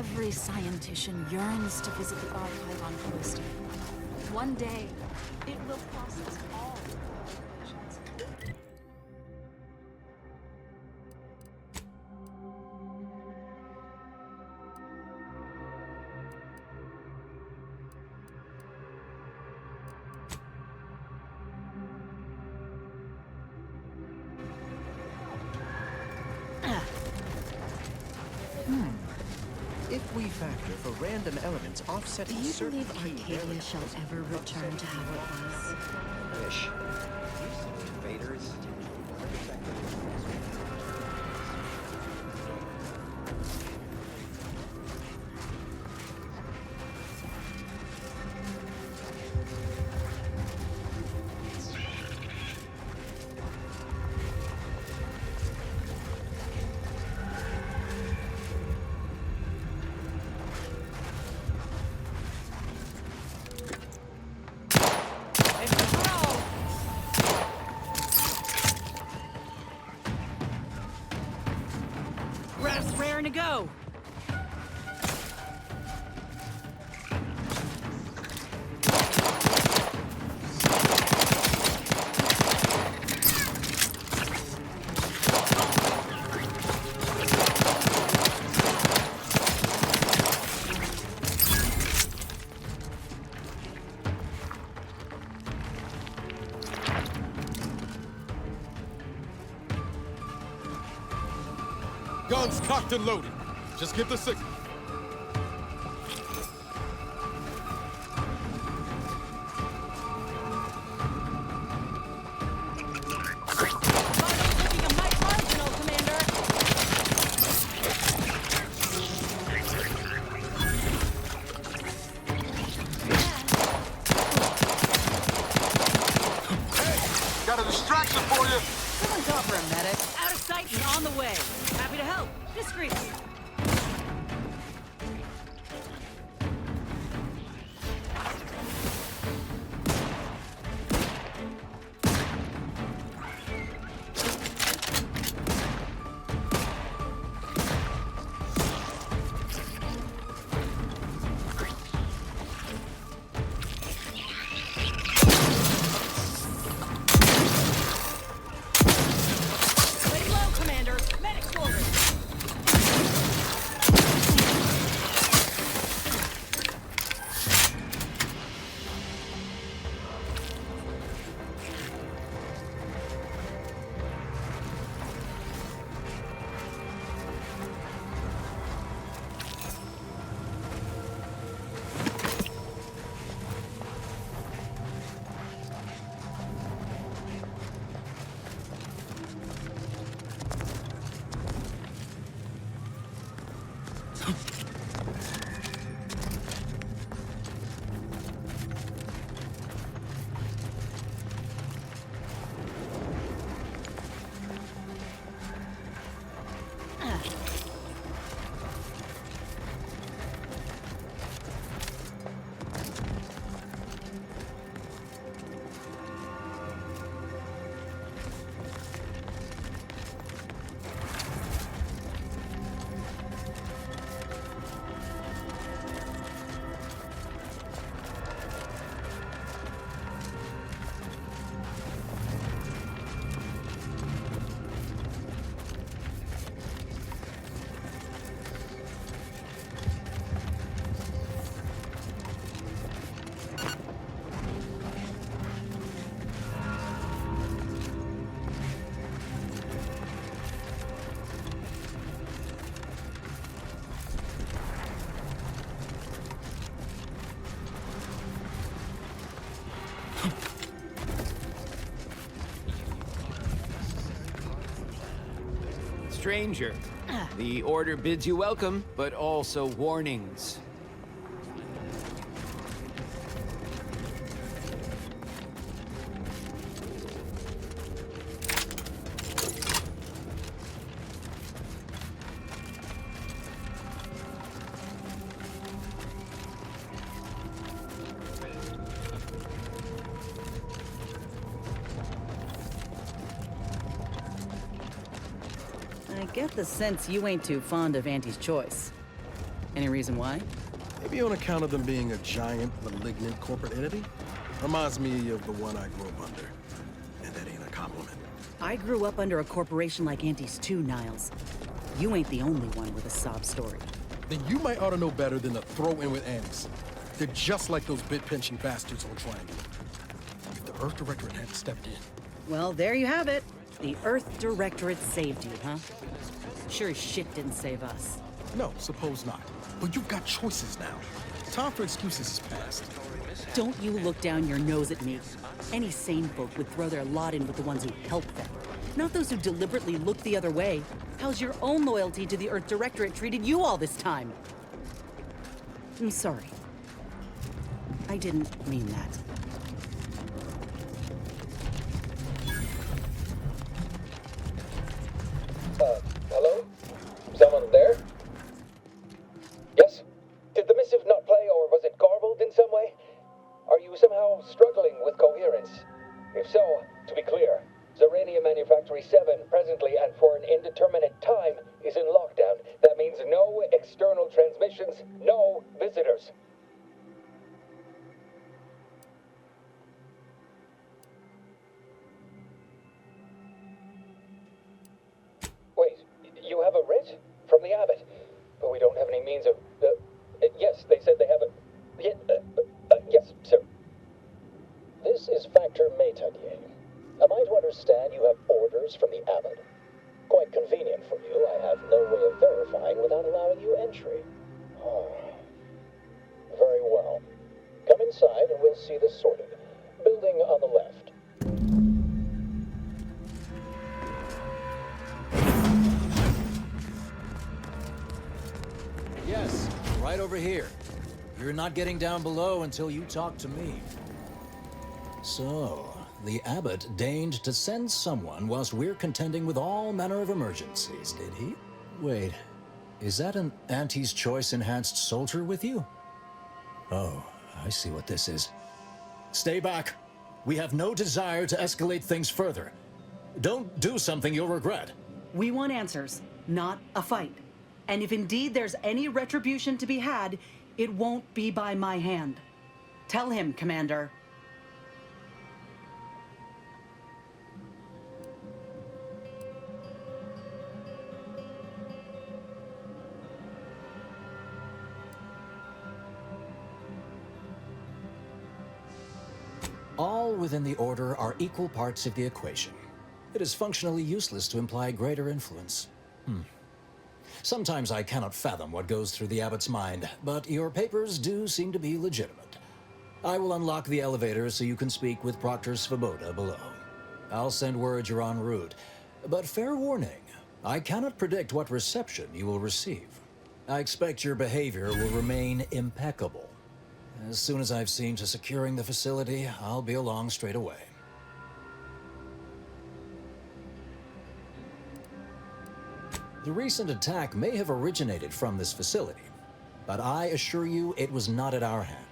Every scientician yearns to visit the archive on Callisto. One day, it will process all observations. If we factor for random elements offsetting Do you certain believe key Arcadia variables, shall ever return to how it was? Wish. Invaders. Raring to go. Guns cocked and loaded. Just get the signal. Looking a mite marginal, Commander. Hey, got a distraction for you. Someone call for a medic. Out of sight and on the way. Happy to help. Discreetly. Lay low, Commander. Medic's ordered. Stranger, the order bids you welcome, but also warnings. I get the sense you ain't too fond of Auntie's choice. Any reason why? Maybe on account of them being a giant, malignant corporate entity. Reminds me of the one I grew up under. And that ain't a compliment. I grew up under a corporation like Auntie's too, Niles. You ain't the only one with a sob story. Then you might ought to know better than to throw in with Annie's. They're just like those bit-pinching bastards on Triangle. If the Earth Directorate hadn't stepped in... Well, there you have it. The Earth Directorate saved you, huh? Sure as shit didn't save us. No, suppose not. But you've got choices now. Time for excuses is past. Don't you look down your nose at me. Any sane folk would throw their lot in with the ones who help them. Not those who deliberately look the other way. How's your own loyalty to the Earth Directorate treated you all this time? I'm sorry. I didn't mean that. Hello? Someone there? Yes? Did the missive not play, or was it garbled in some way? Are you somehow struggling with coherence? If so, to be clear, Zerania Manufactory 7 presently and for an indeterminate time is in lockdown. That means no external transmissions, no visitors. Wait, you have a writ? From the abbot? But we don't have any means of... yes, they said they have a... yes, sir. This is Factor Métanier. Am I to understand you have orders from the abbot? Quite convenient for you. I have no way of verifying without allowing you entry. Oh. Very well. Come inside and we'll see this sorted. Building on the left. Yes, right over here. You're not getting down below until you talk to me. So, the abbot deigned to send someone whilst we're contending with all manner of emergencies, did he? Wait, is that an Auntie's Choice enhanced soldier with you? Oh, I see what this is. Stay back. We have no desire to escalate things further. Don't do something you'll regret. We want answers, not a fight. And if indeed there's any retribution to be had, it won't be by my hand. Tell him, Commander. All within the Order are equal parts of the equation. It is functionally useless to imply greater influence. Sometimes I cannot fathom what goes through the abbot's mind, but your papers do seem to be legitimate. I will unlock the elevator so you can speak with Proctor Svoboda below. I'll send word you're en route, but fair warning, I cannot predict what reception you will receive. I expect your behavior will remain impeccable. As soon as I've seen to securing the facility, I'll be along straight away. The recent attack may have originated from this facility, but I assure you it was not at our hand.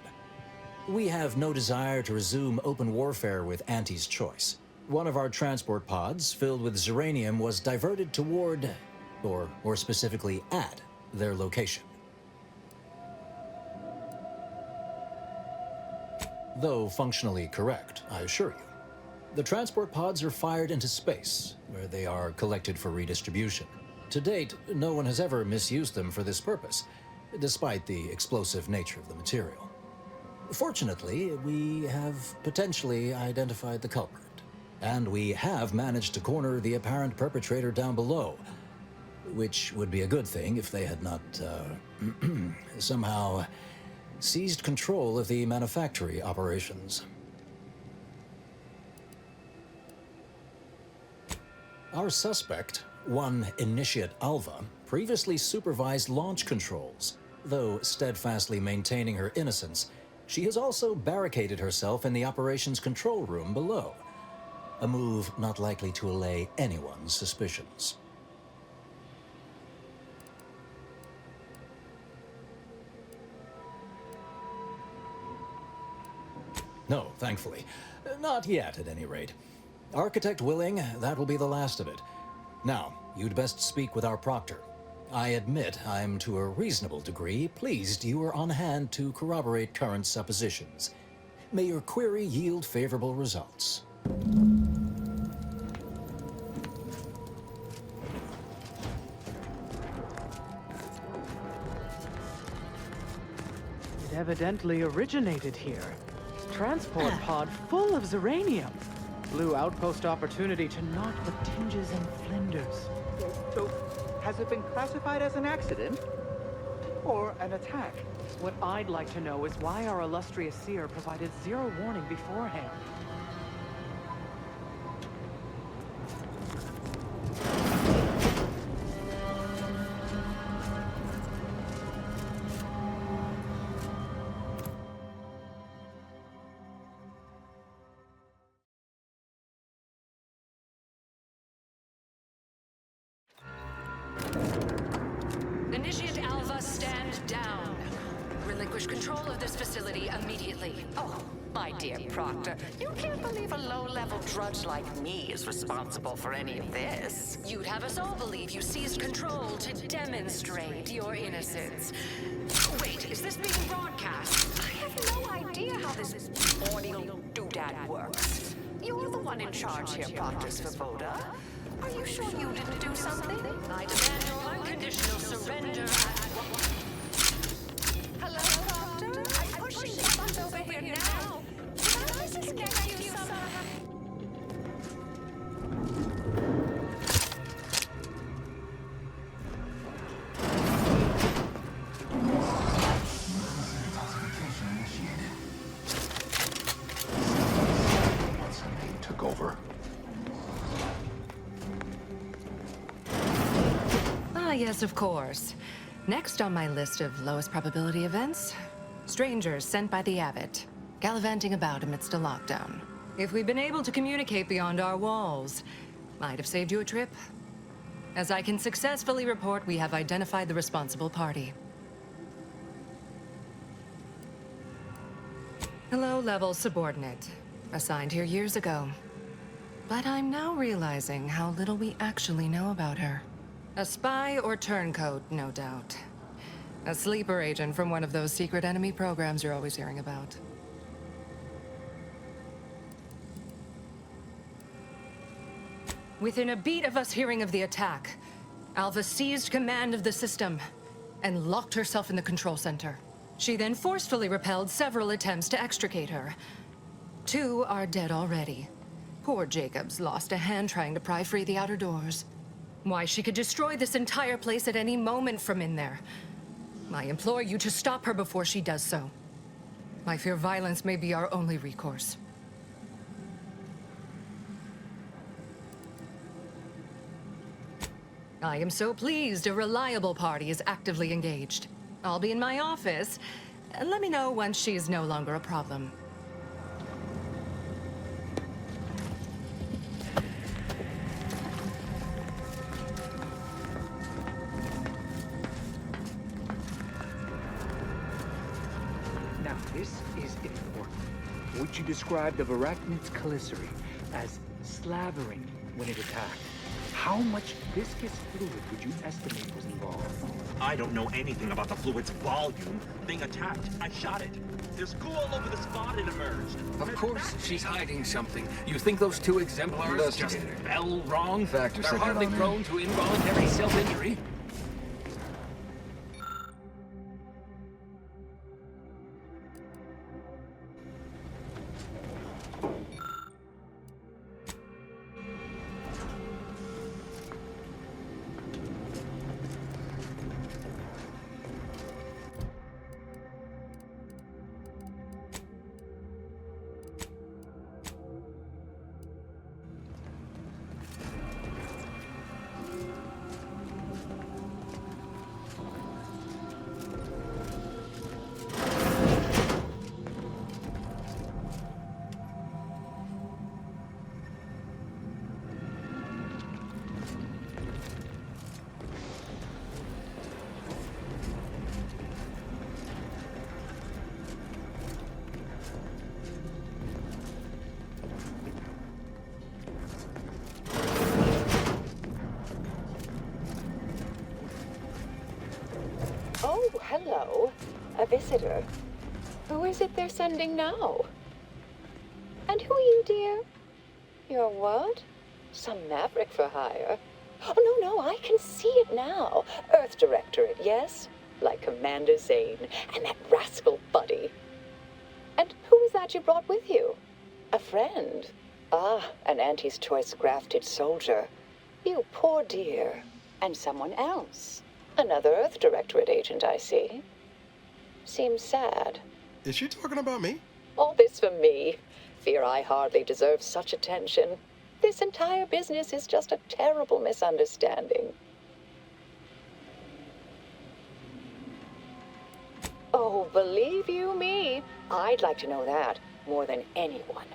We have no desire to resume open warfare with Auntie's Choice. One of our transport pods filled with Zeranium was diverted toward, or more specifically at, their location. Though functionally correct, I assure you. The transport pods are fired into space, where they are collected for redistribution. To date, no one has ever misused them for this purpose, despite the explosive nature of the material. Fortunately, we have potentially identified the culprit, and we have managed to corner the apparent perpetrator down below, which would be a good thing if they had not, somehow seized control of the manufactory operations. Our suspect, one Initiate Alva, previously supervised launch controls. Though steadfastly maintaining her innocence, she has also barricaded herself in the operations control room below, a move not likely to allay anyone's suspicions. No, thankfully. Not yet, at any rate. Architect willing, that will be the last of it. Now, you'd best speak with our proctor. I admit I'm to a reasonable degree pleased you are on hand to corroborate current suppositions. May your query yield favorable results. It evidently originated here. Transport pod full of Zeranium. Blue outpost opportunity to naught but tinges and flinders. So, has it been classified as an accident? Or an attack? What I'd like to know is why our illustrious seer provided zero warning beforehand. Initiate Alva, stand down. Relinquish control of this facility immediately. Oh, my dear Proctor, you can't believe a low-level drudge like me is responsible for any of this. You'd have us all believe you seized control to demonstrate your innocence. Wait, is this being broadcast? I have no idea how this audio doodad works. You're the one in charge here, Proctor Svoboda. Are you sure you didn't do something? I demand your unconditional surrender Hello, Proctor? I'm pushing buttons over here now. Can I just get you some... What's her name took over? Ah, yes, of course. Next on my list of lowest probability events, strangers sent by the Abbot, gallivanting about amidst a lockdown. If we'd been able to communicate beyond our walls, might have saved you a trip. As I can successfully report, we have identified the responsible party. A low-level subordinate, assigned here years ago. But I'm now realizing how little we actually know about her. A spy or turncoat, no doubt. A sleeper agent from one of those secret enemy programs you're always hearing about. Within a beat of us hearing of the attack, Alva seized command of the system and locked herself in the control center. She then forcefully repelled several attempts to extricate her. 2 are dead already. Poor Jacobs lost a hand trying to pry free the outer doors. Why, she could destroy this entire place at any moment from in there. I implore you to stop her before she does so. I fear violence may be our only recourse. I am so pleased a reliable party is actively engaged. I'll be in my office. Let me know once she's no longer a problem. Now, this is important. What you described of Arachnid's calicity as slavering when it attacked. How much viscous fluid would you estimate was involved? I don't know anything about the fluid's volume. Thing attacked. I shot it. There's goo all over the spot it emerged. Of course, she's hiding something. You think those 2 exemplars just fell wrong? They're hardly prone to involuntary self-injury. Oh, hello. A visitor. Who is it they're sending now? And who are you, dear? You're what? Some maverick for hire? Oh, no, I can see it now. Earth Directorate, yes? Like Commander Zane and that rascal Buddy. And who is that you brought with you? A friend? Ah, an Auntie's Choice grafted soldier. You poor dear. And someone else. Another Earth Directorate agent, I see. Seems sad. Is she talking about me? All this for me. Fear I hardly deserve such attention. This entire business is just a terrible misunderstanding. Oh, believe you me, I'd like to know that more than anyone.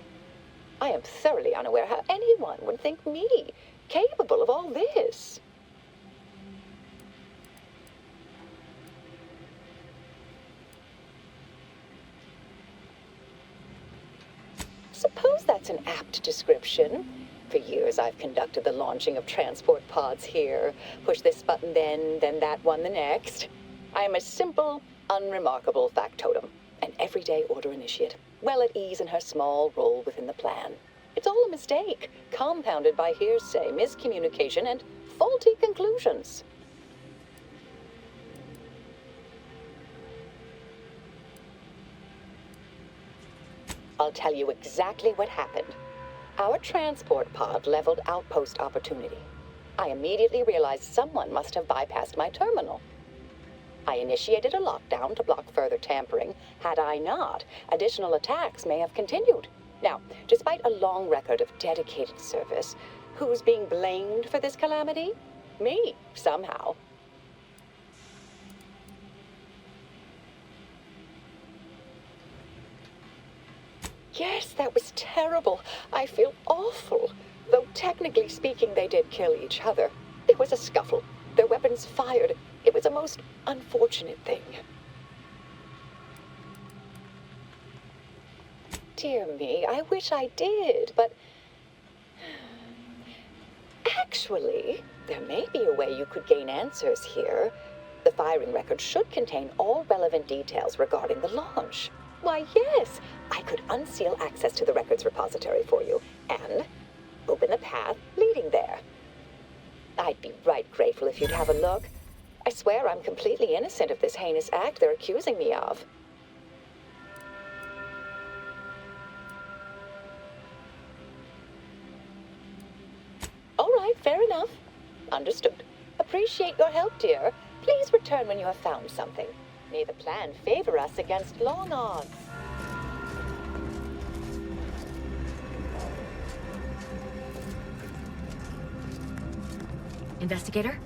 I am thoroughly unaware how anyone would think me capable of all this. Suppose that's an apt description. For years I've conducted the launching of transport pods here. Push this button then that one the next. I am a simple, unremarkable factotum, an everyday order initiate, well at ease in her small role within the plan. It's all a mistake, compounded by hearsay, miscommunication, and faulty conclusions. I'll tell you exactly what happened. Our transport pod leveled outpost opportunity. I immediately realized someone must have bypassed my terminal. I initiated a lockdown to block further tampering. Had I not, additional attacks may have continued. Now, despite a long record of dedicated service, who's being blamed for this calamity? Me, somehow. Yes, that was terrible. I feel awful. Though technically speaking, they did kill each other. There was a scuffle. Their weapons fired. It was a most unfortunate thing. Dear me, I wish I did, but... Actually, there may be a way you could gain answers here. The firing record should contain all relevant details regarding the launch. Why, yes, I could unseal access to the records repository for you and open the path leading there. I'd be right grateful if you'd have a look. I swear I'm completely innocent of this heinous act they're accusing me of. All right, fair enough. Understood. Appreciate your help, dear. Please return when you have found something. May the plan favor us against long odds. Investigator?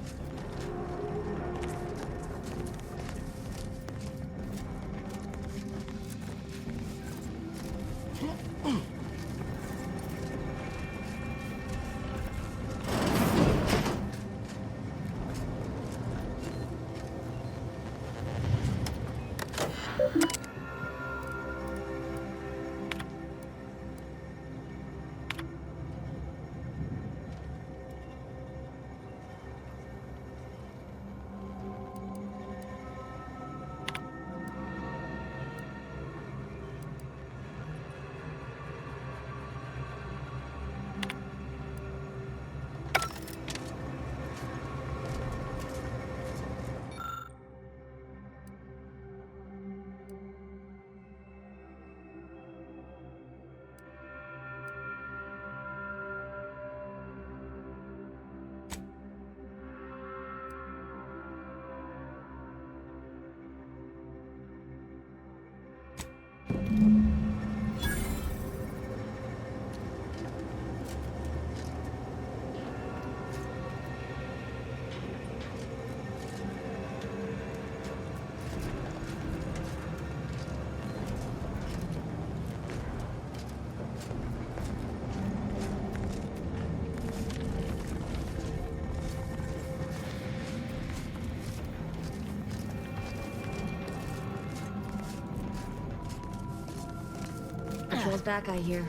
Patrol's back, I hear.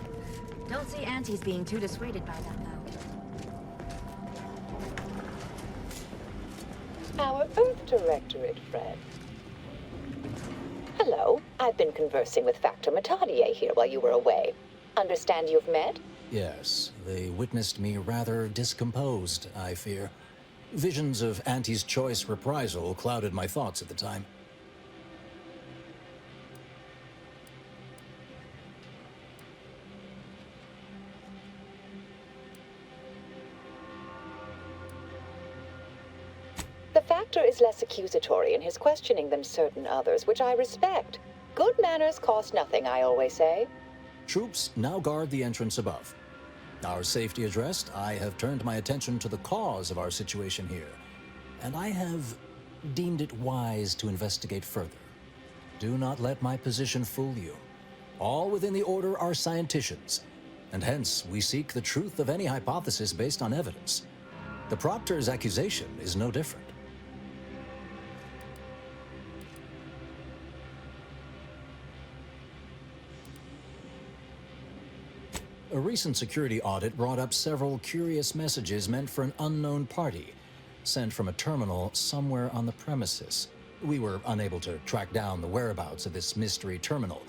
Don't see Auntie's being too dissuaded by that, though. Our Earth Directorate friend. hello. I've been conversing with Factor Matadier here while you were away. Understand you've met? Yes, they witnessed me rather discomposed, I fear. Visions of Auntie's choice reprisal clouded my thoughts at the time. The Factor is less accusatory in his questioning than certain others, which I respect. Good manners cost nothing, I always say. Troops now guard the entrance above. Our safety addressed, I have turned my attention to the cause of our situation here, and I have deemed it wise to investigate further. Do not let my position fool you. All within the Order are scienticians, and hence we seek the truth of any hypothesis based on evidence. The Proctor's accusation is no different. A recent security audit brought up several curious messages meant for an unknown party, sent from a terminal somewhere on the premises. We were unable to track down the whereabouts of this mystery terminal,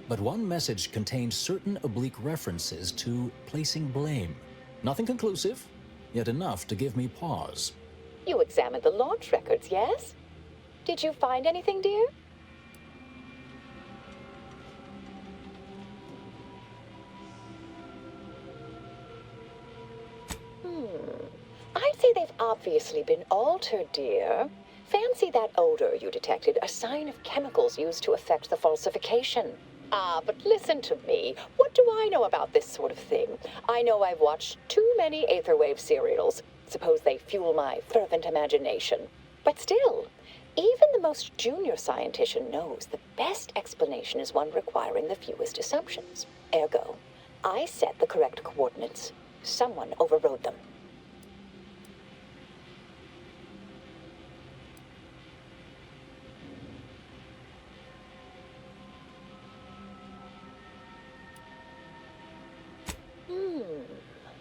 but one message contained certain oblique references to placing blame. Nothing conclusive, yet enough to give me pause. You examined the launch records, yes? Did you find anything, dear? I'd say they've obviously been altered, dear. Fancy that odor you detected, a sign of chemicals used to affect the falsification. Ah, but listen to me. What do I know about this sort of thing? I know I've watched too many Aetherwave serials. Suppose they fuel my fervent imagination. But still, even the most junior scientician knows the best explanation is one requiring the fewest assumptions. Ergo, I set the correct coordinates. Someone overrode them.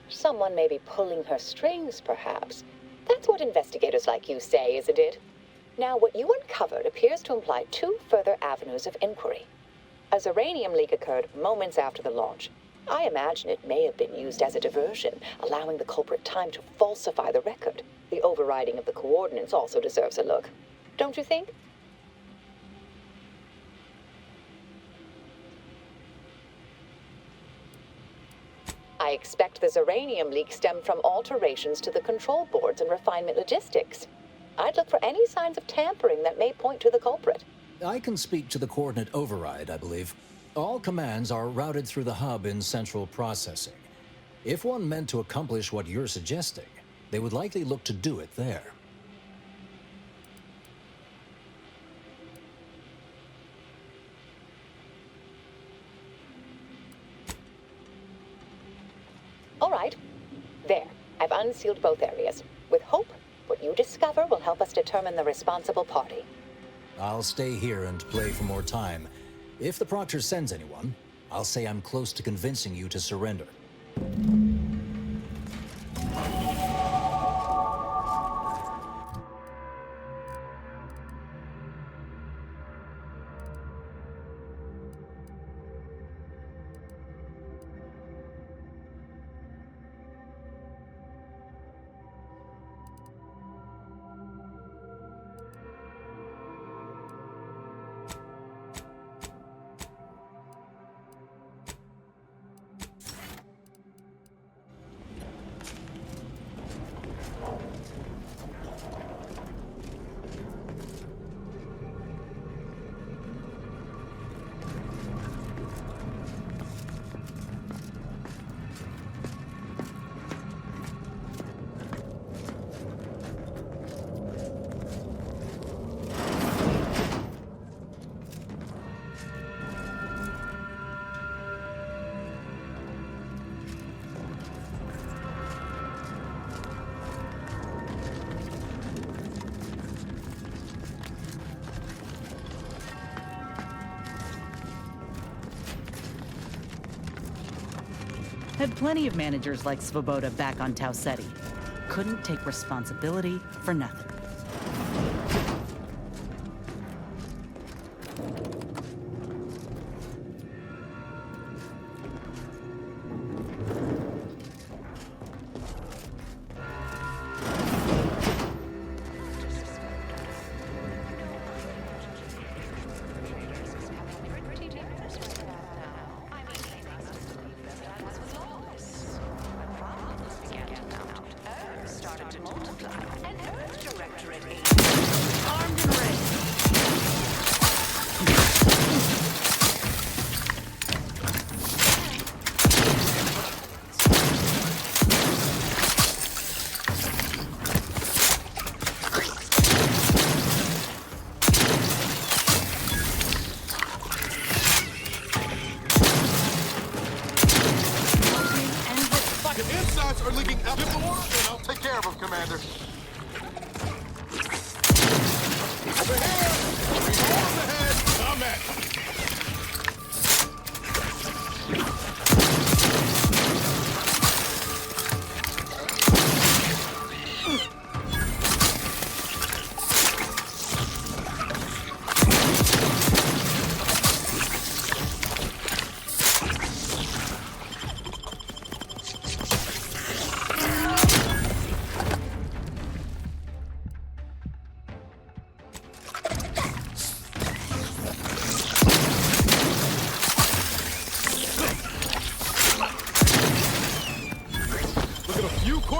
Someone may be pulling her strings, perhaps. That's what investigators like you say, isn't it? Now, what you uncovered appears to imply two further avenues of inquiry. A Zeranium leak occurred moments after the launch. I imagine it may have been used as a diversion, allowing the culprit time to falsify the record. The overriding of the coordinates also deserves a look. Don't you think? I expect the Zeranium leak stemmed from alterations to the control boards and refinement logistics. I'd look for any signs of tampering that may point to the culprit. I can speak to the coordinate override, I believe. All commands are routed through the hub in central processing. If one meant to accomplish what you're suggesting, they would likely look to do it there. All right. There. I've unsealed both areas. With hope, what you discover will help us determine the responsible party. I'll stay here and play for more time. If the Proctor sends anyone, I'll say I'm close to convincing you to surrender. Had plenty of managers like Svoboda back on Tau Ceti. Couldn't take responsibility for nothing. are leaking out of the water, and I'll take care of them, Commander. Over here! Rewards ahead! Come at me!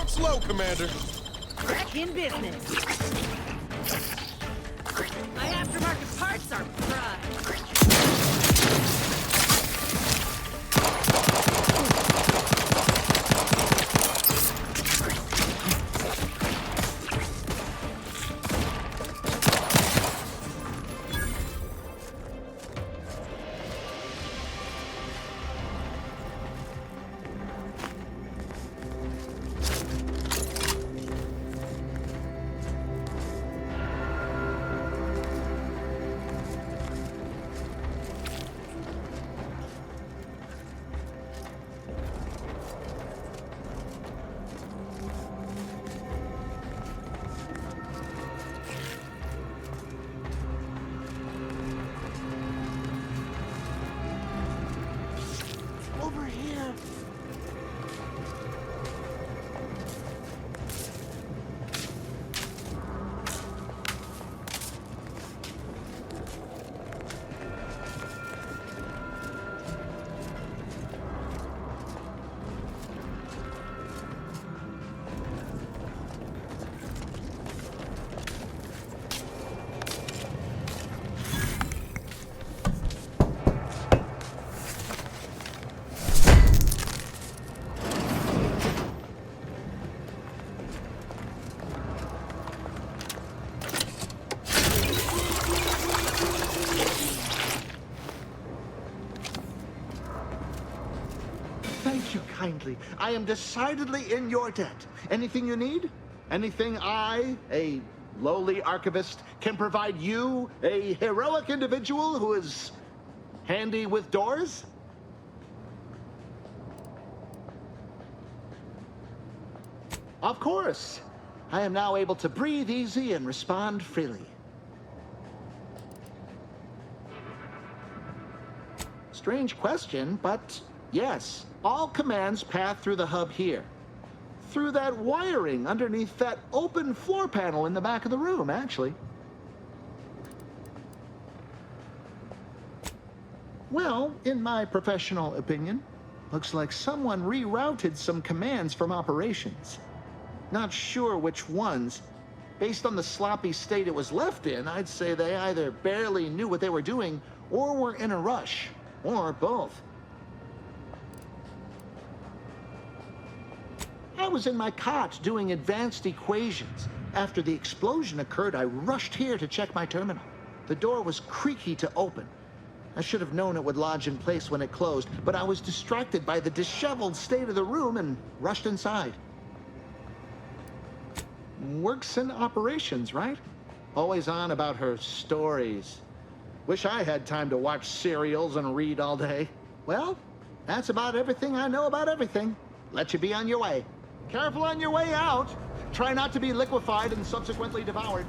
Slow, Commander. Back in business. My aftermarket parts are fried. Over here. Thank you kindly. I am decidedly in your debt. Anything you need? Anything I, a lowly archivist, can provide you, a heroic individual who is handy with doors? Of course. I am now able to breathe easy and respond freely. Strange question, but yes. All commands pass through the hub here. Through that wiring underneath that open floor panel in the back of the room, actually. Well, in my professional opinion, looks like someone rerouted some commands from operations. Not sure which ones. Based on the sloppy state it was left in, I'd say they either barely knew what they were doing or were in a rush, or both. I was in my cot doing advanced equations. After the explosion occurred, I rushed here to check my terminal. The door was creaky to open. I should have known it would lodge in place when it closed, but I was distracted by the disheveled state of the room and rushed inside. Works in operations, right? Always on about her stories. Wish I had time to watch serials and read all day. Well, that's about everything I know about everything. Let you be on your way. Careful on your way out. Try not to be liquefied and subsequently devoured.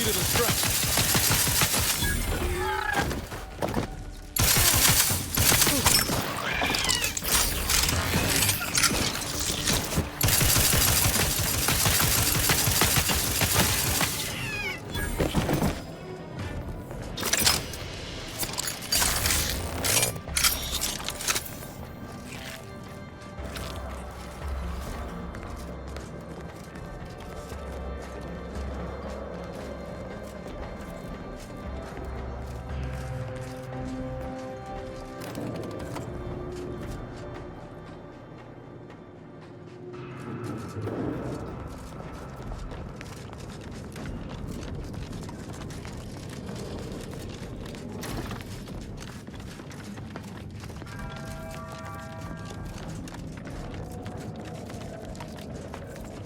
needed a stretch.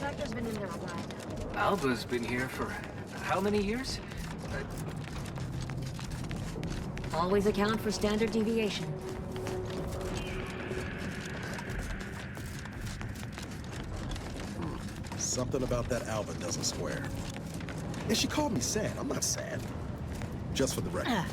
Doctor's been in there a while. Alva's been here for how many years? Always account for standard deviation. Something about that Alva doesn't square. And she called me sad. I'm not sad. Just for the record.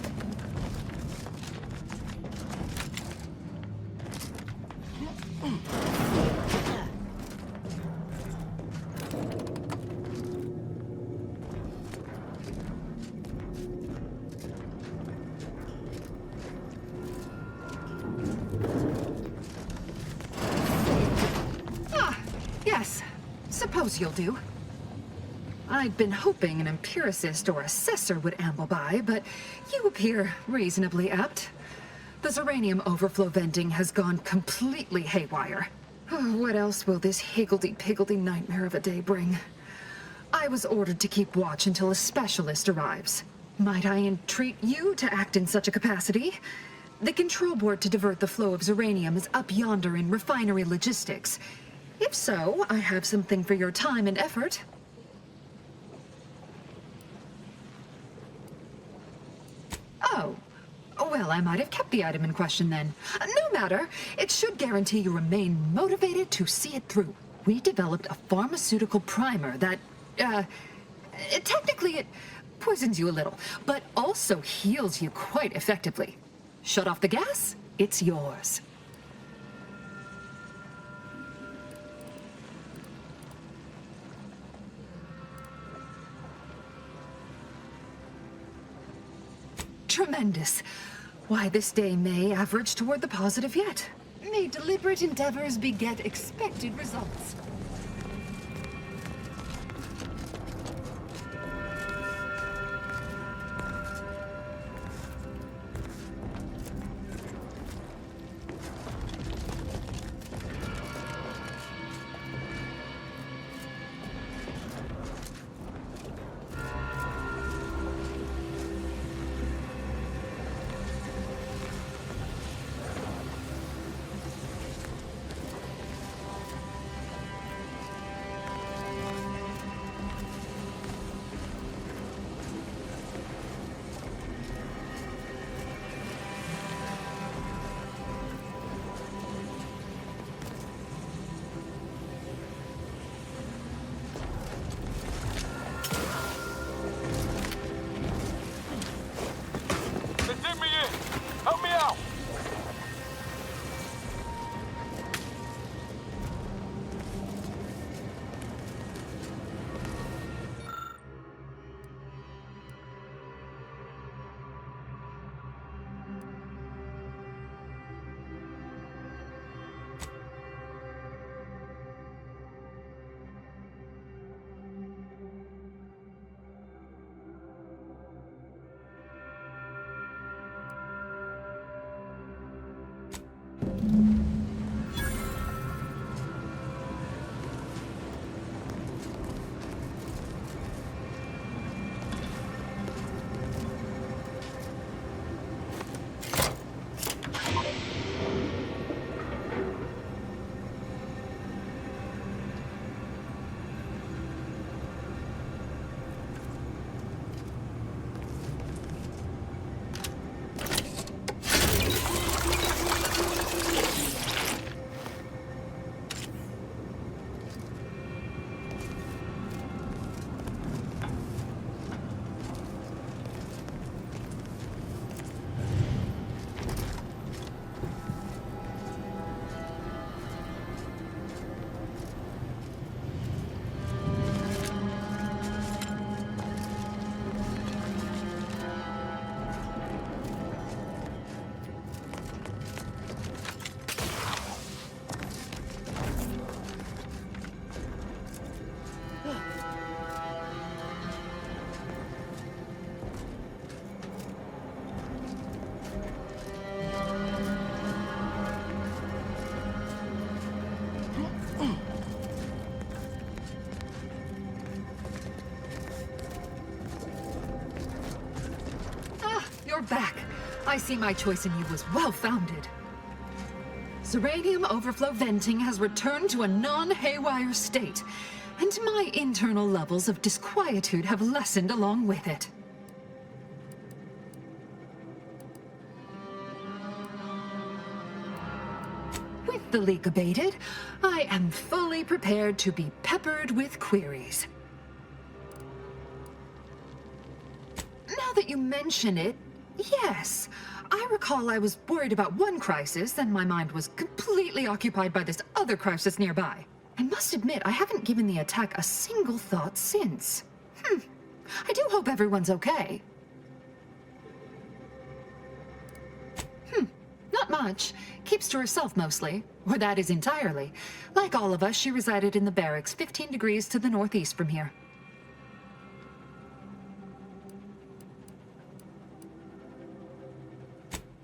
Yes, suppose you'll do. I'd been hoping an empiricist or assessor would amble by, but you appear reasonably apt. The Zeranium overflow venting has gone completely haywire. What else will this higgledy-piggledy nightmare of a day bring? I was ordered to keep watch until a specialist arrives. Might I entreat you to act in such a capacity? The control board to divert the flow of Zeranium is up yonder in refinery logistics. If so, I have something for your time and effort. Oh. Well, I might have kept the item in question then. No matter. It should guarantee you remain motivated to see it through. We developed a pharmaceutical primer that, technically it poisons you a little, but also heals you quite effectively. Shut off the gas, it's yours. Tremendous. Why, this day may average toward the positive yet. May deliberate endeavors beget expected results. you're back. I see my choice in you was well-founded. Zeranium overflow venting has returned to a non-haywire state, and my internal levels of disquietude have lessened along with it. With the leak abated, I am fully prepared to be peppered with queries. Now that you mention it, yes. I recall I was worried about one crisis, and my mind was completely occupied by this other crisis nearby. I must admit, I haven't given the attack a single thought since. I do hope everyone's okay. Not much. Keeps to herself mostly. Or that is entirely. Like all of us, she resided in the barracks 15 degrees to the northeast from here.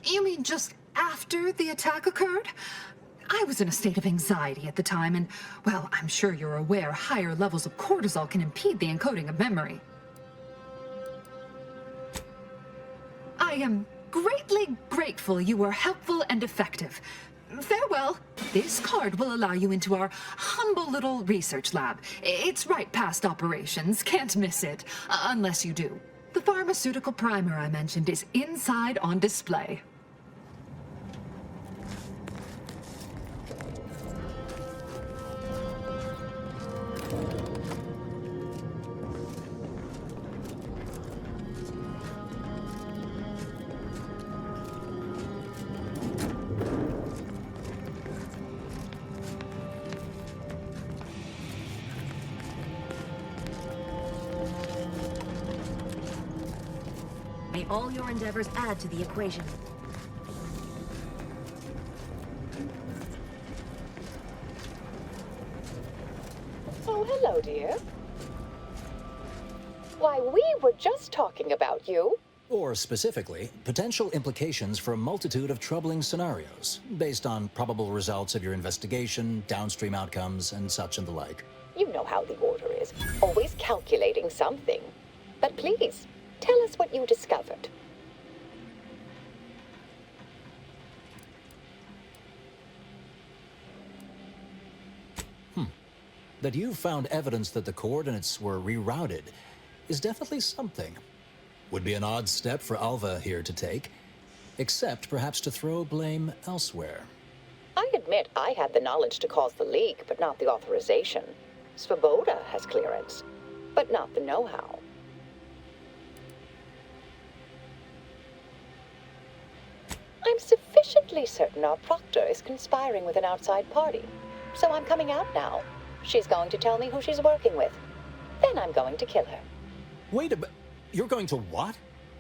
You mean just after the attack occurred? I was in a state of anxiety at the time, and, well, I'm sure you're aware higher levels of cortisol can impede the encoding of memory. I am greatly grateful you were helpful and effective. Farewell. This card will allow you into our humble little research lab. It's right past operations. Can't miss it. Unless you do. The pharmaceutical primer I mentioned is inside on display. May all your endeavors add to the equation. Oh, hello, dear. Why, we were just talking about you. Or specifically, potential implications for a multitude of troubling scenarios, based on probable results of your investigation, downstream outcomes, and such and the like. You know how the Order is. Always calculating something. But please, tell us what you discovered. That you found evidence that the coordinates were rerouted is definitely something. Would be an odd step for Alva here to take, except perhaps to throw blame elsewhere. I admit I had the knowledge to cause the leak, but not the authorization. Svoboda has clearance, but not the know-how. I'm sufficiently certain our proctor is conspiring with an outside party, so I'm coming out now. She's going to tell me who she's working with. Then I'm going to kill her. Wait a minute. You're going to what?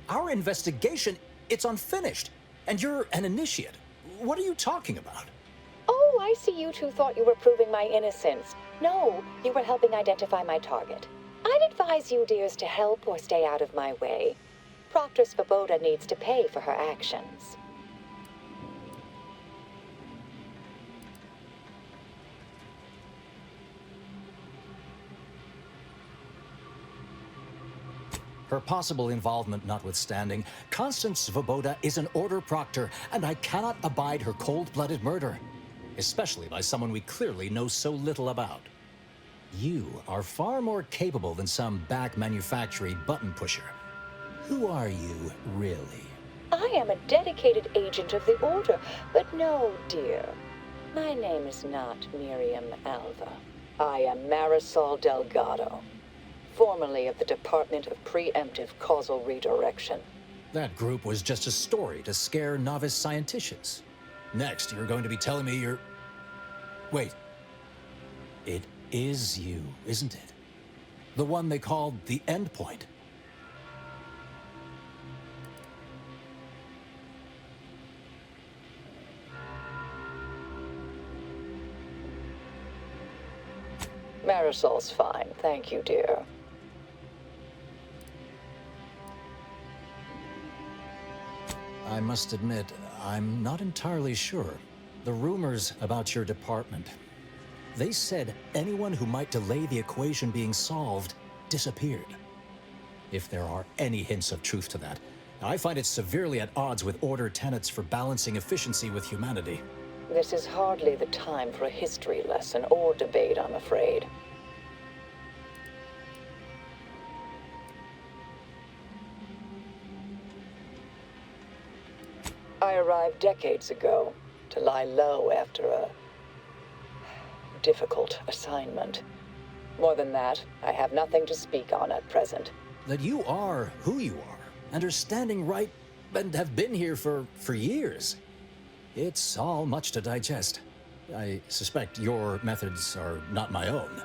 Our investigation, it's unfinished. And you're an initiate. What are you talking about? Oh, I see you two thought you were proving my innocence. No, you were helping identify my target. I'd advise you dears to help or stay out of my way. Proctor Svoboda needs to pay for her actions. Her possible involvement notwithstanding, Constance Svoboda is an Order Proctor, and I cannot abide her cold-blooded murder. Especially by someone we clearly know so little about. You are far more capable than some back-manufactory button pusher. Who are you, really? I am a dedicated agent of the Order, but no, dear. My name is not Miriam Alva. I am Marisol Delgado, formerly of the Department of Preemptive Causal Redirection. That group was just a story to scare novice scienticians. Next, you're going to be telling me you're... Wait. It is you, isn't it? The one they called the Endpoint. Marisol's fine, thank you, dear. I must admit, I'm not entirely sure. The rumors about your department. They said anyone who might delay the equation being solved disappeared. If there are any hints of truth to that, I find it severely at odds with order tenets for balancing efficiency with humanity. This is hardly the time for a history lesson or debate, I'm afraid. I arrived decades ago to lie low after a difficult assignment. More than that, I have nothing to speak on at present. That you are who you are, and are standing right, and have been here for years. It's all much to digest. I suspect your methods are not my own,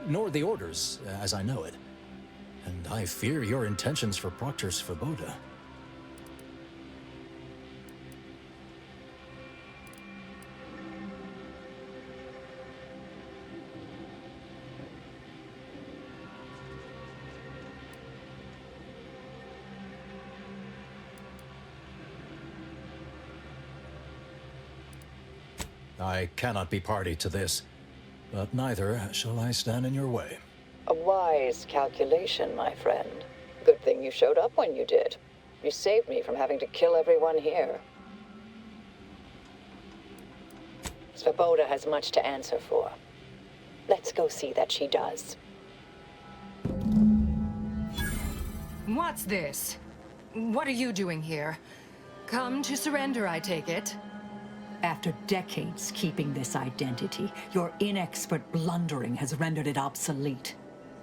nor the Order's, as I know it. And I fear your intentions for Proctor's Svoboda. I cannot be party to this, but neither shall I stand in your way. A wise calculation, my friend. Good thing you showed up when you did. You saved me from having to kill everyone here. Svoboda has much to answer for. Let's go see that she does. What's this? What are you doing here? Come to surrender, I take it? After decades keeping this identity, your inexpert blundering has rendered it obsolete.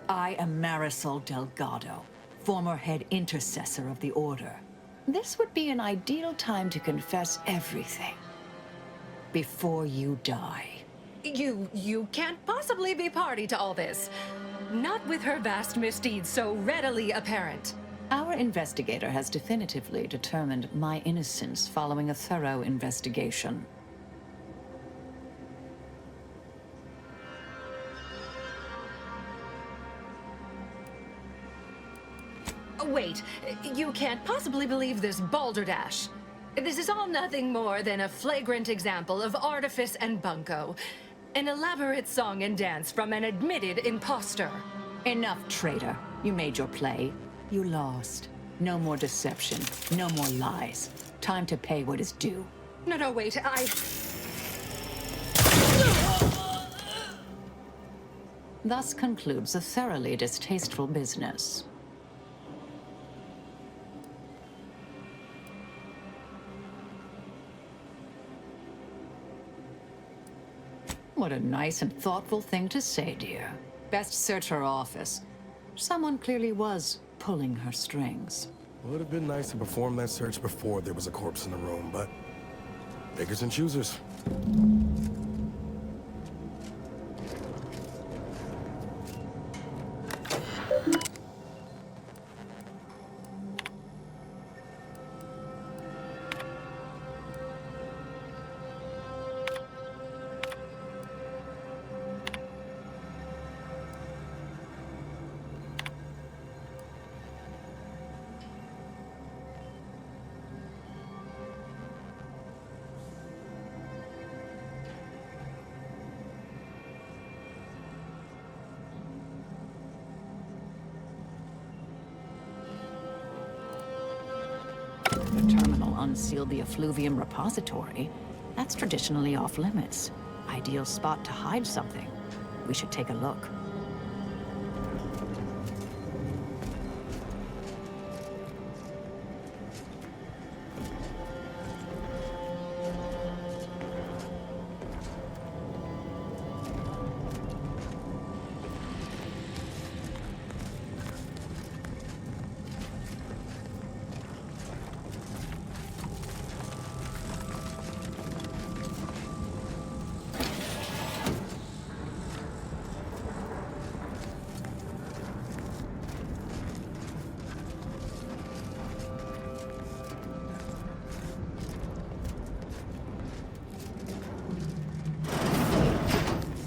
I am Marisol Delgado, former head intercessor of the Order. This would be an ideal time to confess everything. Before you die. You can't possibly be party to all this. Not with her vast misdeeds so readily apparent. Our investigator has definitively determined my innocence following a thorough investigation. Wait, you can't possibly believe this balderdash. This is all nothing more than a flagrant example of artifice and bunco. An elaborate song and dance from an admitted imposter. Enough, traitor. You made your play. You lost. No more deception. No more lies. Time to pay what is due. No, wait, Thus concludes a thoroughly distasteful business. What a nice and thoughtful thing to say, dear. Best search her office. Someone clearly was pulling her strings. Would have been nice to perform that search before there was a corpse in the room, but beggars and choosers. The terminal unsealed the effluvium repository. That's traditionally off limits. Ideal spot to hide something. We should take a look.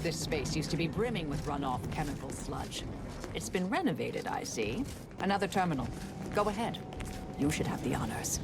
This space used to be brimming with runoff chemical sludge. It's been renovated, I see. Another terminal. Go ahead. You should have the honors.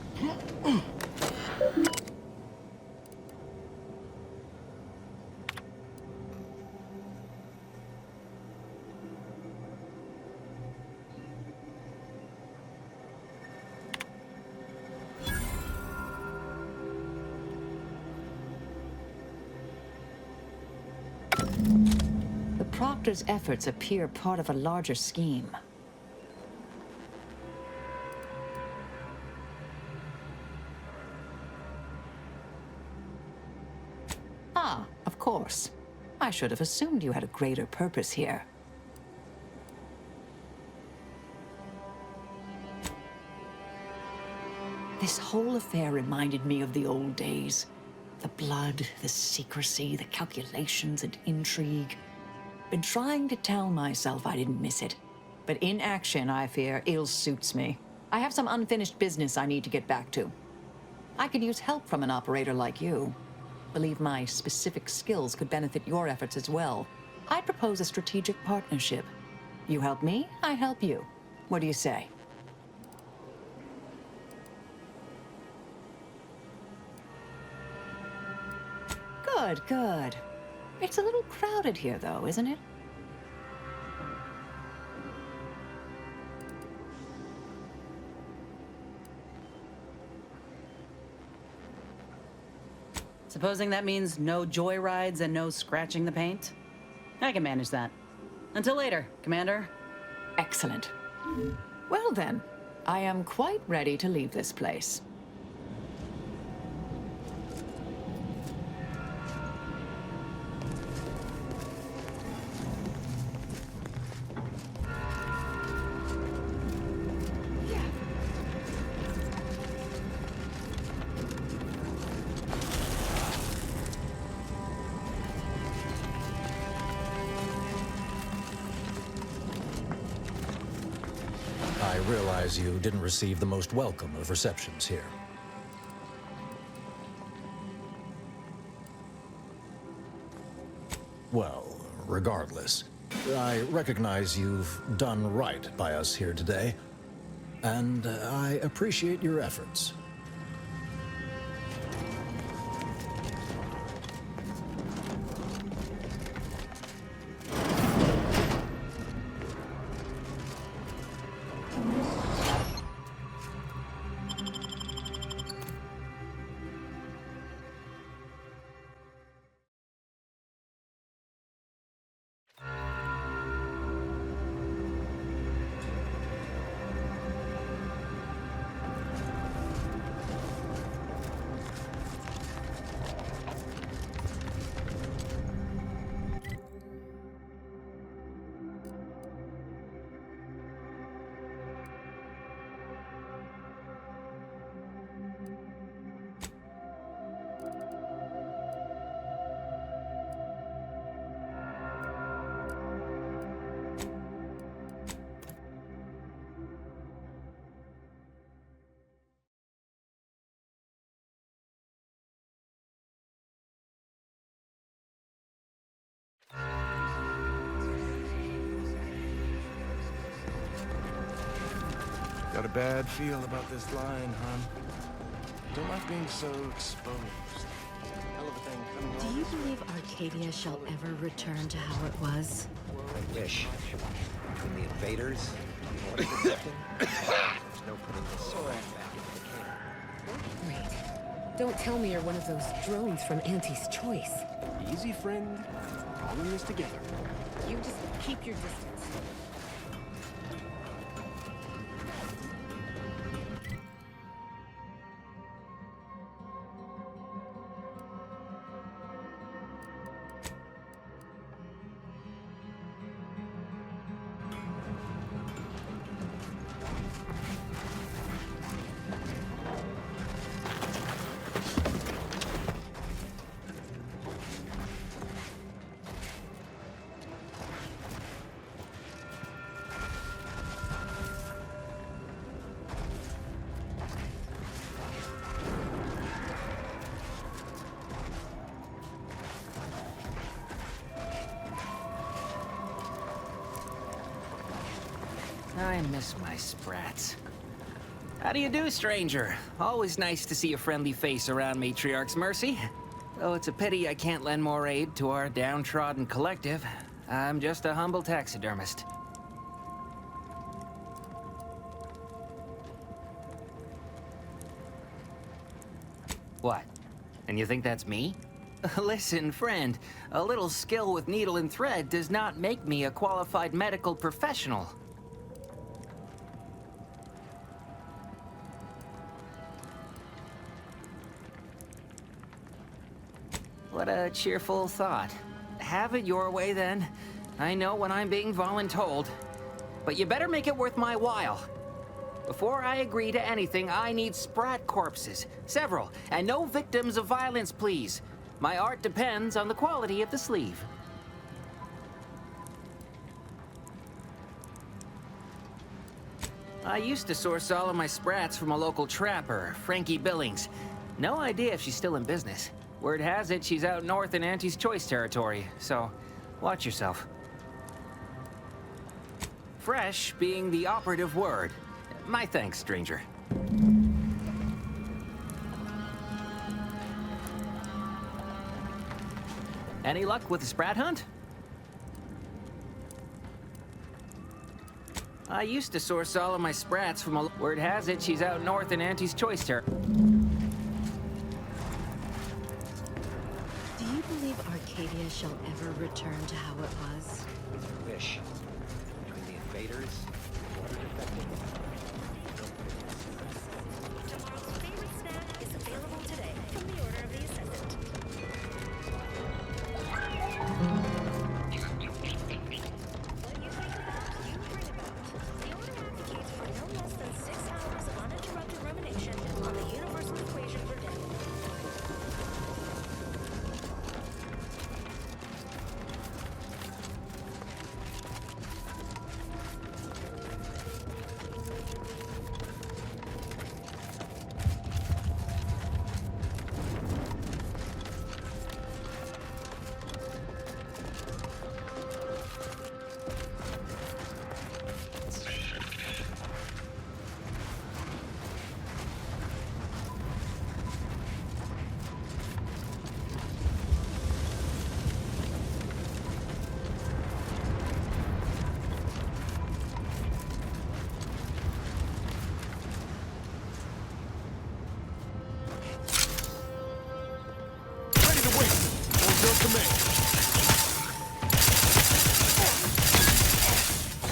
Doctor's efforts appear part of a larger scheme. Ah, of course. I should have assumed you had a greater purpose here. This whole affair reminded me of the old days. The blood, the secrecy, the calculations and intrigue. Been trying to tell myself I didn't miss it. But in action, I fear, ill suits me. I have some unfinished business I need to get back to. I could use help from an operator like you. Believe my specific skills could benefit your efforts as well. I'd propose a strategic partnership. You help me, I help you. What do you say? Good, good. It's a little crowded here, though, isn't it? Supposing that means no joyrides and no scratching the paint? I can manage that. Until later, Commander. Excellent. Well then, I am quite ready to leave this place. I realize you didn't receive the most welcome of receptions here. Well, regardless, I recognize you've done right by us here today, and I appreciate your efforts. Got a bad feel about this line, hon. Don't like being so exposed. Hell of a thing coming Do along you this way. believe Arcadia shall ever return to how it was? I wish. Between the invaders and the there's no putting the sword back into the can. Wait. Don't tell me you're one of those drones from Auntie's Choice. Easy, friend. We're all in this together. You just keep your distance. I miss my sprats. How do you do, stranger? Always nice to see a friendly face around Matriarch's Mercy. Though it's a pity I can't lend more aid to our downtrodden collective. I'm just a humble taxidermist. What? And you think that's me? Listen, friend, a little skill with needle and thread does not make me a qualified medical professional. What a cheerful thought. Have it your way, then. I know when I'm being voluntold. But you better make it worth my while. Before I agree to anything, I need sprat corpses. Several. And no victims of violence, please. My art depends on the quality of the sleeve. I used to source all of my sprats from a local trapper, Frankie Billings. No idea if she's still in business. Word has it she's out north in Auntie's Choice territory, so watch yourself. Fresh being the operative word. My thanks, stranger. Any luck with the sprat hunt? I used to source all of my sprats from a... Word has it she's out north in Auntie's Choice territory. Do you believe Arcadia shall ever return to how it was? Wish. Between the invaders, the water defecting. Tomorrow's favorite snack is available today from the order of the assistant. What do you think about, you bring about. The order advocates for no less than 6 hours of uninterrupted rumination on the universal equation for death.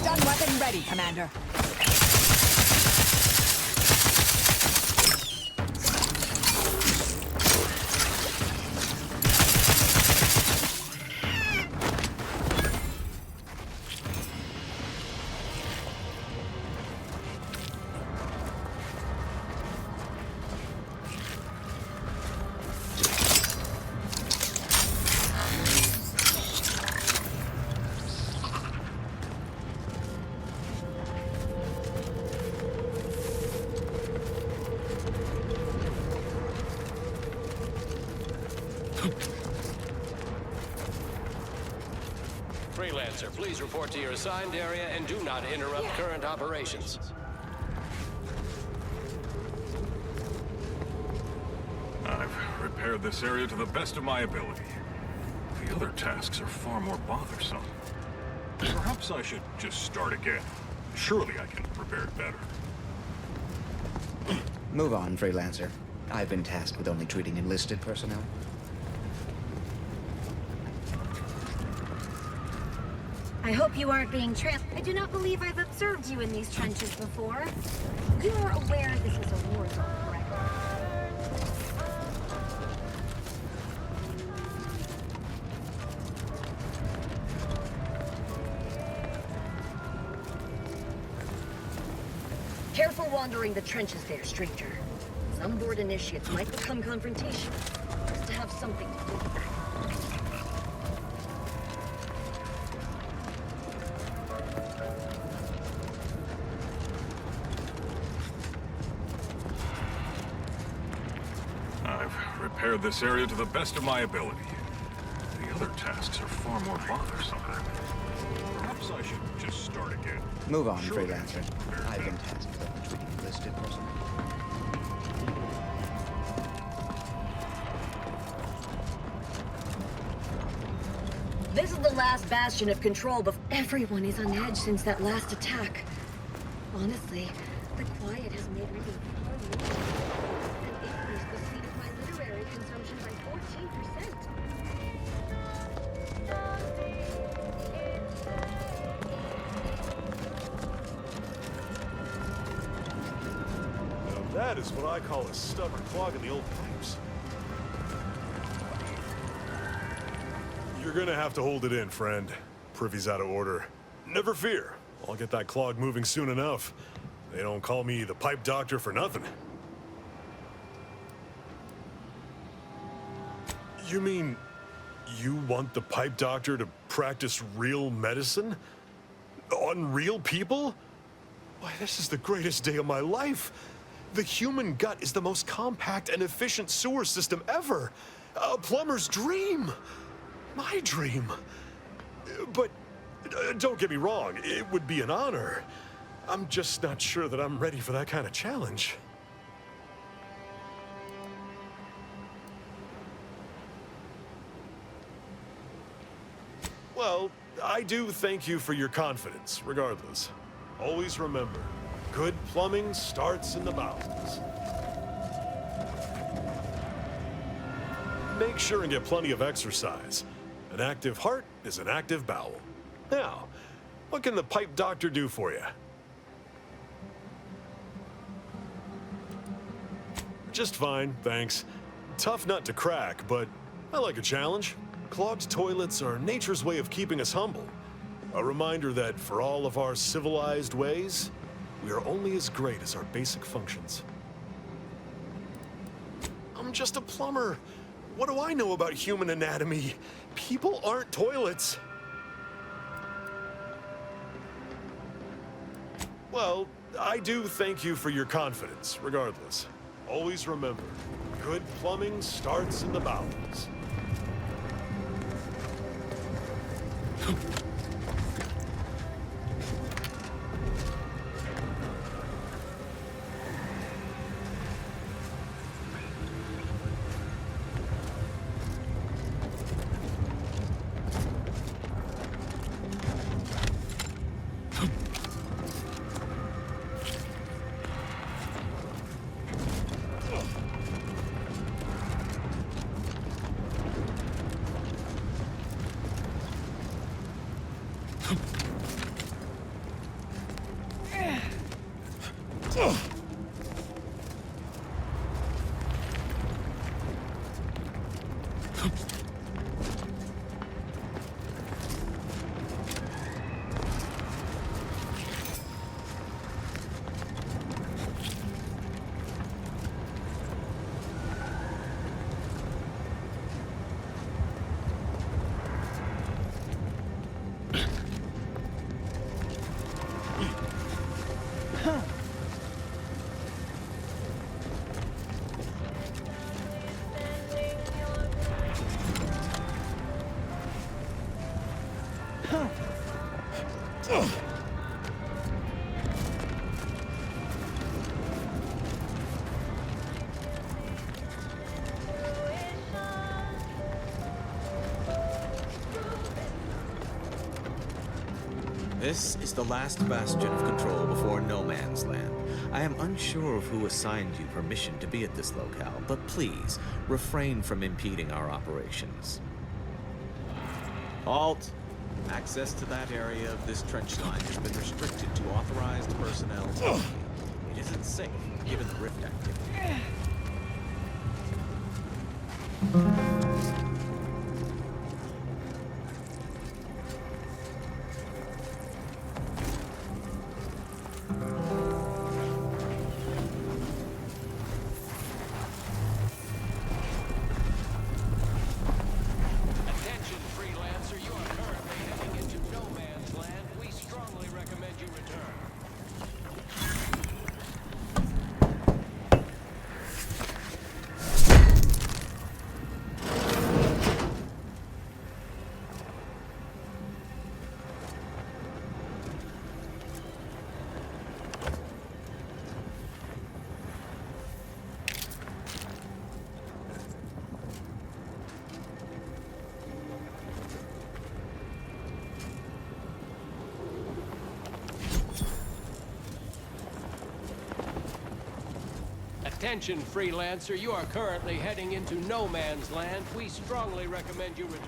Stun weapon ready, Commander. Freelancer, please report to your assigned area and do not interrupt current operations. I've repaired this area to the best of my ability. The other tasks are far more bothersome. Perhaps I should just start again. Surely I can repair it better. Move on, Freelancer. I've been tasked with only treating enlisted personnel. I hope you aren't being I do not believe I've observed you in these trenches before. You are aware this is a war zone, correct? Careful wandering the trenches there, stranger. Some bored initiates might become confrontational, just to have something to do. Repaired this area to the best of my ability. The other tasks are far more bothersome. Perhaps I should just start again. Move on, Freelancer. I've been tasked with only treating enlisted personnel. This is the last bastion of control, but everyone is on edge since that last attack. Honestly, the quiet has made reading far more. And increased the speed of my literary consumption. consumption by 14%. Now that is what I call a stubborn clog in the old pipes. You're gonna have to hold it in, friend. Privy's out of order. Never fear. I'll get that clog moving soon enough. They don't call me the pipe doctor for nothing. You mean you want the pipe doctor to practice real medicine? On real people? Why, this is the greatest day of my life. The human gut is the most compact and efficient sewer system ever. A plumber's dream. My dream. But don't get me wrong, it would be an honor. I'm just not sure that I'm ready for that kind of challenge. Well, I do thank you for your confidence, regardless. Always remember, good plumbing starts in the bowels. Make sure and get plenty of exercise. An active heart is an active bowel. Now, what can the pipe doctor do for you? Just fine, thanks. Tough nut to crack, but I like a challenge. Clogged toilets are nature's way of keeping us humble. A reminder that for all of our civilized ways, we are only as great as our basic functions. I'm just a plumber. What do I know about human anatomy? People aren't toilets. Well, I do thank you for your confidence, regardless. Always remember, good plumbing starts in the bowels. This is the last bastion of control before no man's land. I am unsure of who assigned you permission to be at this locale, but please refrain from impeding our operations. Halt! Access to that area of this trench line has been restricted to authorized personnel only. It isn't safe, given the rift activity. Attention, freelancer, you are currently heading into no man's land. We strongly recommend you return.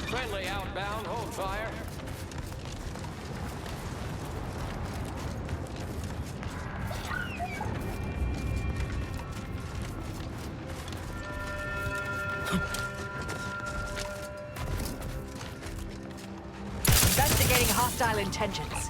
Friendly outbound, hold fire. Investigating hostile intentions.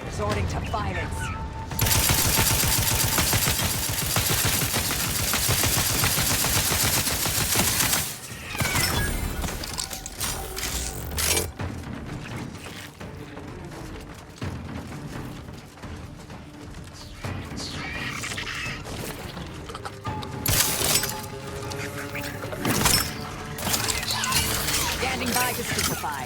Resorting to violence. Standing by to stupefy.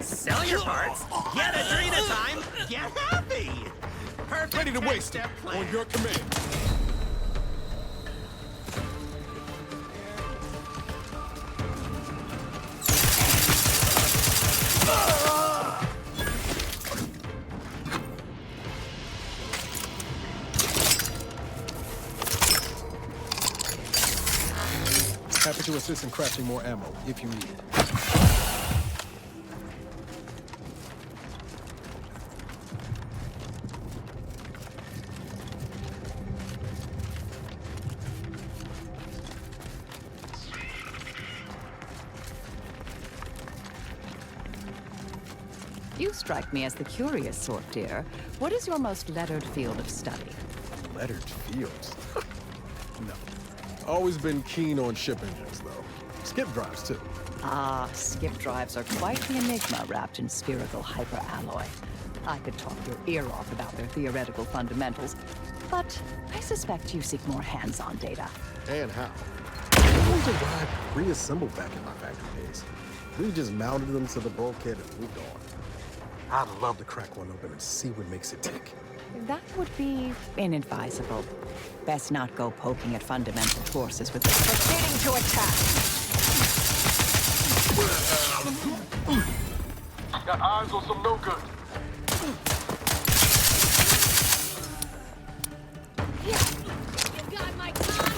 Sell your parts. Get Adrena time. Get happy. Perfect. Ready to waste it on your command. Happy to assist in crafting more ammo if you need it. You strike me as the curious sort, dear. What is your most lettered field of study? Lettered fields? No. Always been keen on ship engines, though. Skip drives, too. Ah, skip drives are quite the enigma wrapped in spherical hyperalloy. I could talk your ear off about their theoretical fundamentals, but I suspect you seek more hands-on data. And how? Those are what I reassembled back in my factory days. We just mounted them to the bulkhead and moved on. I'd love to crack one open and see what makes it tick. That would be inadvisable. Best not go poking at fundamental forces with proceeding to attack. Got eyes on some no good. You got my gun.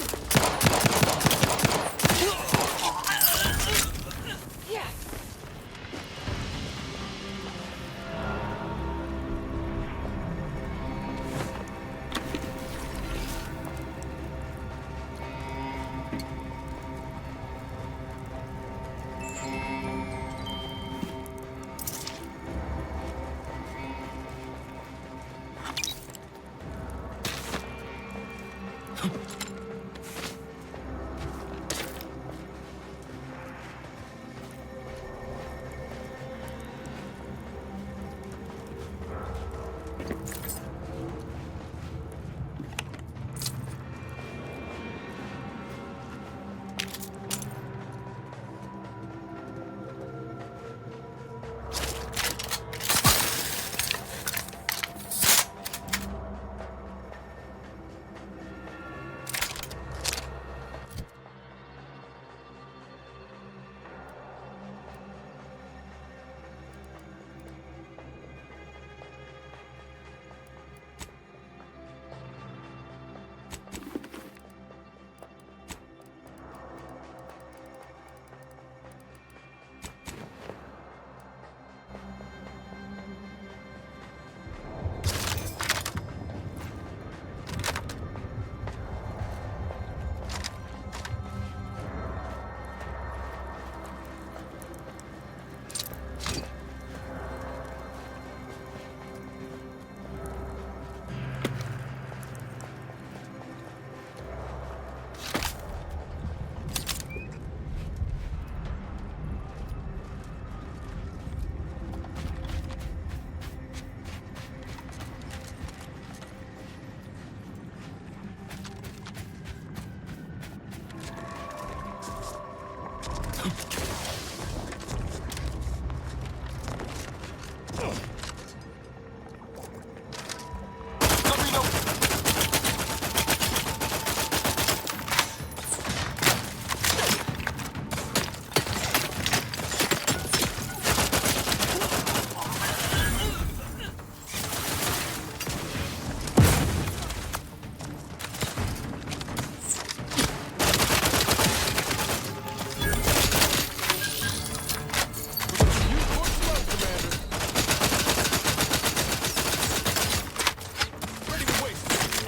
Yeah.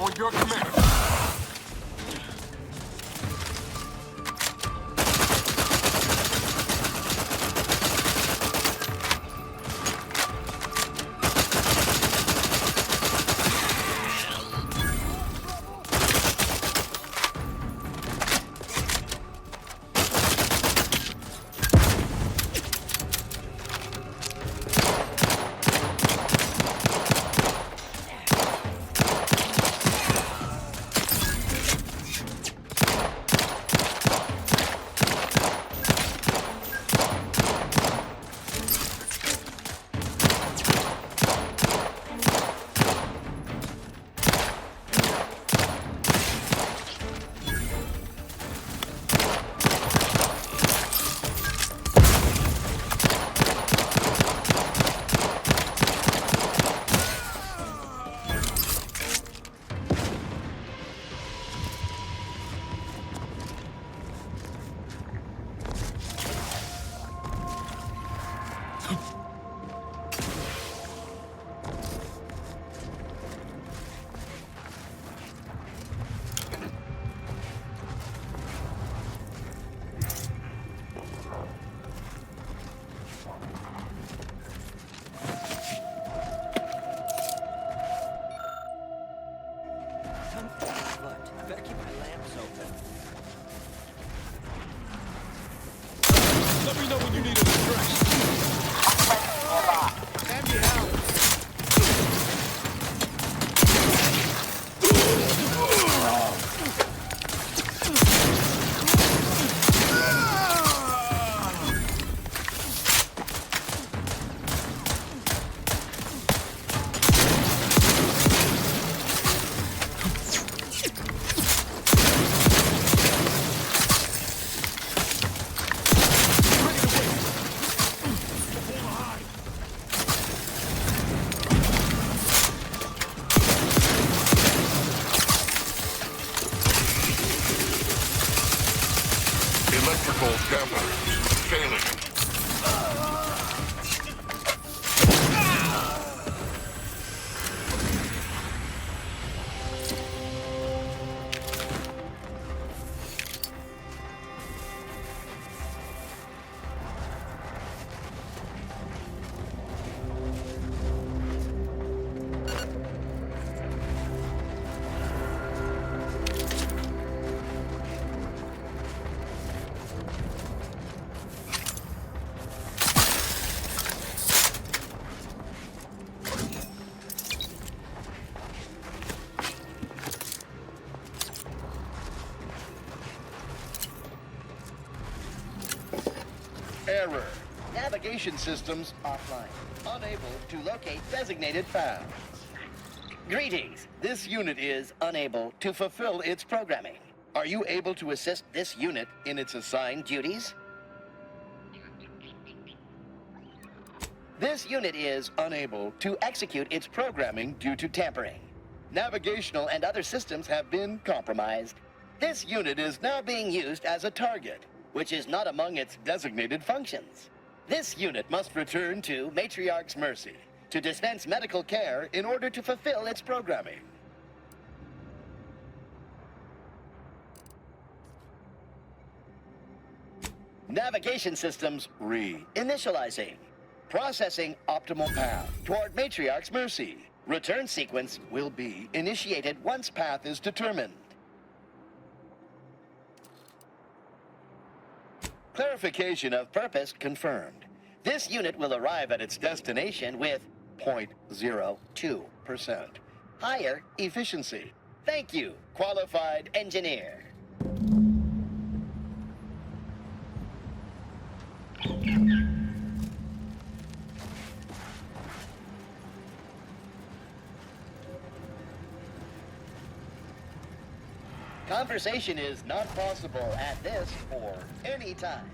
On your command. Let me know when you need a distraction. Hand me help. Electrical dampers failing. Error. Navigation systems offline. Unable to locate designated files. Greetings. This unit is unable to fulfill its programming. Are you able to assist this unit in its assigned duties? This unit is unable to execute its programming due to tampering. Navigational and other systems have been compromised. This unit is now being used as a target, which is not among its designated functions. This unit must return to Matriarch's Mercy to dispense medical care in order to fulfill its programming. Navigation systems re-initializing. Processing optimal path toward Matriarch's Mercy. Return sequence will be initiated once path is determined. Clarification of purpose confirmed. This unit will arrive at its destination with 0.02% higher efficiency. Thank you, qualified engineer. Conversation is not possible at this or any time.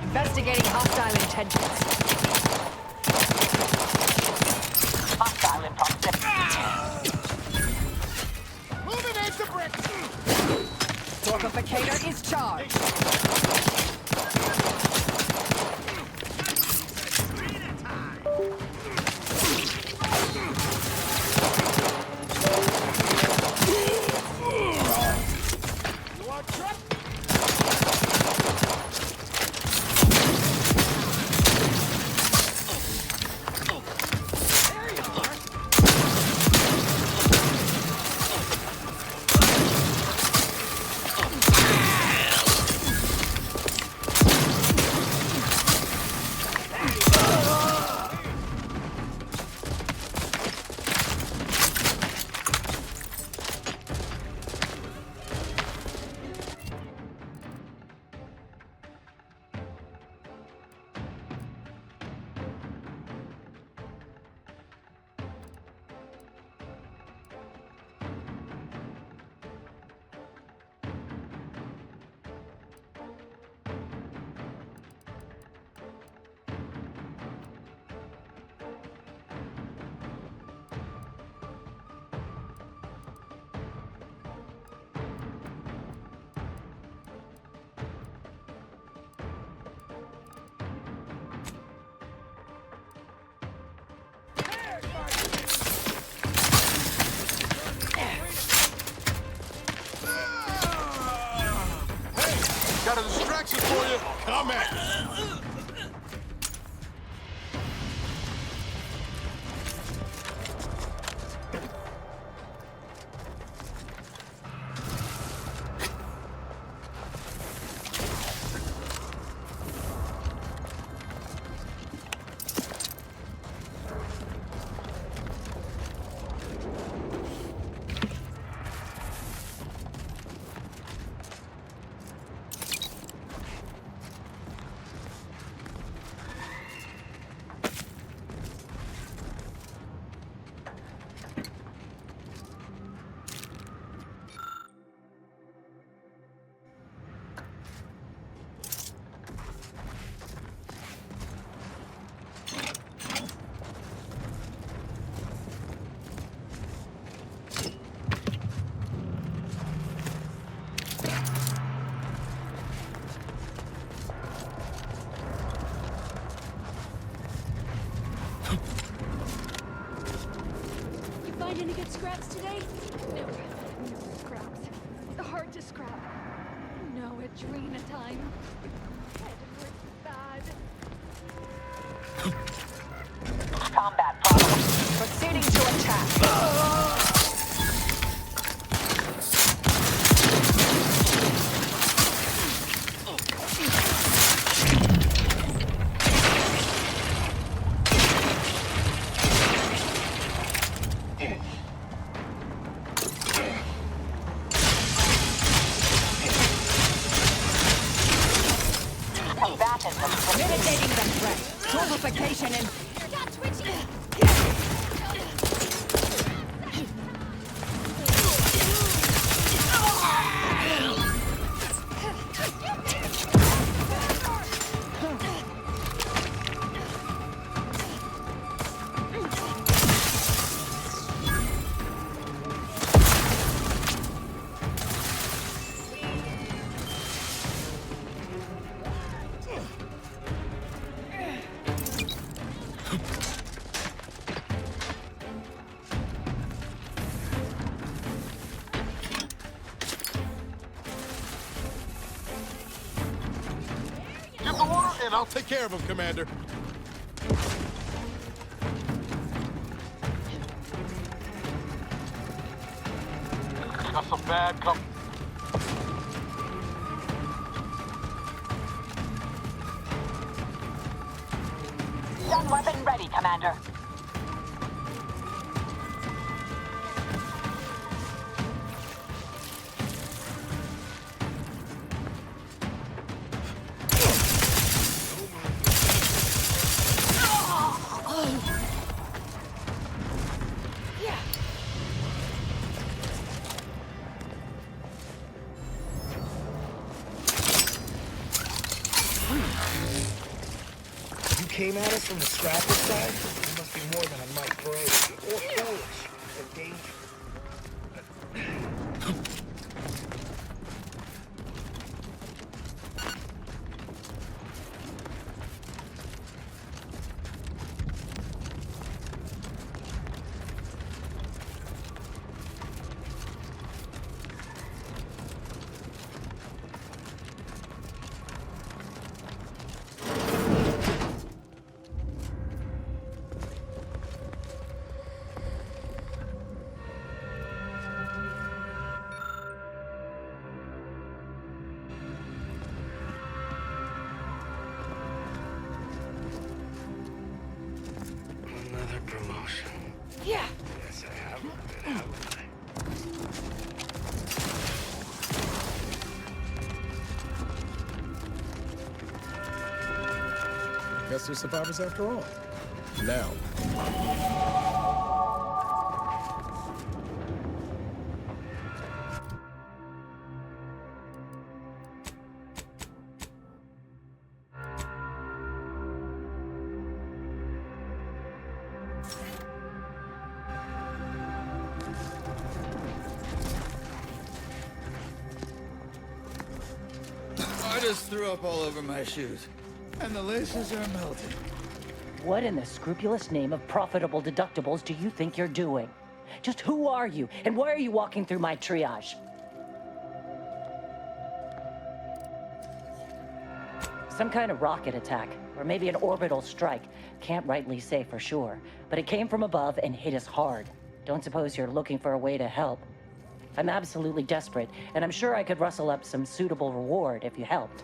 Investigating hostile intentions. Hostile in proximity. Illuminate the bricks! Fortificator is charged. Got a distraction for you. Come at. Find any good scraps today? No. No scraps. Hard to scrap. No Adrena time. Head hurts bad. Combat problem. Proceeding to attack. Mitigating the threat. Torpification and... Stop twitching! in. I'll take care of him, Commander. Got some bad company. Stun weapon ready, Commander. Came at us from the scrapper side? It must be more than I might brave, or foolish, or dangerous. Yeah. Yes, I have earned it, haven't I? Guess they're survivors after all. Now. I just threw up all over my shoes, and the laces are melting. What in the scrupulous name of profitable deductibles do you think you're doing? Just who are you, and why are you walking through my triage? Some kind of rocket attack, or maybe an orbital strike. Can't rightly say for sure, but it came from above and hit us hard. Don't suppose you're looking for a way to help? I'm absolutely desperate, and I'm sure I could rustle up some suitable reward if you helped.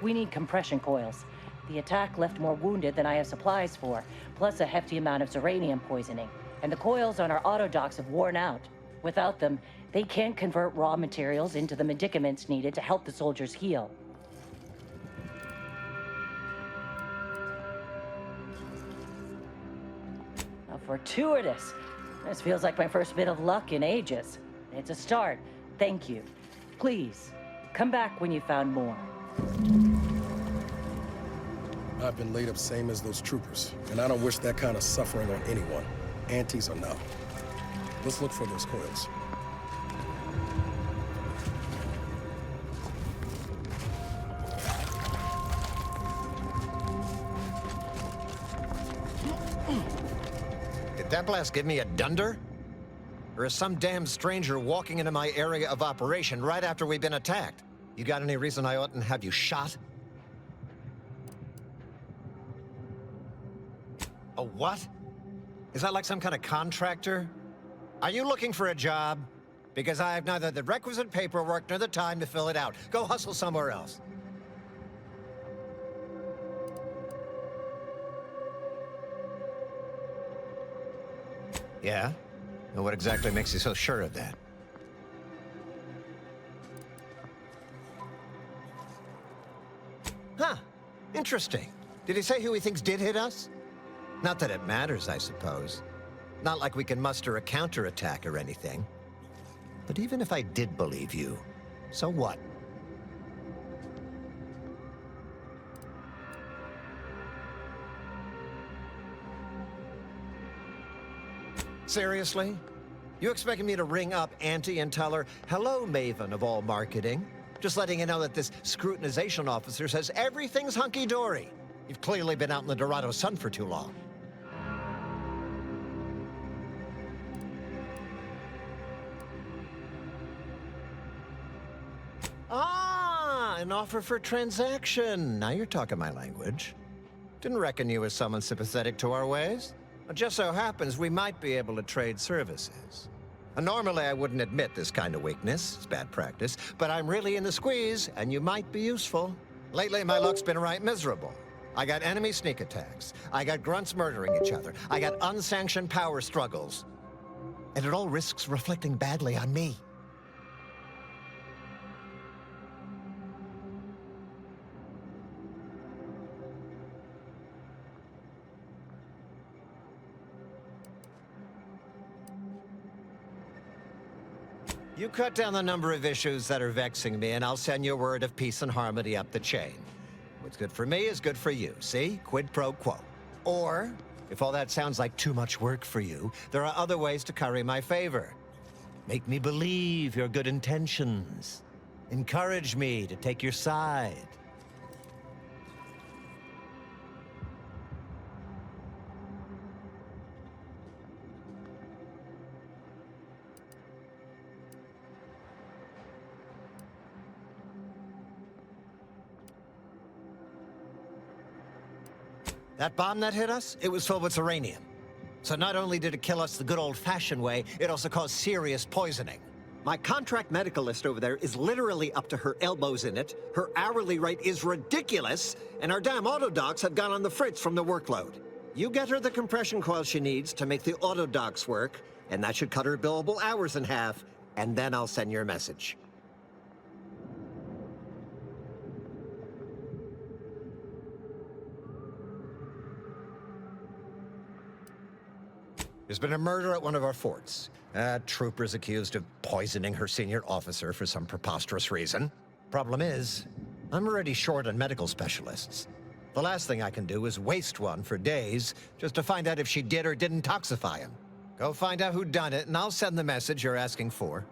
We need compression coils. The attack left more wounded than I have supplies for, plus a hefty amount of uranium poisoning. And the coils on our auto docks have worn out. Without them, they can't convert raw materials into the medicaments needed to help the soldiers heal. Fortuitous. This feels like my first bit of luck in ages. It's a start. Thank you. Please, come back when you found more. I've been laid up same as those troopers, and I don't wish that kind of suffering on anyone, antis or no. Let's look for those coils. Did that blast give me a dunder? Or is some damn stranger walking into my area of operation right after we've been attacked? You got any reason I oughtn't have you shot? A what? Is that like some kind of contractor? Are you looking for a job? Because I have neither the requisite paperwork nor the time to fill it out. Go hustle somewhere else. Yeah? And what exactly makes you so sure of that? Huh. Interesting. Did he say who he thinks did hit us? Not that it matters, I suppose. Not like we can muster a counterattack or anything. But even if I did believe you, so what? Seriously? You expecting me to ring up Auntie and tell her, hello, Maven of all marketing? Just letting you know that this scrutinization officer says everything's hunky-dory. You've clearly been out in the Dorado sun for too long. Ah! an offer for transaction. Now you're talking my language. Didn't reckon you as someone sympathetic to our ways. It just so happens we might be able to trade services. And normally I wouldn't admit this kind of weakness. It's bad practice. But I'm really in the squeeze, and you might be useful. Lately, my luck's been right miserable. I got enemy sneak attacks. I got grunts murdering each other. I got unsanctioned power struggles. And it all risks reflecting badly on me. You cut down the number of issues that are vexing me, and I'll send you a word of peace and harmony up the chain. What's good for me is good for you, see? Quid pro quo. Or, if all that sounds like too much work for you, there are other ways to curry my favor. Make me believe your good intentions. Encourage me to take your side. That bomb that hit us, it was filled with uranium. So not only did it kill us the good old-fashioned way, it also caused serious poisoning. My contract medical list over there is literally up to her elbows in it, her hourly rate is ridiculous, and our damn auto docs have gone on the fritz from the workload. You get her the compression coil she needs to make the auto docs work, and that should cut her billable hours in half, and then I'll send your message. There's been a murder at one of our forts. Trooper's accused of poisoning her senior officer for some preposterous reason. Problem is, I'm already short on medical specialists. The last thing I can do is waste one for days just to find out if she did or didn't toxify him. Go find out who done it, and I'll send the message you're asking for.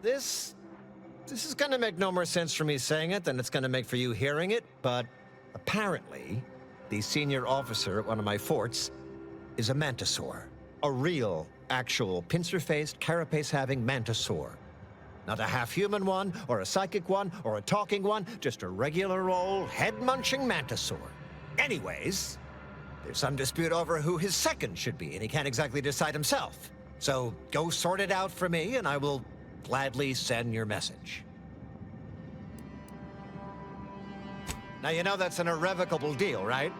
This is gonna make no more sense for me saying it than it's gonna make for you hearing it, but apparently, the senior officer at one of my forts is a mantisaur. A real, actual, pincer-faced, carapace-having mantisaur. Not a half-human one, or a psychic one, or a talking one, just a regular old, head-munching mantisaur. Anyways, there's some dispute over who his second should be, and he can't exactly decide himself. So go sort it out for me, and I will gladly send your message. Now, you know that's an irrevocable deal, right?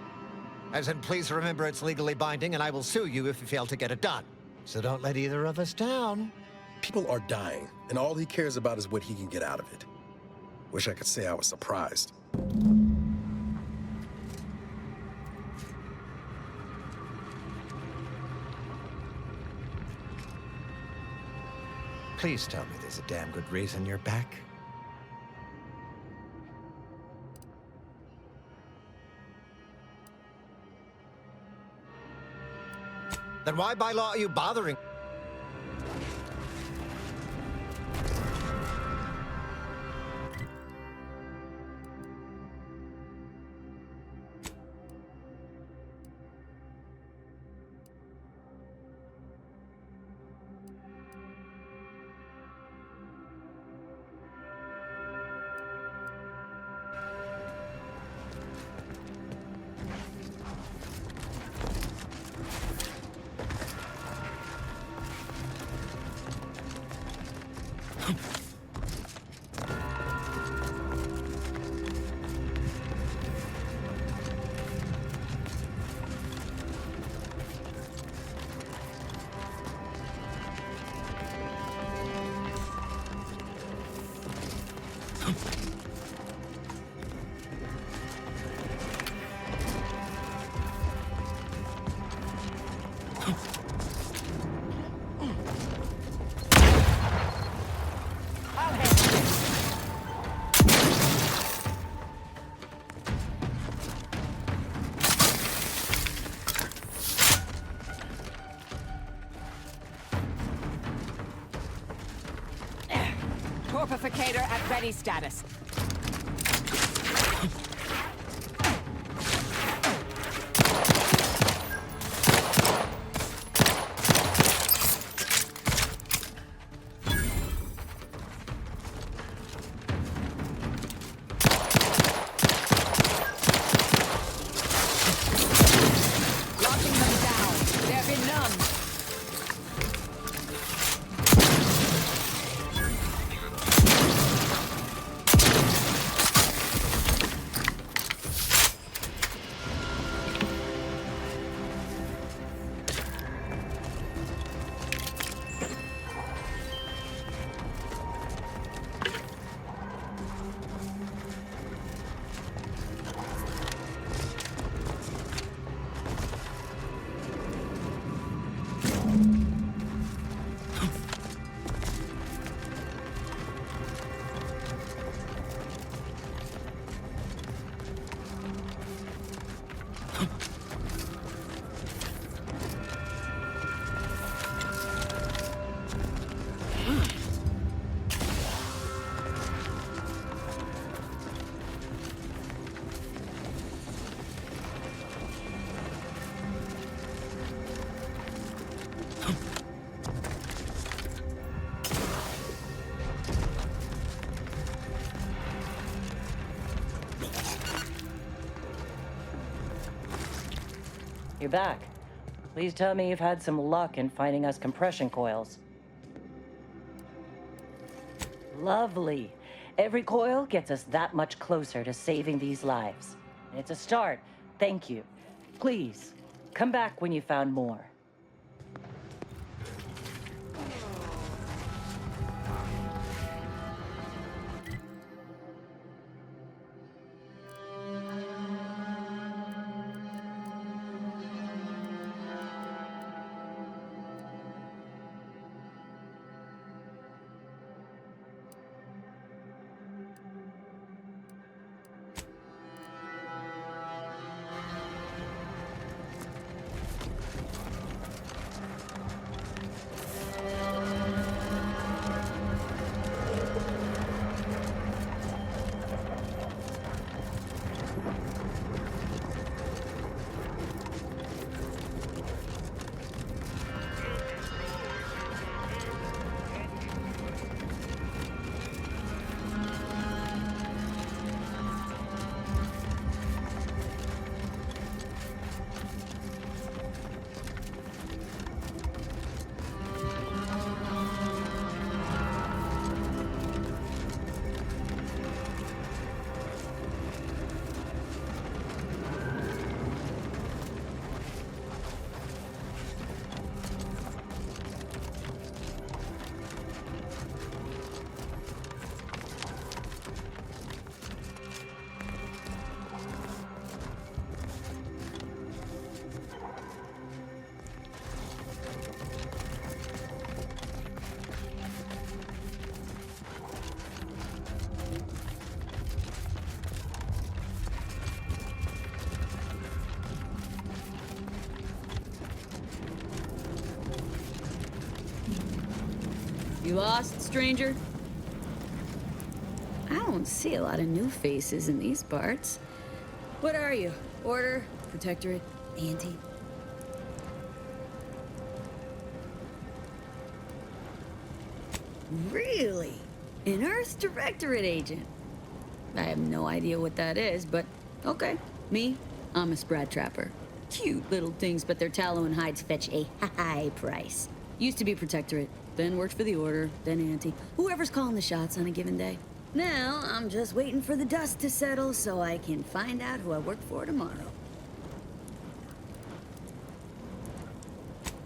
As in, please remember it's legally binding, and I will sue you if you fail to get it done. So don't let either of us down. People are dying, and all he cares about is what he can get out of it. Wish I could say I was surprised. Please tell me there's a damn good reason you're back. Then why by law are you bothering? Torpificator at ready status. You're back. Please tell me you've had some luck in finding us compression coils. Lovely. Every coil gets us that much closer to saving these lives. It's a start. Thank you. Please, come back when you found more. You lost, stranger? I don't see a lot of new faces in these parts. What are you? Order? Protectorate? Anti? Really? An Earth Directorate agent? I have no idea what that is, but okay. Me? I'm a sprat trapper. Cute little things, but their tallow and hides fetch a high price. Used to be Protectorate, then worked for the Order, then Anti. Whoever's calling the shots on a given day. Now, I'm just waiting for the dust to settle so I can find out who I work for tomorrow.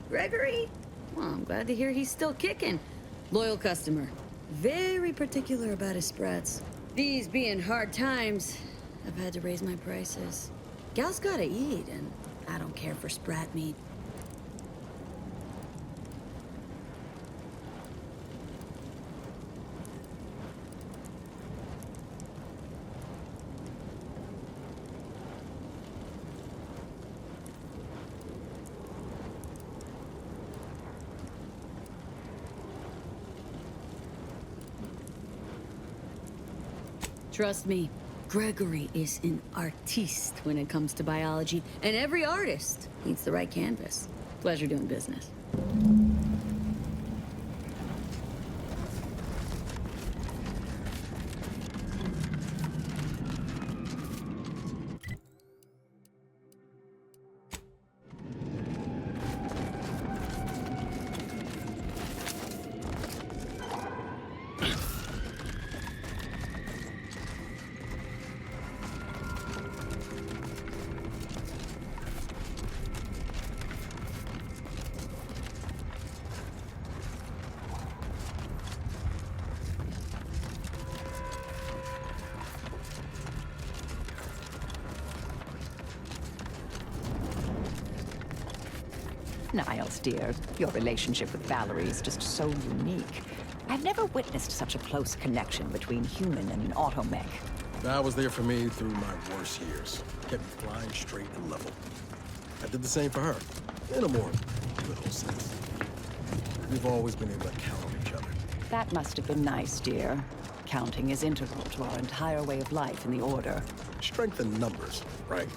Gregory? Well, I'm glad to hear he's still kicking. Loyal customer. Very particular about his sprats. These being hard times, I've had to raise my prices. Gals gotta eat, and I don't care for sprat meat. Trust me, Gregory is an artiste when it comes to biology, and every artist needs the right canvas. Pleasure doing business. Niles, dear, your relationship with Valerie is just so unique. I've never witnessed such a close connection between human and an automech. Val was there for me through my worst years. Kept me flying straight and level. I did the same for her, in a more literal sense. We've always been able to count on each other. That must have been nice, dear. Counting is integral to our entire way of life in the Order. Strength in numbers, right?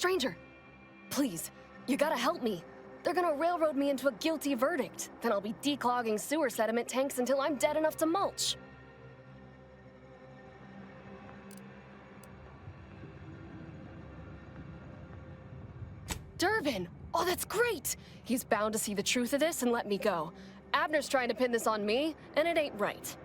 Stranger, please, you gotta help me. They're gonna railroad me into a guilty verdict. Then I'll be declogging sewer sediment tanks until I'm dead enough to mulch. Durbin! Oh, that's great! He's bound to see the truth of this and let me go. Abner's trying to pin this on me, and it ain't right.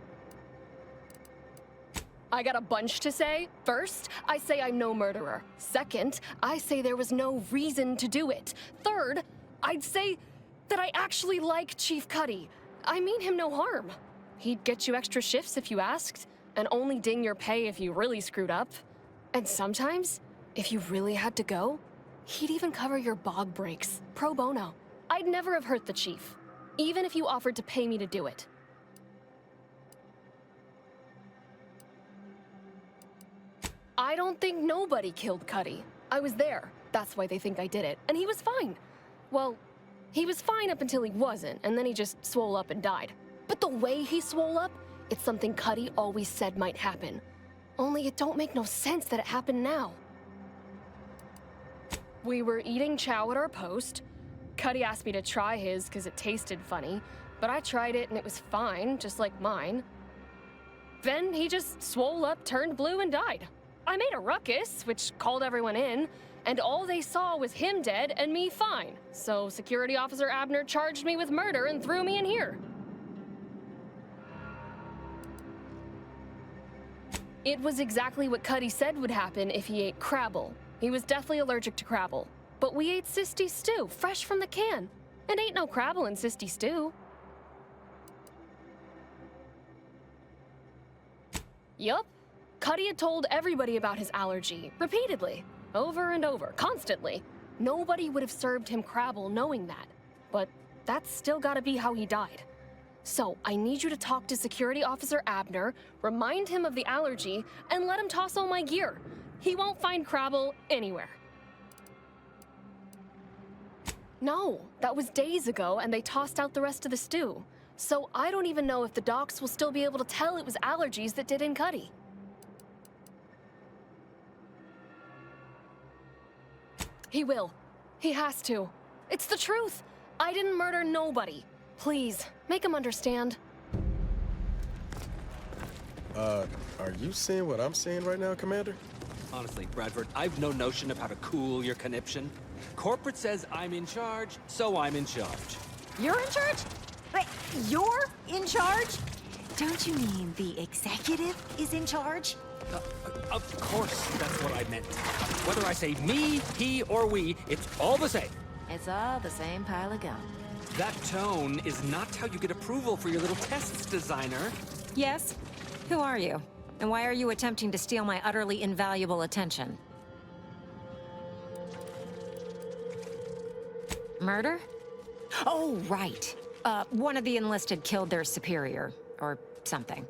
I got a bunch to say. First, I say I'm no murderer. Second, I say there was no reason to do it. Third, I'd say that I actually like Chief Cuddy. I mean him no harm. He'd get you extra shifts if you asked, and only ding your pay if you really screwed up. And sometimes, if you really had to go, he'd even cover your bog breaks, pro bono. I'd never have hurt the chief, even if you offered to pay me to do it. I don't think nobody killed Cuddy. I was there. That's why they think I did it. And he was fine. Well, he was fine up until he wasn't, and then he just swole up and died. But the way he swole up, it's something Cuddy always said might happen. Only it don't make no sense that it happened now. We were eating chow at our post. Cuddy asked me to try his because it tasted funny, but I tried it and it was fine, just like mine. Then he just swole up, turned blue, and died. I made a ruckus, which called everyone in, and all they saw was him dead and me fine. So Security Officer Abner charged me with murder and threw me in here. It was exactly what Cuddy said would happen if he ate Crabble. He was deathly allergic to Crabble. But we ate Sisty stew, fresh from the can. And ain't no Crabble in Sisty stew. Yup. Cuddy had told everybody about his allergy, repeatedly, over and over, constantly. Nobody would have served him Crabble knowing that. But that's still gotta be how he died. So, I need you to talk to Security Officer Abner, remind him of the allergy, and let him toss all my gear. He won't find Crabble anywhere. No, that was days ago, and they tossed out the rest of the stew. So I don't even know if the docs will still be able to tell it was allergies that did in Cuddy. He will. He has to. It's the truth. I didn't murder nobody. Please, make him understand. Are you seeing what I'm seeing right now, Commander? Honestly, Bradford, I've no notion of how to cool your conniption. Corporate says I'm in charge, so I'm in charge. You're in charge? Wait, you're in charge? Don't you mean the executive is in charge? Of course, that's what I meant. Whether I say me, he, or we, it's all the same. It's all the same pile of gum. That tone is not how you get approval for your little tests, designer. Yes? Who are you? And why are you attempting to steal my utterly invaluable attention? Murder? Oh, right. One of the enlisted killed their superior, or something.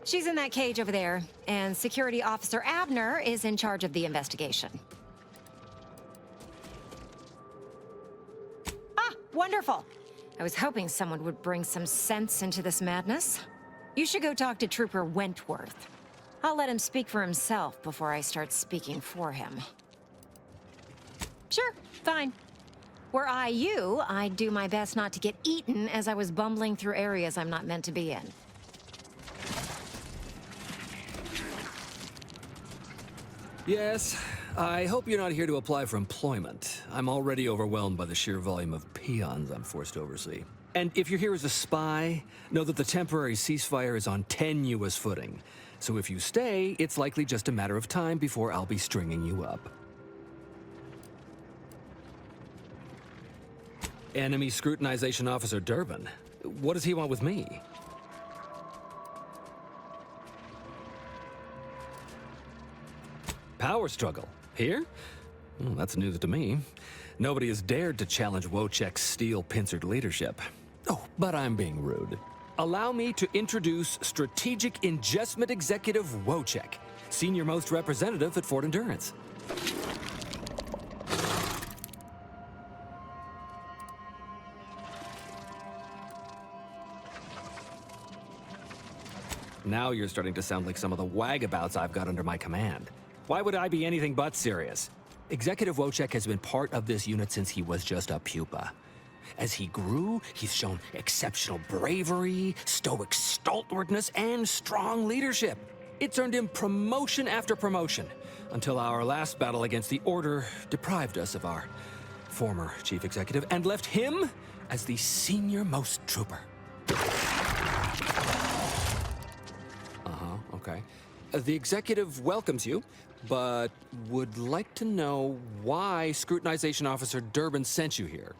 She's in that cage over there, and Security Officer Abner is in charge of the investigation. Ah, wonderful! I was hoping someone would bring some sense into this madness. You should go talk to Trooper Wentworth. I'll let him speak for himself before I start speaking for him. Sure, fine. Were I you, I'd do my best not to get eaten as I was bumbling through areas I'm not meant to be in. Yes, I hope you're not here to apply for employment. I'm already overwhelmed by the sheer volume of peons I'm forced to oversee. And if you're here as a spy, know that the temporary ceasefire is on tenuous footing. So if you stay, it's likely just a matter of time before I'll be stringing you up. Enemy Scrutinization Officer Durbin. What does he want with me? Power struggle. Here? Well, that's news to me. Nobody has dared to challenge Wojciech's steel-pincered leadership. Oh, but I'm being rude. Allow me to introduce Strategic Ingestment Executive Wojciech, senior-most representative at Fort Endurance. Now you're starting to sound like some of the wagabouts I've got under my command. Why would I be anything but serious? Executive Wojciech has been part of this unit since he was just a pupa. As he grew, he's shown exceptional bravery, stoic stalwartness, and strong leadership. It's earned him promotion after promotion, until our last battle against the Order deprived us of our former chief executive and left him as the senior-most trooper. Okay. The executive welcomes you, but would like to know why Scrutinization Officer Durbin sent you here.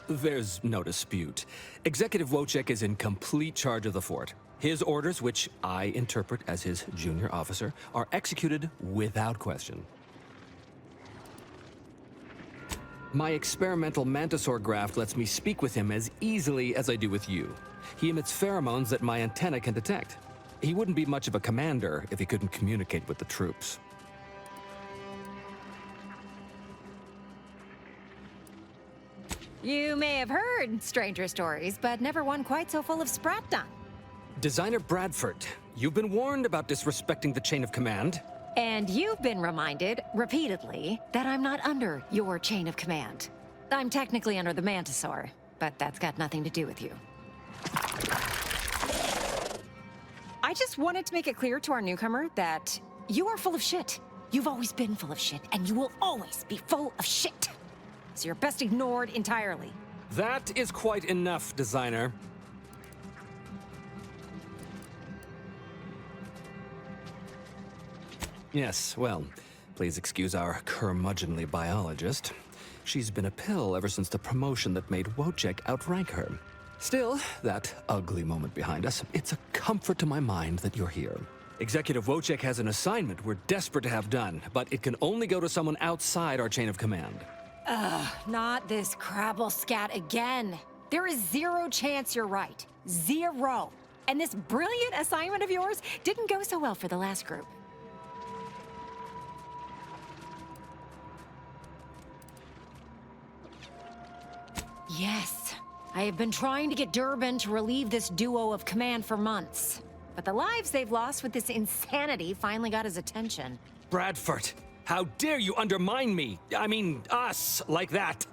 There's no dispute. Executive Wojciech is in complete charge of the fort. His orders, which I interpret as his junior officer, are executed without question. My experimental mantisaur graft lets me speak with him as easily as I do with you. He emits pheromones that my antenna can detect. He wouldn't be much of a commander if he couldn't communicate with the troops. You may have heard stranger stories, but never one quite so full of spratdom. Designer Bradford, you've been warned about disrespecting the chain of command. And you've been reminded, repeatedly, that I'm not under your chain of command. I'm technically under the Mantisaur, but that's got nothing to do with you. I just wanted to make it clear to our newcomer that you are full of shit. You've always been full of shit, and you will always be full of shit. So you're best ignored entirely. That is quite enough, designer. Yes, well, please excuse our curmudgeonly biologist. She's been a pill ever since the promotion that made Wojciech outrank her. Still, that ugly moment behind us, it's a comfort to my mind that you're here. Executive Wojciech has an assignment we're desperate to have done, but it can only go to someone outside our chain of command. Ugh, not this crabble scat again. There is zero chance you're right. Zero. And this brilliant assignment of yours didn't go so well for the last group. Yes, I have been trying to get Durbin to relieve this duo of command for months. But the lives they've lost with this insanity finally got his attention. Bradford, how dare you undermine me? I mean, us, like that.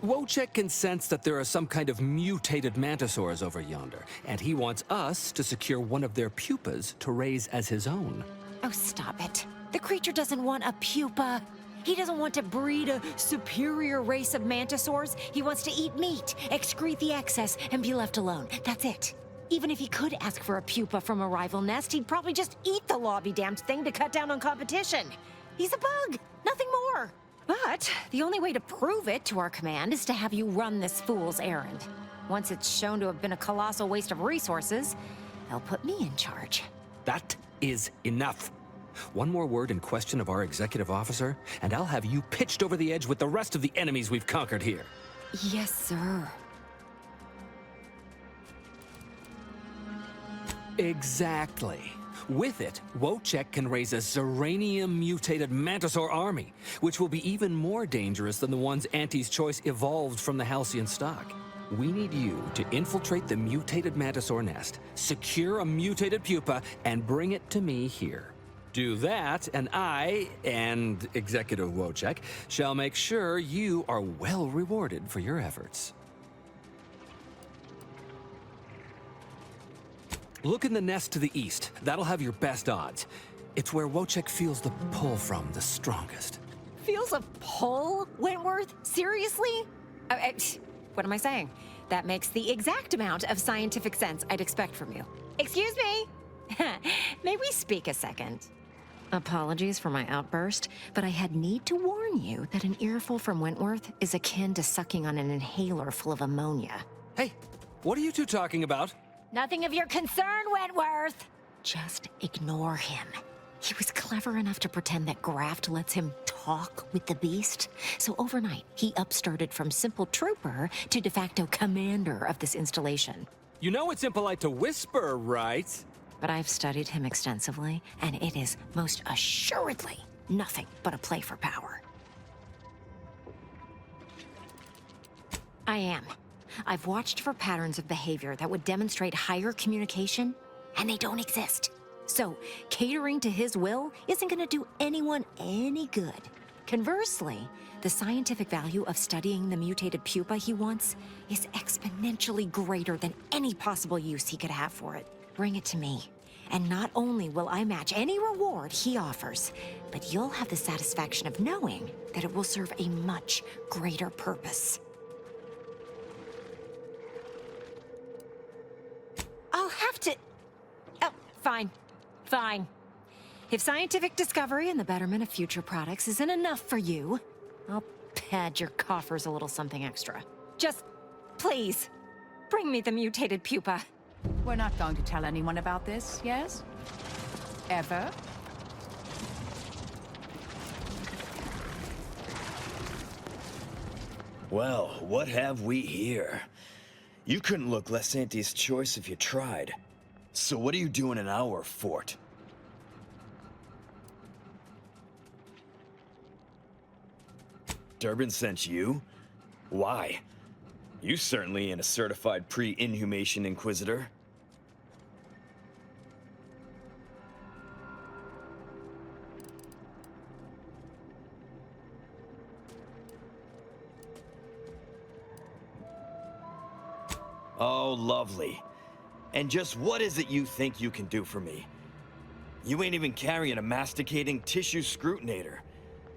Wojciech can sense that there are some kind of mutated mantisaurs over yonder, and he wants us to secure one of their pupas to raise as his own. Oh, stop it. The creature doesn't want a pupa. He doesn't want to breed a superior race of mantisaurs. He wants to eat meat, excrete the excess, and be left alone. That's it. Even if he could ask for a pupa from a rival nest, he'd probably just eat the law-be-damned thing to cut down on competition. He's a bug, nothing more. But the only way to prove it to our command is to have you run this fool's errand. Once it's shown to have been a colossal waste of resources, they'll put me in charge. That is enough. One more word in question of our executive officer, and I'll have you pitched over the edge with the rest of the enemies we've conquered here. Yes, sir. Exactly. With it, Wojciech can raise a Zeranium-mutated Mantisaur army, which will be even more dangerous than the ones Auntie's Choice evolved from the Halcyon stock. We need you to infiltrate the mutated Mantisaur nest, secure a mutated pupa, and bring it to me here. Do that, and I, and Executive Wojciech, shall make sure you are well rewarded for your efforts. Look in the nest to the east. That'll have your best odds. It's where Wojciech feels the pull from the strongest. Feels a pull, Wentworth? Seriously? What am I saying? That makes the exact amount of scientific sense I'd expect from you. Excuse me? May we speak a second? Apologies for my outburst, but I had need to warn you that an earful from Wentworth is akin to sucking on an inhaler full of ammonia. Hey, what are you two talking about? Nothing of your concern, Wentworth! Just ignore him. He was clever enough to pretend that Graft lets him talk with the beast. So overnight, he upstarted from simple trooper to de facto commander of this installation. You know it's impolite to whisper, right? But I've studied him extensively, and it is most assuredly nothing but a play for power. I am. I've watched for patterns of behavior that would demonstrate higher communication, and they don't exist. So, catering to his will isn't going to do anyone any good. Conversely, the scientific value of studying the mutated pupa he wants is exponentially greater than any possible use he could have for it. Bring it to me, and not only will I match any reward he offers, but you'll have the satisfaction of knowing that it will serve a much greater purpose. I'll have to... Oh, fine. Fine. If scientific discovery and the betterment of future products isn't enough for you, I'll pad your coffers a little something extra. Just, please, bring me the mutated pupa. We're not going to tell anyone about this, yes? Ever? Well, what have we here? You couldn't look less Auntie's choice if you tried. So what are you doing in our fort? Durbin sent you? Why? You certainly ain't a certified pre-inhumation inquisitor. Oh, lovely. And just what is it you think you can do for me? You ain't even carrying a masticating tissue scrutinator.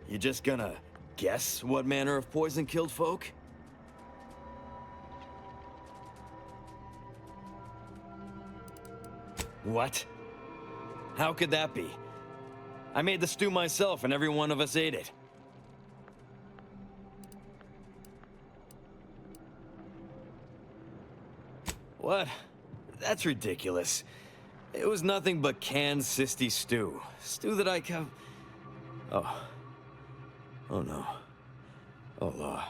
You just gonna guess what manner of poison killed folk? What? How could that be? I made the stew myself and every one of us ate it. What? That's ridiculous. It was nothing but canned cysty stew. Stew that I Oh. Oh no. Oh,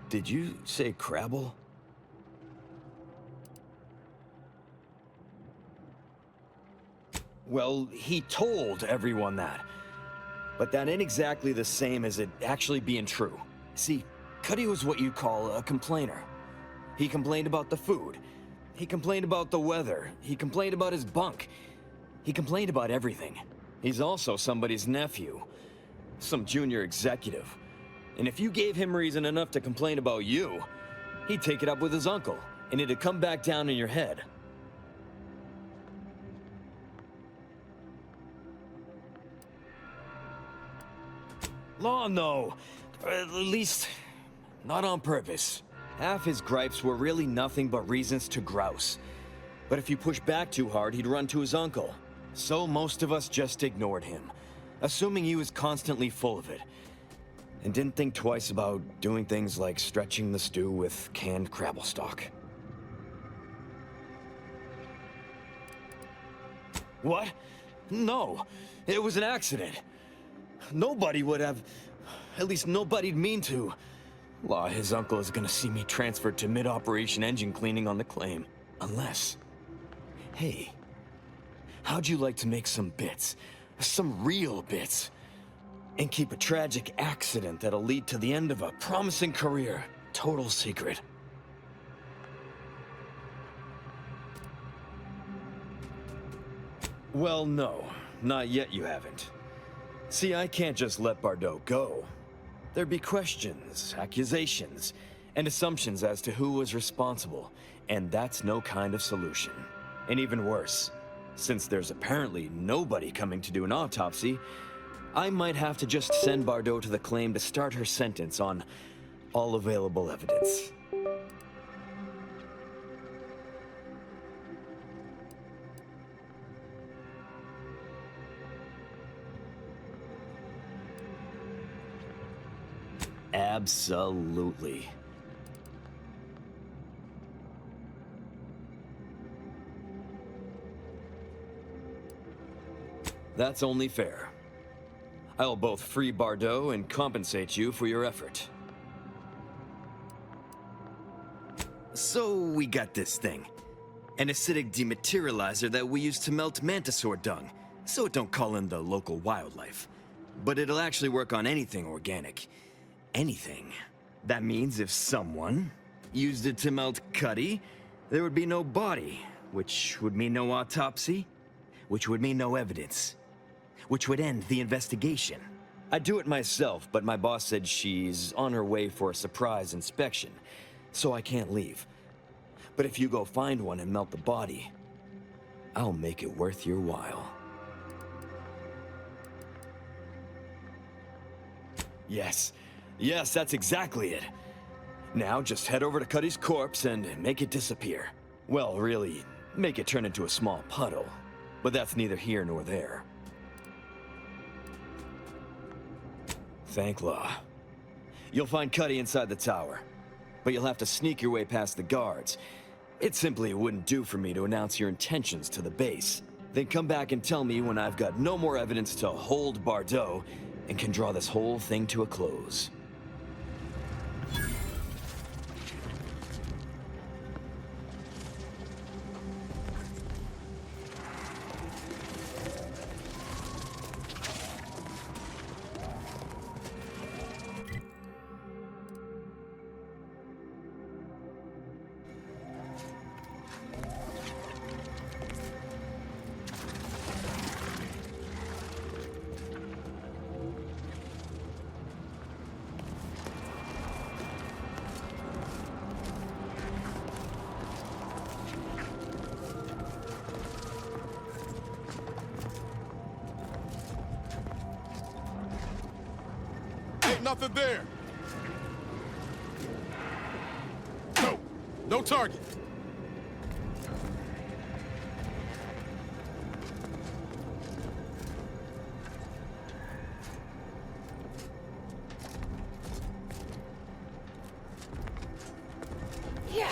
did you say Crabble? Well, he told everyone that. But that ain't exactly the same as it actually being true. See, Cuddy was what you call a complainer. He complained about the food. He complained about the weather. He complained about his bunk. He complained about everything. He's also somebody's nephew. Some junior executive. And if you gave him reason enough to complain about you, he'd take it up with his uncle, and it'd come back down in your head. Oh, no. At least, not on purpose. Half his gripes were really nothing but reasons to grouse. But if you push back too hard, he'd run to his uncle. So most of us just ignored him, assuming he was constantly full of it, and didn't think twice about doing things like stretching the stew with canned crabble stock. What? No, it was an accident. Nobody would have, at least nobody'd mean to. Law, his uncle is gonna see me transferred to mid-operation engine cleaning on the claim. Unless, hey, how'd you like to make some bits? Some real bits? And keep a tragic accident that'll lead to the end of a promising career. Total secret. Well, no. Not yet you haven't. See, I can't just let Bardot go. There'd be questions, accusations, and assumptions as to who was responsible, and that's no kind of solution. And even worse, since there's apparently nobody coming to do an autopsy, I might have to just send Bardot to the claim to start her sentence on all available evidence. Absolutely. That's only fair. I'll both free Bardot and compensate you for your effort. So we got this thing. An acidic dematerializer that we use to melt mantisaur dung, so it don't call in the local wildlife. But it'll actually work on anything organic. Anything. That means if someone used it to melt Cuddy, there would be no body, which would mean no autopsy, which would mean no evidence, which would end the investigation. I'd do it myself, but my boss said she's on her way for a surprise inspection, so I can't leave. But if you go find one and melt the body, I'll make it worth your while. Yes, that's exactly it. Now just head over to Cuddy's corpse and make it disappear. Well, really, make it turn into a small puddle. But that's neither here nor there. Thank law. You'll find Cuddy inside the tower, but you'll have to sneak your way past the guards. It simply wouldn't do for me to announce your intentions to the base. Then come back and tell me when I've got no more evidence to hold Bardot and can draw this whole thing to a close. Ain't nothing there. No target. Yeah.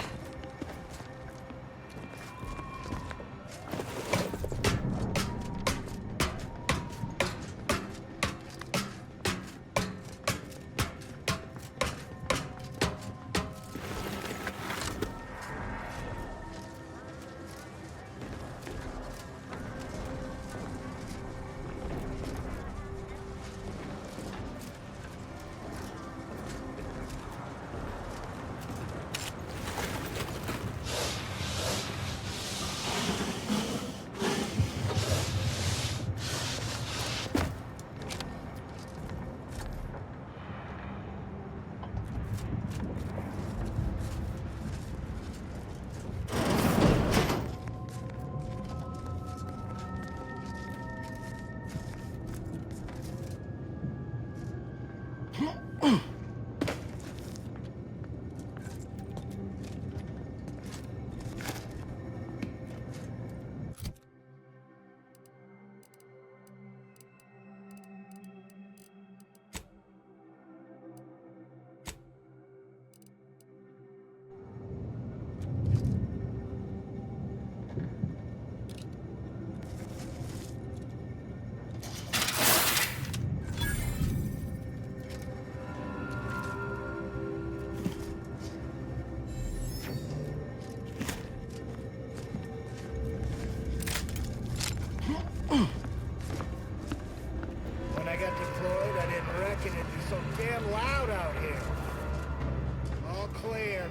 When I got deployed, I didn't reckon it'd be so damn loud out here. All clear.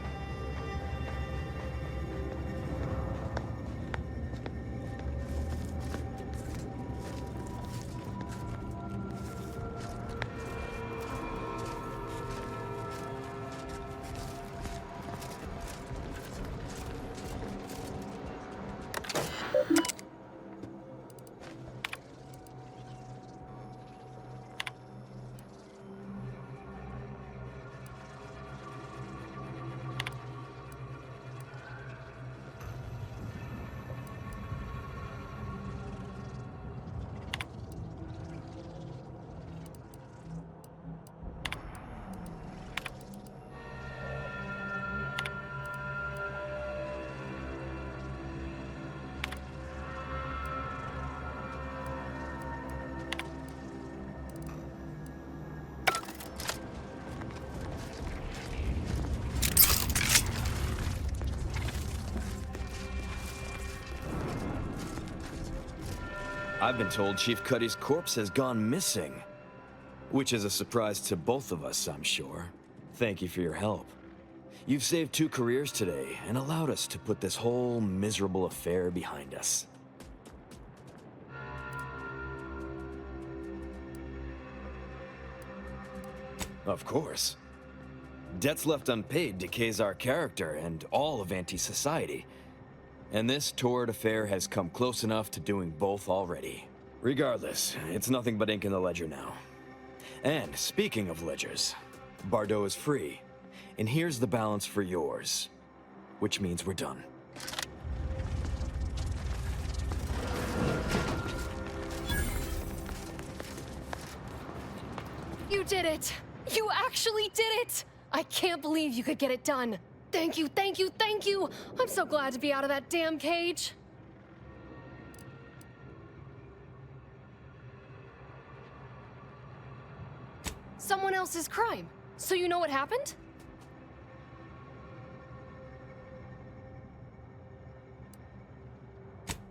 I've been told Chief Cuddy's corpse has gone missing. Which is a surprise to both of us, I'm sure. Thank you for your help. You've saved 2 careers today and allowed us to put this whole miserable affair behind us. Of course. Debts left unpaid decays our character and all of anti-society. And this torrid affair has come close enough to doing both already. Regardless, it's nothing but ink in the ledger now. And speaking of ledgers, Bardo is free. And here's the balance for yours. Which means we're done. You did it! You actually did it! I can't believe you could get it done. Thank you, thank you, thank you! I'm so glad to be out of that damn cage. Someone else's crime. So you know what happened?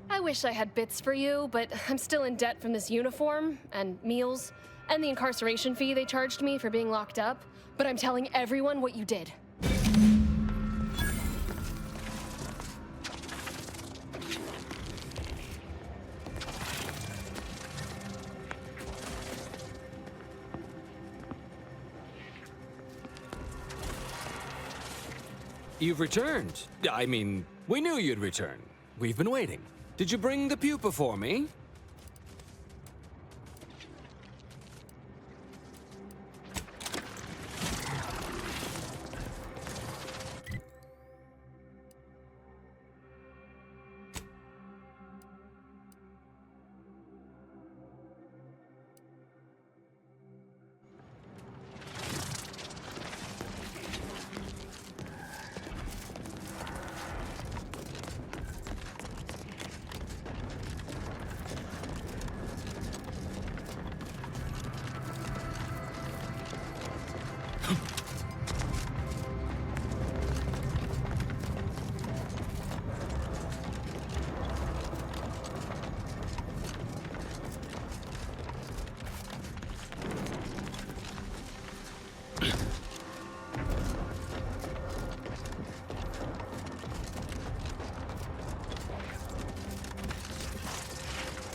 I wish I had bits for you, but I'm still in debt from this uniform, and meals, and the incarceration fee they charged me for being locked up. But I'm telling everyone what you did. You've returned. I mean, we knew you'd return. We've been waiting. Did you bring the pupa for me?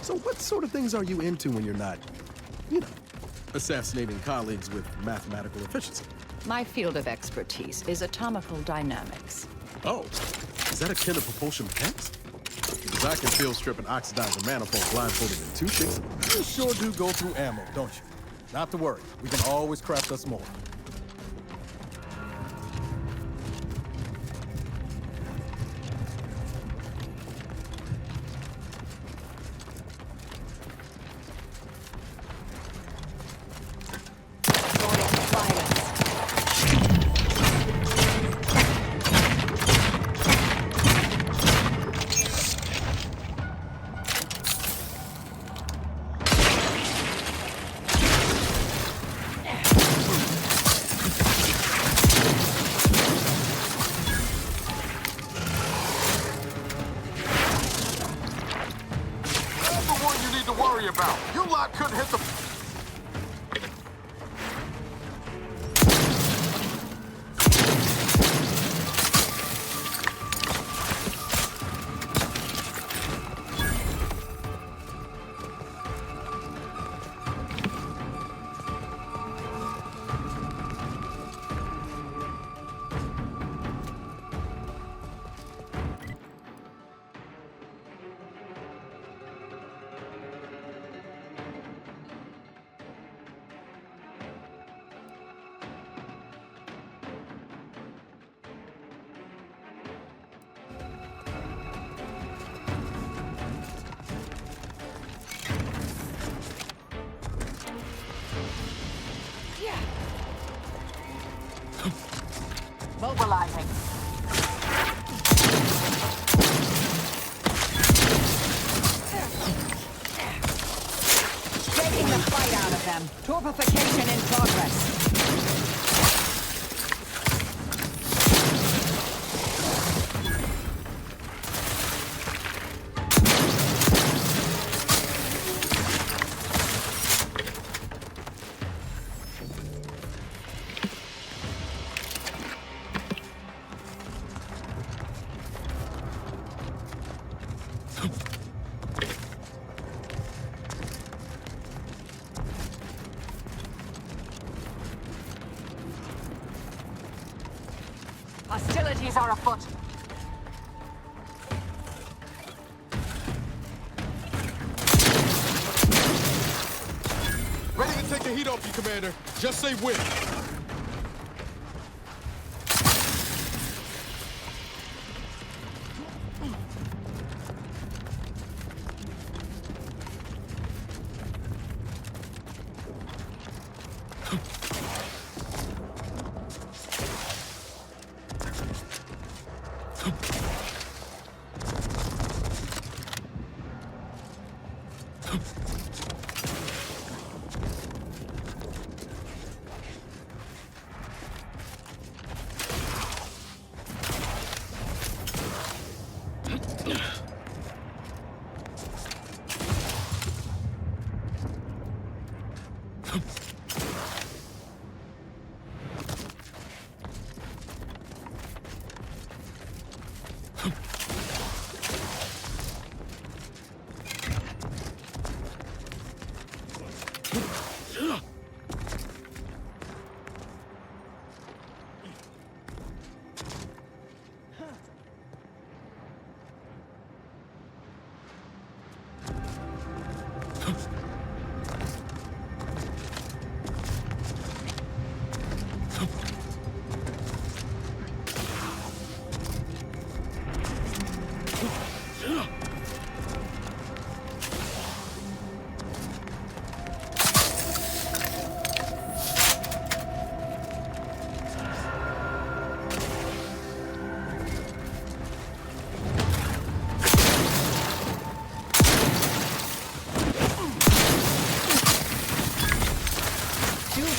So what sort of things are you into when you're not, you know, assassinating colleagues with mathematical efficiency? My field of expertise is atomical dynamics. Oh, is that akin to propulsion mechanics? Because I can field strip and oxidize a manifold blindfolded in 2 ticks. You sure do go through ammo, don't you? Not to worry, we can always craft us more. Mobilizing. Taking the fight out of them. Torpification in progress. Hostilities are afoot. Ready to take the heat off you, Commander. Just say when.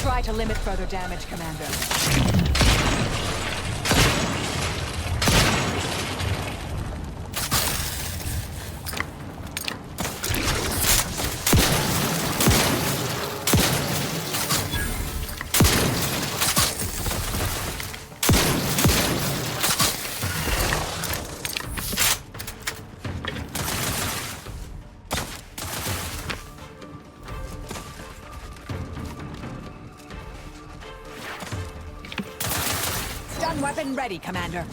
Try to limit further damage, Commander. Weapon ready, Commander.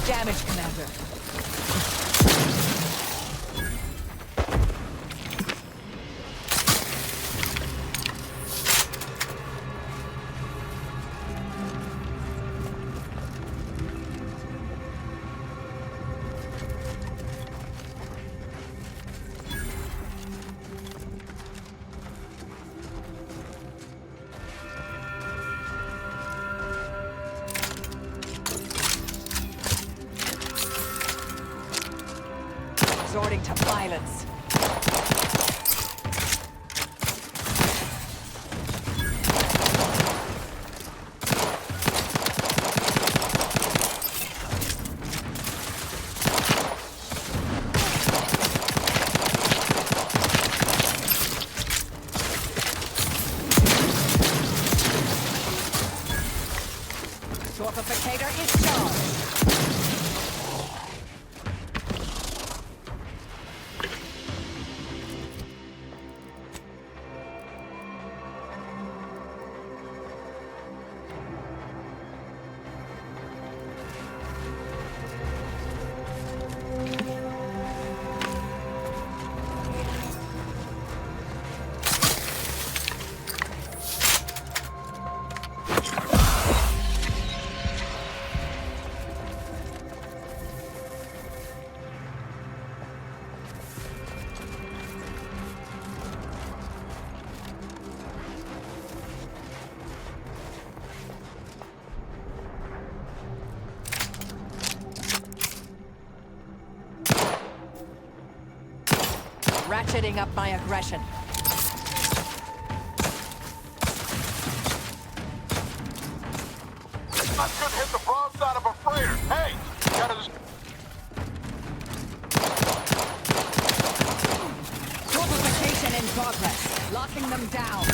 Damage, Commander. Resorting to violence. Torpificator is charged. Ratcheting up my aggression. I should hit the broadside of a freighter. Hey, gotta... Torpification in progress. Locking them down.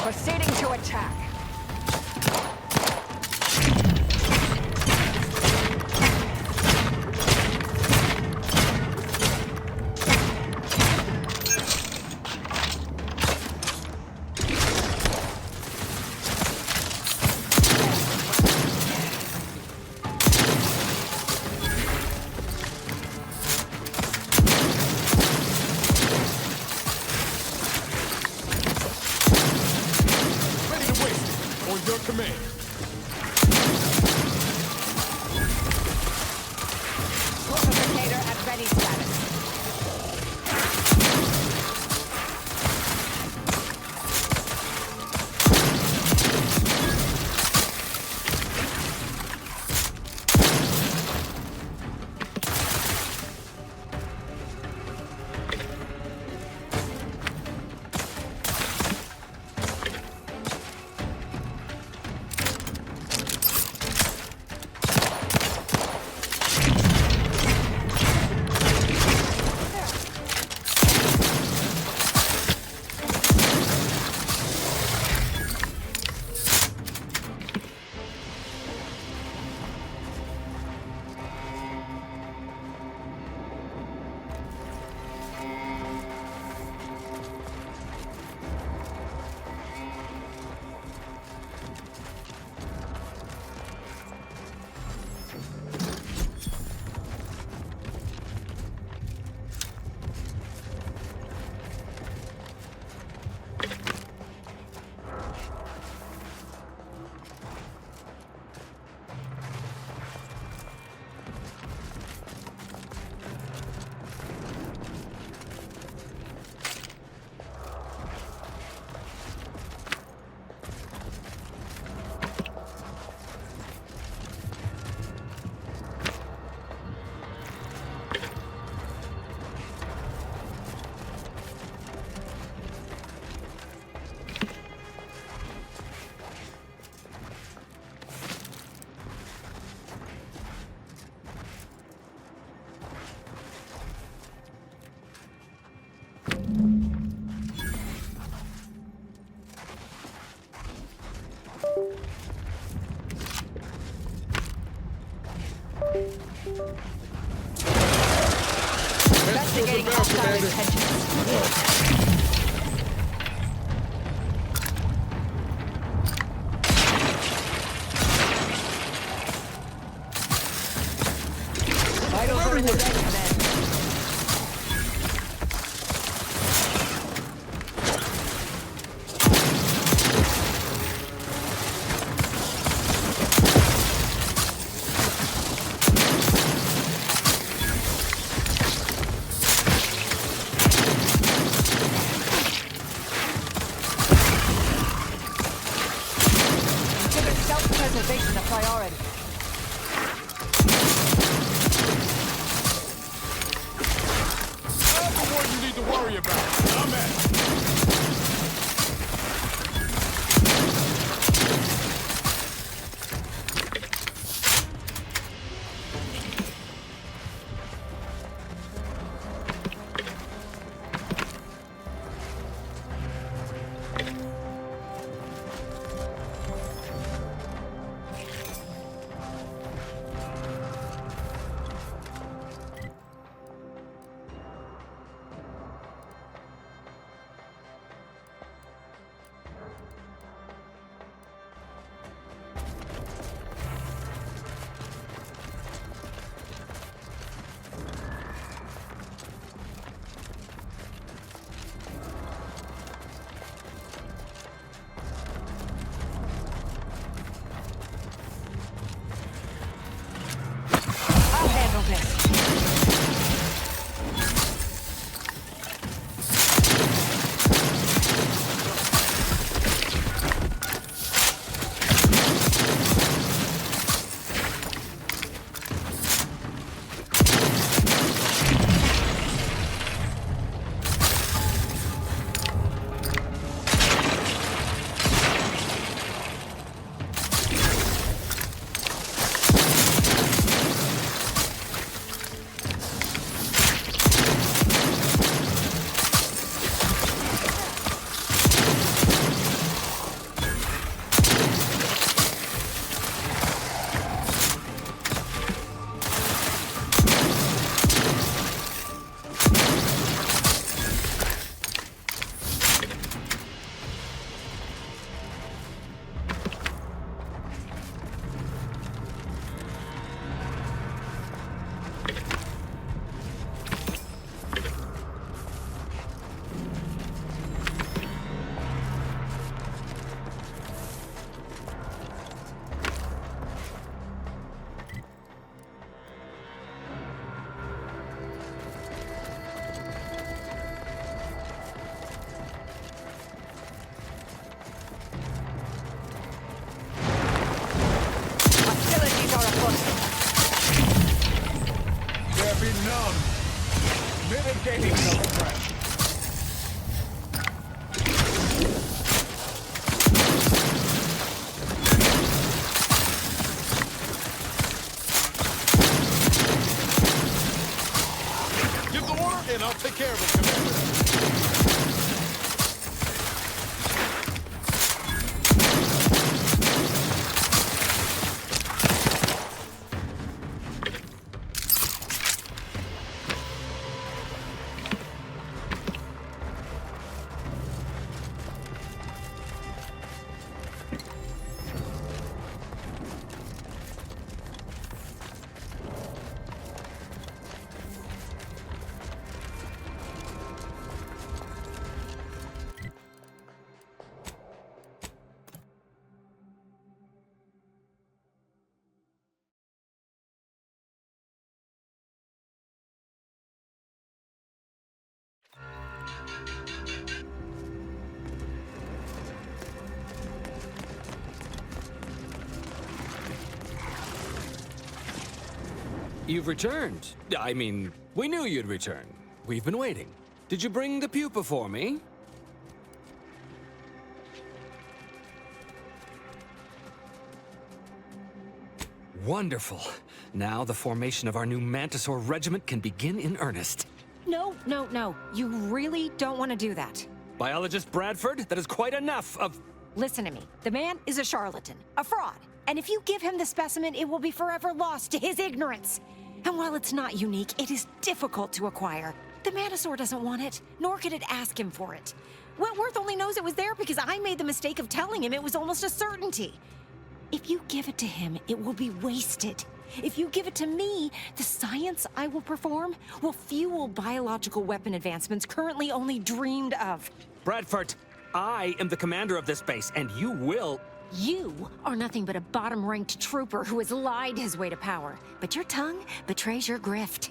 Proceeding to attack. Investigating hostile intentions. Vital for the dead, Command. Consider self-preservation a priority. I'm the one you need to worry about. I'm at. I'll handle this. Hostilities are afoot. There be none. Mitigating the threat. Give the order and I'll take care of it, Commander. You've returned. I mean, we knew you'd return. We've been waiting. Did you bring the pupa for me? Wonderful. Now the formation of our new Mantisaur regiment can begin in earnest. No, no, no. You really don't want to do that. Biologist Bradford, that is quite enough of... Listen to me. The man is a charlatan, a fraud. And if you give him the specimen, it will be forever lost to his ignorance. And while it's not unique, it is difficult to acquire. The Manosaur doesn't want it, nor could it ask him for it. Wentworth only knows it was there because I made the mistake of telling him it was almost a certainty. If you give it to him, it will be wasted. If you give it to me, the science I will perform will fuel biological weapon advancements currently only dreamed of. Bradford, I am the commander of this base, and you will... You are nothing but a bottom-ranked trooper who has lied his way to power. But your tongue betrays your grift.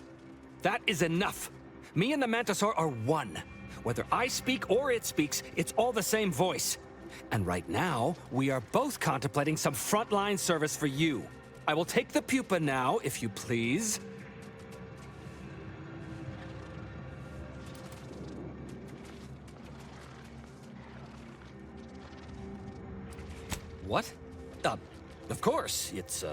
That is enough. Me and the Mantisaur are one. Whether I speak or it speaks, it's all the same voice. And right now, we are both contemplating some frontline service for you. I will take the pupa now, if you please. What? Of course. Its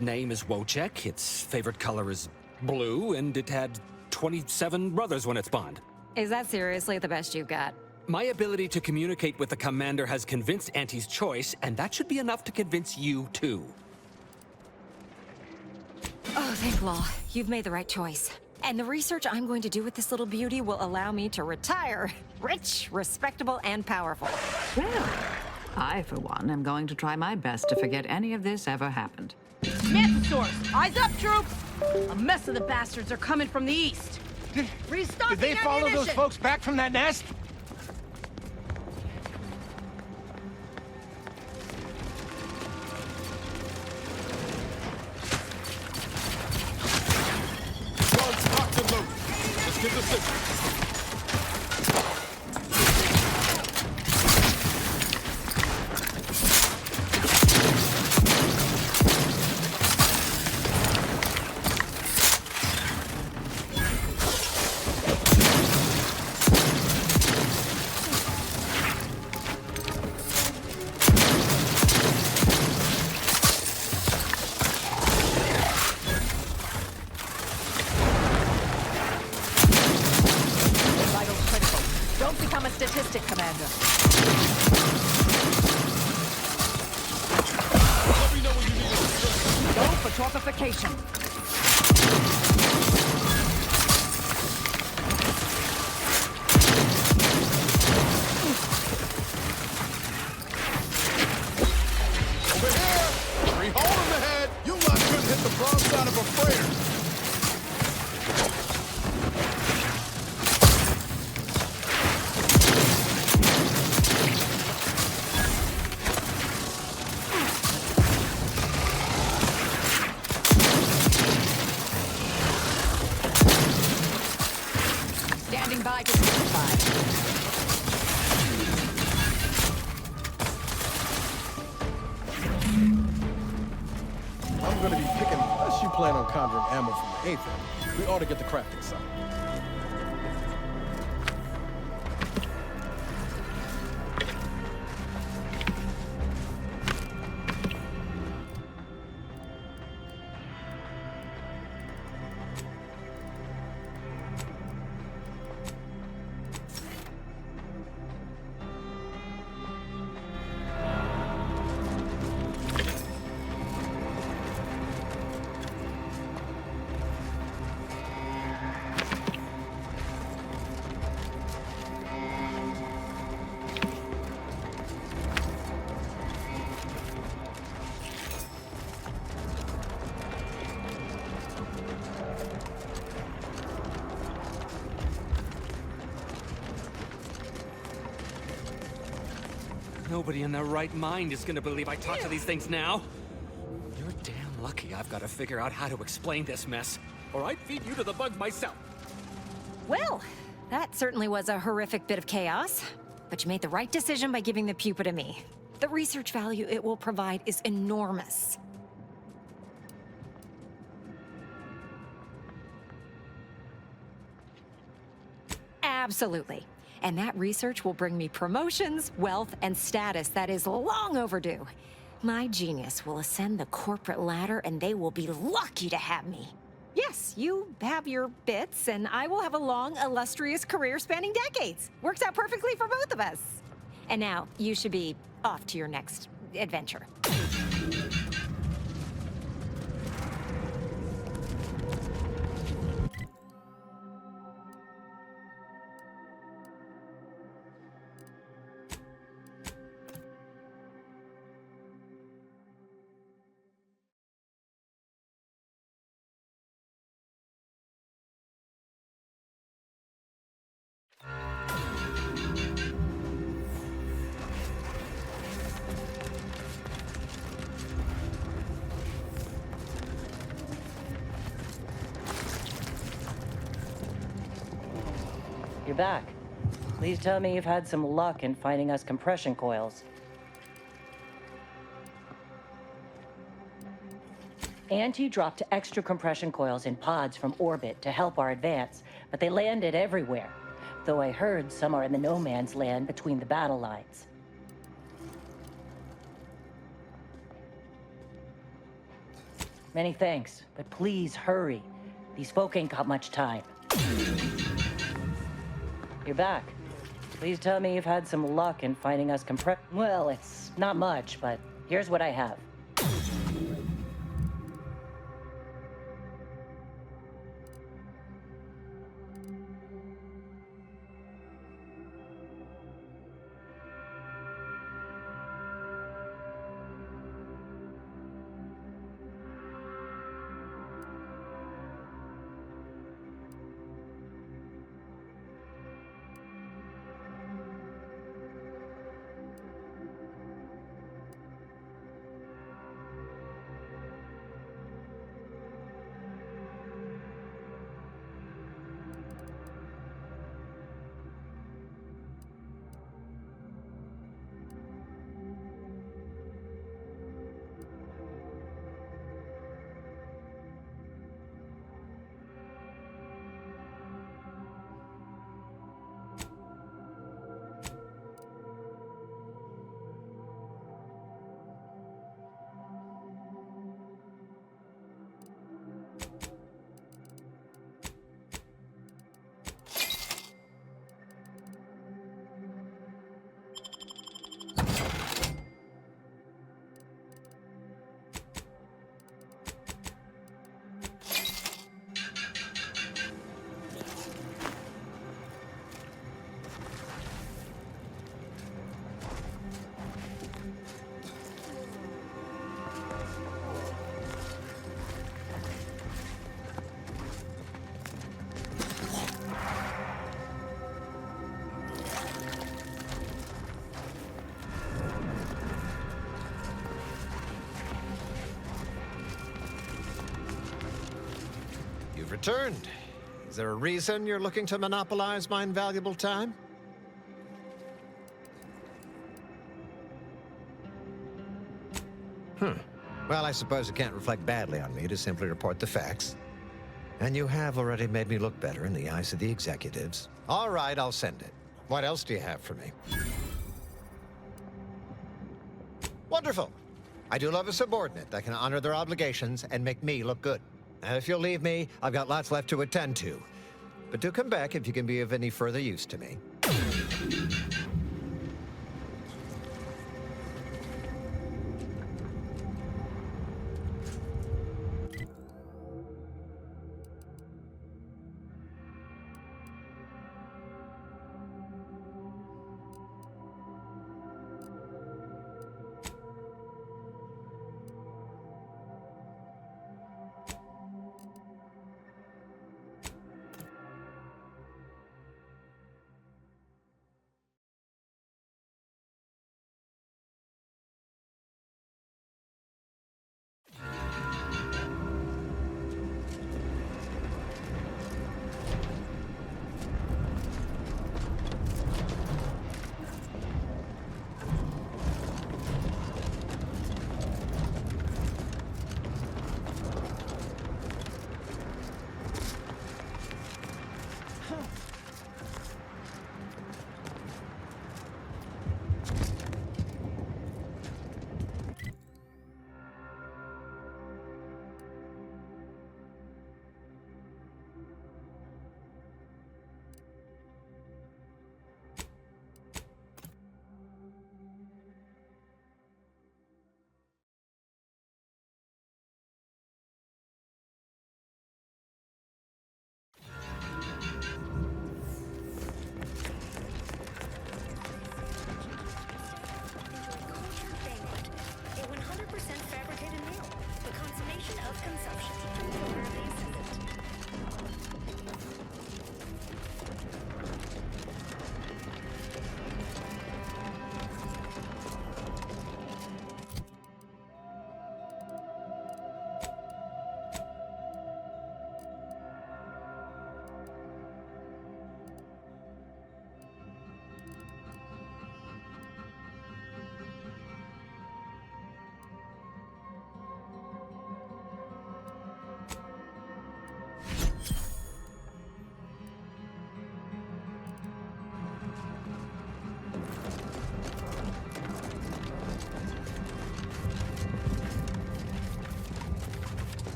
name is Wojciech, its favorite color is blue, and it had 27 brothers when it spawned. Is that seriously the best you've got? My ability to communicate with the commander has convinced Auntie's choice, and that should be enough to convince you, too. Oh, thank law. You've made the right choice. And the research I'm going to do with this little beauty will allow me to retire rich, respectable, and powerful. Well, I, for one, am going to try my best to forget any of this ever happened. Mantisaurs, eyes up, troops! A mess of the bastards are coming from the east. Restocking Did they follow those ammunition. folks back from that nest? Guns cocked and loaded. Let's get the signal. Statistic, Commander. Go for torpification. Over here! 3 hole in the head! You lot couldn't hit the broadside of a freighter! Standing by to certify. I'm gonna be picking, unless you plan on conjuring ammo from the Aether, we ought to get the crafting site. Nobody in their right mind is gonna believe I talk to these things now. You're damn lucky I've got to figure out how to explain this mess, or I'd feed you to the bugs myself. Well, that certainly was a horrific bit of chaos. But you made the right decision by giving the pupa to me. The research value it will provide is enormous. Absolutely. And that research will bring me promotions, wealth, and status that is long overdue. My genius will ascend the corporate ladder, and they will be lucky to have me. Yes, you have your bits, and I will have a long, illustrious career spanning decades. Works out perfectly for both of us. And now, you should be off to your next adventure. You're back. Please tell me you've had some luck in finding us compression coils. Auntie dropped extra compression coils in pods from orbit to help our advance, but they landed everywhere. Though I heard some are in the no man's land between the battle lines. Many thanks, but please hurry. These folk ain't got much time. You're back. Please tell me you've had some luck in finding us Well, it's not much, but here's what I have. Returned. Is there a reason you're looking to monopolize my invaluable time? Well, I suppose it can't reflect badly on me to simply report the facts. And you have already made me look better in the eyes of the executives. All right, I'll send it. What else do you have for me? Wonderful. I do love a subordinate that can honor their obligations and make me look good. And if you'll leave me, I've got lots left to attend to. But do come back if you can be of any further use to me.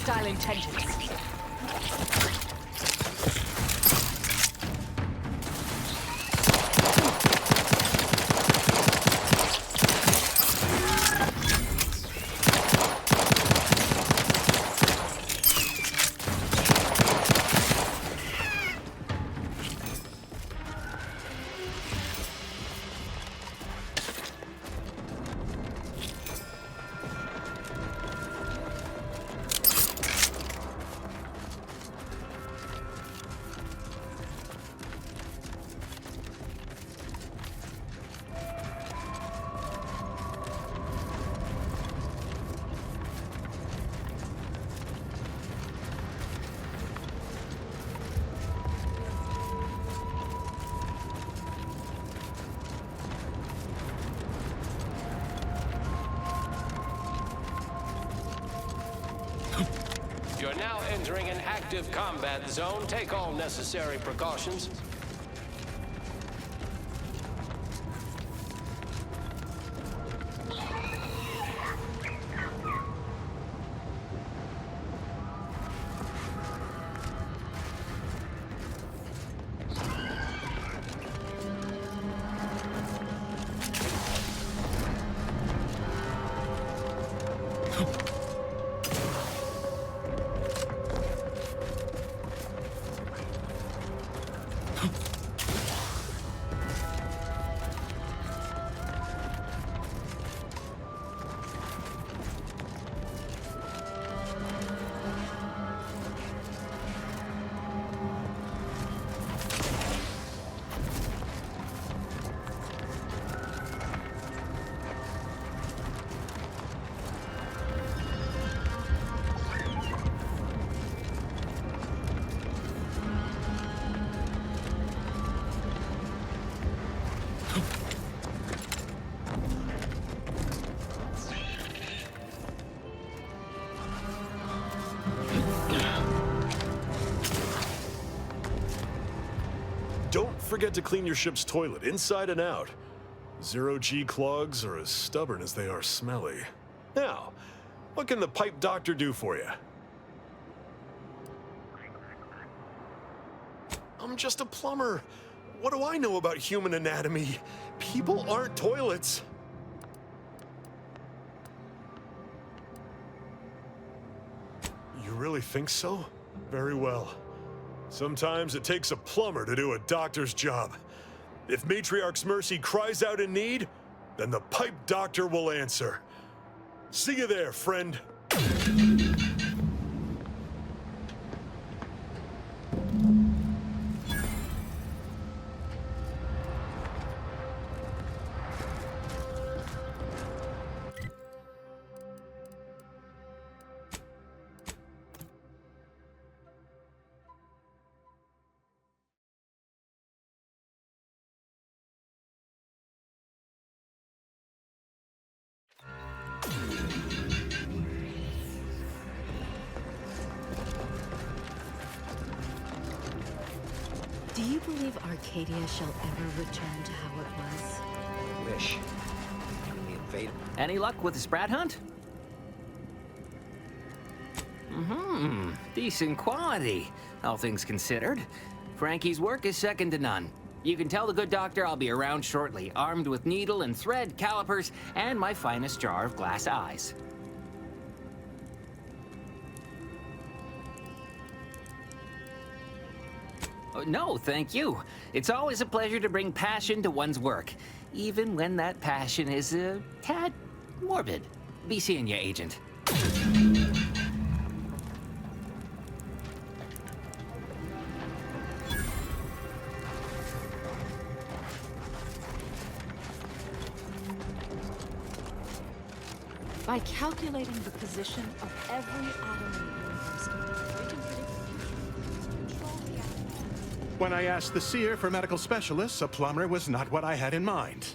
hostile intentions. You're now entering an active combat zone. Take all necessary precautions. Don't forget to clean your ship's toilet inside and out. Zero-G clogs are as stubborn as they are smelly. Now, what can the pipe doctor do for you? I'm just a plumber. What do I know about human anatomy? People aren't toilets. You really think so? Very well. Sometimes it takes a plumber to do a doctor's job. If Matriarch's Mercy cries out in need, then the pipe doctor will answer. See you there, friend. Do you believe Arcadia shall ever return to how it was? Wish. The invader. Any luck with the Sprat hunt? Decent quality, all things considered. Frankie's work is second to none. You can tell the good doctor I'll be around shortly, armed with needle and thread, calipers, and my finest jar of glass eyes. No, thank you. It's always a pleasure to bring passion to one's work, even when that passion is a tad morbid. Be seeing you, Agent. By calculating the position of every atom in the universe, we can predict the future, control the atom. When I asked the seer for medical specialists, a plumber was not what I had in mind.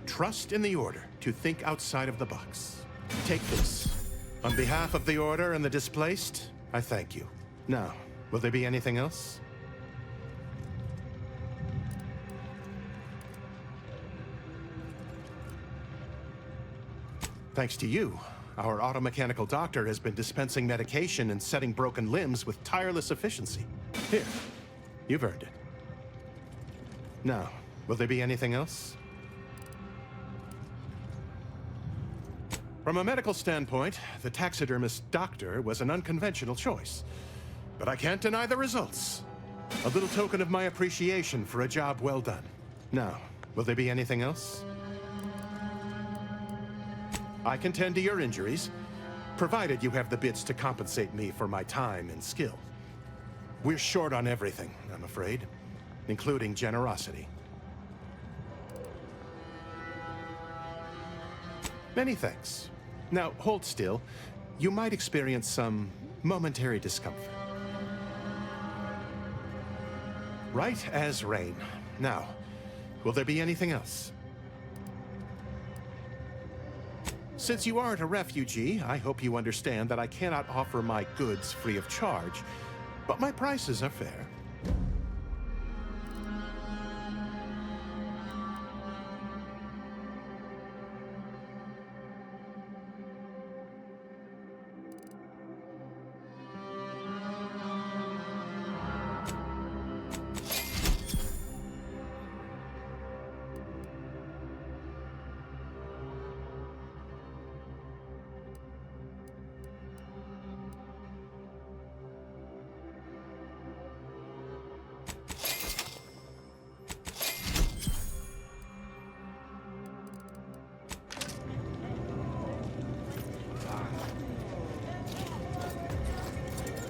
Trust in the Order to think outside of the box. Take this. On behalf of the Order and the displaced, I thank you. Now, will there be anything else? Thanks to you, Our automechanical doctor has been dispensing medication and setting broken limbs with tireless efficiency. Here, you've earned it. Now, will there be anything else? From a medical standpoint, the taxidermist doctor was an unconventional choice. But I can't deny the results. A little token of my appreciation for a job well done. Now, will there be anything else? I can tend to your injuries, provided you have the bits to compensate me for my time and skill. We're short on everything, I'm afraid, including generosity. Many thanks. Now, hold still. You might experience some momentary discomfort. Right as rain. Now, will there be anything else? Since you aren't a refugee, I hope you understand that I cannot offer my goods free of charge, but my prices are fair.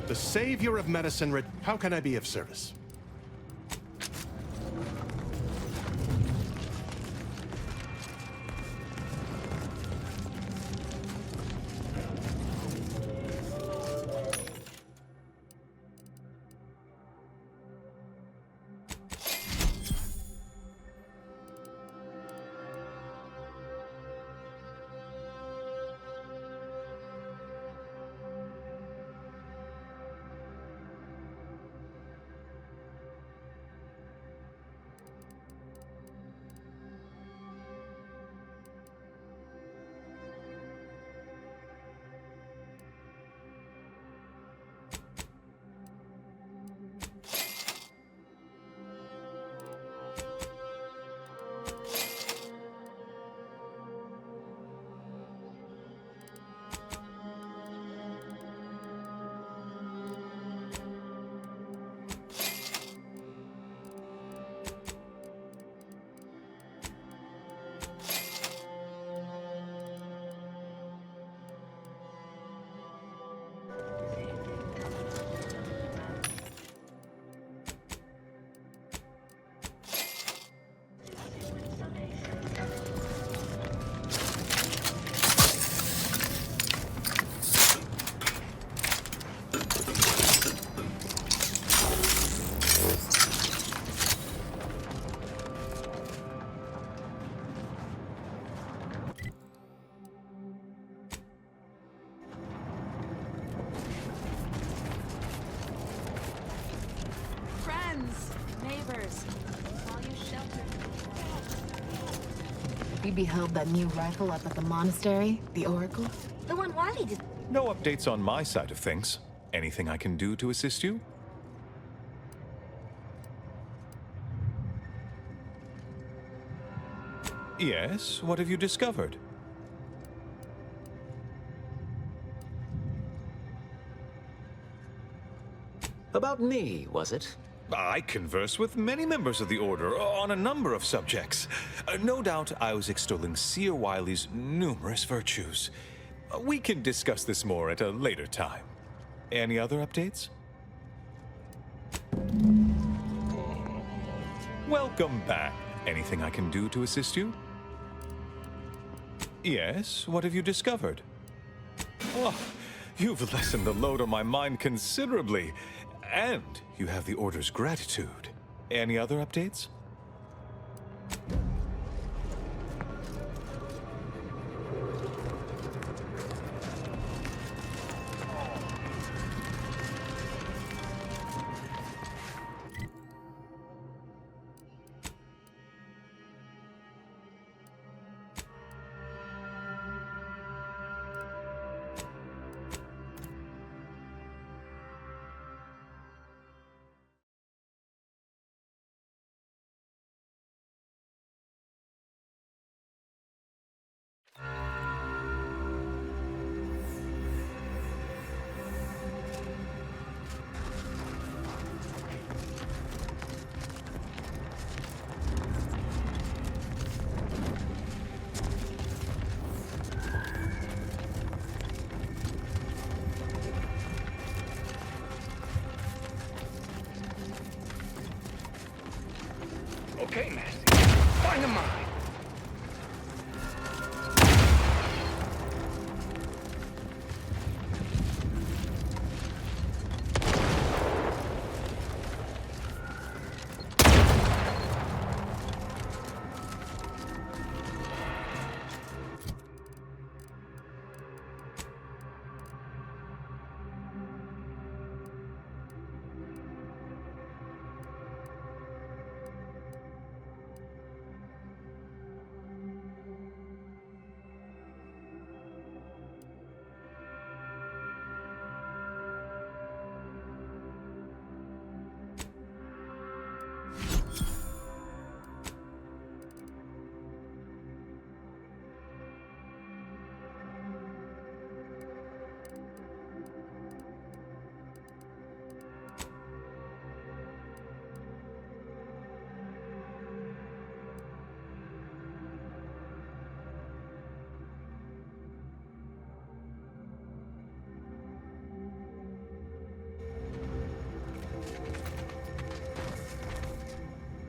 The savior of medicine, how can I be of service? We beheld that new rifle up at the monastery, the Oracle. The one Wiley did. No updates on my side of things. Anything I can do to assist you? Yes, what have you discovered? About me, was it? I converse with many members of the Order on a number of subjects. No doubt I was extolling Seer Wiley's numerous virtues. We can discuss this more at a later time. Any other updates? Welcome back. Anything I can do to assist you? Yes, what have you discovered? Oh, you've lessened the load on my mind considerably. And you have the Order's gratitude. Any other updates? Okay, Master. Find the mine.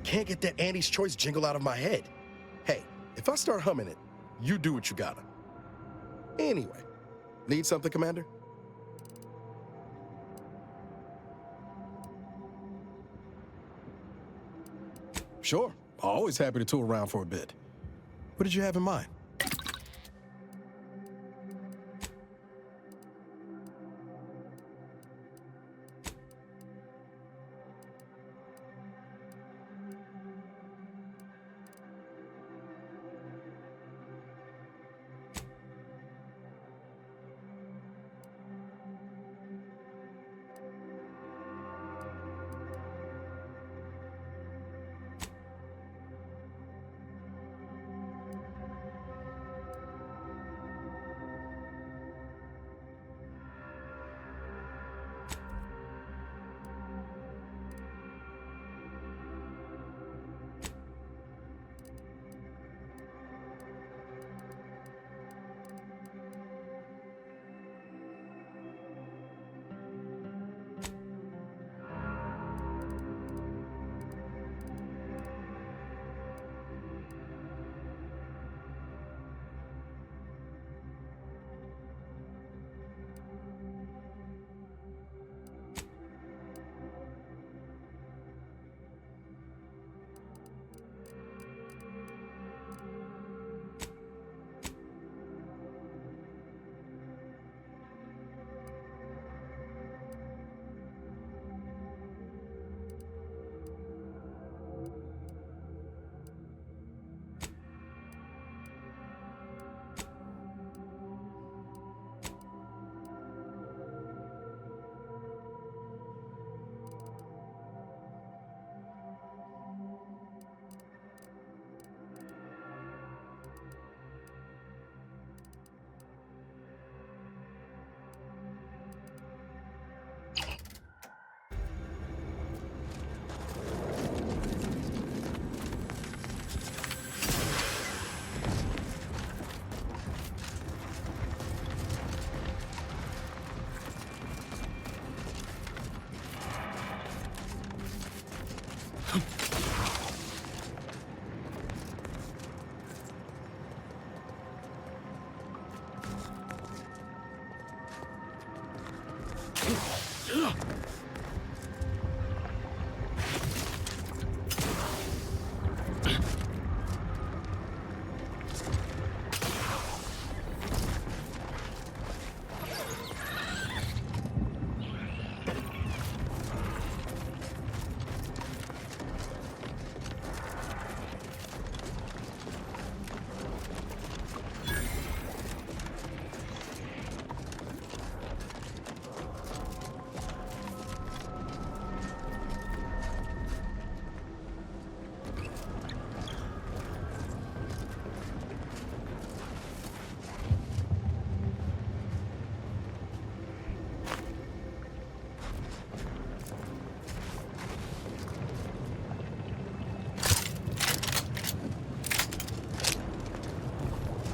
Can't get that Andy's Choice jingle out of my head. Hey, if I start humming it, you do what you gotta. Anyway, need something, Commander? Sure, always happy to tool around for a bit. What did you have in mind?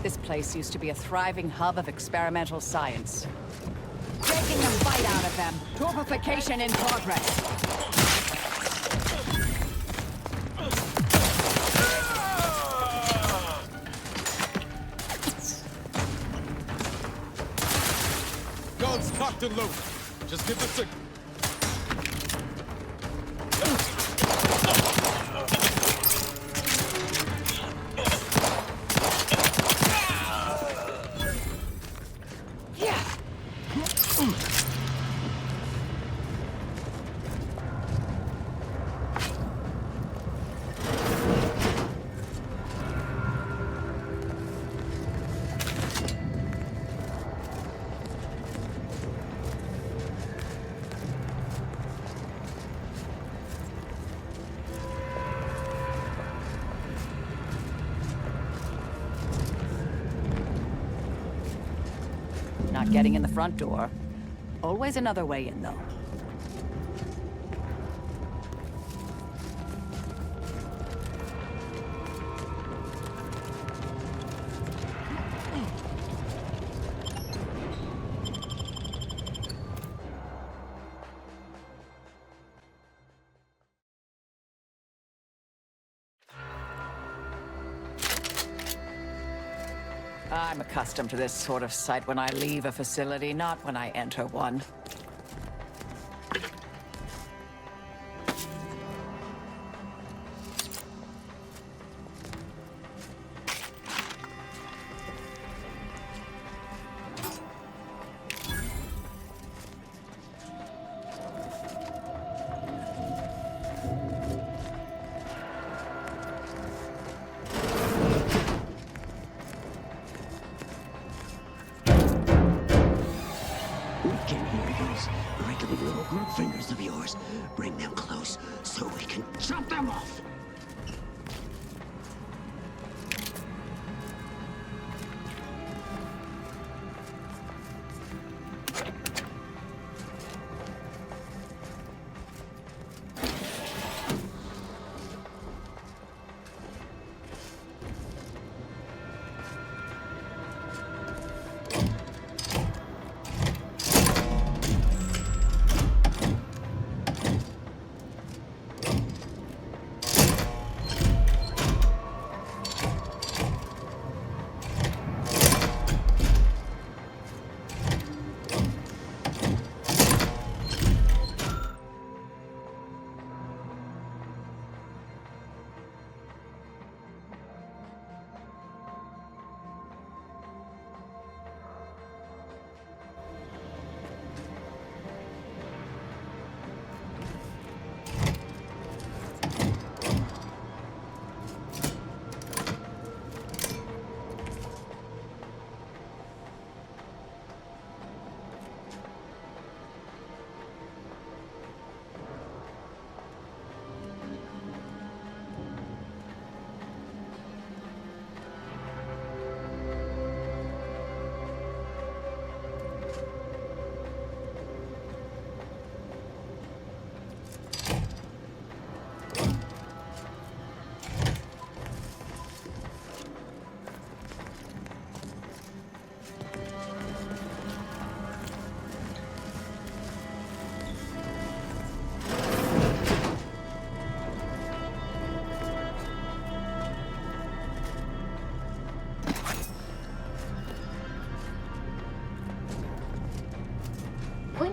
This place used to be a thriving hub of experimental science. Taking the bite out of them. Torpification in progress. Locked and loaded. Just give the signal. Not getting in the front door. Always another way in, though. I'm accustomed to this sort of sight when I leave a facility, not when I enter one. Fingers of yours. Bring them close so we can chop them off.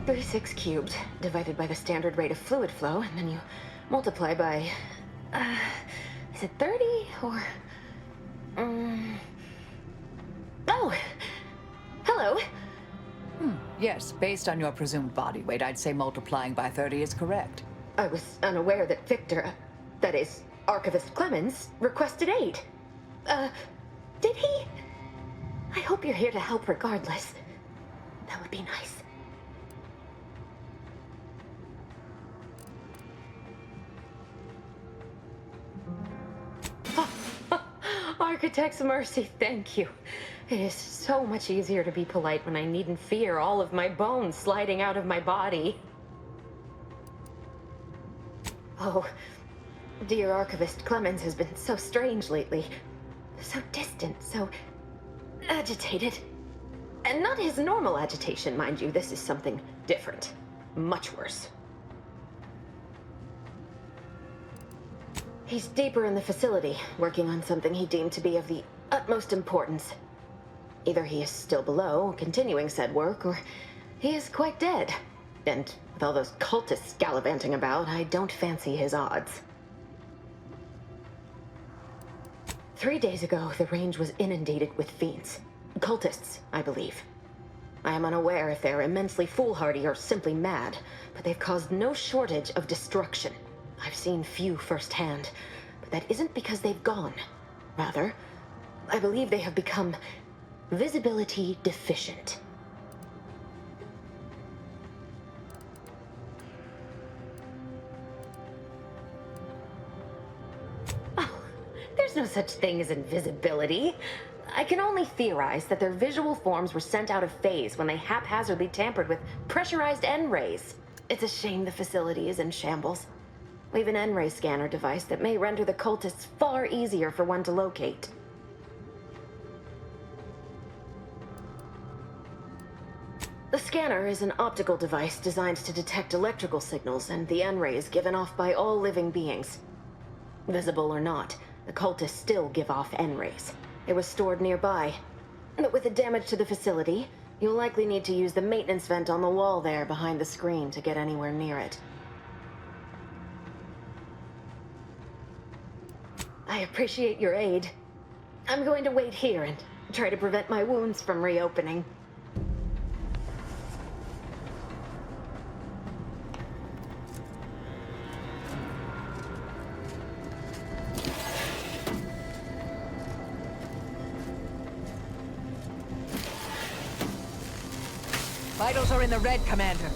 .36 cubed divided by the standard rate of fluid flow, and then you multiply by, is it 30 or, oh, hello. Yes, based on your presumed body weight, I'd say multiplying by 30 is correct. I was unaware that Victor, that is, Archivist Clemens, requested aid. Did he? I hope you're here to help regardless. That would be nice. Architect's mercy, thank you. It is so much easier to be polite when I needn't fear all of my bones sliding out of my body. Oh, dear Archivist Clemens has been so strange lately. So distant, so agitated. And not his normal agitation, mind you. This is something different. Much worse. He's deeper in the facility, working on something he deemed to be of the utmost importance. Either he is still below, continuing said work, or He is quite dead. And with all those cultists gallivanting about, I don't fancy his odds. 3 days ago, the range was inundated with fiends. Cultists, I believe. I am unaware if they're immensely foolhardy or simply mad, but they've caused no shortage of destruction. I've seen few firsthand, but that isn't because they've gone. Rather, I believe they have become visibility deficient. There's no such thing as invisibility. I can only theorize that their visual forms were sent out of phase when they haphazardly tampered with pressurized N-rays. It's a shame the facility is in shambles. We have an N-ray scanner device that may render the cultists far easier for one to locate. The scanner is an optical device designed to detect electrical signals and the N-rays given off by all living beings. Visible or not, the cultists still give off N-rays. It was stored nearby. But with the damage to the facility, you'll likely need to use the maintenance vent on the wall there behind the screen to get anywhere near it. I appreciate your aid. I'm going to wait here and try to prevent my wounds from reopening. Vitals are in the red, Commander.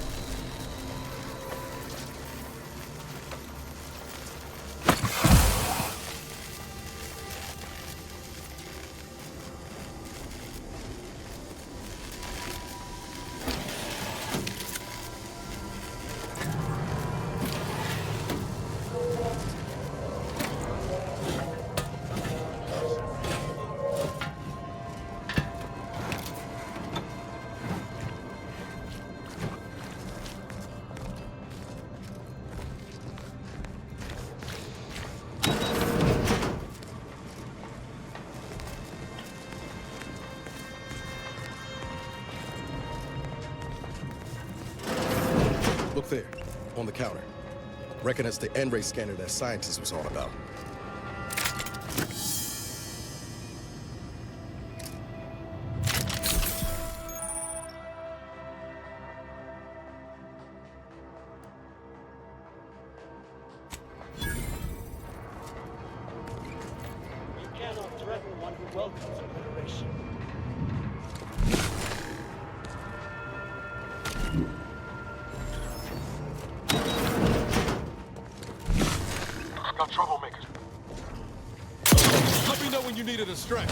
Look there, on the counter. Reckon it's the N-ray scanner that scientist was on about. You cannot threaten one who welcomes obliteration. Got troublemakers. Let me know when you needed a stretch.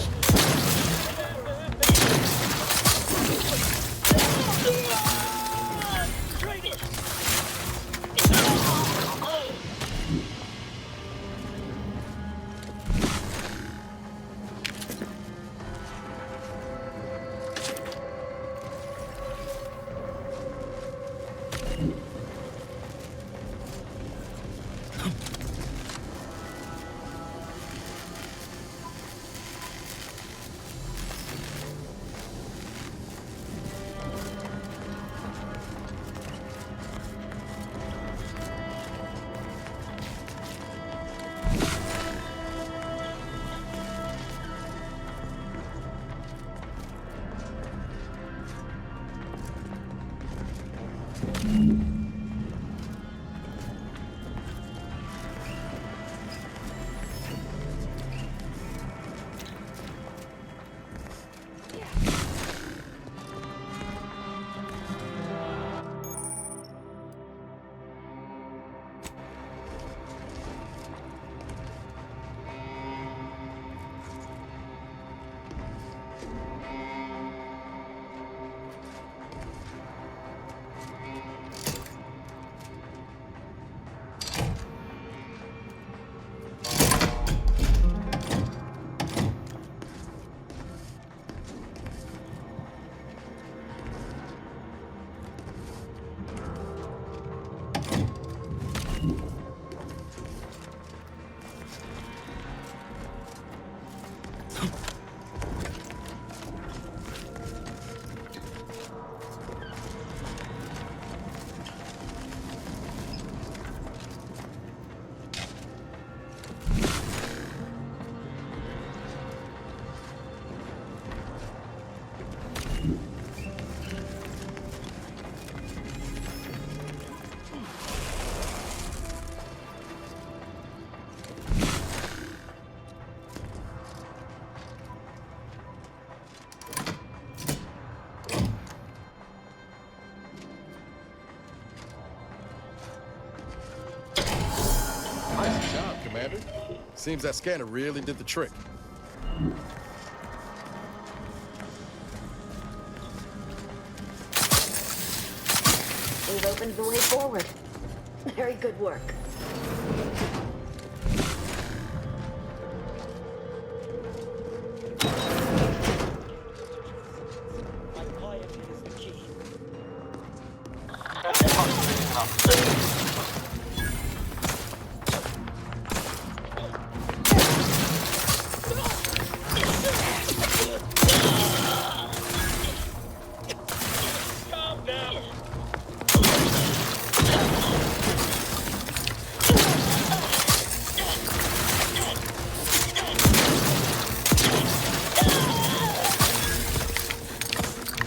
Nice job, Commander. Seems that scanner really did the trick. We've opened the way forward. Very good work.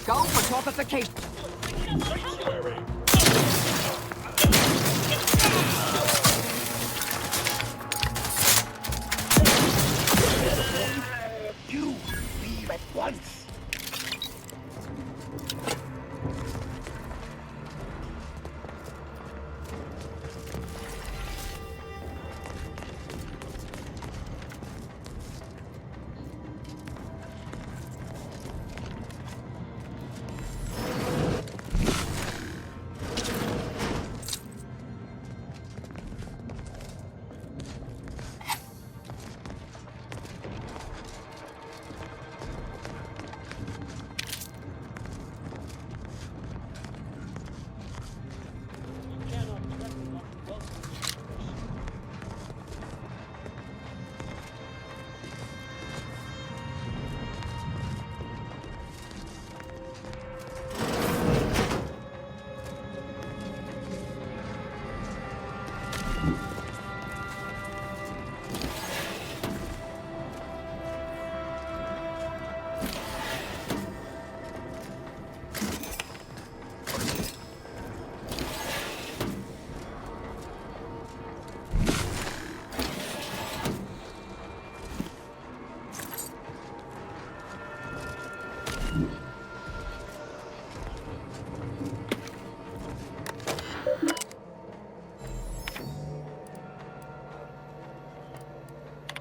Go for torpification. You leave at once.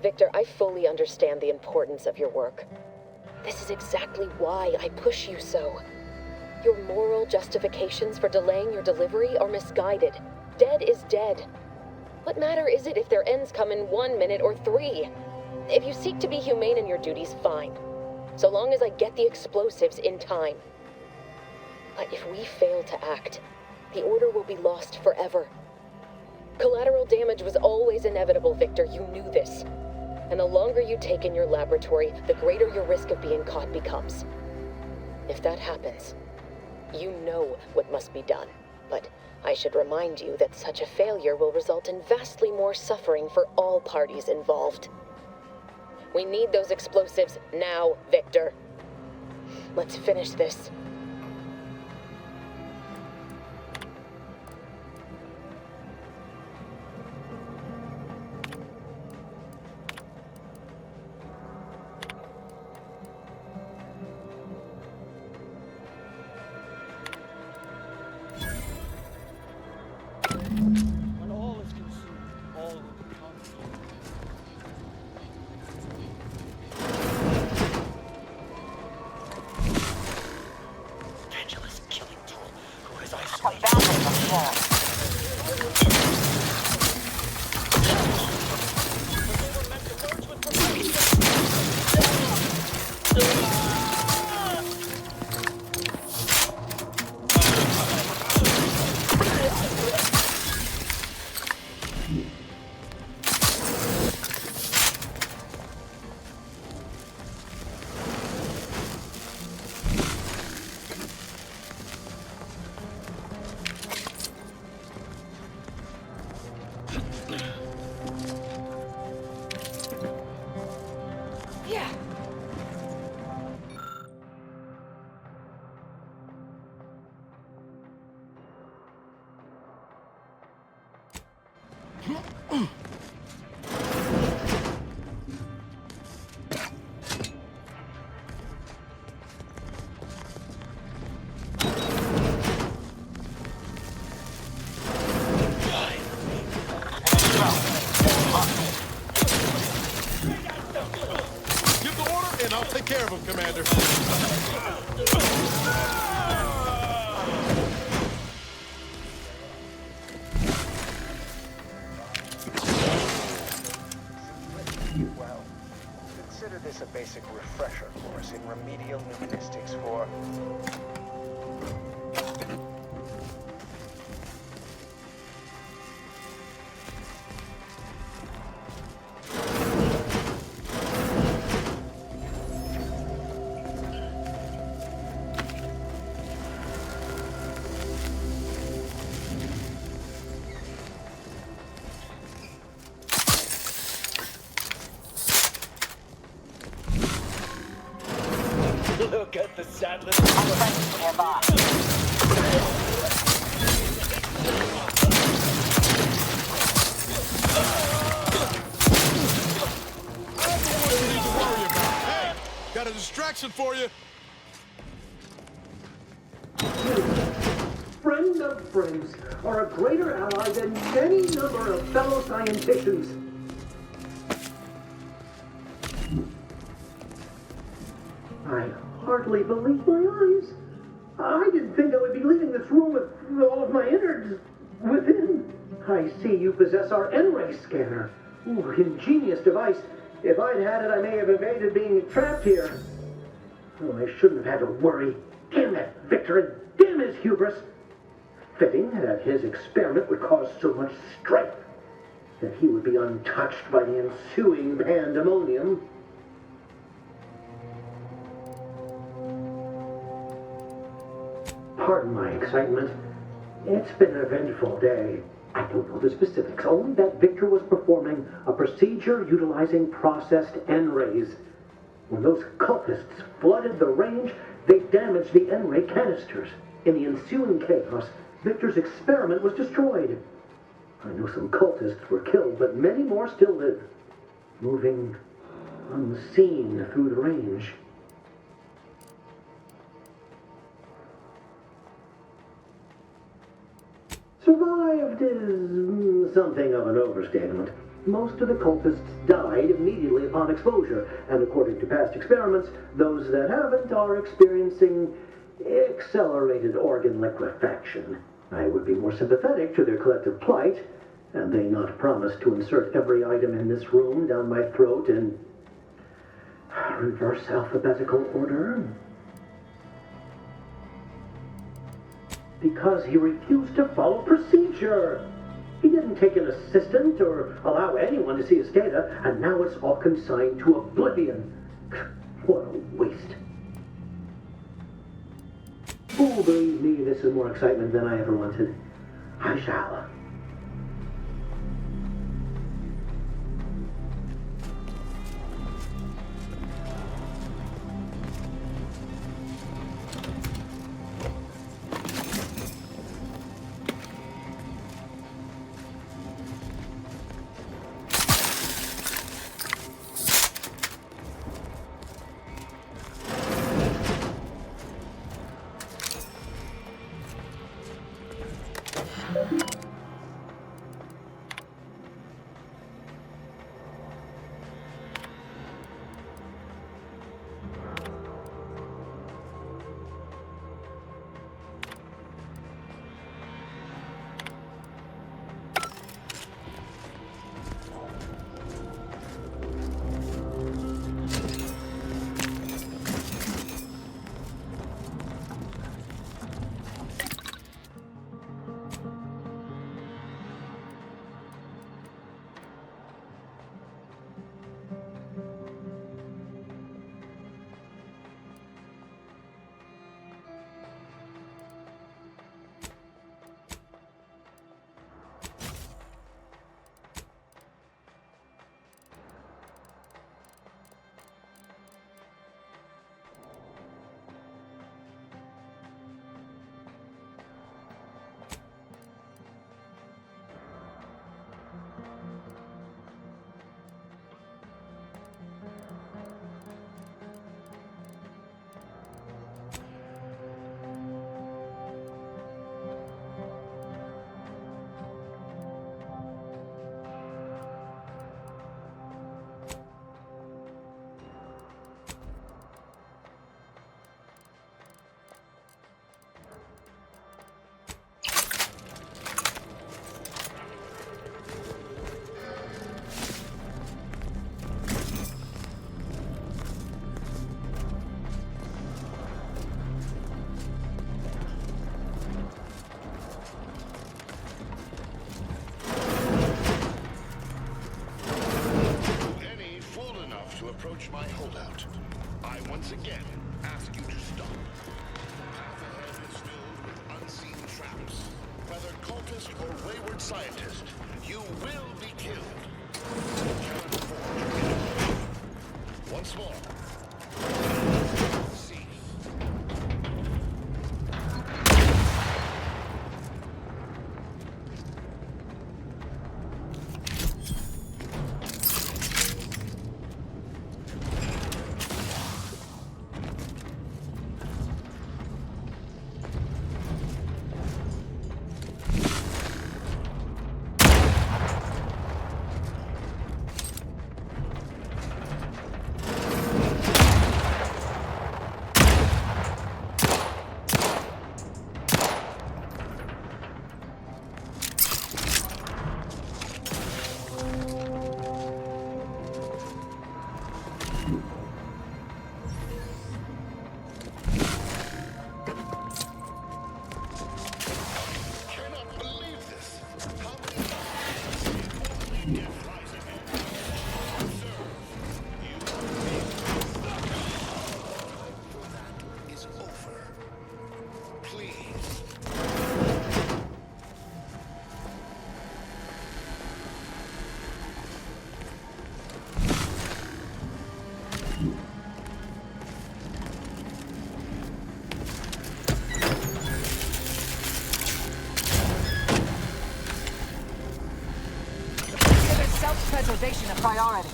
Victor, I fully understand the importance of your work. This is exactly why I push you so. Your moral justifications for delaying your delivery are misguided. Dead is dead. What matter is it if their ends come in 1 minute or 3? If you seek to be humane in your duties, fine. So long as I get the explosives in time. But if we fail to act, the order will be lost forever. Collateral damage was always inevitable, Victor. You knew this. And the longer you take in your laboratory, the greater your risk of being caught becomes. If that happens, you know what must be done. But I should remind you that such a failure will result in vastly more suffering for all parties involved. We need those explosives now, Victor. Let's finish this. When all is consumed, all will become. Pendulous killing tool who is isolated. Commander. Well, consider this a basic refresher course in remedial humanistics for... Look at the sad little nearby. Hey, got a distraction for you. Friend of friends are a greater ally than any number of fellow scienticians. I hardly believe my eyes. I didn't think I would be leaving this room with all of my innards within. I see you possess our N-ray scanner. Ooh, ingenious device. If I'd had it, I may have evaded being trapped here. Oh, I shouldn't have had to worry. Damn that Victor, and damn his hubris. Fitting that his experiment would cause so much strife, that he would be untouched by the ensuing pandemonium. Pardon my excitement. It's been an eventful day. I don't know the specifics, only that Victor was performing a procedure utilizing processed N-rays. When those cultists flooded the range, they damaged the N-ray canisters. In the ensuing chaos, Victor's experiment was destroyed. I know some cultists were killed, but many more still live, moving unseen through the range. Survived is something of an overstatement. Most of the cultists died immediately upon exposure, and according to past experiments, those that haven't are experiencing accelerated organ liquefaction. I would be more sympathetic to their collective plight, and they not promise to insert every item in this room down my throat in reverse alphabetical order. Because he refused to follow procedure. He didn't take an assistant or allow anyone to see his data, and now it's all consigned to oblivion. What a waste. Oh, believe me, this is more excitement than I ever wanted. I shall. left. I once again ask you to stop. The path ahead is filled with unseen traps. Whether cultist or wayward scientist, you will be killed. You cannot afford to be alone. Once more. See. Self-preservation a priority.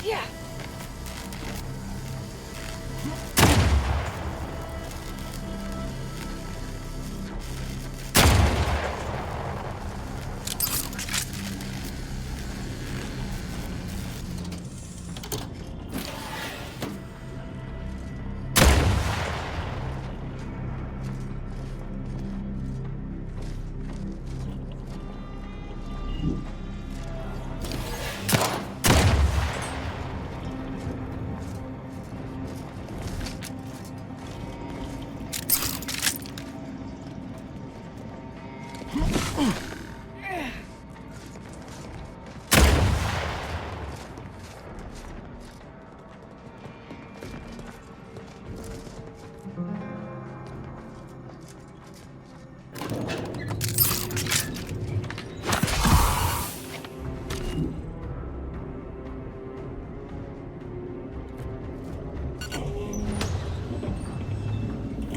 Yeah.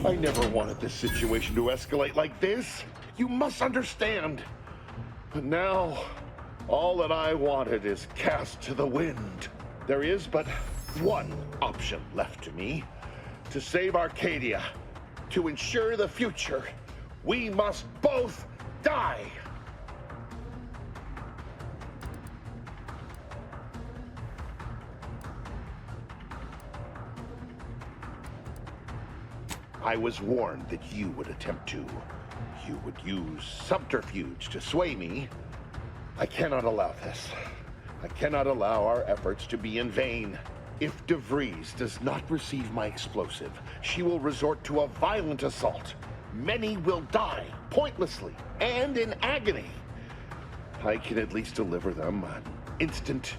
I never wanted this situation to escalate like this. You must understand. But now, all that I wanted is cast to the wind. There is but one option left to me. To save Arcadia, to ensure the future, we must both die. I was warned that you would attempt to. You would use subterfuge to sway me. I cannot allow this. I cannot allow our efforts to be in vain. If DeVries does not receive my explosive, she will resort to a violent assault. Many will die, pointlessly, and in agony. I can at least deliver them an instant,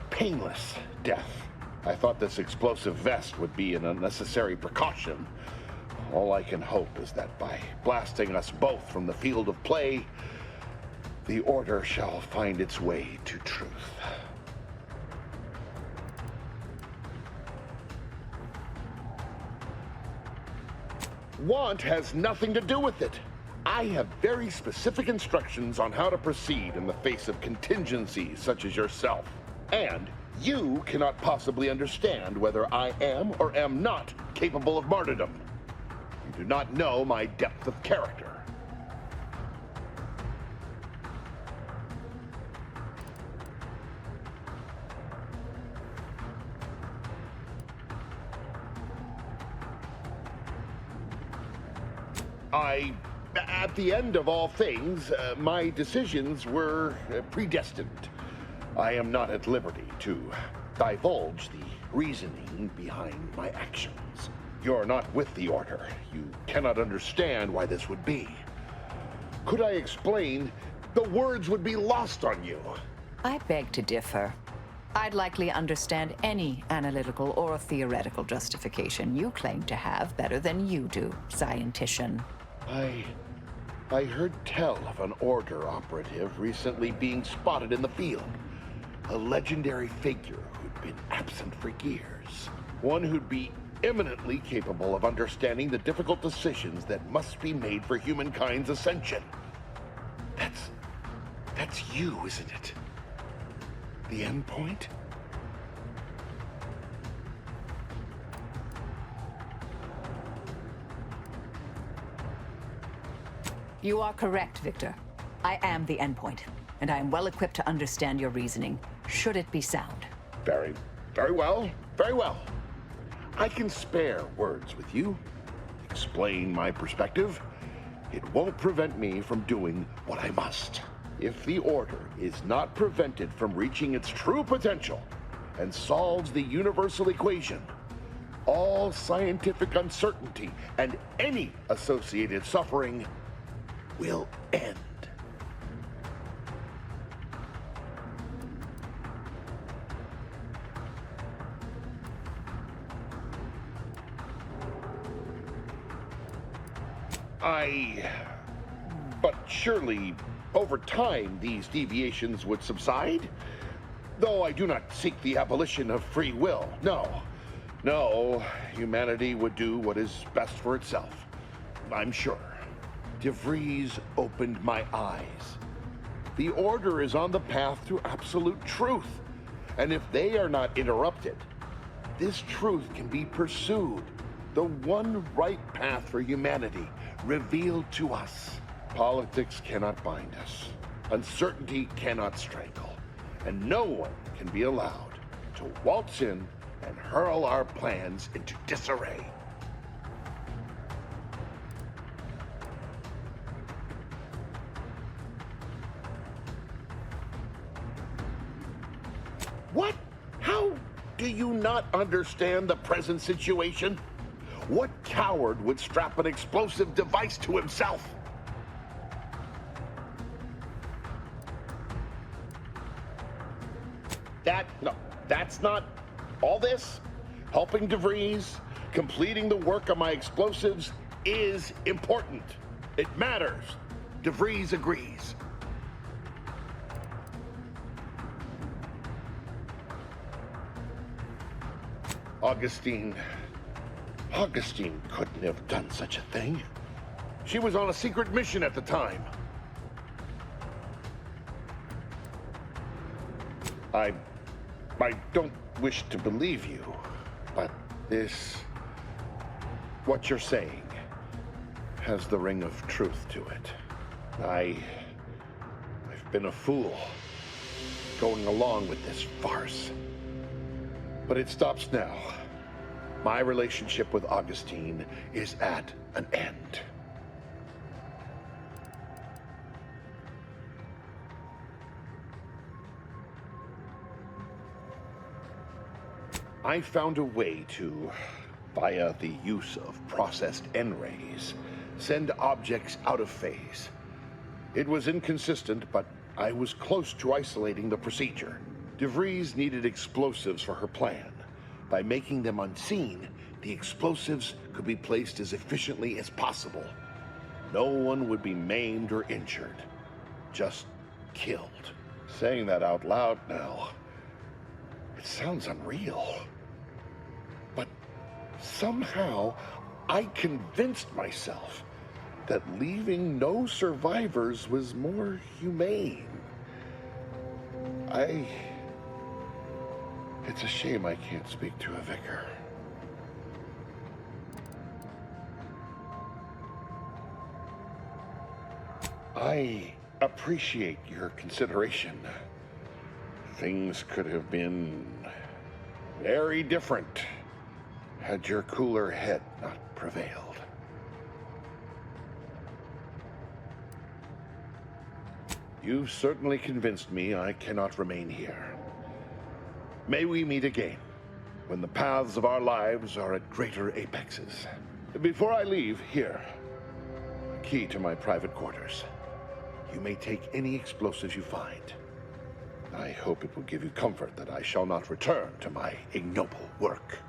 painless death. I thought this explosive vest would be an unnecessary precaution. All I can hope is that by blasting us both from the field of play, the Order shall find its way to truth. Want has nothing to do with it. I have very specific instructions on how to proceed in the face of contingencies such as yourself. And you cannot possibly understand whether I am or am not capable of martyrdom. You do not know my depth of character. At the end of all things, my decisions were predestined. I am not at liberty to divulge the reasoning behind my actions. You're not with the Order. You cannot understand why this would be. Could I explain, the words would be lost on you. I beg to differ. I'd likely understand any analytical or theoretical justification you claim to have better than you do, scientician. I heard tell of an Order operative recently being spotted in the field. A legendary figure who'd been absent for years. One who'd be eminently capable of understanding the difficult decisions that must be made for humankind's ascension. That's you, isn't it? The end point? You are correct, Victor. I am the endpoint, and I am well equipped to understand your reasoning, should it be sound. Very well, very well. I can spare words with you, explain my perspective. It won't prevent me from doing what I must. If the Order is not prevented from reaching its true potential and solves the universal equation, all scientific uncertainty and any associated suffering will end. But surely, over time, these deviations would subside? Though I do not seek the abolition of free will, no, humanity would do what is best for itself, I'm sure. DeVries opened my eyes. The Order is on the path to absolute truth, and if they are not interrupted, this truth can be pursued, the one right path for humanity revealed to us. Politics cannot bind us, uncertainty cannot strangle, and no one can be allowed to waltz in and hurl our plans into disarray. What? How do you not understand the present situation? What coward would strap an explosive device to himself? That's not all this. Helping DeVries, completing the work on my explosives is important. It matters. DeVries agrees. Augustine couldn't have done such a thing. She was on a secret mission at the time. I don't wish to believe you, but what you're saying has the ring of truth to it. I've been a fool going along with this farce. But it stops now. My relationship with Augustine is at an end. I found a way to, via the use of processed N-rays, send objects out of phase. It was inconsistent, but I was close to isolating the procedure. DeVries needed explosives for her plan. By making them unseen, the explosives could be placed as efficiently as possible. No one would be maimed or injured, just killed. Saying that out loud now, it sounds unreal. But somehow, I convinced myself that leaving no survivors was more humane. It's a shame I can't speak to a vicar. I appreciate your consideration. Things could have been very different had your cooler head not prevailed. You've certainly convinced me I cannot remain here. May we meet again, when the paths of our lives are at greater apexes. Before I leave, here, a key to my private quarters. You may take any explosives you find. I hope it will give you comfort that I shall not return to my ignoble work.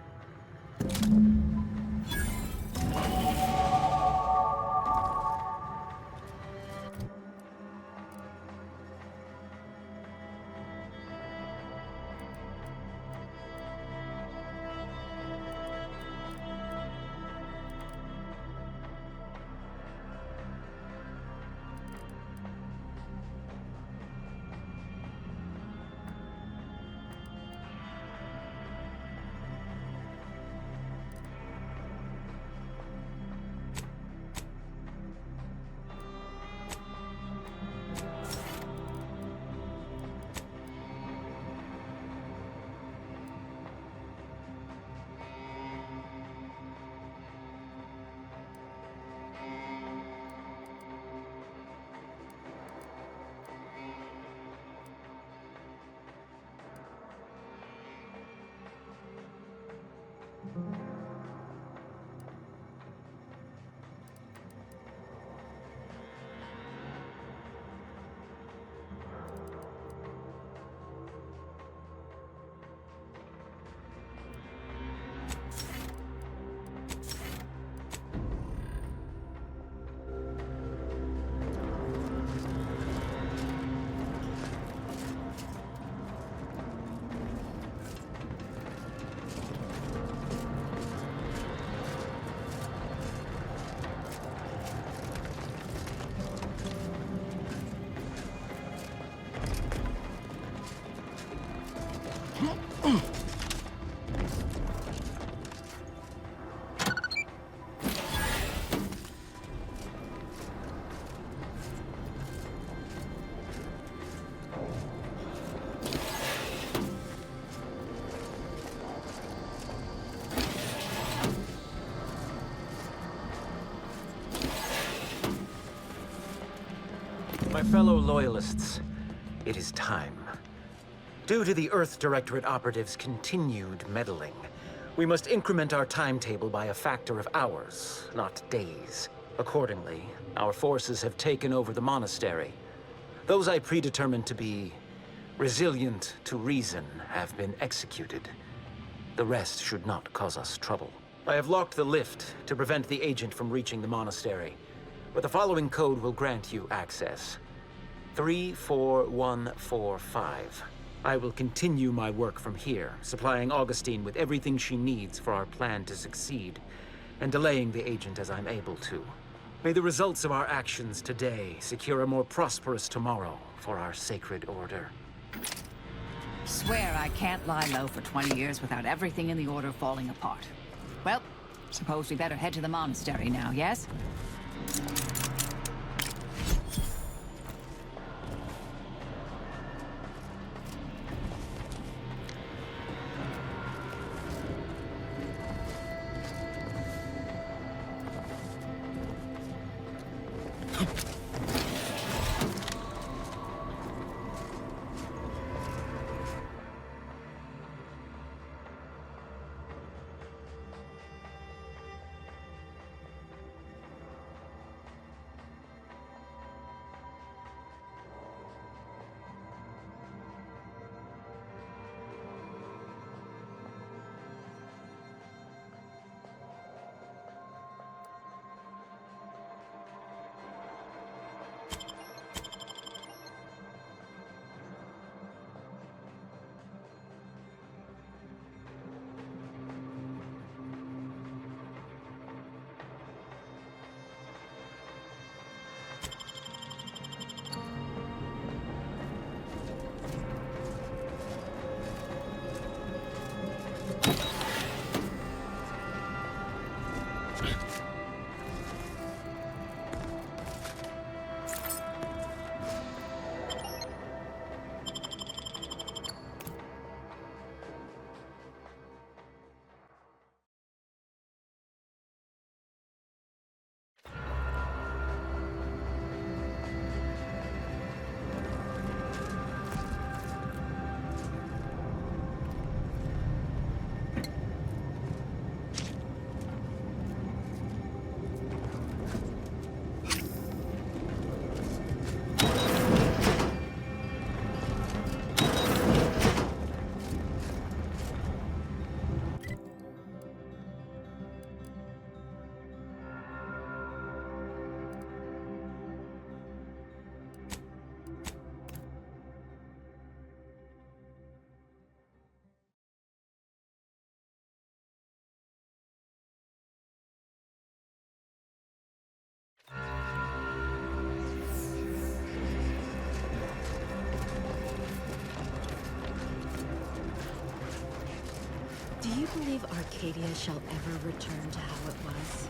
My fellow Loyalists, it is time. Due to the Earth Directorate operatives' continued meddling, we must increment our timetable by a factor of hours, not days. Accordingly, our forces have taken over the monastery. Those I predetermined to be resilient to reason have been executed. The rest should not cause us trouble. I have locked the lift to prevent the agent from reaching the monastery, but the following code will grant you access. 34145. I will continue my work from here, supplying Augustine with everything she needs for our plan to succeed, and delaying the agent as I'm able to. May the results of our actions today secure a more prosperous tomorrow for our sacred order. Swear I can't lie low for 20 years without everything in the order falling apart. Well, suppose we better head to the monastery now, yes? Do you believe Arcadia shall ever return to how it was?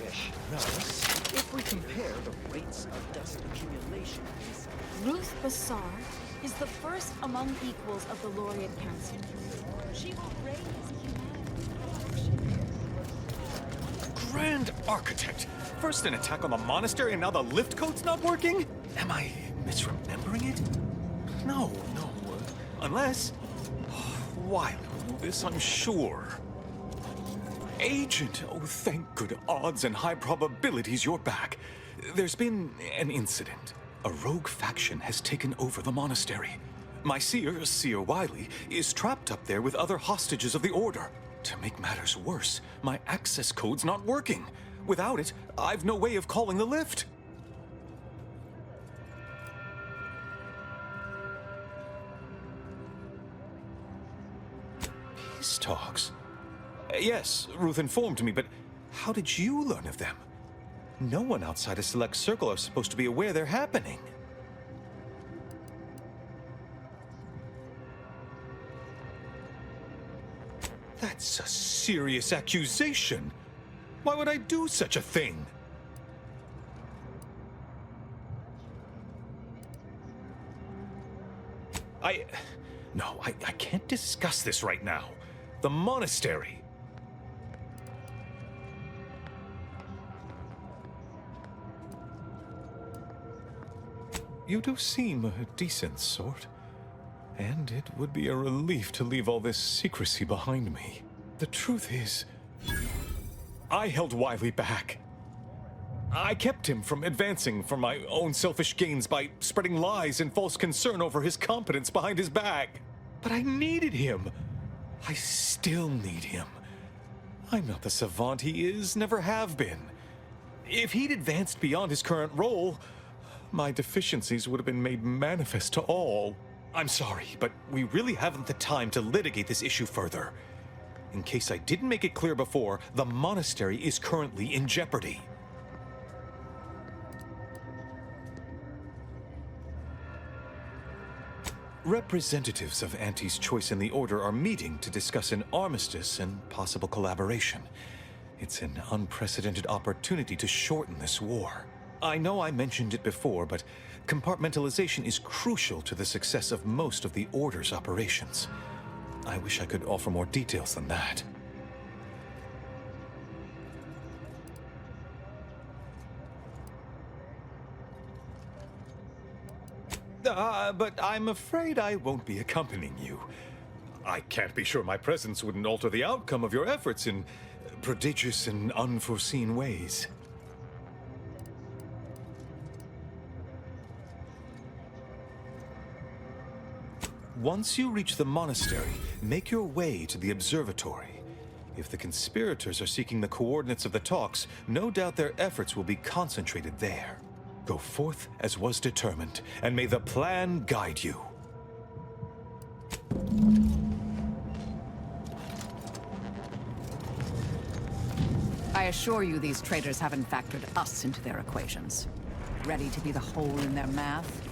Yes, she does. If we compare the rates of dust accumulation, Ruth Bassar is the first among equals of the Laureate Council. She will raise humanity. Grand Architect! First an attack on the monastery and now the lift code's not working? Am I misremembering it? No. Unless... Wiley will know this, I'm sure. Agent! Oh, thank good odds and high probabilities you're back. There's been an incident. A rogue faction has taken over the monastery. My seer Wiley, is trapped up there with other hostages of the Order. To make matters worse, my access code's not working. Without it, I've no way of calling the lift. Peace talks? Yes, Ruth informed me, but how did you learn of them? No one outside a select circle are supposed to be aware they're happening. That's a serious accusation. Why would I do such a thing? No, I can't discuss this right now. The monastery. You do seem a decent sort. And it would be a relief to leave all this secrecy behind me. The truth is, I held Wiley back. I kept him from advancing for my own selfish gains by spreading lies and false concern over his competence behind his back. But I needed him. I still need him. I'm not the savant he is, never have been. If he'd advanced beyond his current role, my deficiencies would have been made manifest to all. I'm sorry, but we really haven't the time to litigate this issue further. In case I didn't make it clear before, the monastery is currently in jeopardy. Representatives of Auntie's Choice in the Order are meeting to discuss an armistice and possible collaboration. It's an unprecedented opportunity to shorten this war. I know I mentioned it before, but compartmentalization is crucial to the success of most of the Order's operations. I wish I could offer more details than that. But I'm afraid I won't be accompanying you. I can't be sure my presence wouldn't alter the outcome of your efforts in prodigious and unforeseen ways. Once you reach the monastery, make your way to the observatory. If the conspirators are seeking the coordinates of the talks, no doubt their efforts will be concentrated there. Go forth as was determined, and may the plan guide you. I assure you these traitors haven't factored us into their equations. Ready to be the hole in their math?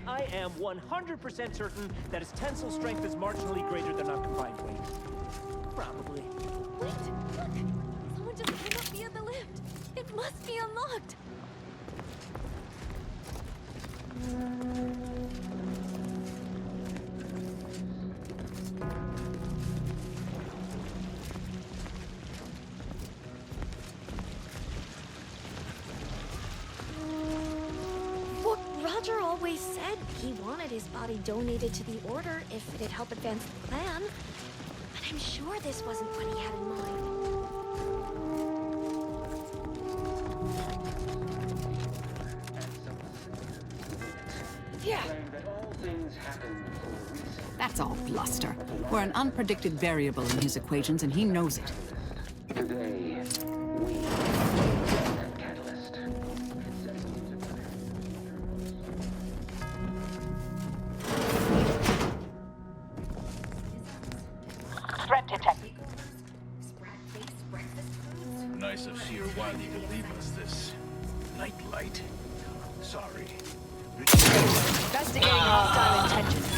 I am 100% certain that its tensile strength is marginally greater than our combined weight. Probably. Wait, look! Someone just came up via the lift. It must be unlocked. Roger always said he wanted his body donated to the Order if it'd help advance the plan. But I'm sure this wasn't what he had in mind. That's all bluster. We're an unpredicted variable in his equations, and he knows it. Today, we catalyst. Threat detected. Nice of Seer Wiley to leave us this nightlight. Sorry. Investigating hostile intentions.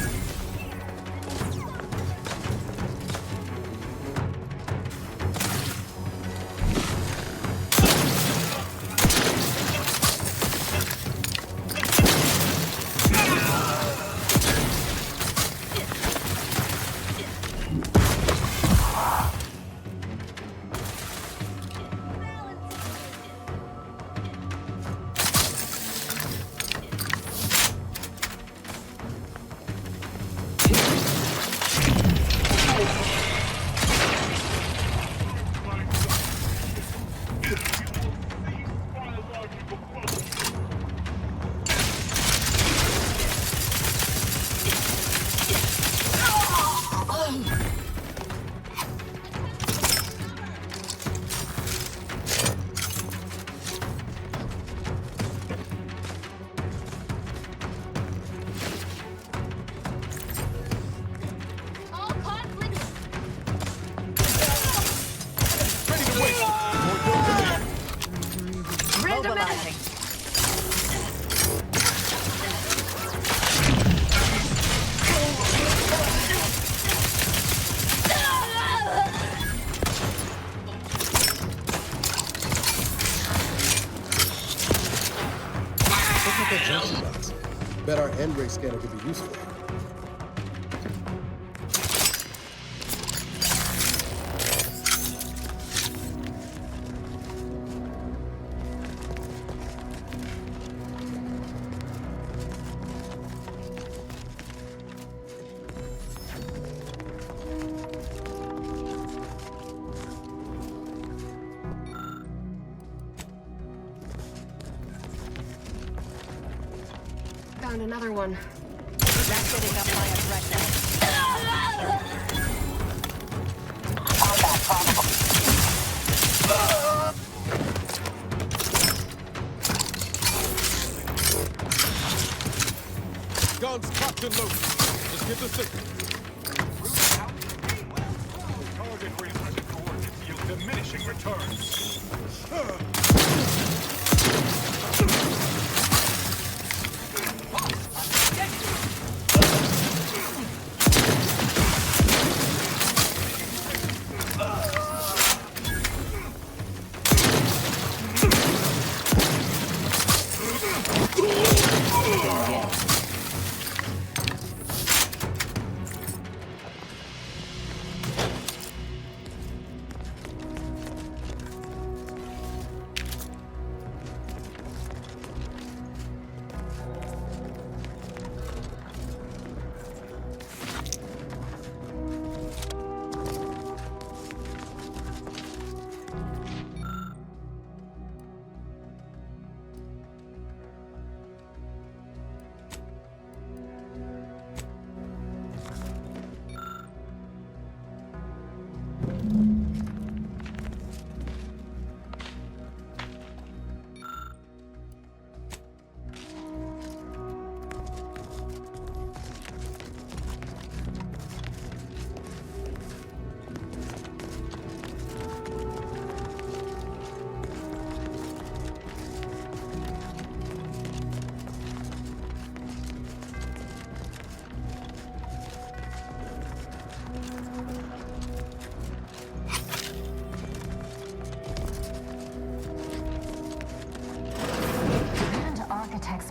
Bet our N-ray scanner could be useful. Found another one. That's getting up my aggression. Guns cocked and loaded. Just get the signal. Target research coordinates yield diminishing returns.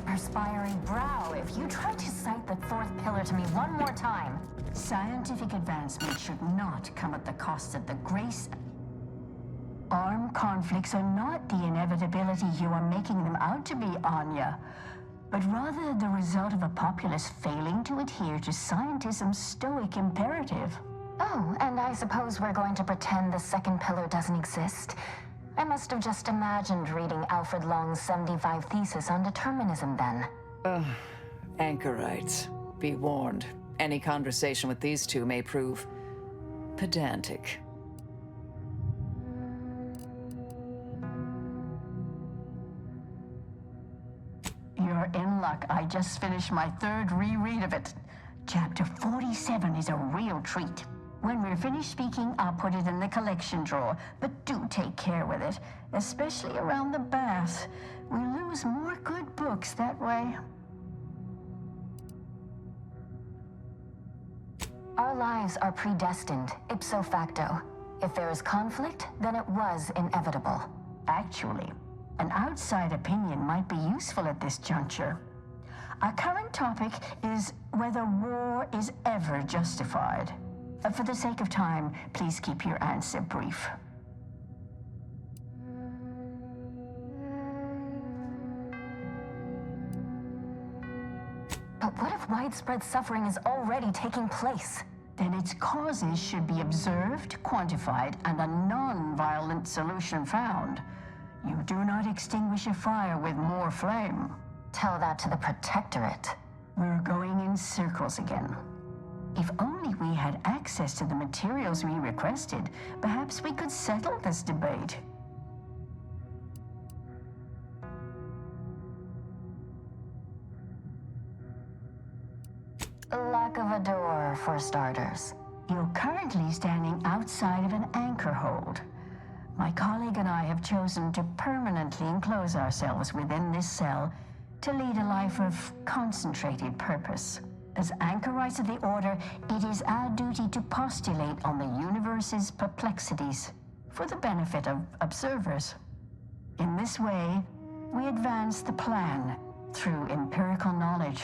Perspiring brow, if you try to cite the fourth pillar to me one more time, scientific advancement should not come at the cost of the grace. Armed conflicts are not the inevitability you are making them out to be, Anya, but rather the result of a populace failing to adhere to scientism's stoic imperative. Oh, and I suppose we're going to pretend the second pillar doesn't exist. I must have just imagined reading Alfred Long's 75 thesis on determinism then. Anchorites, be warned. Any conversation with these two may prove pedantic. You're in luck. I just finished my third reread of it. Chapter 47 is a real treat. When we're finished speaking, I'll put it in the collection drawer, but do take care with it, especially around the bath. We lose more good books that way. Our lives are predestined, ipso facto. If there is conflict, then it was inevitable. Actually, an outside opinion might be useful at this juncture. Our current topic is whether war is ever justified. For the sake of time, please keep your answer brief. But what if widespread suffering is already taking place? Then its causes should be observed, quantified, and a non-violent solution found. You do not extinguish a fire with more flame. Tell that to the Protectorate. We're going in circles again. If only we had access to the materials we requested, perhaps we could settle this debate. Lack of a door, for starters. You're currently standing outside of an anchor hold. My colleague and I have chosen to permanently enclose ourselves within this cell to lead a life of concentrated purpose. As anchorites of the Order, it is our duty to postulate on the universe's perplexities for the benefit of observers. In this way, we advance the plan through empirical knowledge.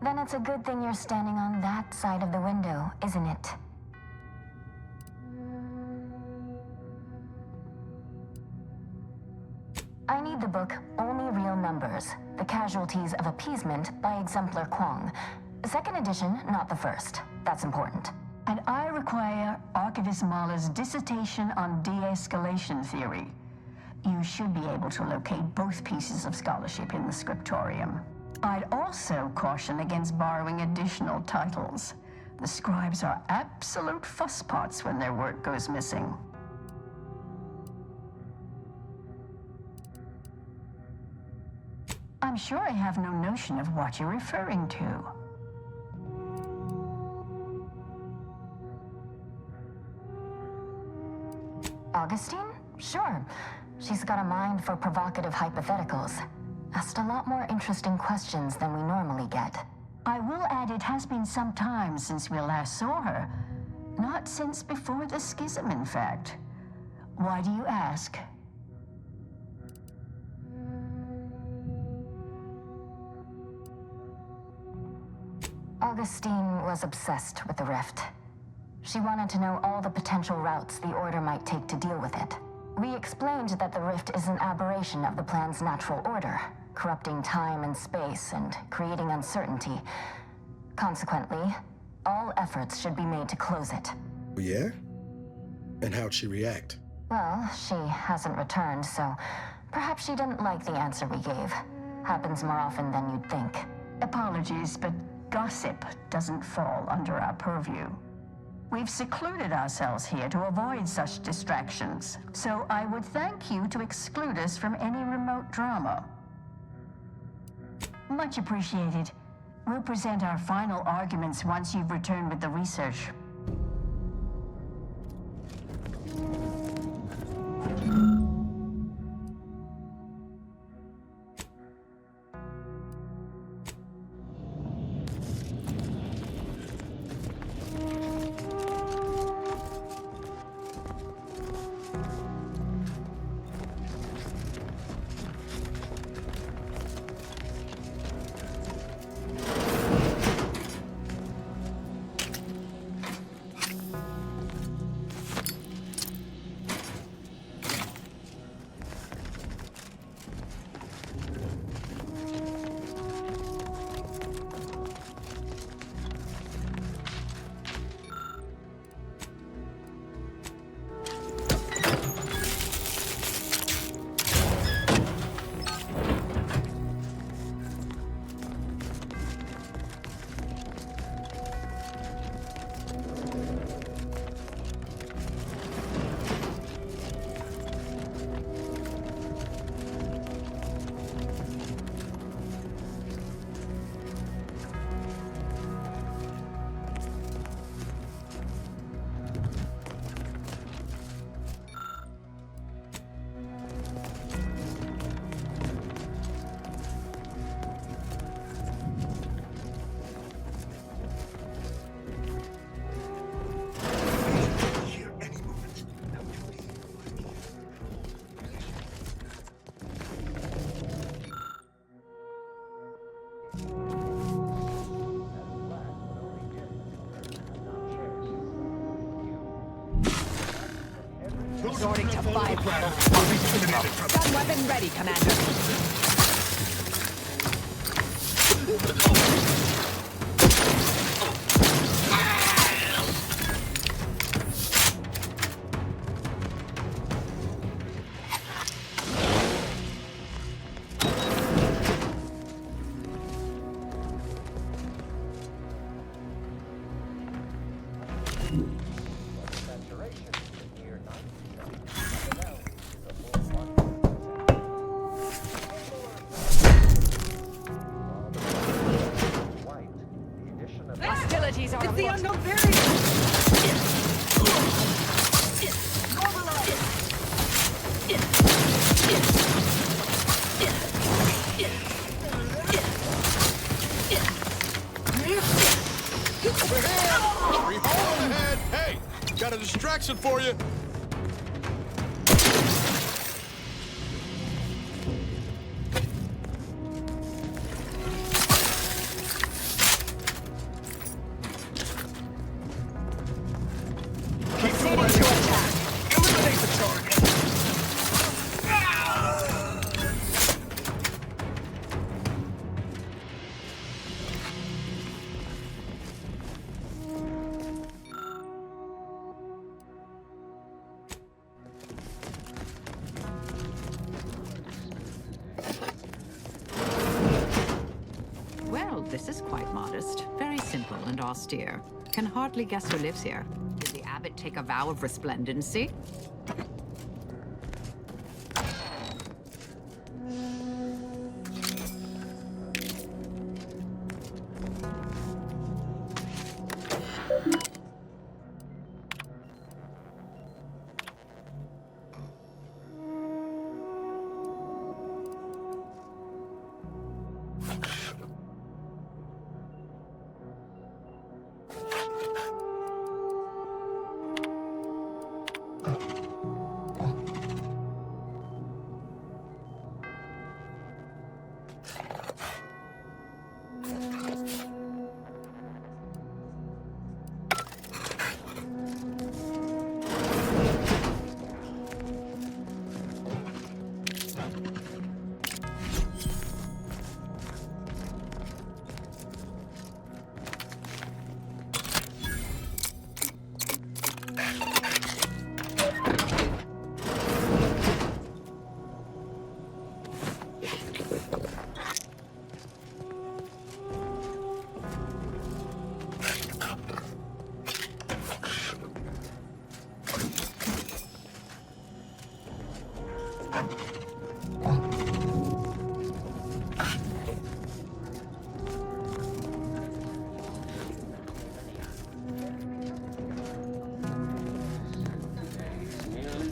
Then it's a good thing you're standing on that side of the window, isn't it? I need the book Only Real Numbers, The Casualties of Appeasement by Exemplar Kwong. Second edition, not the first. That's important. And I require Archivist Mahler's dissertation on de-escalation theory. You should be able to locate both pieces of scholarship in the scriptorium. I'd also caution against borrowing additional titles. The scribes are absolute fusspots when their work goes missing. I'm sure I have no notion of what you're referring to. Augustine? Sure. She's got a mind for provocative hypotheticals. Asked a lot more interesting questions than we normally get. I will add it has been some time since we last saw her. Not since before the schism, in fact. Why do you ask? Augustine was obsessed with the rift. She wanted to know all the potential routes the Order might take to deal with it. We explained that the rift is an aberration of the plan's natural order, corrupting time and space and creating uncertainty. Consequently, all efforts should be made to close it. Yeah? And how'd she react? Well, she hasn't returned, so perhaps she didn't like the answer we gave. Happens more often than you'd think. Apologies, but gossip doesn't fall under our purview. We've secluded ourselves here to avoid such distractions, so I would thank you to exclude us from any remote drama. Much appreciated. We'll present our final arguments once you've returned with the research. resorting to 5 rounds. Stun weapon ready, Commander. Hostilities are afoot. The unknown variant. Over here! 3 hole ahead! Hey! Got a distraction for you! Well, this is quite modest. Very simple and austere. Can hardly guess who lives here. Did the abbot take a vow of resplendency?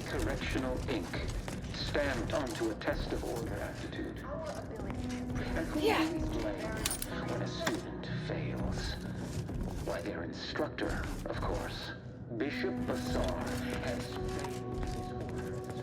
Correctional ink stamped onto a test of order aptitude. And who is blamed when a student fails? Why, their instructor, of course. Bishop Bassar has failed his orders.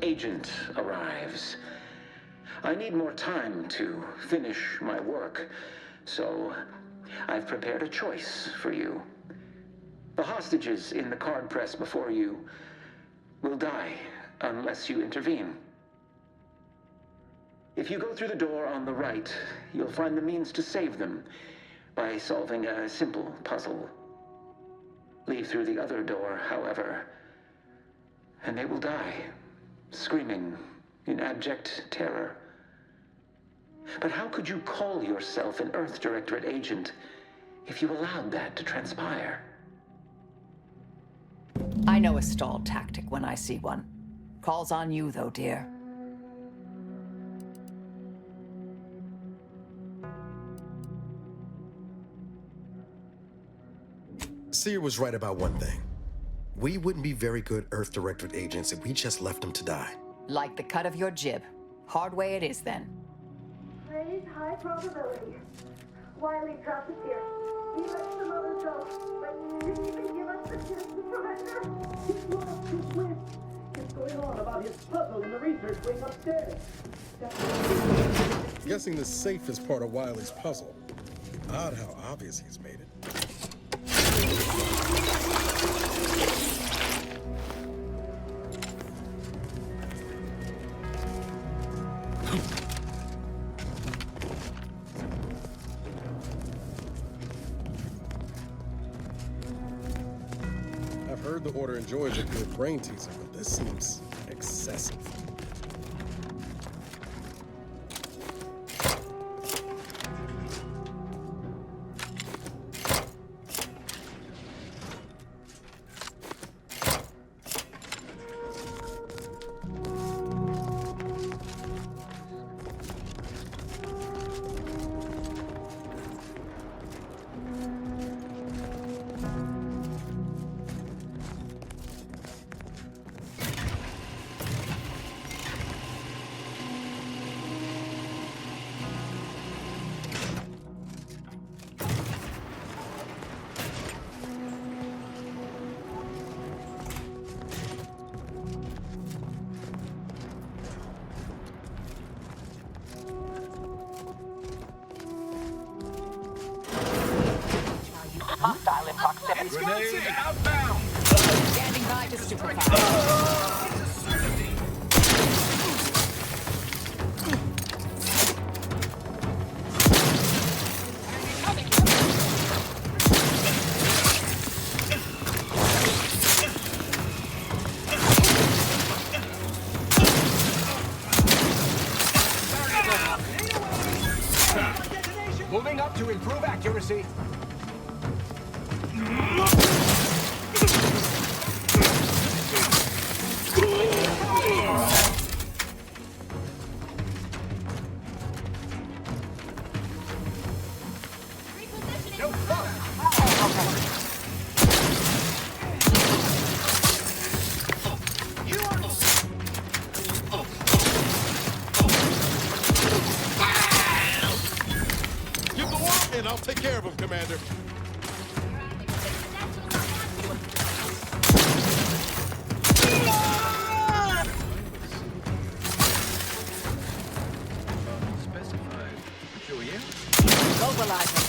Agent arrives. I need more time to finish my work, so I've prepared a choice for you. The hostages in the card press before you will die unless you intervene. If you go through the door on the right, you'll find the means to save them by solving a simple puzzle. Leave through the other door, however, and they will die, screaming in abject terror. But how could you call yourself an Earth Directorate agent if you allowed that to transpire? I know a stall tactic when I see one. Calls on you, though, dear. Seer was right about one thing. We wouldn't be very good Earth Directorate agents if we just left him to die. Like the cut of your jib. Hard way it is, then. Praise high probability. Wiley trapped us here. He let some others go, but he didn't even give us the chance to surrender. He's lost his wit. He's going on about his puzzle in the research wing upstairs. Guessing the safe is part of Wiley's puzzle. Odd how obvious he's made it. I've heard the Order enjoys a good brain teaser, but this seems excessive. Hostile in proximity. Grenade outbound! Standing by to supervise. Moving up to improve accuracy. Give the word and I'll take care of him, Commander. Specified. Show you? Mobilizing.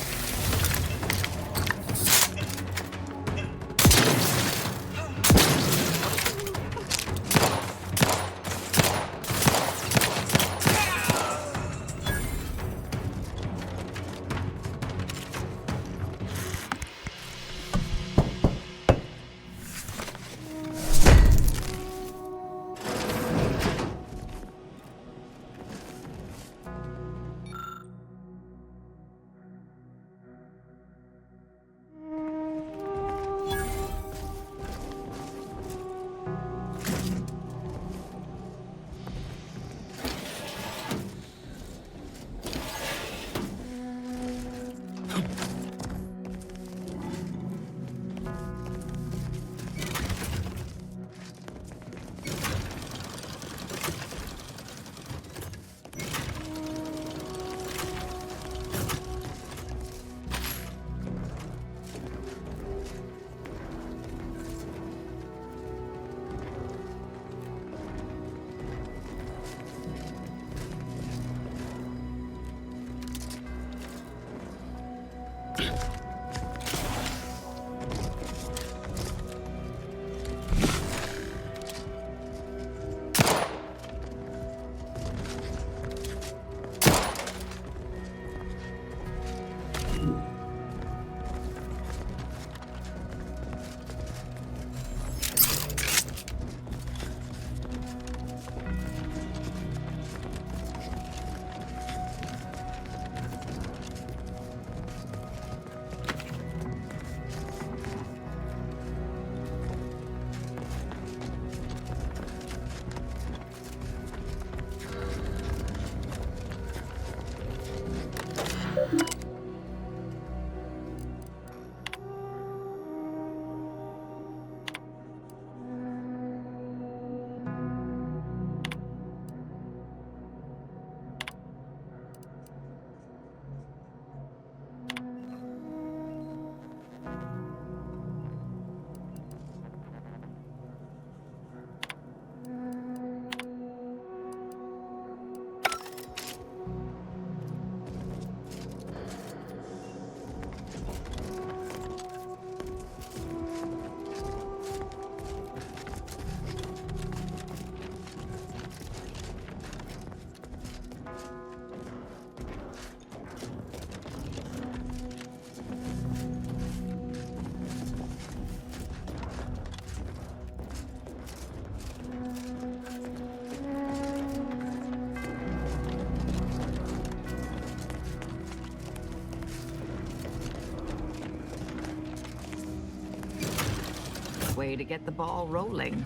way to get the ball rolling.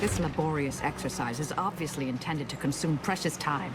This laborious exercise is obviously intended to consume precious time.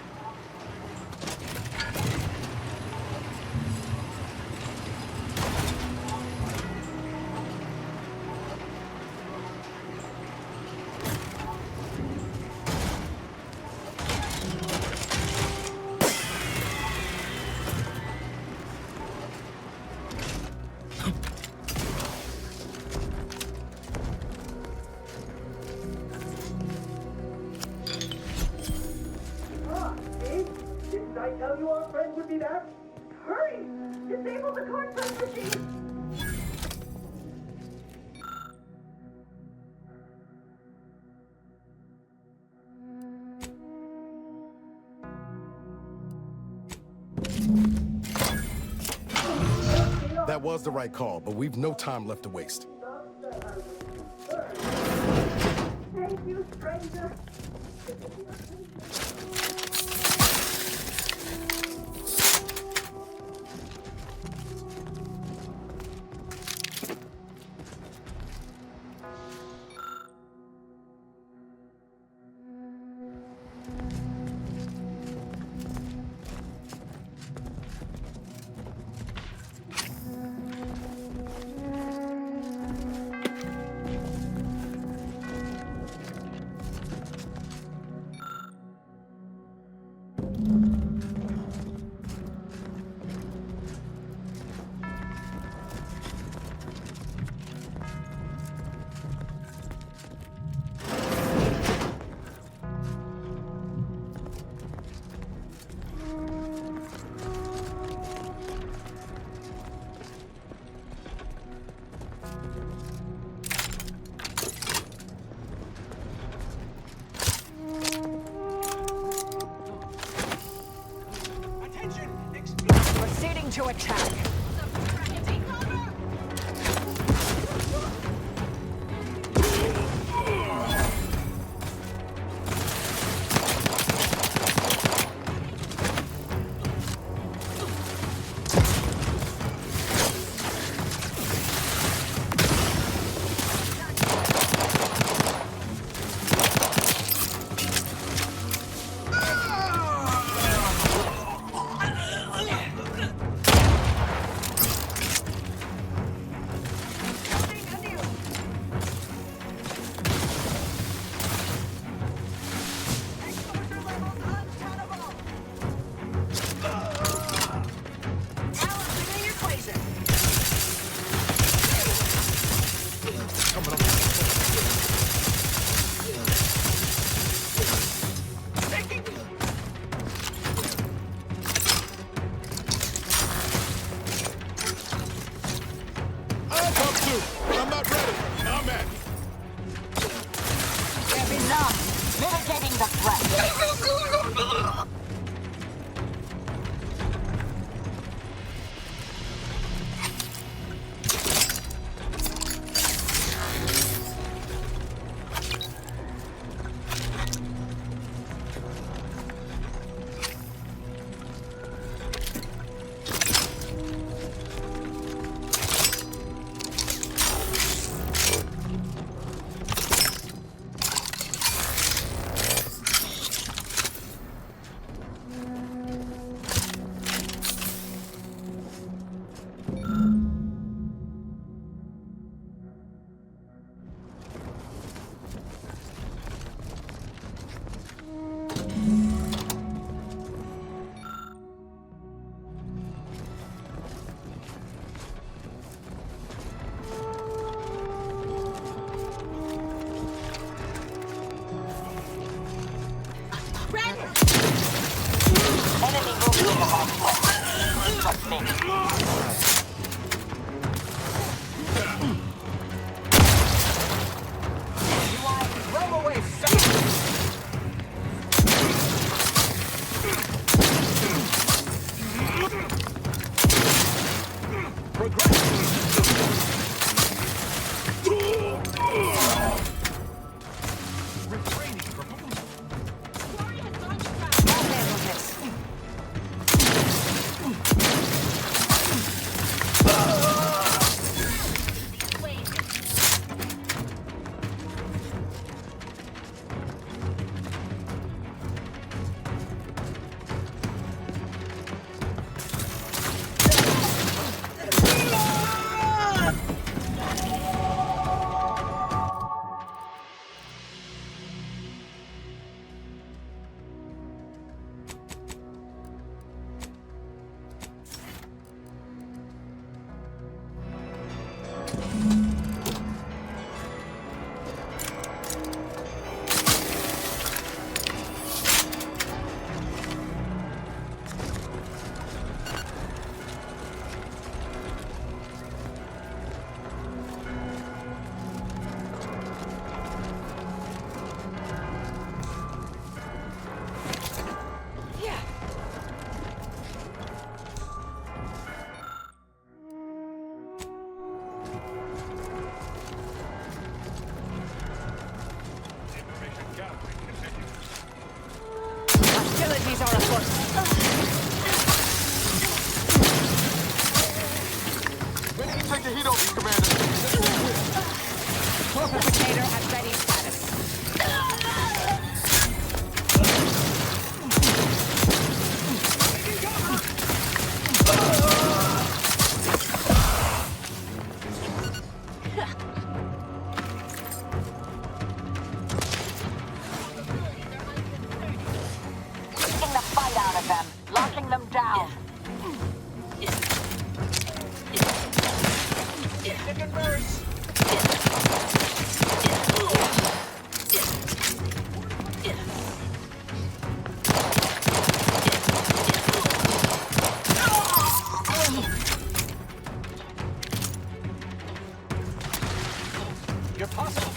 That was the right call, but we've no time left to waste. Thank you, stranger. Proceeding to attack. Hostilities are afoot. Ready to take the heat off you, Commander. Torpedoer at ready status. Taking the fight out of them, locking them down. It can burst. You're possible.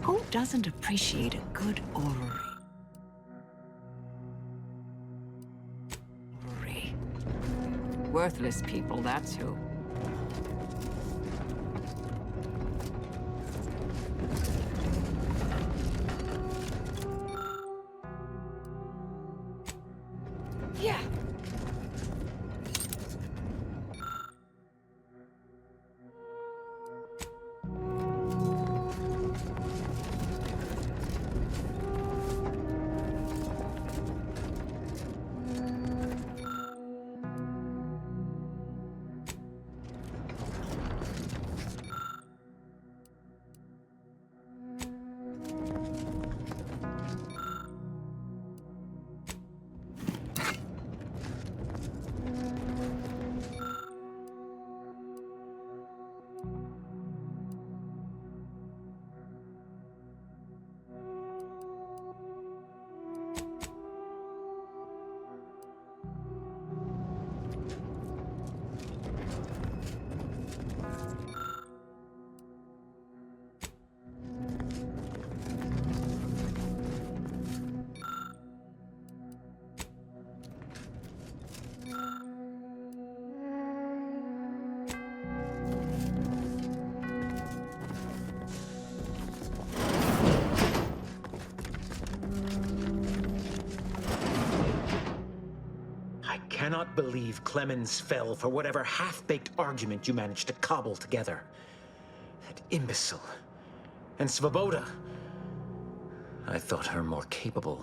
Who doesn't appreciate a good orrery? Worthless people, that's who. Yeah. cannot believe Clemens fell for whatever half-baked argument you managed to cobble together. That imbecile. And Svoboda. I thought her more capable.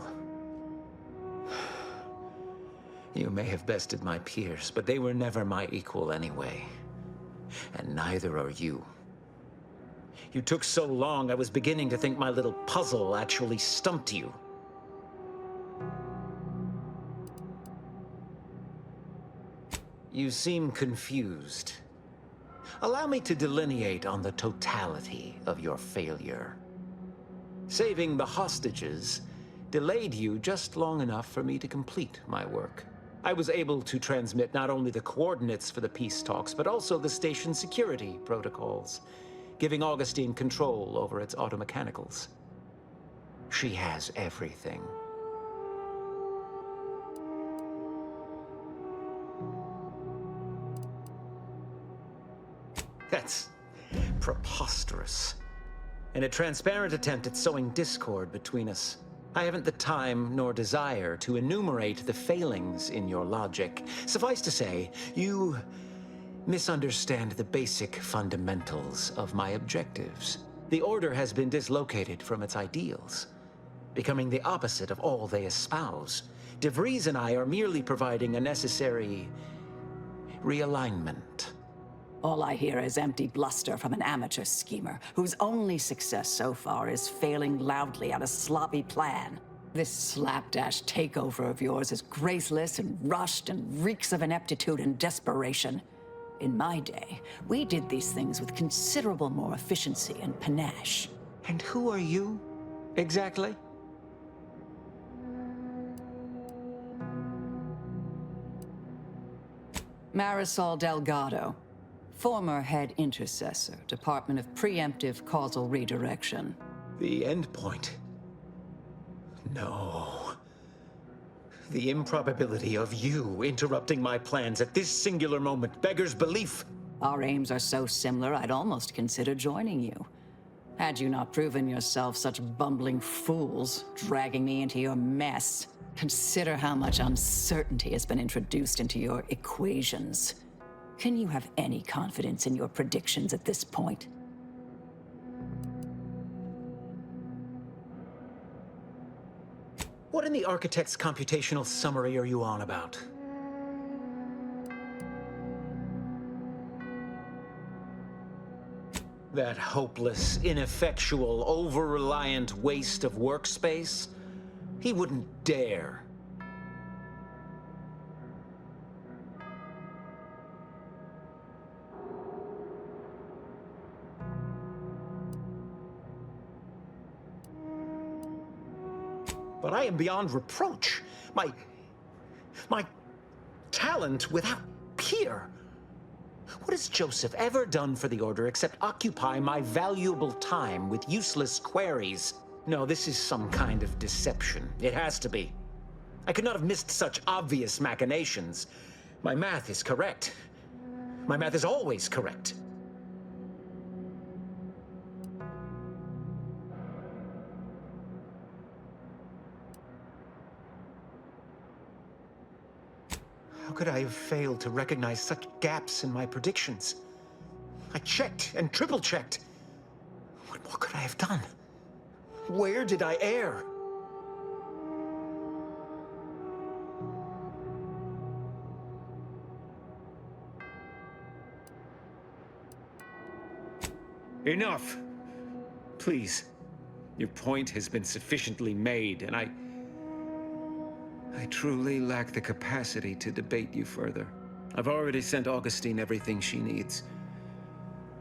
You may have bested my peers, but they were never my equal anyway. And neither are you. You took so long, I was beginning to think my little puzzle actually stumped you. You seem confused. Allow me to delineate on the totality of your failure. Saving the hostages delayed you just long enough for me to complete my work. I was able to transmit not only the coordinates for the peace talks, but also the station's security protocols, giving Augustine control over its automechanicals. She has everything. That's preposterous. In a transparent attempt at sowing discord between us, I haven't the time nor desire to enumerate the failings in your logic. Suffice to say, you misunderstand the basic fundamentals of my objectives. The Order has been dislocated from its ideals, becoming the opposite of all they espouse. De Vries and I are merely providing a necessary realignment. All I hear is empty bluster from an amateur schemer whose only success so far is failing loudly at a sloppy plan. This slapdash takeover of yours is graceless and rushed and reeks of ineptitude and desperation. In my day, we did these things with considerable more efficiency and panache. And who are you, exactly? Marisol Delgado. Former head intercessor, Department of Preemptive Causal Redirection. The endpoint? No. The improbability of you interrupting my plans at this singular moment beggars belief. Our aims are so similar, I'd almost consider joining you. Had you not proven yourself such bumbling fools, dragging me into your mess. Consider how much uncertainty has been introduced into your equations. Can you have any confidence in your predictions at this point? What in the Architect's computational summary are you on about? That hopeless, ineffectual, over-reliant waste of workspace? He wouldn't dare. But I am beyond reproach. My talent without peer. What has Joseph ever done for the Order except occupy my valuable time with useless queries? No, this is some kind of deception. It has to be. I could not have missed such obvious machinations. My math is correct. My math is always correct. How could I have failed to recognize such gaps in my predictions? I checked and triple-checked. What more could I have done? Where did I err? Enough! Please. Your point has been sufficiently made, and I truly lack the capacity to debate you further. I've already sent Augustine everything she needs.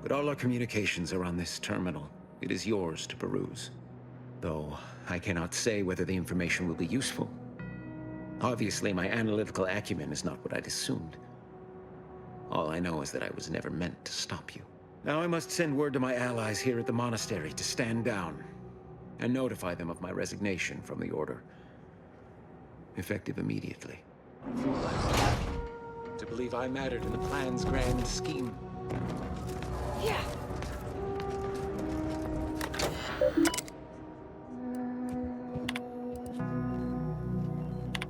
But all our communications are on this terminal. It is yours to peruse. Though I cannot say whether the information will be useful. Obviously, my analytical acumen is not what I'd assumed. All I know is that I was never meant to stop you. Now I must send word to my allies here at the monastery to stand down and notify them of my resignation from the Order. Effective immediately. To believe I mattered in the plan's grand scheme. Yeah.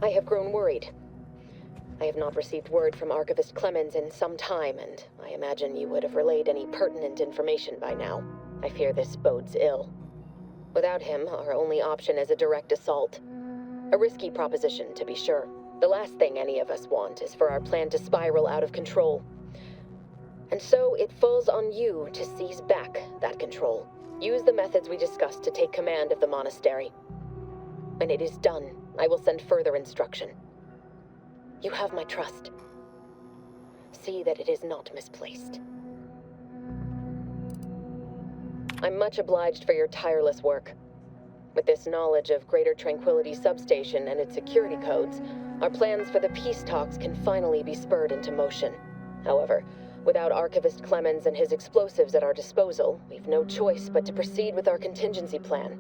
I have grown worried. I have not received word from Archivist Clemens in some time, and I imagine you would have relayed any pertinent information by now. I fear this bodes ill. Without him, our only option is a direct assault. A risky proposition, to be sure. The last thing any of us want is for our plan to spiral out of control. And so it falls on you to seize back that control. Use the methods we discussed to take command of the monastery. When it is done, I will send further instruction. You have my trust. See that it is not misplaced. I'm much obliged for your tireless work. With this knowledge of Greater Tranquility Substation and its security codes, our plans for the peace talks can finally be spurred into motion. However, without Archivist Clemens and his explosives at our disposal, we've no choice but to proceed with our contingency plan.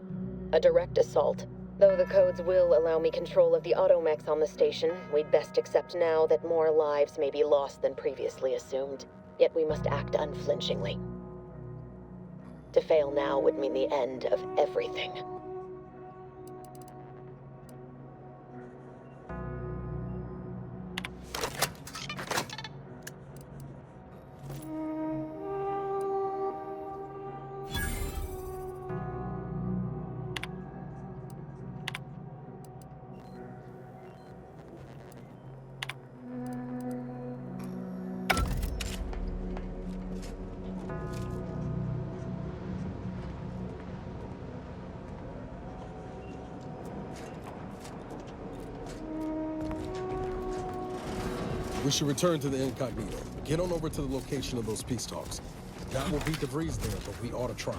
A direct assault. Though the codes will allow me control of the automechs on the station, we'd best accept now that more lives may be lost than previously assumed. Yet we must act unflinchingly. To fail now would mean the end of everything. We should return to the incognito. Get on over to the location of those peace talks. That will beat the breeze there, but we ought to try.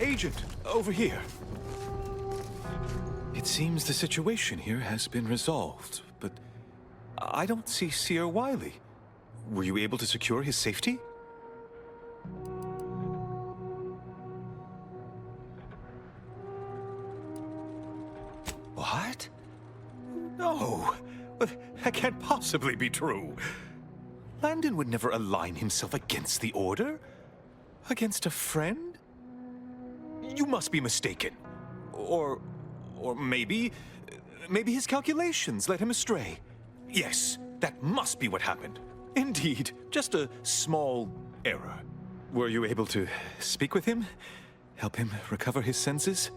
Agent, over here. It seems the situation here has been resolved, but I don't see Seer Wiley. Were you able to secure his safety? What? No, that can't possibly be true. Landon would never align himself against the Order? Against a friend? You must be mistaken. Or maybe his calculations led him astray. Yes, that must be what happened. Indeed, just a small error. Were you able to speak with him? Help him recover his senses?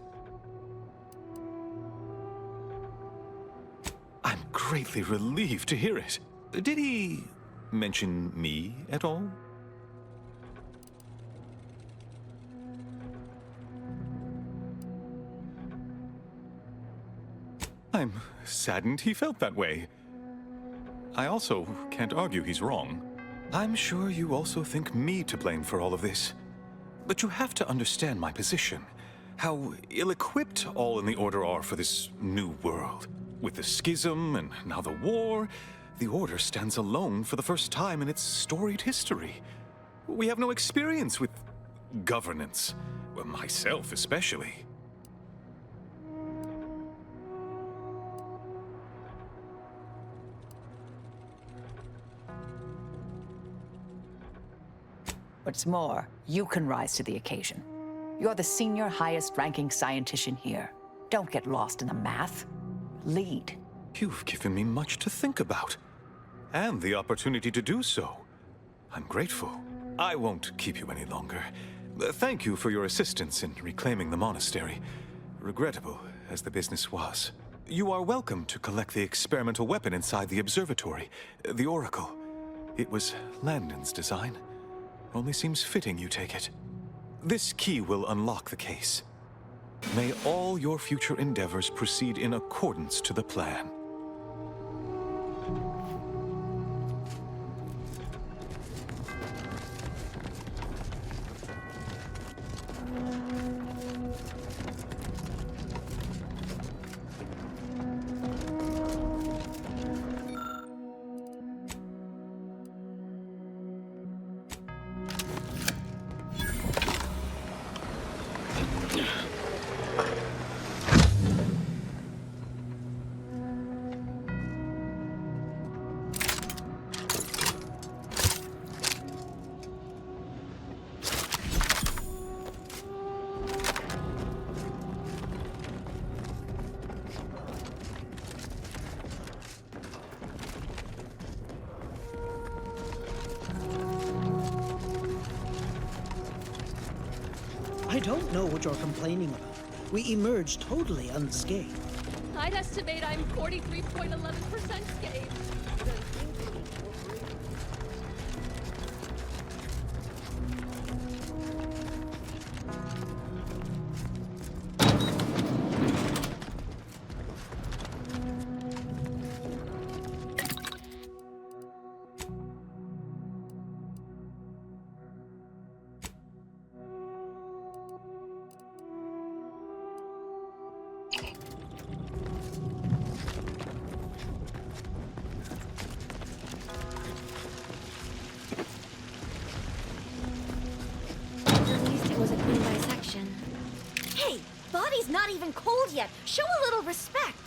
I'm greatly relieved to hear it. Did he mention me at all? I'm saddened he felt that way. I also can't argue he's wrong. I'm sure you also think me to blame for all of this. But you have to understand my position. How ill-equipped all in the Order are for this new world. With the schism and now the war, the Order stands alone for the first time in its storied history. We have no experience with governance. Well, myself especially. What's more, you can rise to the occasion. You're the senior, highest-ranking scientician here. Don't get lost in the math. Lead. You've given me much to think about. And the opportunity to do so. I'm grateful. I won't keep you any longer. Thank you for your assistance in reclaiming the monastery. Regrettable as the business was. You are welcome to collect the experimental weapon inside the observatory, the Oracle. It was Landon's design. Only seems fitting you take it. This key will unlock the case. May all your future endeavors proceed in accordance to the plan. don't know what you're complaining about. We emerged totally unscathed. I'd estimate I'm 43.11% scathed. Hey, body's not even cold yet. Show a little respect.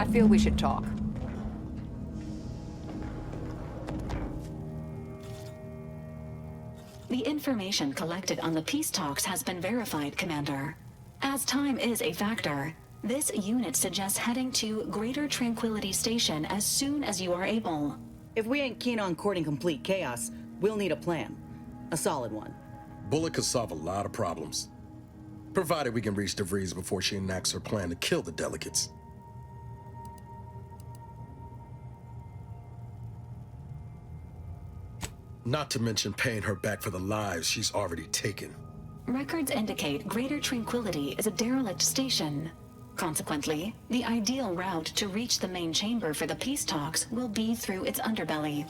I feel we should talk. The information collected on the peace talks has been verified, Commander. As time is a factor, this unit suggests heading to Greater Tranquility Station as soon as you are able. If we ain't keen on courting complete chaos, we'll need a plan. A solid one. Bullet could solve a lot of problems. Provided we can reach DeVries before she enacts her plan to kill the delegates. Not to mention paying her back for the lives she's already taken. Records indicate Greater Tranquility is a derelict station. Consequently, the ideal route to reach the main chamber for the peace talks will be through its underbelly.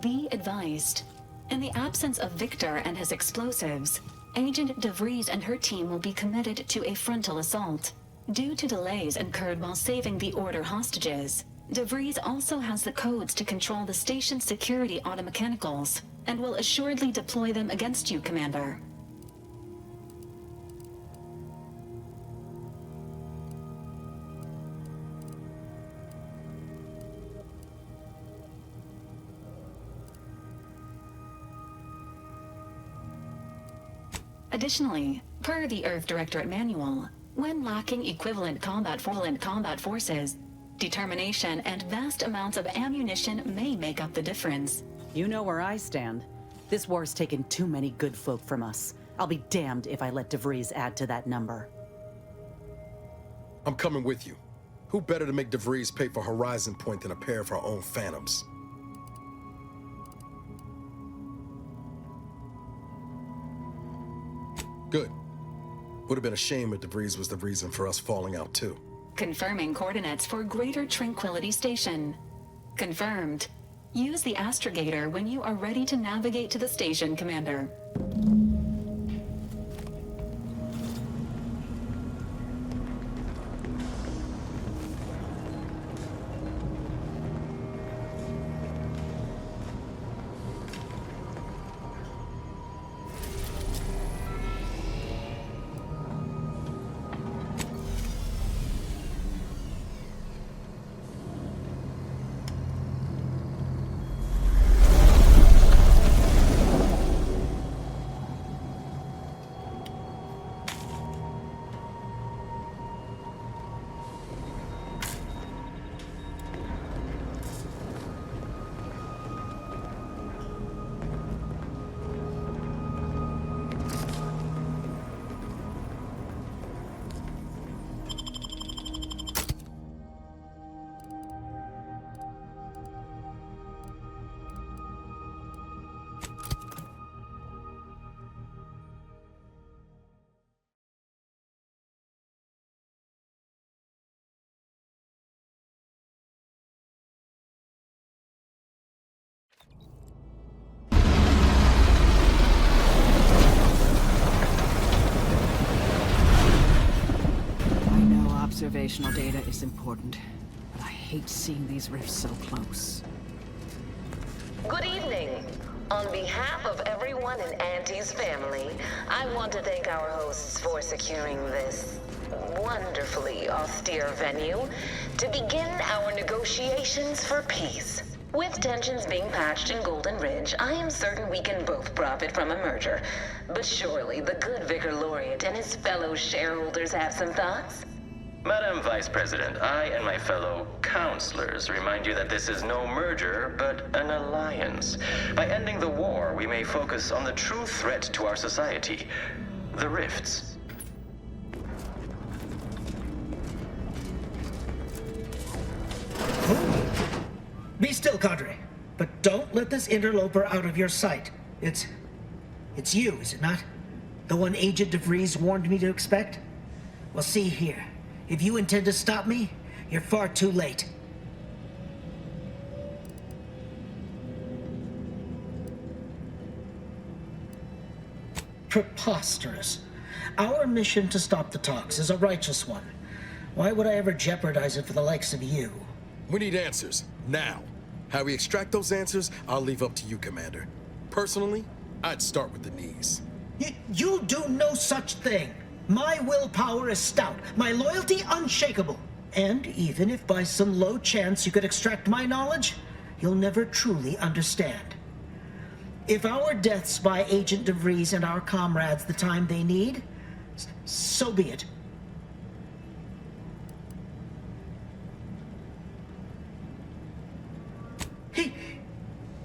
Be advised. In the absence of Victor and his explosives, Agent DeVries and her team will be committed to a frontal assault. Due to delays incurred while saving the Order hostages, DeVries also has the codes to control the station's security automechanicals, and will assuredly deploy them against you, Commander. Additionally, per the Earth Directorate Manual, when lacking equivalent combat forces, determination and vast amounts of ammunition may make up the difference. You know where I stand. This war's taken too many good folk from us. I'll be damned if I let DeVries add to that number. I'm coming with you. Who better to make DeVries pay for Horizon Point than a pair of our own Phantoms? Good. Would have been a shame if DeVries was the reason for us falling out too. Confirming coordinates for Greater Tranquility Station. Confirmed. Use the astrogator when you are ready to navigate to the station, Commander. Observational data is important, but I hate seeing these rifts so close. Good evening. On behalf of everyone in Auntie's family, I want to thank our hosts for securing this wonderfully austere venue to begin our negotiations for peace. With tensions being patched in Golden Ridge, I am certain we can both profit from a merger. But surely the good Vicar Laureate and his fellow shareholders have some thoughts? Madam Vice President, I and my fellow counselors remind you that this is no merger, but an alliance. By ending the war, we may focus on the true threat to our society, the rifts. Be still, Cadre. But don't let this interloper out of your sight. It's you, is it not? The one Agent DeVries warned me to expect? Well, see here. If you intend to stop me, you're far too late. Preposterous. Our mission to stop the talks is a righteous one. Why would I ever jeopardize it for the likes of you? We need answers, now. How we extract those answers, I'll leave up to you, Commander. Personally, I'd start with the knees. You'll do no such thing. My willpower is stout, my loyalty unshakable. And even if by some low chance you could extract my knowledge, you'll never truly understand. If our deaths buy Agent DeVries and our comrades the time they need, so be it.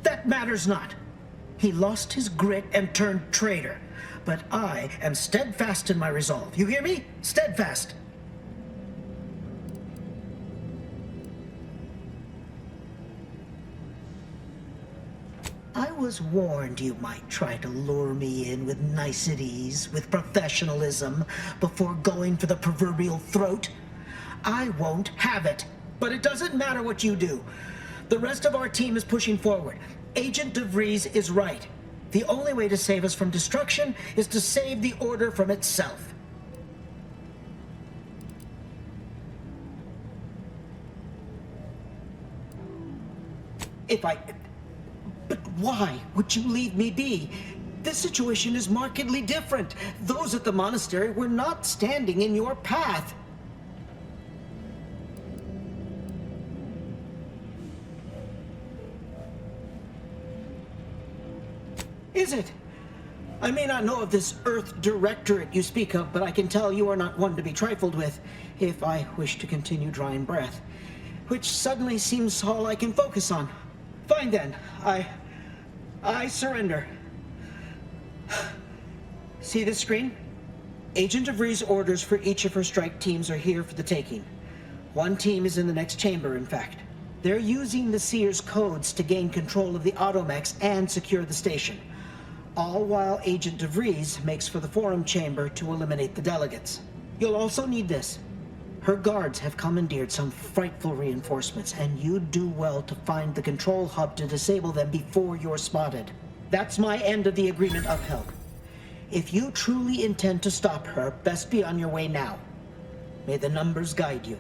That matters not. He lost his grit and turned traitor. But I am steadfast in my resolve. You hear me? Steadfast. I was warned you might try to lure me in with niceties, with professionalism, before going for the proverbial throat. I won't have it. But it doesn't matter what you do. The rest of our team is pushing forward. Agent DeVries is right. The only way to save us from destruction is to save the Order from itself. But why would you leave me be? This situation is markedly different. Those at the monastery were not standing in your path. Is it? I may not know of this Earth Directorate you speak of, but I can tell you are not one to be trifled with, if I wish to continue drawing breath, which suddenly seems all I can focus on. Fine then, I surrender. See this screen? Agent DeVries' orders for each of her strike teams are here for the taking. One team is in the next chamber, in fact. They're using the Seer's codes to gain control of the automechs and secure the station. All while Agent DeVries makes for the forum chamber to eliminate the delegates. You'll also need this. Her guards have commandeered some frightful reinforcements, and you'd do well to find the control hub to disable them before you're spotted. That's my end of the agreement upheld. If you truly intend to stop her, best be on your way now. May the numbers guide you.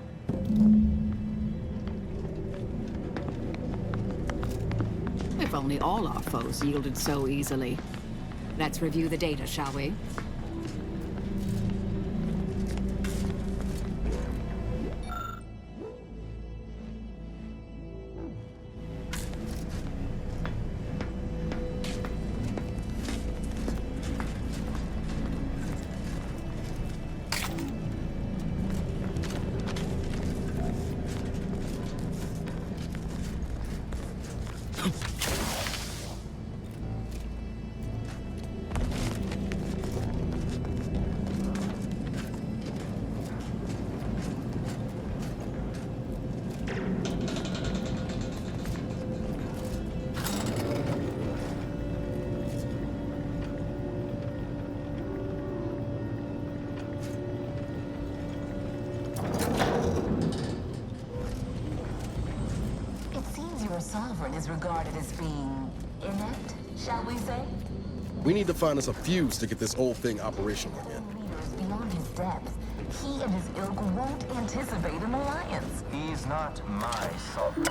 If only all our foes yielded so easily. Let's review the data, shall we? Sovereign is regarded as being inept, shall we say? We need to find us a fuse to get this whole thing operational again. Leader is beyond his depth. He and his ilk won't anticipate an alliance. He's not my sovereign.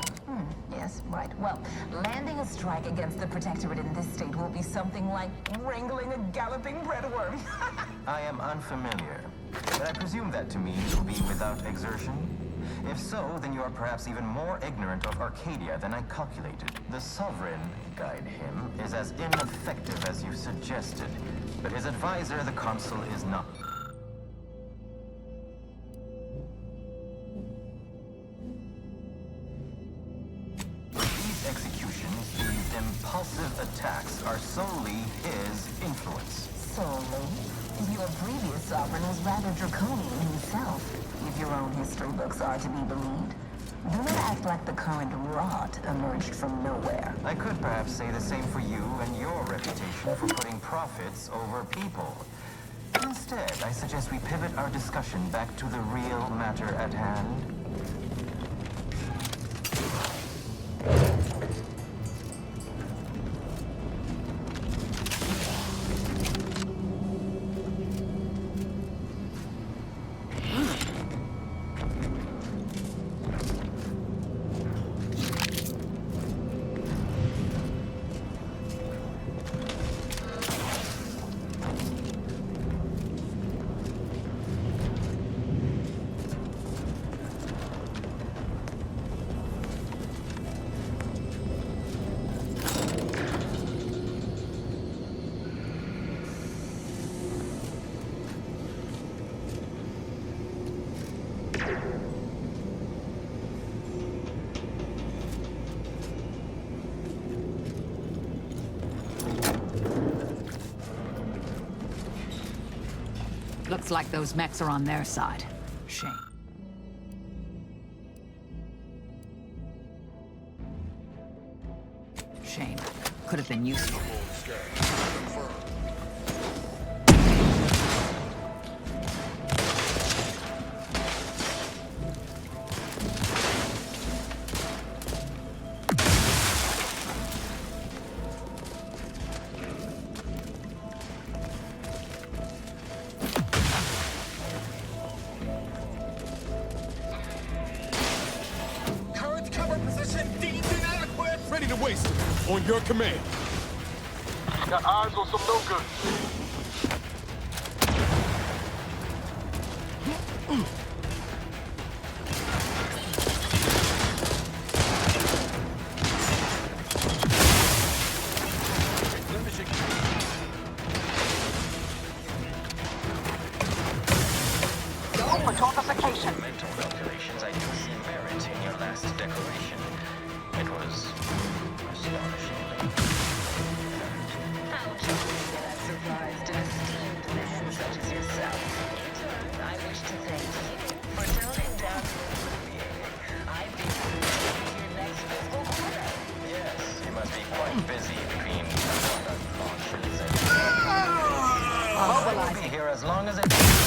Yes, right. Well, landing a strike against the Protectorate in this state will be something like wrangling a galloping breadworm. I am unfamiliar, but I presume that to mean it will be without exertion. If so, then you are perhaps even more ignorant of Arcadia than I calculated. The Sovereign, guide him, is as ineffective as you suggested, but his advisor, the Consul, is not. These executions, these impulsive attacks, are solely his influence. Solely? Your previous sovereign was rather draconian himself, if your own history books are to be believed. Do not act like the current rot emerged from nowhere. I could perhaps say the same for you and your reputation for putting profits over people. Instead, I suggest we pivot our discussion back to the real matter at hand. Looks like those mechs are on their side. Shame. Shame. Could have been useful. On your command. Got eyes on some no good. For torpification. Mental calculations, I do see merit in your last declaration. It was astonishingly. How truly am I surprised an esteemed man such as yourself. In turn, I wish to thank you for toning down your being. I think your next fiscal quarter. Yes, you must be quite busy between product launches and... I will be here as long as it takes.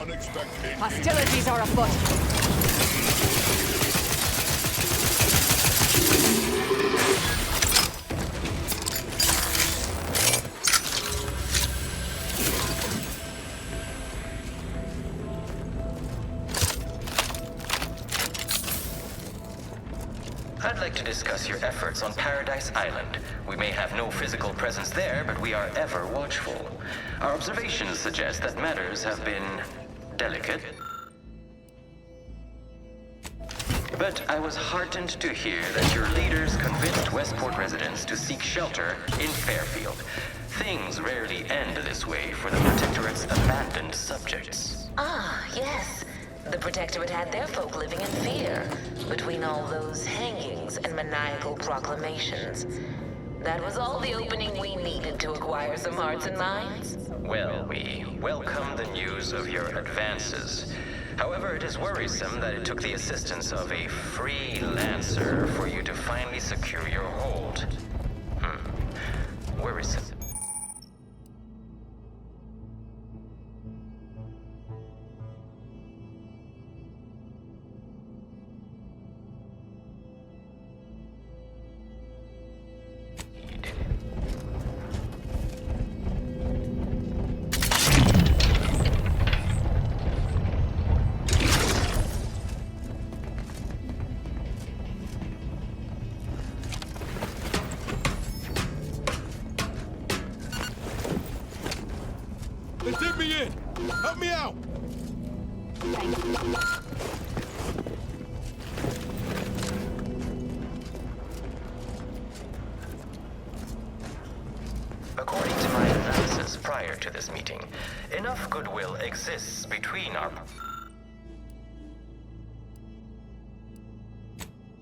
unexpected. Hostilities are afoot. I'd like to discuss your efforts on Paradise Island. We may have no physical presence there, but we are ever watchful. Our observations suggest that matters have been delicate. But I was heartened to hear that your leaders convinced Westport residents to seek shelter in Fairfield. Things rarely end this way for the Protectorate's abandoned subjects. Ah, yes. The Protectorate had their folk living in fear between all those hangings and maniacal proclamations. That was all the opening we needed to acquire some hearts and minds. Well, we welcome the news of your advances. However, it is worrisome that it took the assistance of a freelancer for you to finally secure your hold. Worrisome. They did me in! Help me out! According to my analysis prior to this meeting, enough goodwill exists between our...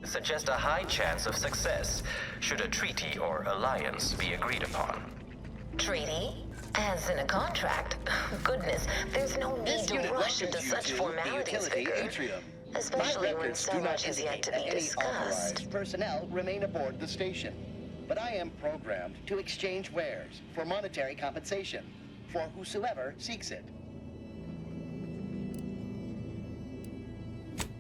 suggest a high chance of success should a treaty or alliance be agreed upon. Treaty? As in a contract? Goodness, there's no need to rush into such formalities, Vicar. Especially when so much is yet to be discussed. Personnel remain aboard the station, but I am programmed to exchange wares for monetary compensation for whosoever seeks it.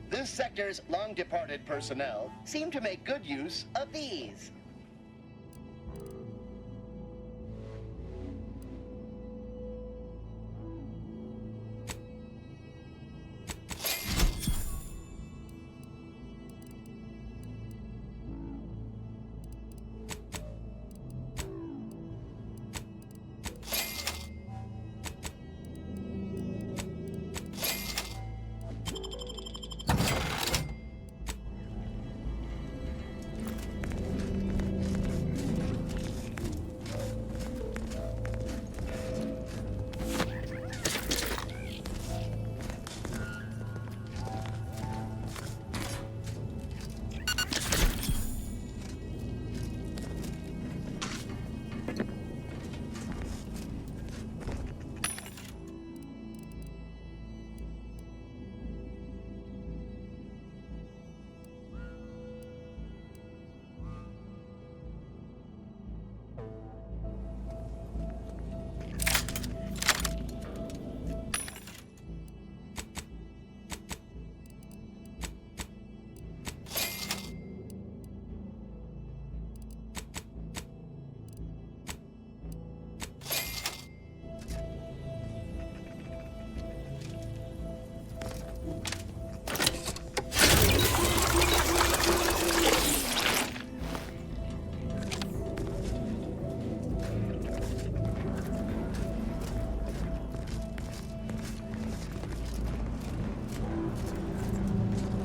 This sector's long-departed personnel seem to make good use of these.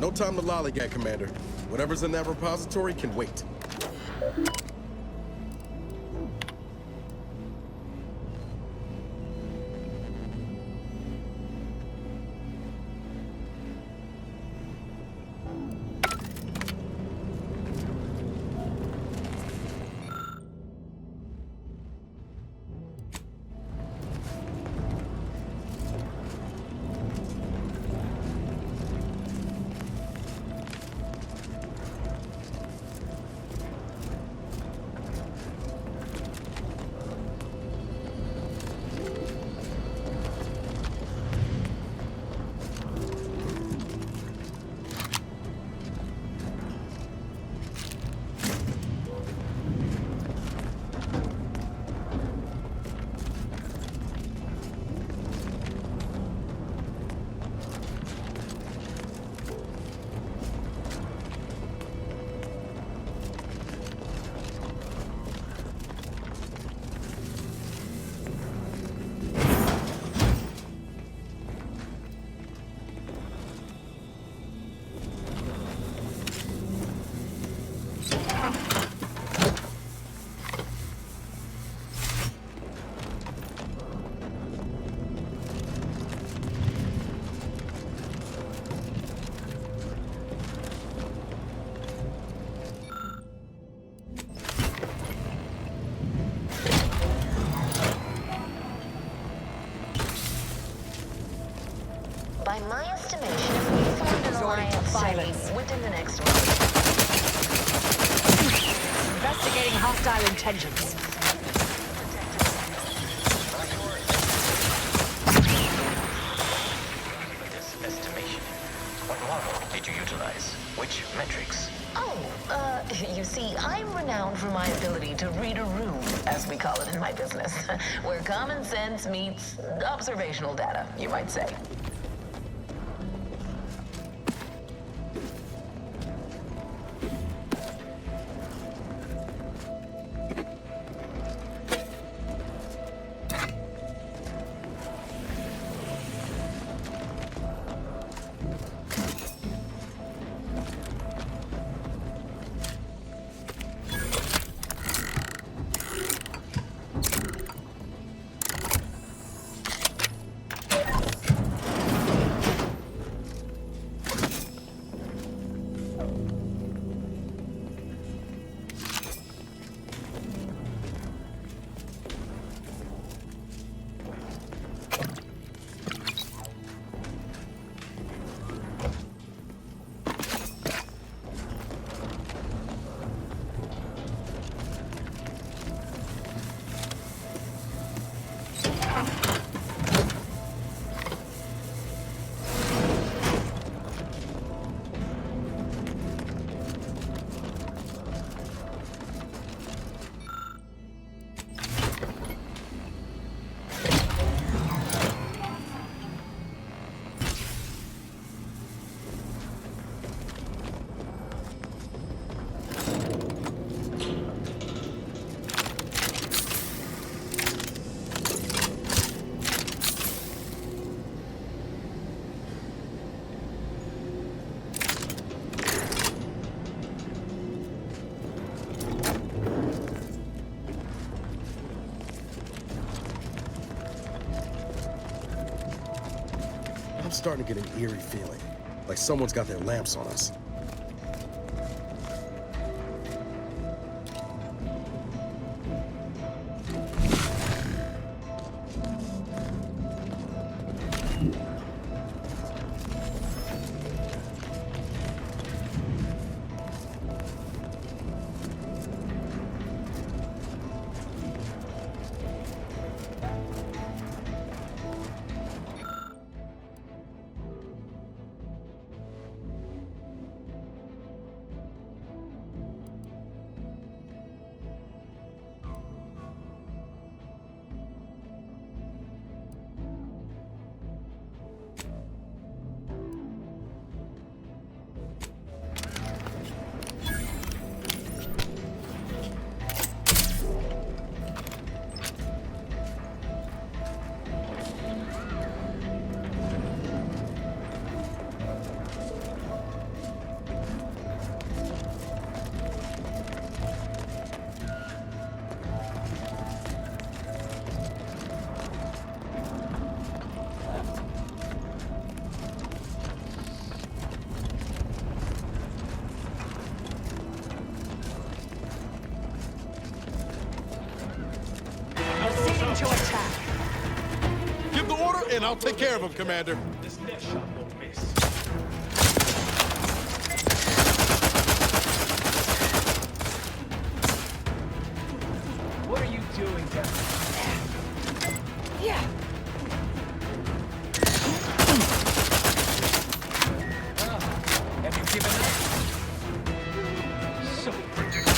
No time to lollygag, Commander. Whatever's in that repository can wait. By my estimation, if we formed an alliance within the next month. Investigating hostile intentions. This estimation. What model did you utilize? Which metrics? Oh, you see, I'm renowned for my ability to read a room, as we call it in my business, where common sense meets observational data, you might say. I'm starting to get an eerie feeling, like someone's got their lamps on us. Give the order, and I'll take care of him, Commander. This net shot won't miss. What are you doing, Devin? Yeah. Have you given up? So predictable.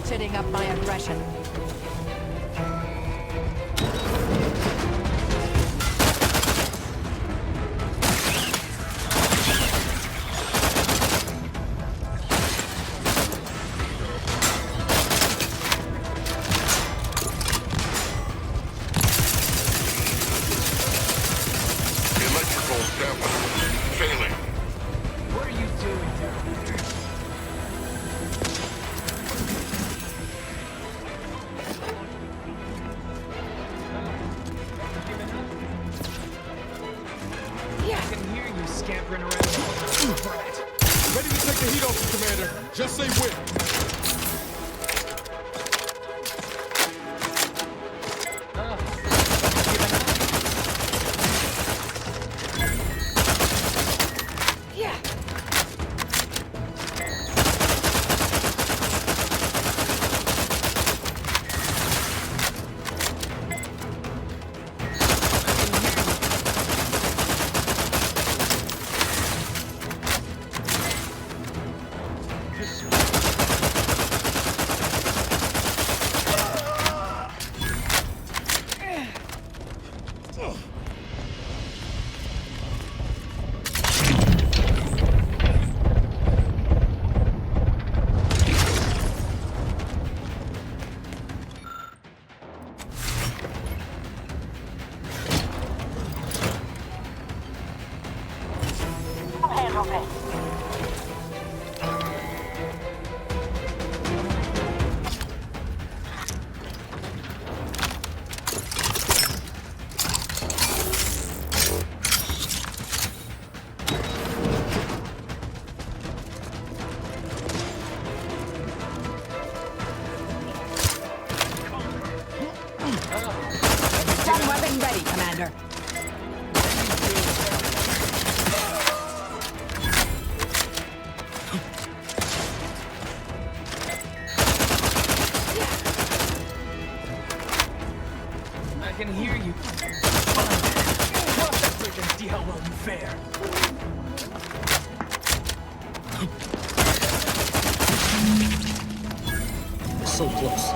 ratcheting up my aggression. Ready to take the heat off you, Commander. Just say when. Weapon ready, Commander. I can hear you. Cross that bridge and see how well you fare. We're so close.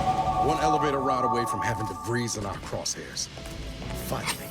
One elevator ride away from having debris in our crosshairs. Finally.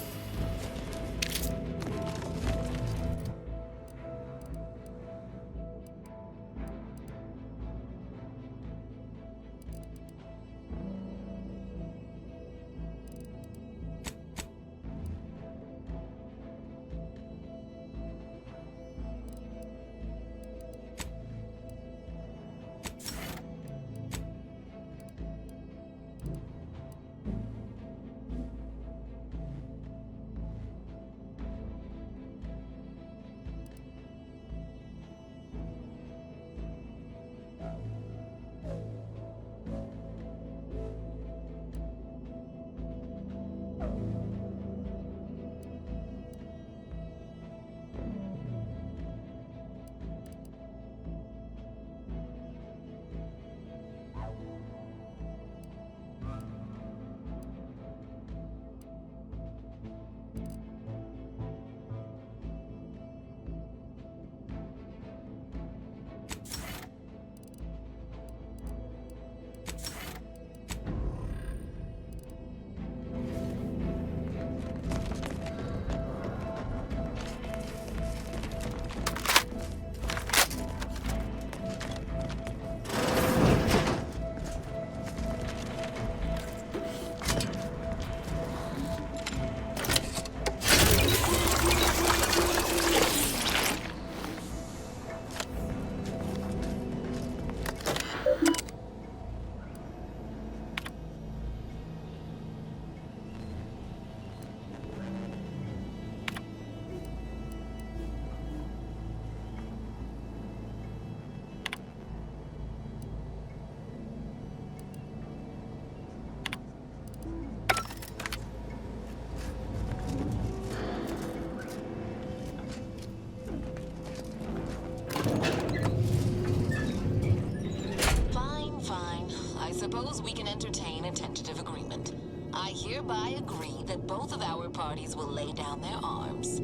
Suppose we can entertain a tentative agreement. I hereby agree that both of our parties will lay down their arms.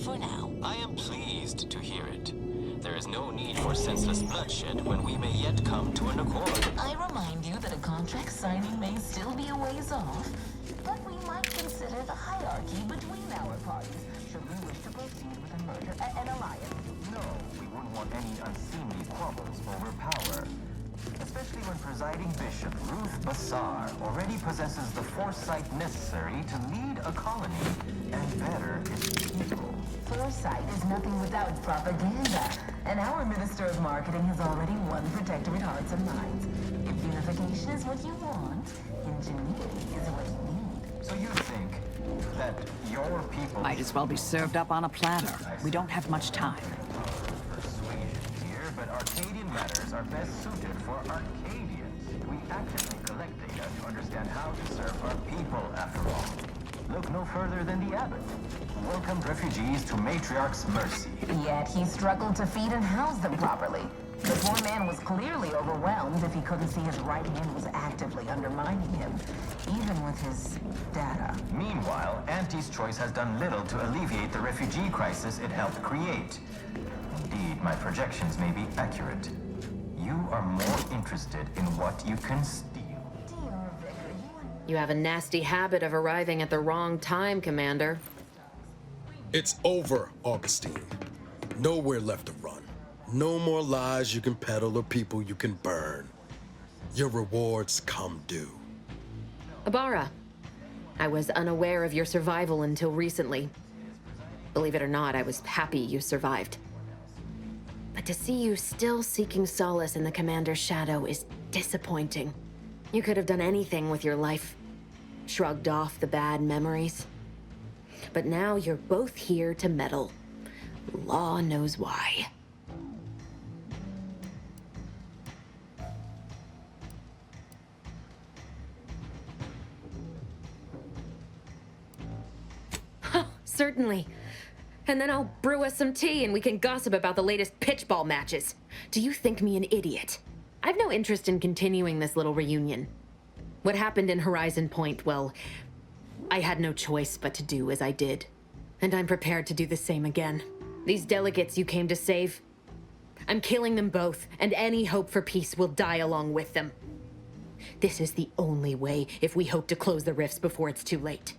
For now. I am pleased to hear it. There is no need for senseless bloodshed when we may yet come to an accord. I remind you that a contract signing may still be a ways off, but we might consider the hierarchy between our parties should we wish to proceed with a merger, an alliance. No, we wouldn't want any unseemly squabbles over power. Especially when presiding bishop Ruth Bassar already possesses the foresight necessary to lead a colony and better its people. Foresight is nothing without propaganda, and our Minister of Marketing has already won Protectorate hearts and minds. If unification is what you want, ingenuity is what you need. So you think that your people... Might as well be served up on a platter. We don't have much time. Persuasion here, but Arcadian matters are best suited for Arcadians. We actively collect data to understand how to serve our people, after all. Look no further than the abbot, who welcomed refugees to Matriarch's mercy. Yet he struggled to feed and house them properly. The poor man was clearly overwhelmed if he couldn't see his right hand was actively undermining him, even with his data. Meanwhile, Auntie's choice has done little to alleviate the refugee crisis it helped create. Indeed, my projections may be accurate. You are more interested in what you can steal. You have a nasty habit of arriving at the wrong time, Commander. It's over, Augustine. Nowhere left to run. No more lies you can peddle or people you can burn. Your rewards come due. Ibarra, I was unaware of your survival until recently. Believe it or not, I was happy you survived. But to see you still seeking solace in the Commander's shadow is disappointing. You could have done anything with your life. Shrugged off the bad memories. But now you're both here to meddle. Law knows why. Oh, certainly. And then I'll brew us some tea and we can gossip about the latest pitchball matches. Do you think me an idiot? I've no interest in continuing this little reunion. What happened in Horizon Point, well, I had no choice but to do as I did. And I'm prepared to do the same again. These delegates you came to save, I'm killing them both, and any hope for peace will die along with them. This is the only way if we hope to close the rifts before it's too late.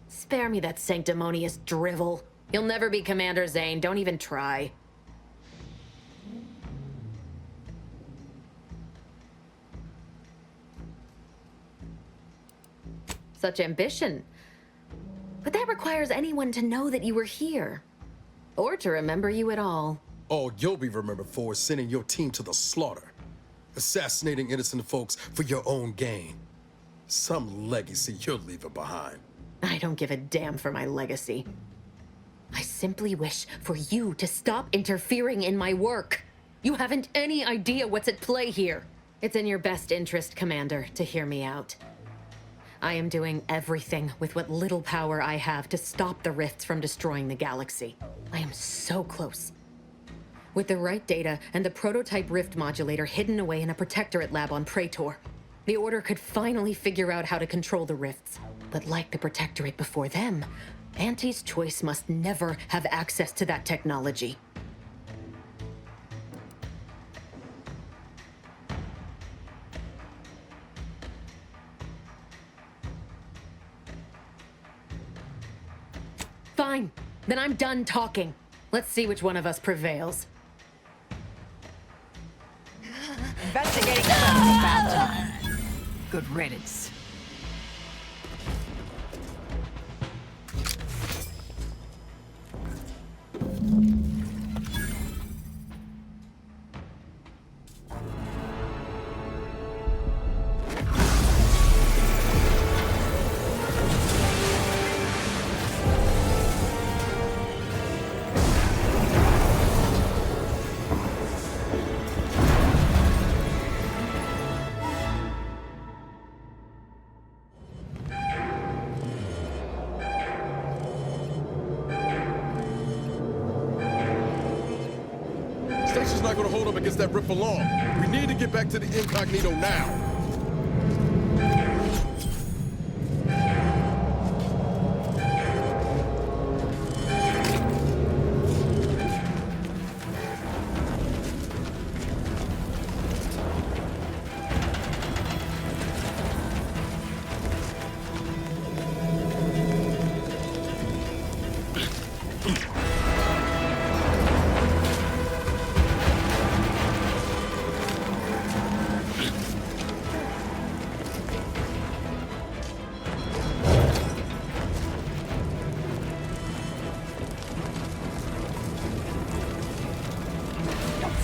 Spare me that sanctimonious drivel. You'll never be Commander Zane, don't even try. Such ambition. But that requires anyone to know that you were here. Or to remember you at all. All you'll be remembered for is sending your team to the slaughter. Assassinating innocent folks for your own gain. Some legacy you're leaving behind. I don't give a damn for my legacy. I simply wish for you to stop interfering in my work. You haven't any idea what's at play here. It's in your best interest, Commander, to hear me out. I am doing everything with what little power I have to stop the rifts from destroying the galaxy. I am so close. With the right data and the prototype rift modulator hidden away in a protectorate lab on Praetor, the Order could finally figure out how to control the rifts. But like the protectorate before them, Auntie's choice must never have access to that technology. Fine. Then I'm done talking. Let's see which one of us prevails. Investigating something about time. Good riddance. Station's not gonna hold up against that rip for long. We need to get back to the incognito now.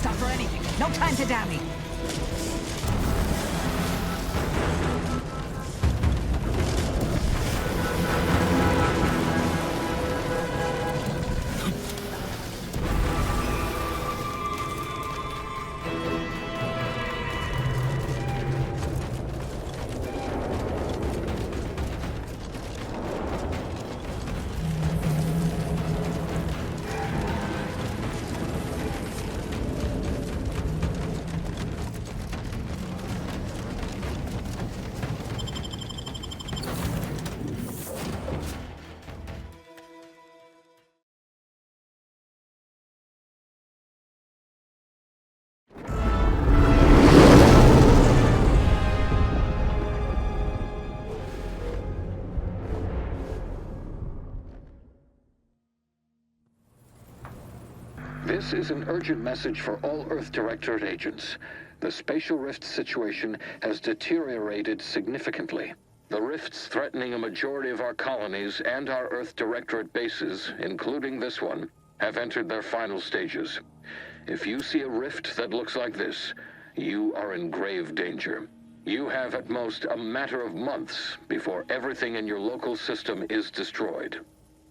Stop for anything. No time to dally. This is an urgent message for all Earth Directorate agents. The spatial rift situation has deteriorated significantly. The rifts threatening a majority of our colonies and our Earth Directorate bases, including this one, have entered their final stages. If you see a rift that looks like this, you are in grave danger. You have at most a matter of months before everything in your local system is destroyed.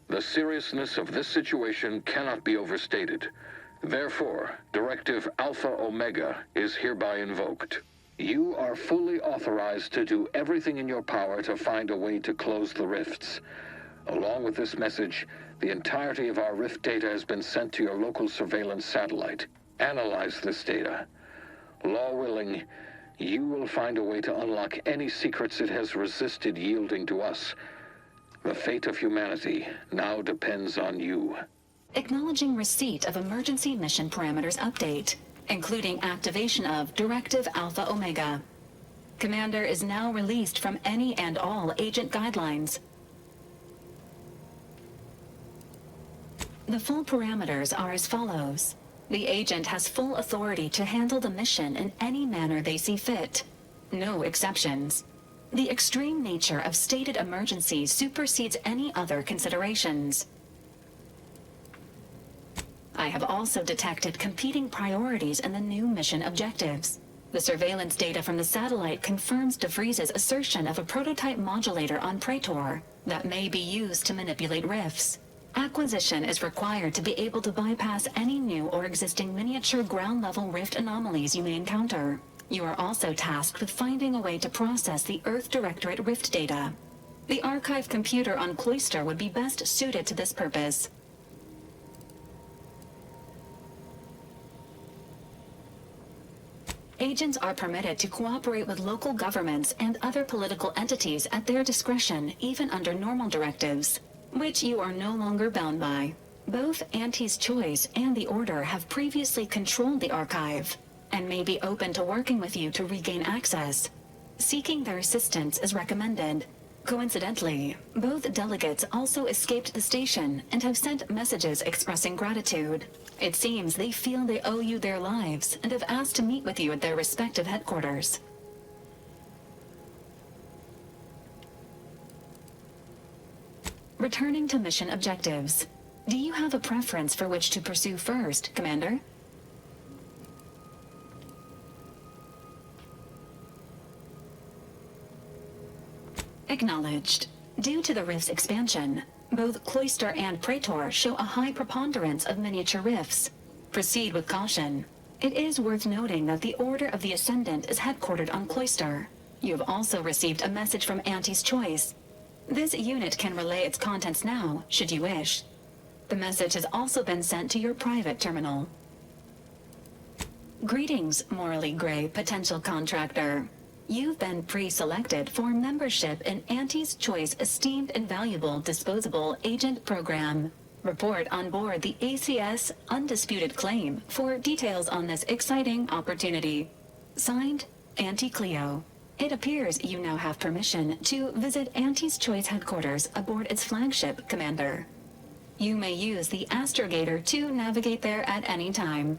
The seriousness of this situation cannot be overstated. Therefore, Directive Alpha Omega is hereby invoked. You are fully authorized to do everything in your power to find a way to close the rifts. Along with this message, the entirety of our rift data has been sent to your local surveillance satellite. Analyze this data. Law willing, you will find a way to unlock any secrets it has resisted yielding to us. The fate of humanity now depends on you. Acknowledging receipt of emergency mission parameters update, including activation of Directive Alpha Omega. Commander is now released from any and all agent guidelines. The full parameters are as follows. The agent has full authority to handle the mission in any manner they see fit. No exceptions. The extreme nature of stated emergencies supersedes any other considerations. I have also detected competing priorities in the new mission objectives. The surveillance data from the satellite confirms DeVries's assertion of a prototype modulator on Praetor that may be used to manipulate rifts. Acquisition is required to be able to bypass any new or existing miniature ground-level rift anomalies you may encounter. You are also tasked with finding a way to process the Earth Directorate rift data. The archive computer on Cloister would be best suited to this purpose. Agents are permitted to cooperate with local governments and other political entities at their discretion, even under normal directives, which you are no longer bound by. Both Auntie's Choice and the Order have previously controlled the archive, and may be open to working with you to regain access. Seeking their assistance is recommended. Coincidentally, both delegates also escaped the station and have sent messages expressing gratitude. It seems they feel they owe you their lives and have asked to meet with you at their respective headquarters. Returning to mission objectives. Do you have a preference for which to pursue first, Commander? Acknowledged. Due to the rift's expansion, both Cloister and Praetor show a high preponderance of miniature rifts. Proceed with caution. It is worth noting that the Order of the Ascendant is headquartered on Cloister. You have also received a message from Auntie's Choice. This unit can relay its contents now, should you wish. The message has also been sent to your private terminal. Greetings, morally gray potential contractor. You've been pre-selected for membership in Auntie's Choice Esteemed and Valuable Disposable Agent Program. Report on board the ACS Undisputed Claim for details on this exciting opportunity. Signed, Auntie Cleo. It appears you now have permission to visit Auntie's Choice headquarters aboard its flagship, Commander. You may use the astrogator to navigate there at any time.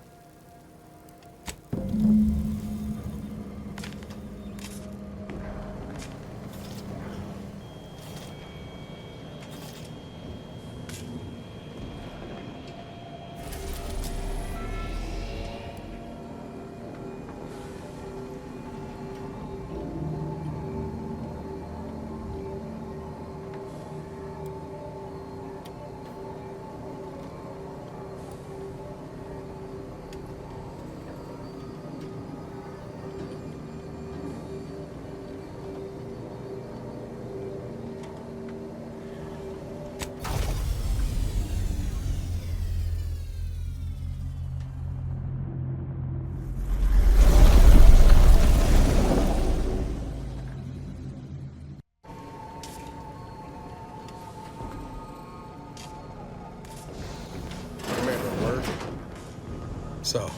So,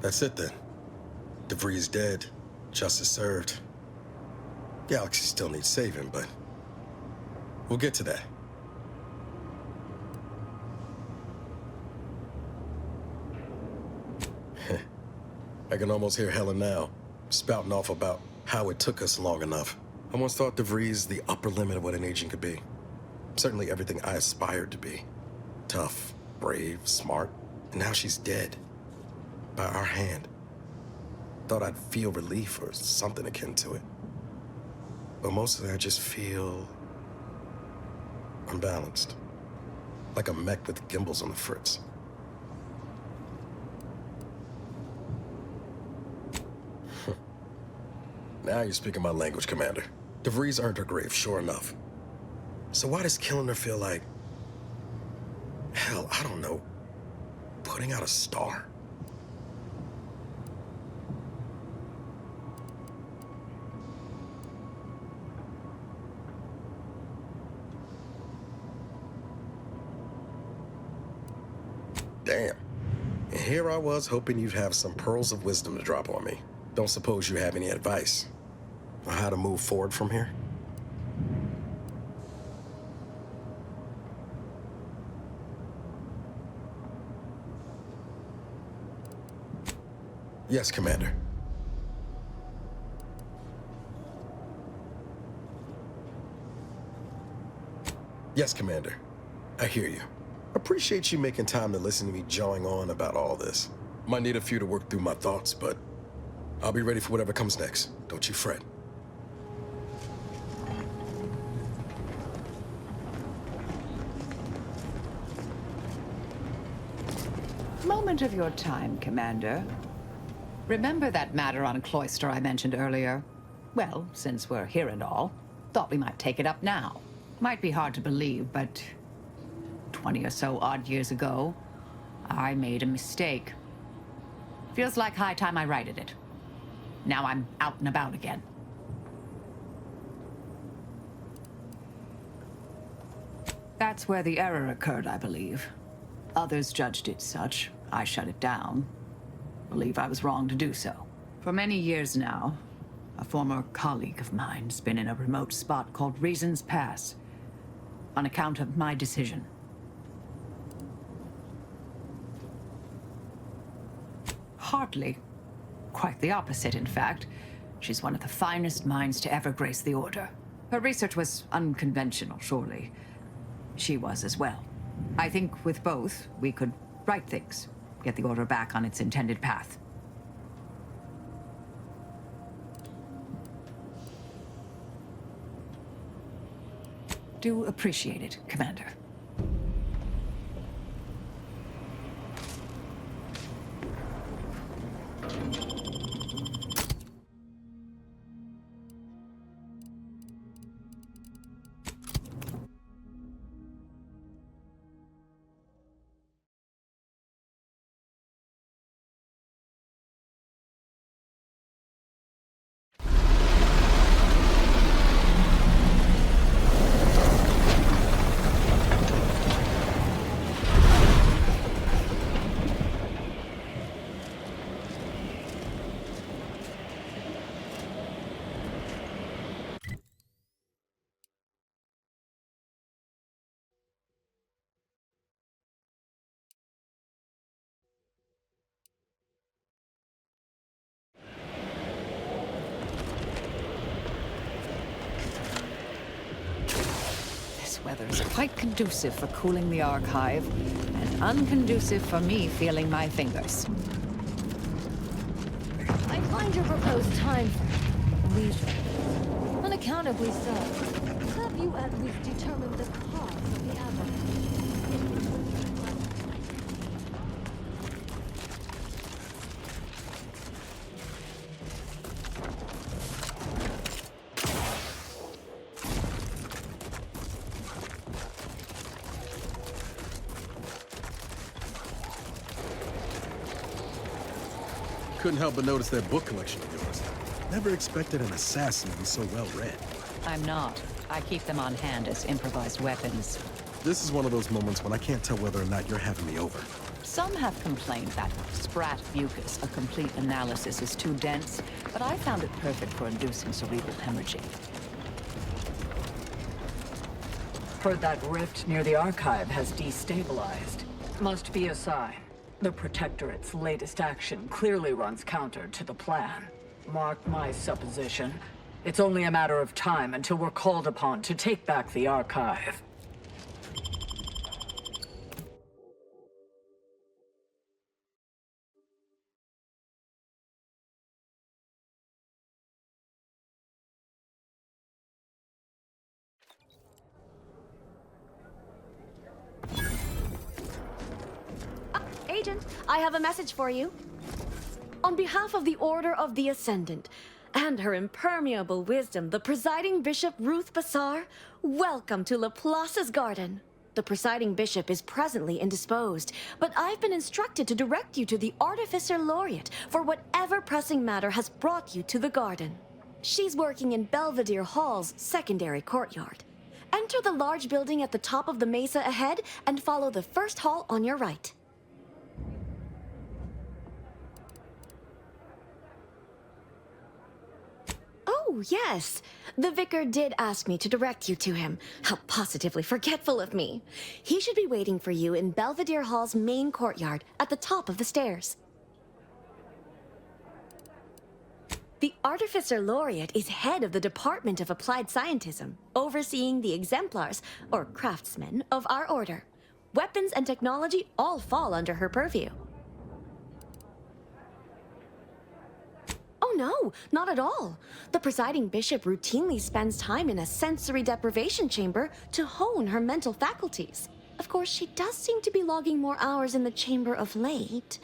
that's it then. DeVries dead, justice served. Galaxy still needs saving, but we'll get to that. I can almost hear Helen now, spouting off about how it took us long enough. I once thought DeVries the upper limit of what an agent could be. Certainly everything I aspired to be. Tough, brave, smart. And now she's dead. By our hand. Thought I'd feel relief or something akin to it. But mostly I just feel unbalanced. Like a mech with gimbals on the fritz. Now you're speaking my language, Commander. DeVries earned her grave, sure enough. So why does killing her feel like... hell, I don't know. Putting out a star? Damn. And here I was hoping you'd have some pearls of wisdom to drop on me. Don't suppose you have any advice on how to move forward from here? Yes, Commander. Yes, Commander. I hear you. Appreciate you making time to listen to me jawing on about all this. Might need a few to work through my thoughts, but I'll be ready for whatever comes next. Don't you fret. Moment of your time, Commander. Remember that matter on Cloister I mentioned earlier? Well, since we're here and all, thought we might take it up now. Might be hard to believe, but 20 or so odd years ago, I made a mistake. Feels like high time I righted it. Now I'm out and about again. That's where the error occurred, I believe. Others judged it such. I shut it down. Believe I was wrong to do so. For many years now, a former colleague of mine's been in a remote spot called Reasons Pass, on account of my decision. Hardly. Quite the opposite, in fact. She's one of the finest minds to ever grace the Order. Her research was unconventional, surely. She was as well. I think with both, we could right things, get the Order back on its intended path. Do appreciate it, Commander. weather's quite conducive for cooling the archive, and unconducive for me feeling my fingers. I find your proposed time leisure unaccountably so. Have you at least determined the cause of the avalanche? Couldn't help but notice that book collection of yours. Never expected an assassin to be so well read. I'm not. I keep them on hand as improvised weapons. This is one of those moments when I can't tell whether or not you're having me over. Some have complained that sprat mucus, a complete analysis, is too dense, but I found it perfect for inducing cerebral hemorrhaging. Heard that rift near the archive has destabilized. Must be a sign. The Protectorate's latest action clearly runs counter to the plan. Mark my supposition. It's only a matter of time until we're called upon to take back the archive. Agent, I have a message for you. On behalf of the Order of the Ascendant, and her impermeable wisdom, the presiding bishop Ruth Bassar, welcome to Laplace's garden. The presiding bishop is presently indisposed, but I've been instructed to direct you to the Artificer Laureate for whatever pressing matter has brought you to the garden. She's working in Belvedere Hall's secondary courtyard. Enter the large building at the top of the mesa ahead and follow the first hall on your right. Oh, yes. The vicar did ask me to direct you to him. How positively forgetful of me. He should be waiting for you in Belvedere Hall's main courtyard at the top of the stairs. The Artificer Laureate is head of the Department of Applied Scientism, overseeing the exemplars, or craftsmen, of our order. Weapons and technology all fall under her purview. Oh no, not at all. The presiding bishop routinely spends time in a sensory deprivation chamber to hone her mental faculties. Of course, she does seem to be logging more hours in the chamber of late,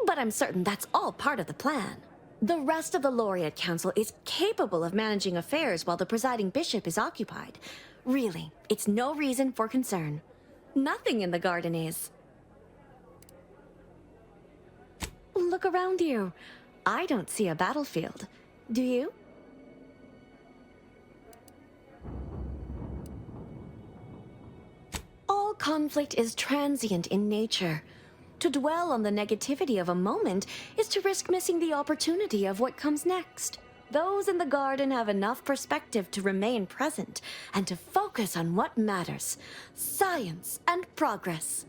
but I'm certain that's all part of the plan. The rest of the Laureate Council is capable of managing affairs while the presiding bishop is occupied. Really, it's no reason for concern. Nothing in the garden is. Look around you. I don't see a battlefield. Do you? All conflict is transient in nature. To dwell on the negativity of a moment is to risk missing the opportunity of what comes next. Those in the garden have enough perspective to remain present and to focus on what matters: science and progress.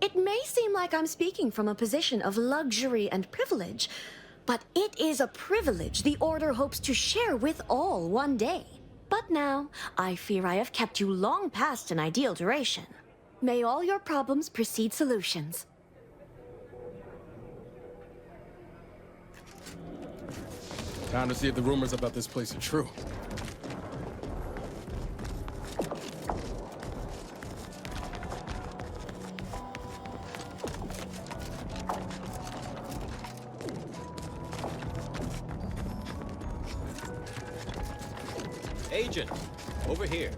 It may seem like I'm speaking from a position of luxury and privilege, but it is a privilege the Order hopes to share with all one day. But now, I fear I have kept you long past an ideal duration. May all your problems precede solutions. Time to see if the rumors about this place are true. Agent, over here.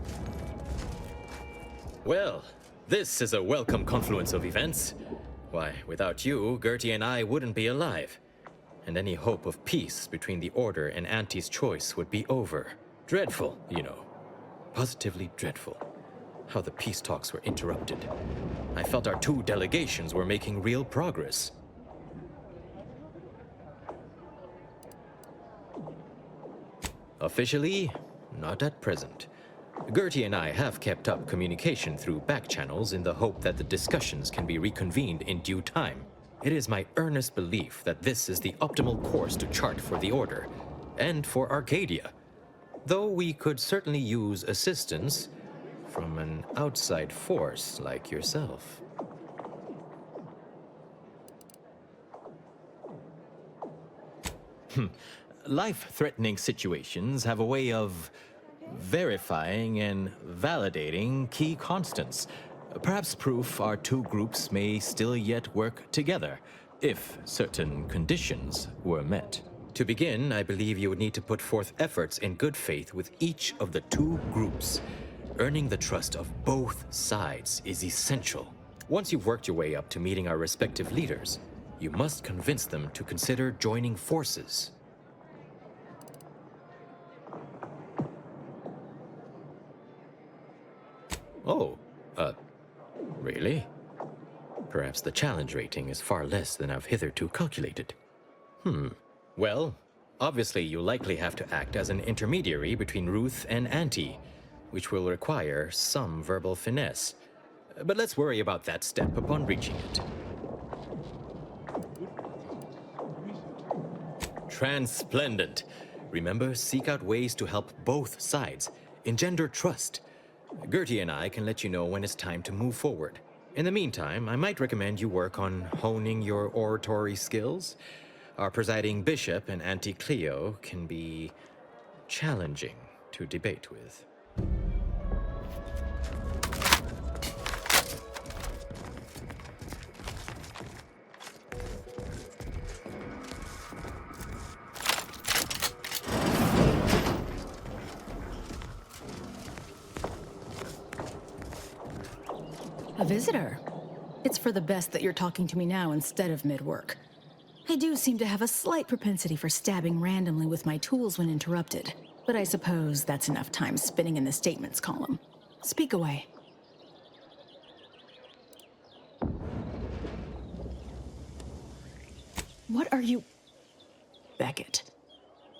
Well, this is a welcome confluence of events. Why, without you, Gertie and I wouldn't be alive. And any hope of peace between the Order and Auntie's choice would be over. Dreadful, you know. Positively dreadful. How the peace talks were interrupted. I felt our two delegations were making real progress. Officially, not at present. Gertie and I have kept up communication through back channels in the hope that the discussions can be reconvened in due time. It is my earnest belief that this is the optimal course to chart for the Order, and for Arcadia, though we could certainly use assistance from an outside force like yourself. Life-threatening situations have a way of verifying and validating key constants. Perhaps proof our two groups may still yet work together, if certain conditions were met. To begin, I believe you would need to put forth efforts in good faith with each of the two groups. Earning the trust of both sides is essential. Once you've worked your way up to meeting our respective leaders, you must convince them to consider joining forces. Oh, really? Perhaps the challenge rating is far less than I've hitherto calculated. Well, obviously you'll likely have to act as an intermediary between Ruth and Auntie, which will require some verbal finesse. But let's worry about that step upon reaching it. Transplendent. Remember, seek out ways to help both sides, engender trust. Gertie and I can let you know when it's time to move forward. In the meantime, I might recommend you work on honing your oratory skills. Our presiding bishop and Auntie Cleo can be challenging to debate with. A visitor? It's for the best that you're talking to me now instead of mid-work. I do seem to have a slight propensity for stabbing randomly with my tools when interrupted, but I suppose that's enough time spinning in the statements column. Speak away. What are you... Beckett.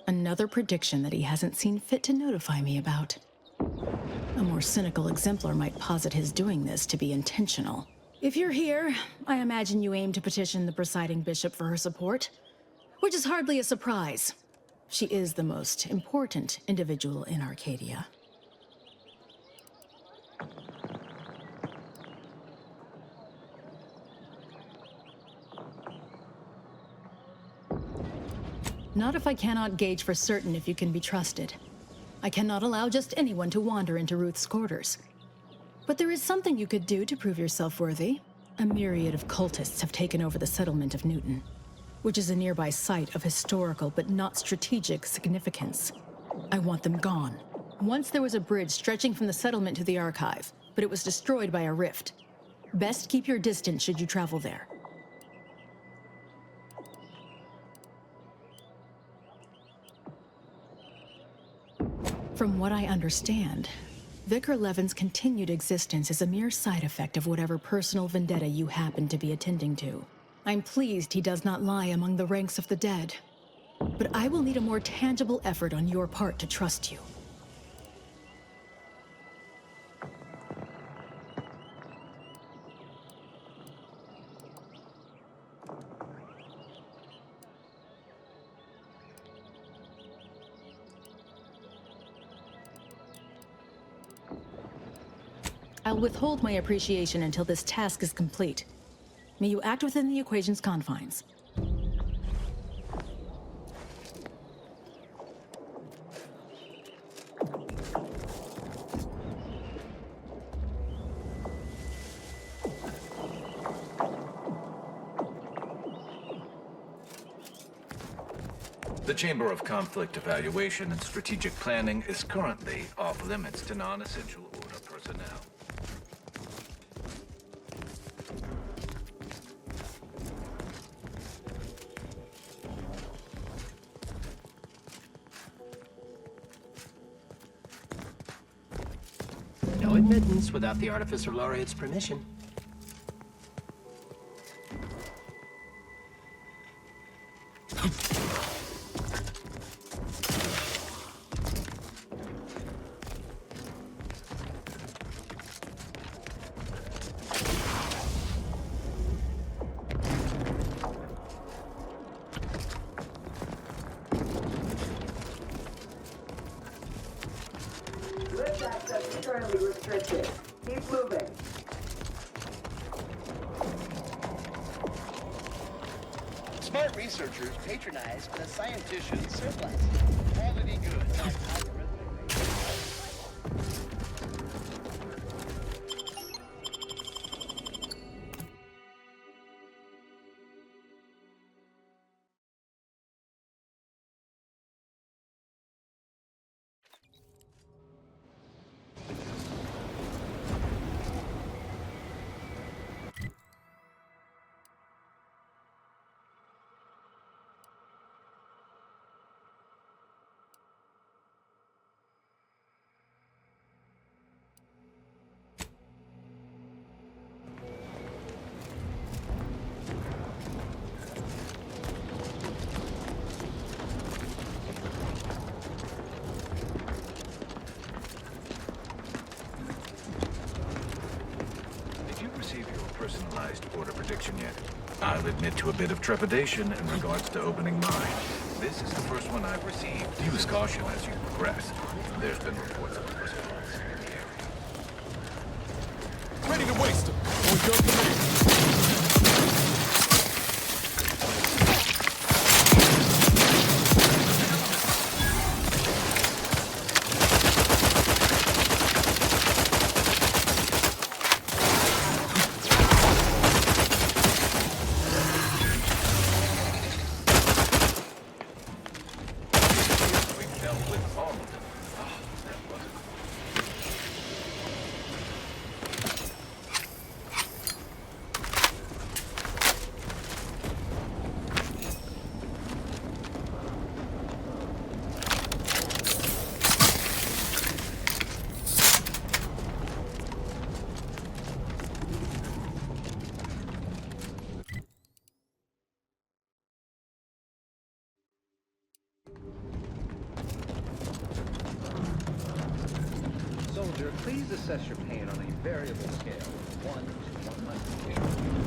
Another prediction that he hasn't seen fit to notify me about. A more cynical exemplar might posit his doing this to be intentional. If you're here, I imagine you aim to petition the presiding bishop for her support, which is hardly a surprise. She is the most important individual in Arcadia. Not if I cannot gauge for certain if you can be trusted. I cannot allow just anyone to wander into Ruth's quarters. But there is something you could do to prove yourself worthy. A myriad of cultists have taken over the settlement of Newton, which is a nearby site of historical but not strategic significance. I want them gone. Once there was a bridge stretching from the settlement to the archive, but it was destroyed by a rift. Best keep your distance should you travel there. From what I understand, Vicar Levin's continued existence is a mere side effect of whatever personal vendetta you happen to be attending to. I'm pleased he does not lie among the ranks of the dead, but I will need a more tangible effort on your part to trust you. I'll withhold my appreciation until this task is complete. May you act within the equation's confines. The Chamber of Conflict Evaluation and Strategic Planning is currently off limits to non-essential order personnel. No admittance without the Artificer Laureate's permission. currently restricted. Keep moving. Smart researchers patronize the scientician surplus. Quality goods. Personalized order prediction yet. I'll admit to a bit of trepidation in regards to opening mine. This is the first one I've received. Use caution as you progress. There's been reports of response in the area. Ready to waste them. On your command. Soldier, please assess your pain on a variable scale, 1 to 100.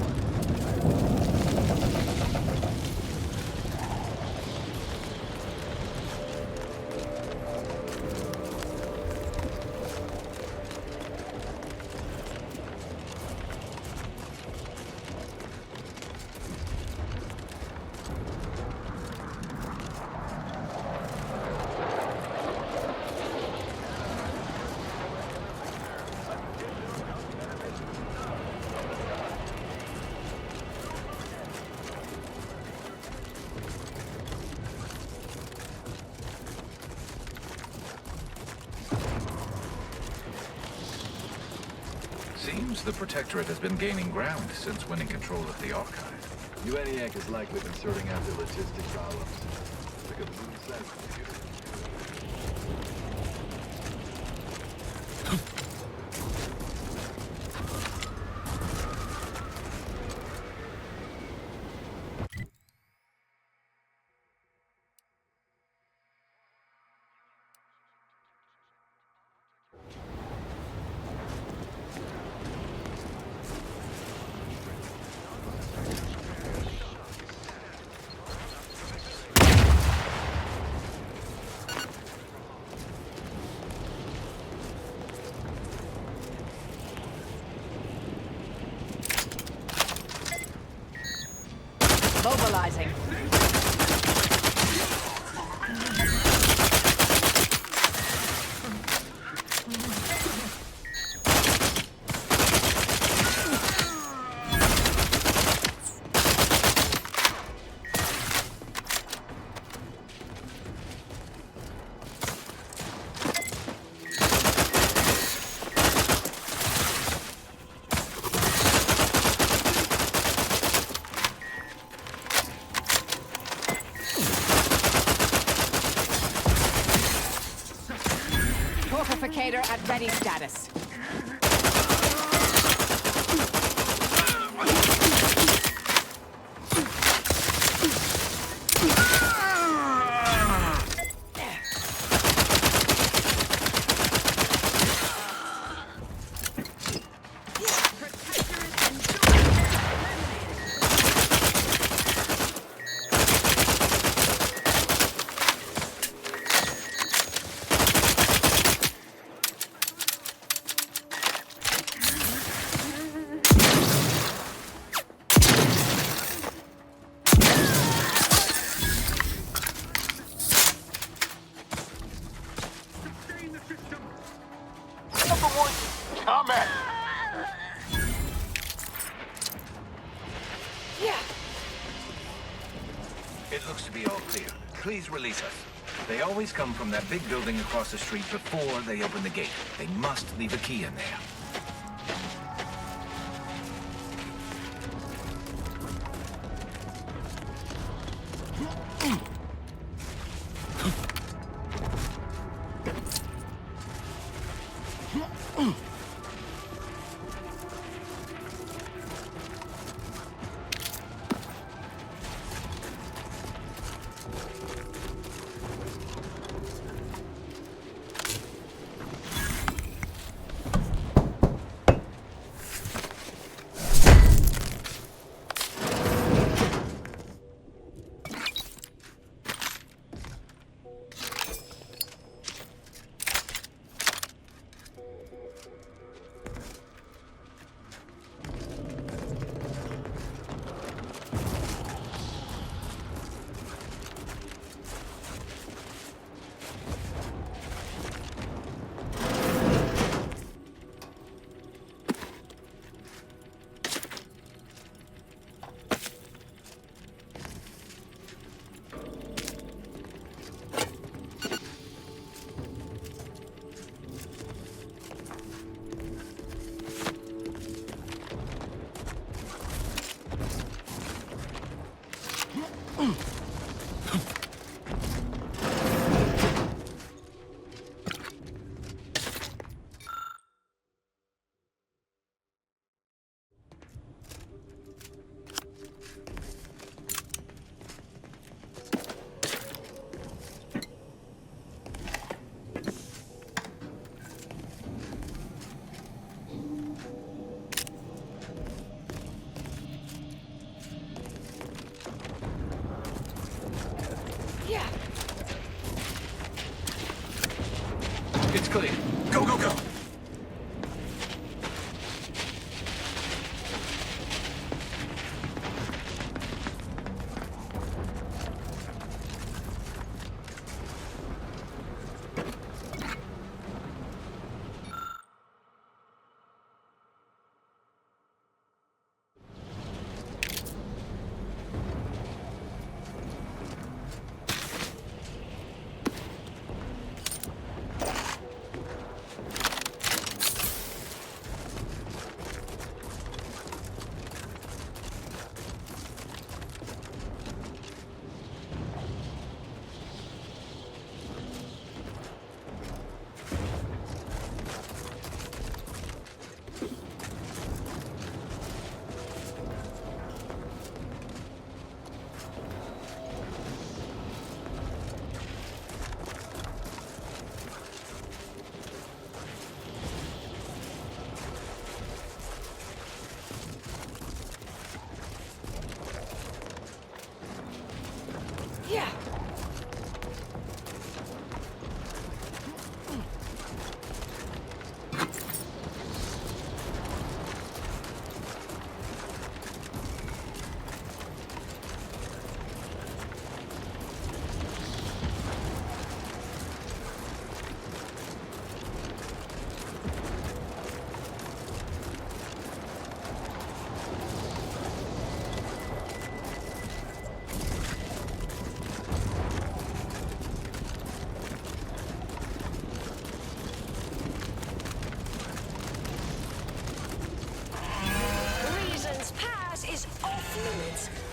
Seems the Protectorate has been gaining ground since winning control of the Archive. UNEAC is likely been sorting out their logistic problems. Look at the moon side. Mobilizing. At ready status. coming! Yeah. It looks to be all clear. Please release us. They always come from that big building across the street before they open the gate. They must leave a key in there. It's clear. Go, go, go!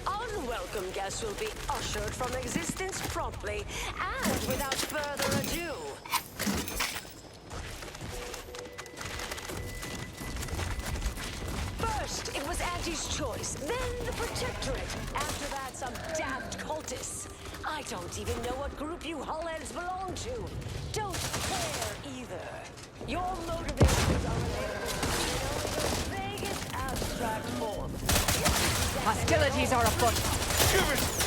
Unwelcome guests will be ushered from existence promptly and without further ado. First, it was Auntie's choice, then the Protectorate. After that, some damned cultists. I don't even know what group you hullheads belong to. Don't care either. Your motivations are relatable in only the vaguest abstract form. Hostilities are afoot. Give it!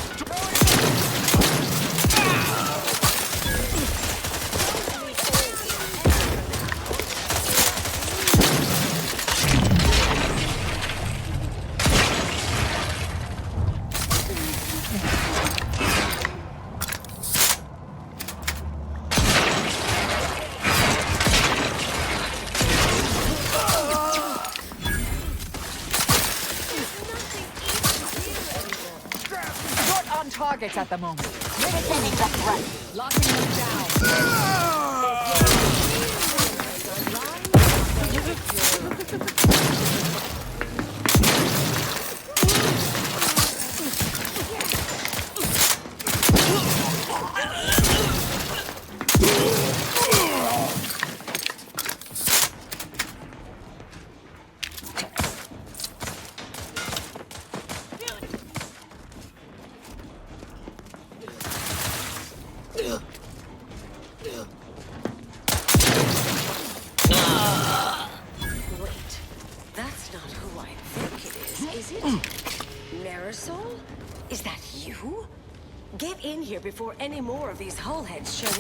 targets at the moment. Mitigating the threat. Locking them down. Before any more of these hull heads show up.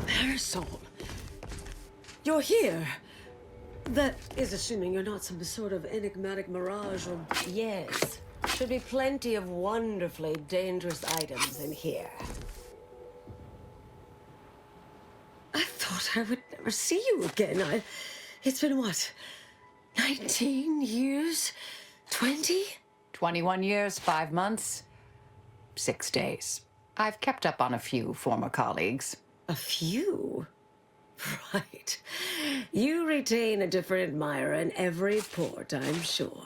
Marisol, you're here. That is assuming you're not some sort of enigmatic mirage or... Yes. Should be plenty of wonderfully dangerous items in here. I thought I would never see you again. It's been what? 19 years? 20? 21 years, 5 months, 6 days. I've kept up on a few former colleagues. A few? Right. You retain a different admirer in every port, I'm sure.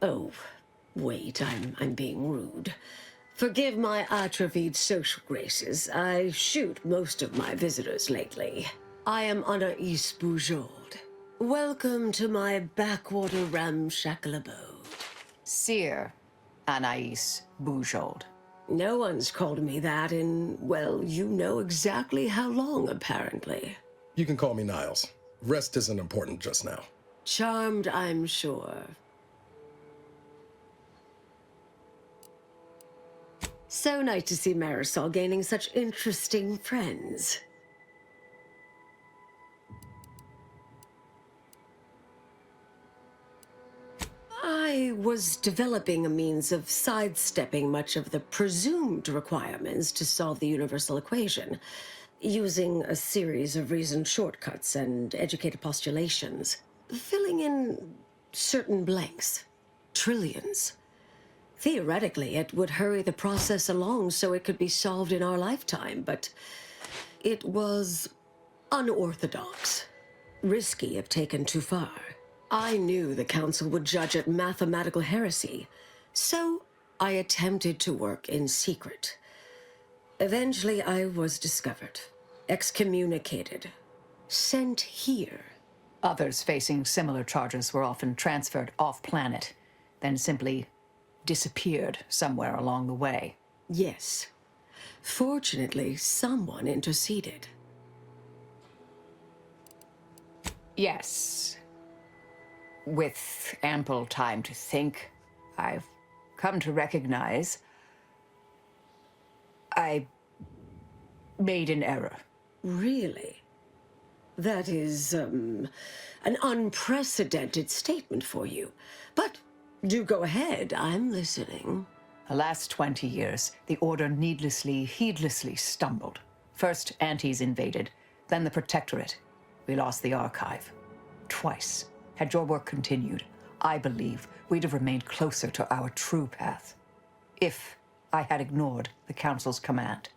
Oh, wait, I'm being rude. Forgive my atrophied social graces. I shoot most of my visitors lately. I am Anais Bujold. Welcome to my backwater ramshackle abode. Sir Anais Bujold. No one's called me that in, well, you know exactly how long, apparently. You can call me Niles. Rest isn't important just now. Charmed, I'm sure. So nice to see Marisol gaining such interesting friends. I was developing a means of sidestepping much of the presumed requirements to solve the universal equation, using a series of reasoned shortcuts and educated postulations, filling in certain blanks, trillions. Theoretically, it would hurry the process along so it could be solved in our lifetime, but it was unorthodox, risky if taken too far. I knew the council would judge it mathematical heresy, so I attempted to work in secret. Eventually, I was discovered, excommunicated, sent here. Others facing similar charges were often transferred off-planet, then simply disappeared somewhere along the way. Yes. Fortunately, someone interceded. Yes. With ample time to think, I've come to recognize I made an error. Really? That is, an unprecedented statement for you. But do go ahead, I'm listening. The last 20 years, the Order needlessly, heedlessly stumbled. First, Antes invaded, then the Protectorate. We lost the Archive. Twice. Had your work continued, I believe we'd have remained closer to our true path. If I had ignored the Council's command.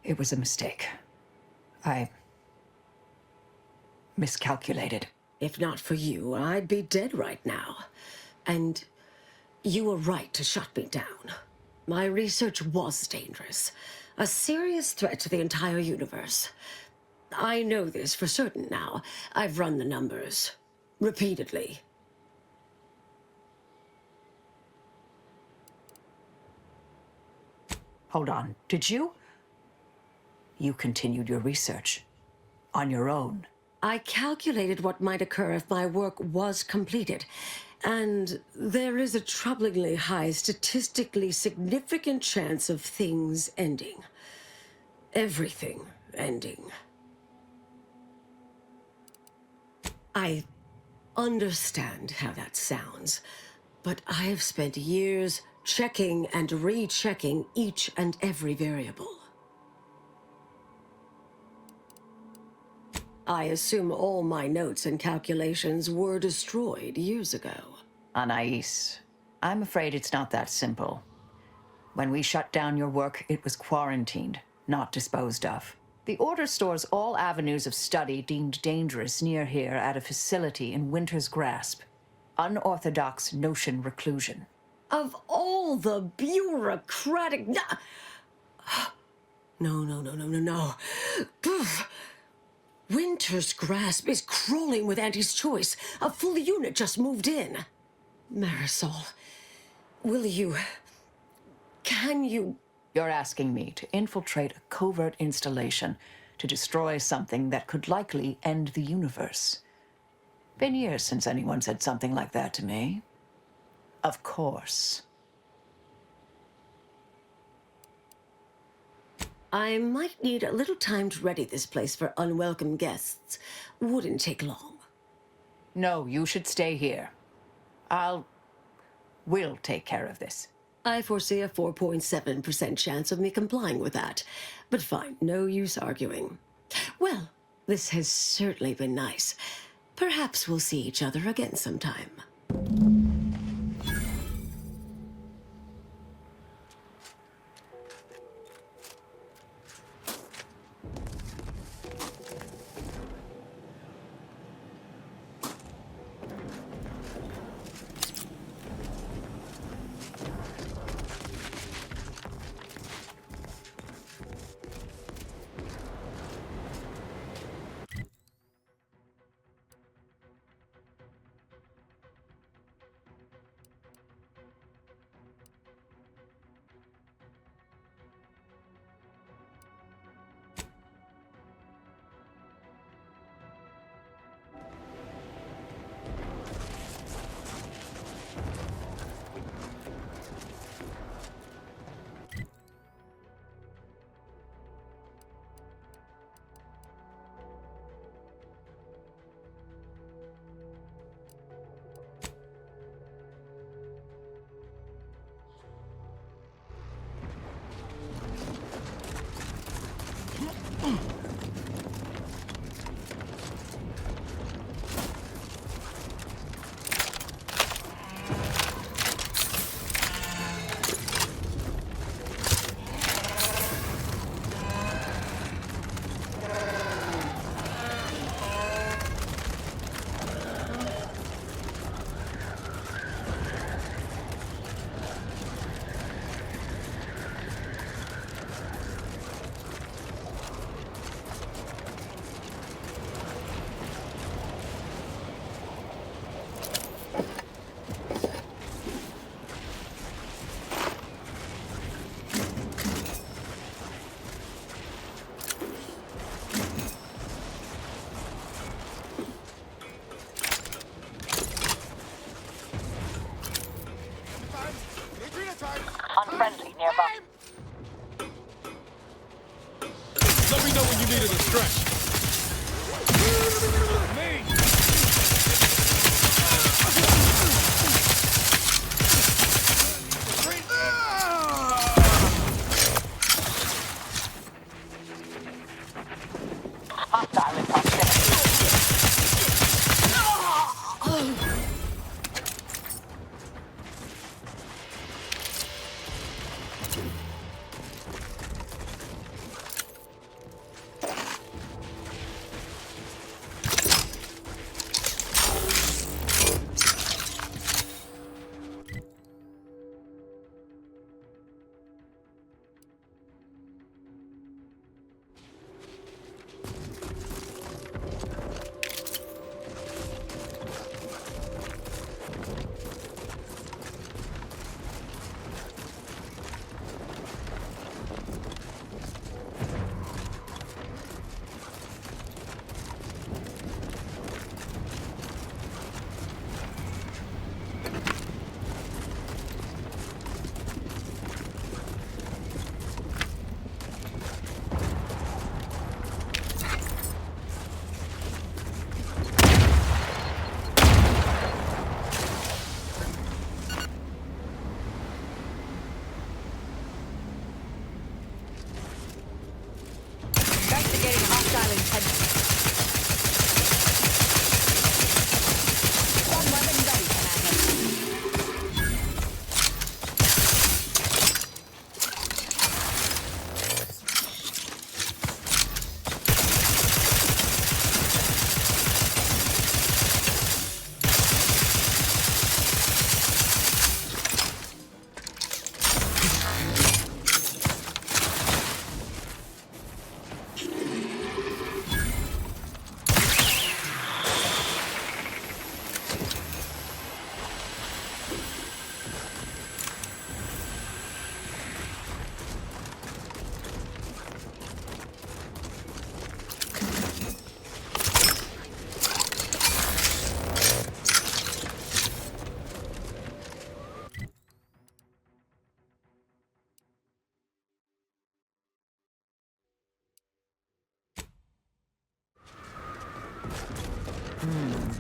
It was a mistake. I miscalculated. If not for you, I'd be dead right now. And you were right to shut me down. My research was dangerous. A serious threat to the entire universe. I know this for certain now. I've run the numbers. Repeatedly. Hold on. Did you? You continued your research. On your own. I calculated what might occur if my work was completed, and there is a troublingly high, statistically significant chance of things ending. Everything ending. I understand how that sounds, but I have spent years checking and rechecking each and every variable. I assume all my notes and calculations were destroyed years ago. Anais, I'm afraid it's not that simple. When we shut down your work, it was quarantined, not disposed of. The Order stores all avenues of study deemed dangerous near here at a facility in Winter's Grasp. Unorthodox notion reclusion. Of all the bureaucratic... No. Poof. Winter's Grasp is crawling with Auntie's choice. A full unit just moved in. Marisol, will you... Can you... You're asking me to infiltrate a covert installation to destroy something that could likely end the universe. Been years since anyone said something like that to me. Of course. I might need a little time to ready this place for unwelcome guests. Wouldn't take long. No, you should stay here. We'll take care of this. I foresee a 4.7% chance of me complying with that. But fine, no use arguing. Well, this has certainly been nice. Perhaps we'll see each other again sometime. Unfriendly nearby. Let me know when you needed a stretch. Hostile in proximity.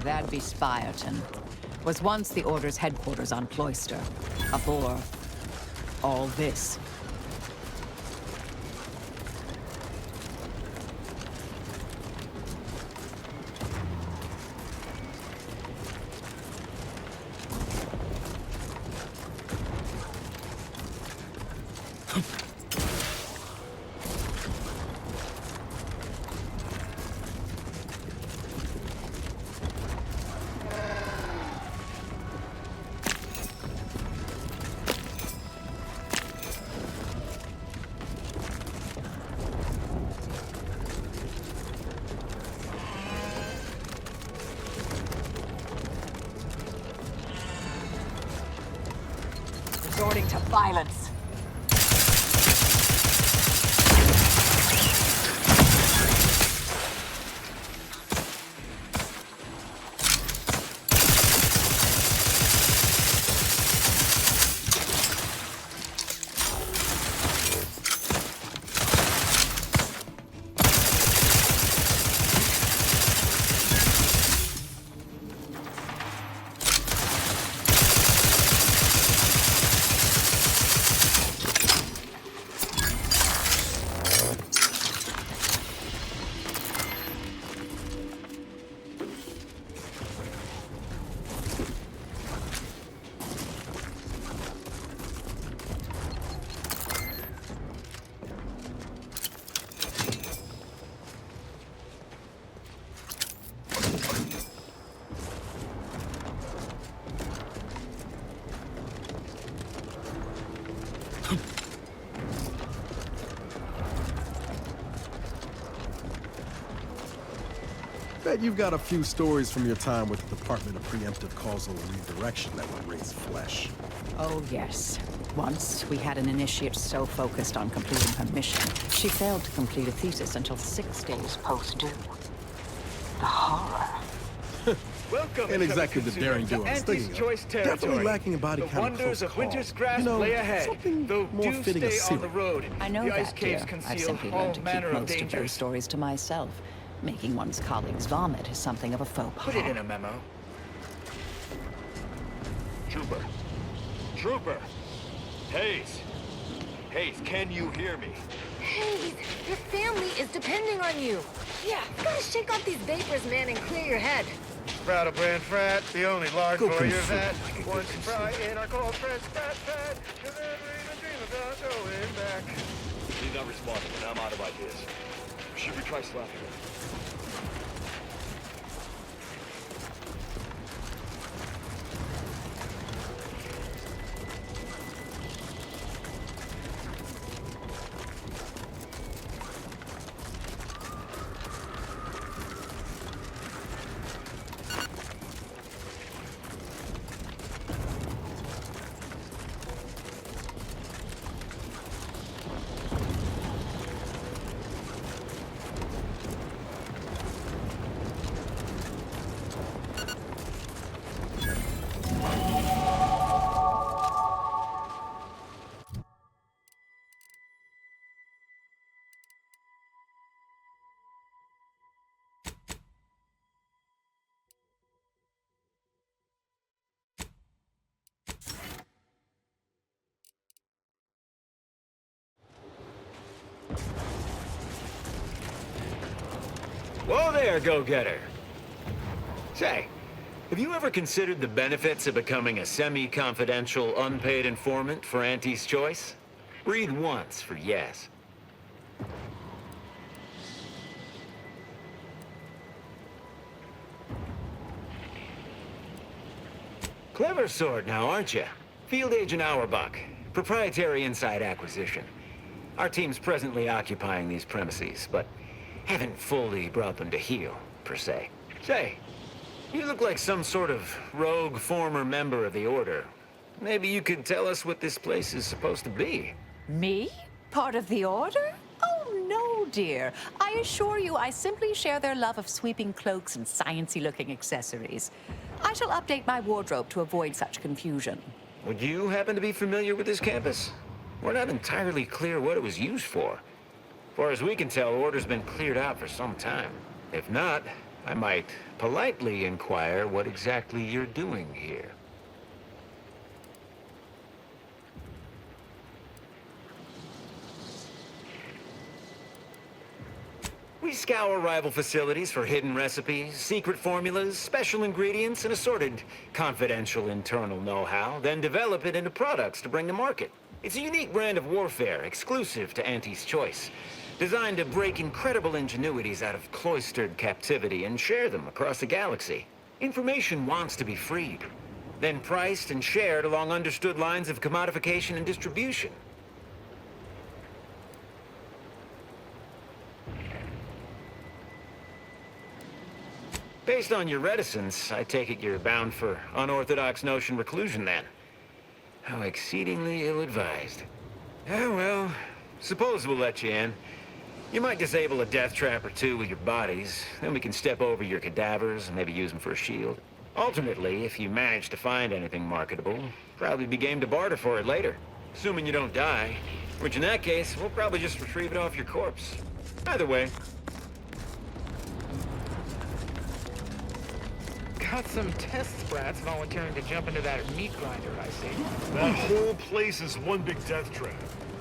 That'd be Spyerton. Was once the Order's headquarters on Cloister. Before all this. Resorting to violence. Bet you've got a few stories from your time with the Department of Preemptive Causal Redirection that would raise flesh. Oh, yes. Once, we had an initiate so focused on completing her mission, she failed to complete a thesis until 6 days post-due. The horror. Welcome, Ain't exactly the daring do I was thinking of. Definitely lacking in body count and close call. Winter's grass You know, lay ahead. something Though more do fitting of stay on the serial. road. I know the ice that, caves dear. I've conceal simply all learned to keep manner of most of dangers. those stories to myself. Making one's colleagues vomit is something of a faux pas. Put it in a memo. Trooper. Trooper! Hayes! Hayes, can you hear me? Hayes, your family is depending on you. Yeah, you gotta shake off these vapors, man, and clear your head. Proud of brand frat, the only large Go for your confirm vat. like a good Once confirm. fry in our cold press fat. You'll never even dream about going back. He's not responding, and I'm out of ideas. Should we try slapping him? Whoa there, go-getter. Say, have you ever considered the benefits of becoming a semi-confidential, unpaid informant for Auntie's Choice? Read once for yes. Clever sort now, aren't you? Field Agent Auerbach, proprietary inside acquisition. Our team's presently occupying these premises, but haven't fully brought them to heel, per se. Say, you look like some sort of rogue former member of the Order. Maybe you could tell us what this place is supposed to be. Me? Part of the Order? Oh, no, dear. I assure you, I simply share their love of sweeping cloaks and sciencey-looking accessories. I shall update my wardrobe to avoid such confusion. Would you happen to be familiar with this campus? We're not entirely clear what it was used for. Far as we can tell, Order's been cleared out for some time. If not, I might politely inquire what exactly you're doing here. We scour rival facilities for hidden recipes, secret formulas, special ingredients, and assorted confidential internal know-how, then develop it into products to bring to market. It's a unique brand of warfare, exclusive to Auntie's Choice, designed to break incredible ingenuities out of cloistered captivity and share them across the galaxy. Information wants to be freed, then priced and shared along understood lines of commodification and distribution. Based on your reticence, I take it you're bound for unorthodox notion reclusion then. How exceedingly ill-advised. Yeah, well, suppose we'll let you in. You might disable a death trap or two with your bodies, then we can step over your cadavers and maybe use them for a shield. Alternately, if you manage to find anything marketable, probably be game to barter for it later. Assuming you don't die, which in that case, we'll probably just retrieve it off your corpse. Either way. Got some test sprats volunteering to jump into that meat grinder, I see. That whole place is one big death trap.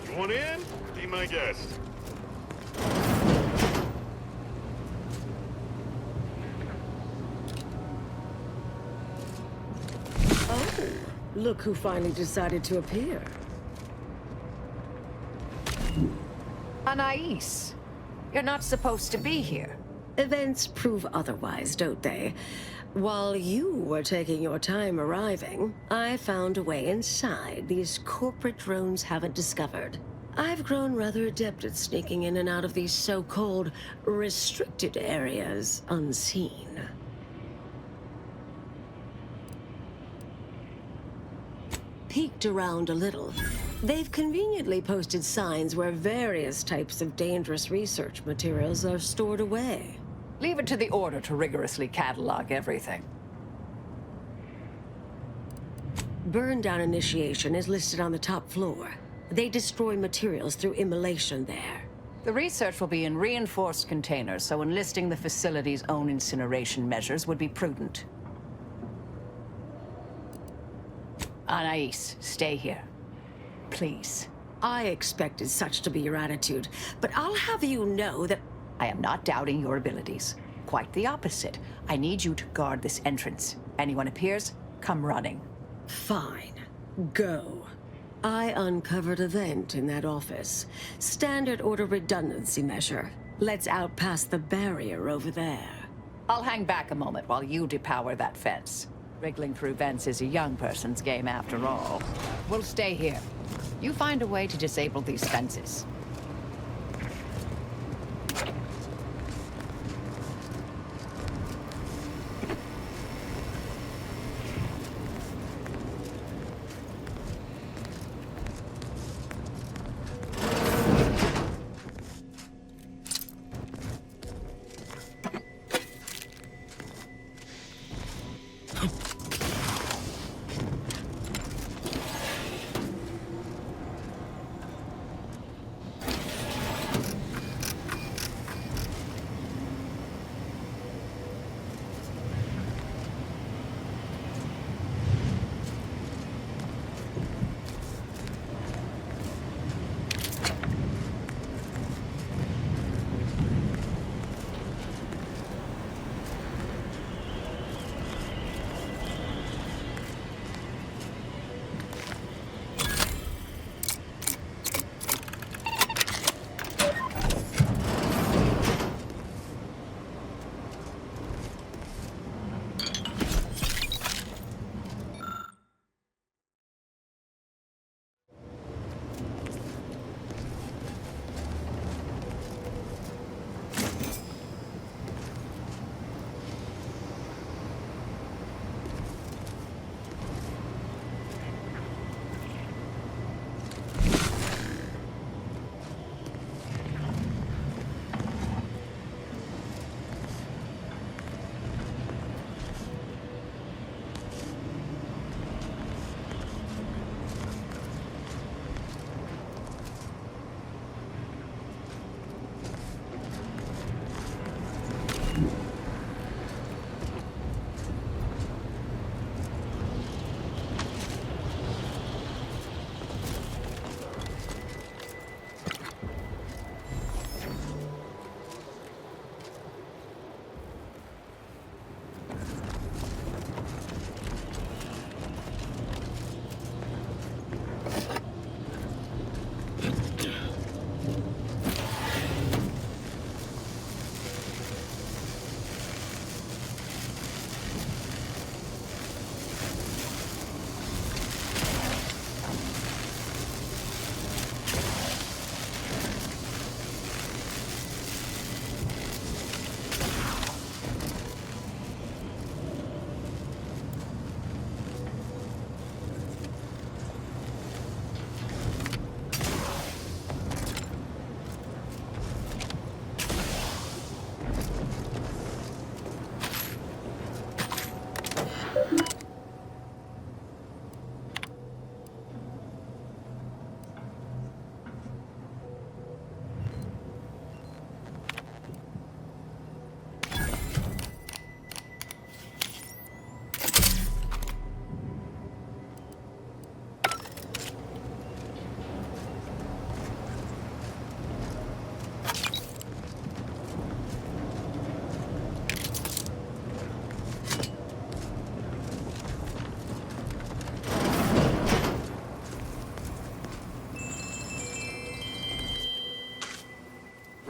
You want in? Be my guest. Oh, look who finally decided to appear. Anais, you're not supposed to be here. Events prove otherwise, don't they? While you were taking your time arriving, I found a way inside these corporate drones haven't discovered. I've grown rather adept at sneaking in and out of these so-called restricted areas unseen. Peeked around a little. They've conveniently posted signs where various types of dangerous research materials are stored away. Leave it to the Order to rigorously catalog everything. Burn-down initiation is listed on the top floor. They destroy materials through immolation there. The research will be in reinforced containers, so enlisting the facility's own incineration measures would be prudent. Anais, stay here. Please. I expected such to be your attitude, but I'll have you know that I am not doubting your abilities. Quite the opposite. I need you to guard this entrance. Anyone appears, come running. Fine. Go. I uncovered a vent in that office. Standard order redundancy measure. Let's out past the barrier over there. I'll hang back a moment while you depower that fence. Wriggling through vents is a young person's game after all. We'll stay here. You find a way to disable these fences.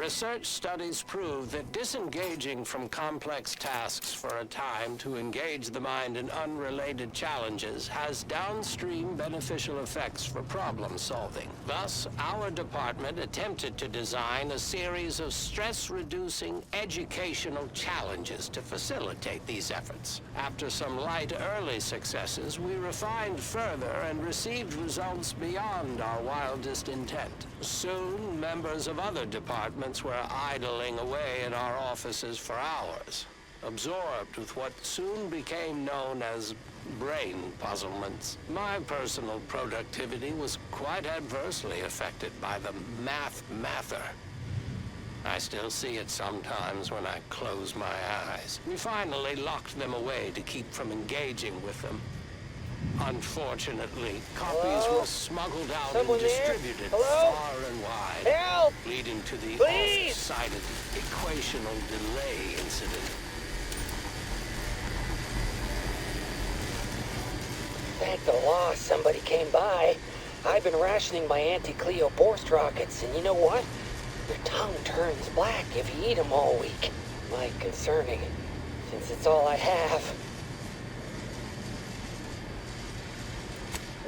Research studies prove that disengaging from complex tasks for a time to engage the mind in unrelated challenges has downstream beneficial effects for problem solving. Thus, our department attempted to design a series of stress-reducing educational challenges to facilitate these efforts. After some light early successes, we refined further and received results beyond our wildest intent. Soon, members of other departments were idling away in our offices for hours, absorbed with what soon became known as brain puzzlements. My personal productivity was quite adversely affected by the mather. I still see it sometimes when I close my eyes. We finally locked them away to keep from engaging with them. Unfortunately, copies were smuggled out and distributed far and wide, leading to the oft-cited equational delay incident. Thank the law somebody came by. I've been rationing my anti-Cleo Borst rockets, and you know what? Your tongue turns black if you eat them all week. Like concerning, since it's all I have.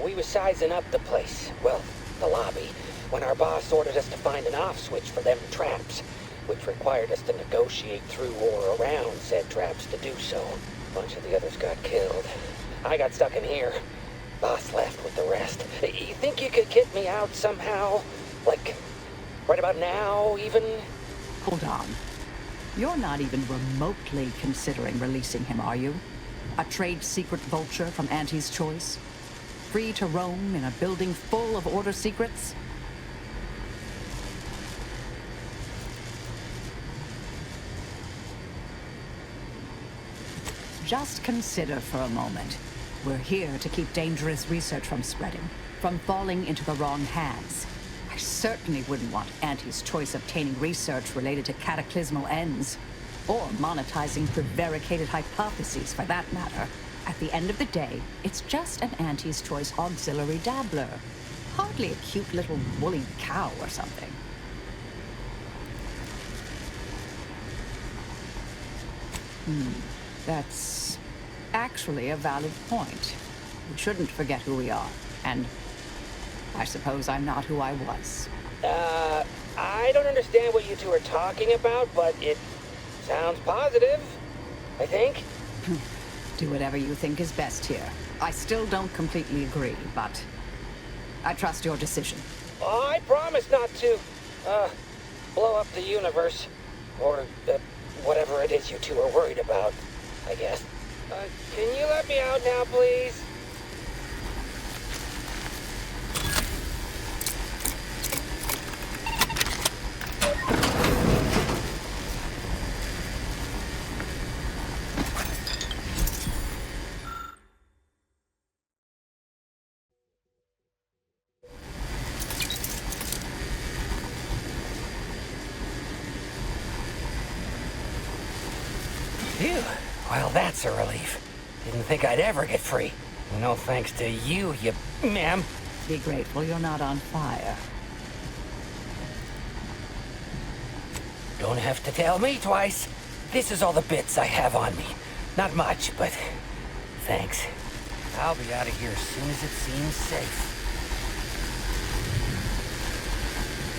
We was sizing up the place, well, the lobby, when our boss ordered us to find an off switch for them traps, which required us to negotiate through or around said traps to do so. A bunch of the others got killed. I got stuck in here. Boss left with the rest. You think you could get me out somehow? Like, right about now, even? Hold on. You're not even remotely considering releasing him, are you? A trade secret vulture from Auntie's choice? Free to roam in a building full of order secrets? Just consider for a moment. We're here to keep dangerous research from spreading, from falling into the wrong hands. I certainly wouldn't want Auntie's choice obtaining research related to cataclysmal ends, or monetizing prevaricated hypotheses for that matter. At the end of the day, it's just an Auntie's choice auxiliary dabbler. Hardly a cute little woolly cow or something. That's actually a valid point. We shouldn't forget who we are, and I suppose I'm not who I was. I don't understand what you two are talking about, but it sounds positive, I think. Do whatever you think is best here. I still don't completely agree, but I trust your decision. I promise not to, blow up the universe. Or, whatever it is you two are worried about, I guess. Can you let me out now, please? Phew. Well, that's a relief. Didn't think I'd ever get free. No thanks to you, ma'am. Be grateful you're not on fire. Don't have to tell me twice. This is all the bits I have on me. Not much, but thanks. I'll be out of here as soon as it seems safe.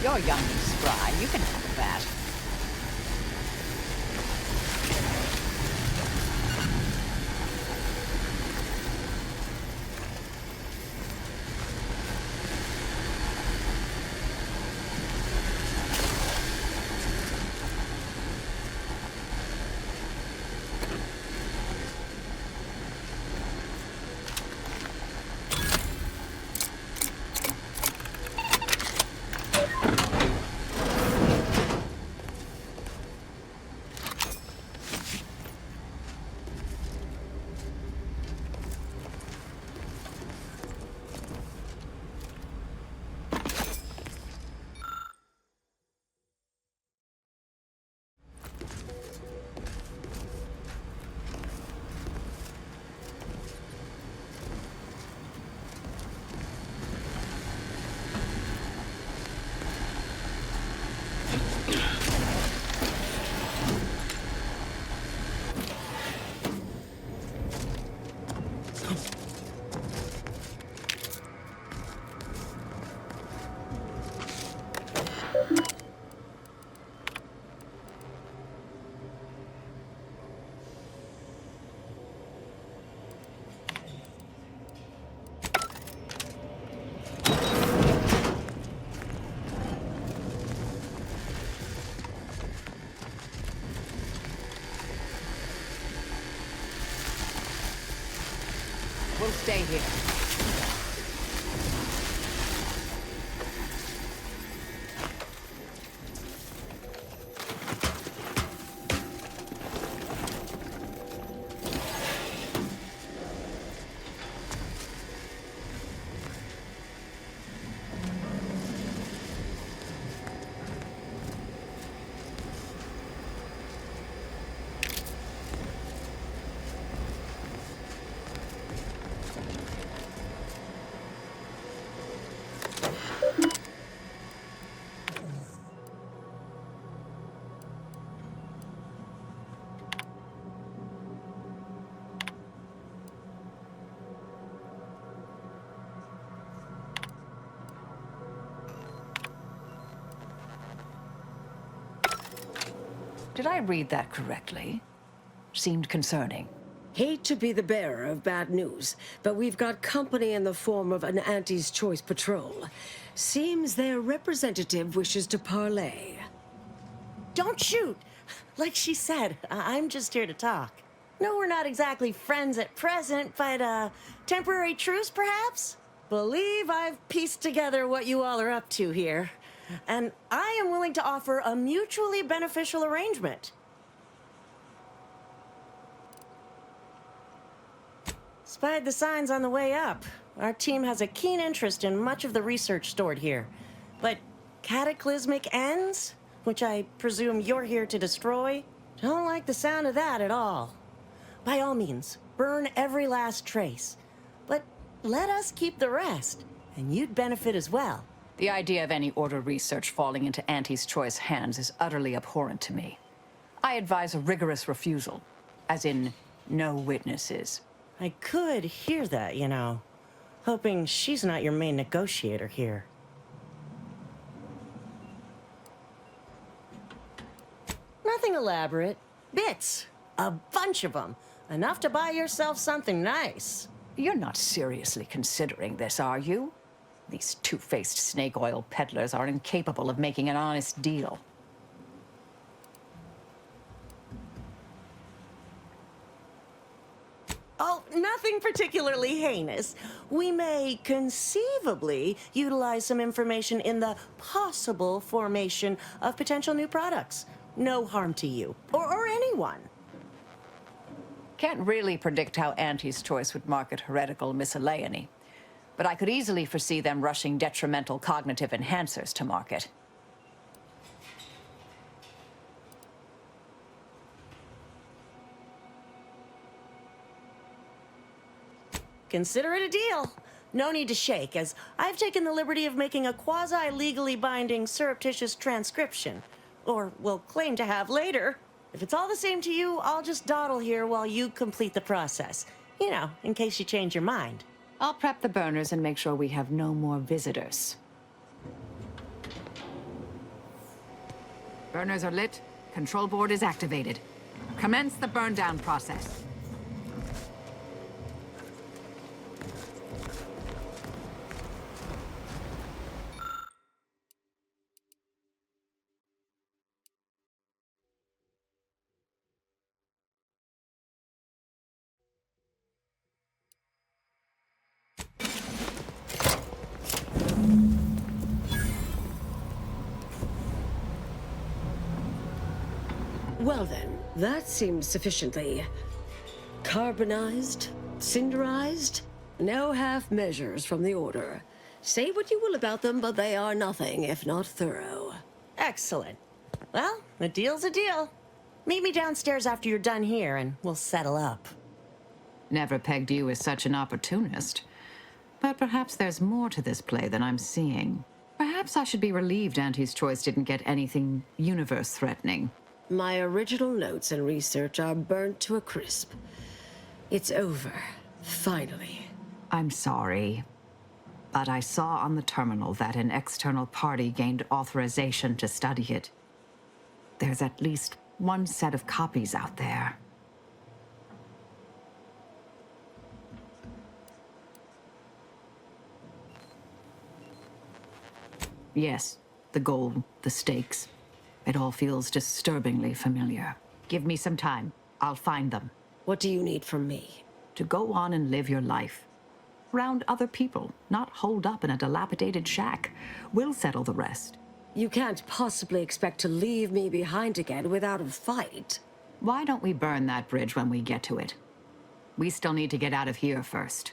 You're young and spry. You can handle that. We'll stay here. Did I read that correctly? Seemed concerning. Hate to be the bearer of bad news, but we've got company in the form of an Auntie's Choice patrol. Seems their representative wishes to parley. Don't shoot! Like she said, I'm just here to talk. No, we're not exactly friends at present, but, temporary truce, perhaps? Believe I've pieced together what you all are up to here. And I am willing to offer a mutually beneficial arrangement. Spied the signs on the way up. Our team has a keen interest in much of the research stored here. But cataclysmic ends, which I presume you're here to destroy, don't like the sound of that at all. By all means, burn every last trace. But let us keep the rest, and you'd benefit as well. The idea of any Order research falling into Auntie's Choice hands is utterly abhorrent to me. I advise a rigorous refusal, as in no witnesses. I could hear that, you know. Hoping she's not your main negotiator here. Nothing elaborate. Bits. A bunch of them. Enough to buy yourself something nice. You're not seriously considering this, are you? These two-faced snake oil peddlers are incapable of making an honest deal. Oh, nothing particularly heinous. We may conceivably utilize some information in the possible formation of potential new products. No harm to you, or anyone. Can't really predict how Auntie's Choice would market heretical miscellany. But I could easily foresee them rushing detrimental cognitive enhancers to market. Consider it a deal. No need to shake, as I've taken the liberty of making a quasi-legally binding surreptitious transcription. Or will claim to have later. If it's all the same to you, I'll just dawdle here while you complete the process. You know, in case you change your mind. I'll prep the burners and make sure we have no more visitors. Burners are lit. Control board is activated. Commence the burn down process. Well then, that seems sufficiently carbonized, cinderized. No half measures from the Order. Say what you will about them, but they are nothing if not thorough. Excellent. Well, a deal's a deal. Meet me downstairs after you're done here, and we'll settle up. Never pegged you as such an opportunist. But perhaps there's more to this play than I'm seeing. Perhaps I should be relieved Auntie's Choice didn't get anything universe-threatening. My original notes and research are burnt to a crisp. It's over, finally. I'm sorry. but I saw on the terminal that an external party gained authorization to study it. There's at least one set of copies out there. Yes, the goal, the stakes. It all feels disturbingly familiar. Give me some time. I'll find them. What do you need from me? To go on and live your life. Around other people, not holed up in a dilapidated shack. We'll settle the rest. You can't possibly expect to leave me behind again without a fight. Why don't we burn that bridge when we get to it? We still need to get out of here first.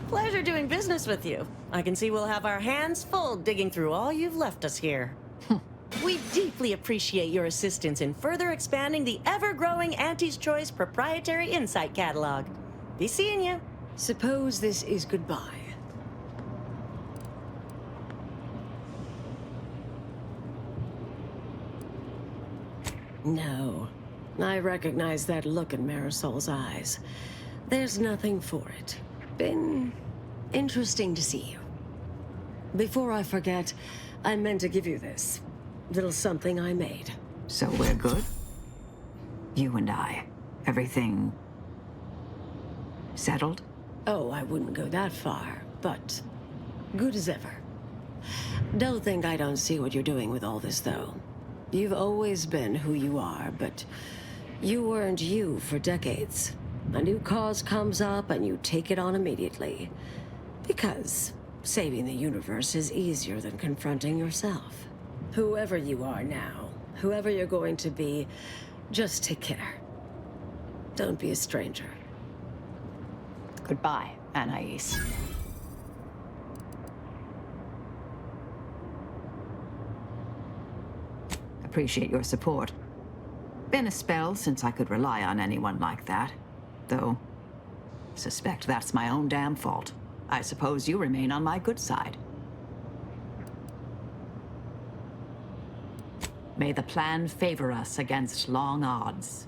Pleasure doing business with you. I can see we'll have our hands full digging through all you've left us here. We deeply appreciate your assistance in further expanding the ever-growing Auntie's Choice proprietary insight catalog. Be seeing you. Suppose this is goodbye. No. I recognize that look in Marisol's eyes. There's nothing for it. Been interesting to see you. Before I forget, I meant to give you this. Little something I made. So we're good? You and I. Everything... settled? Oh, I wouldn't go that far, but good as ever. Don't think I don't see what you're doing with all this, though. You've always been who you are, but you weren't you for decades. A new cause comes up and you take it on immediately. Because saving the universe is easier than confronting yourself. Whoever you are now, whoever you're going to be, just take care. Don't be a stranger. Goodbye, Anais. Appreciate your support. Been a spell since I could rely on anyone like that. Though, suspect that's my own damn fault. I suppose you remain on my good side. May the plan favor us against long odds.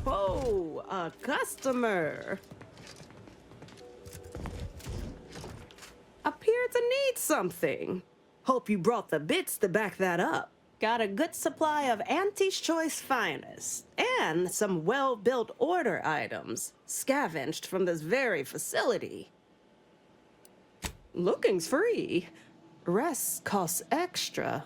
Oh, a customer. Appear to need something. Hope you brought the bits to back that up. Got a good supply of Auntie's Choice finest, and some well-built order items, scavenged from this very facility. Looking's free. Rest costs extra.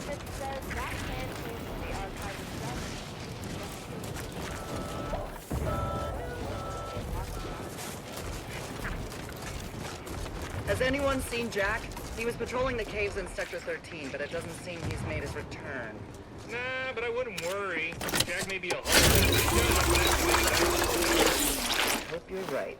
It says that man came from the archive itself. Has anyone seen Jack? He was patrolling the caves in Sector 13, but it doesn't seem he's made his return. Nah, but I wouldn't worry. Jack may be a I hope you're right.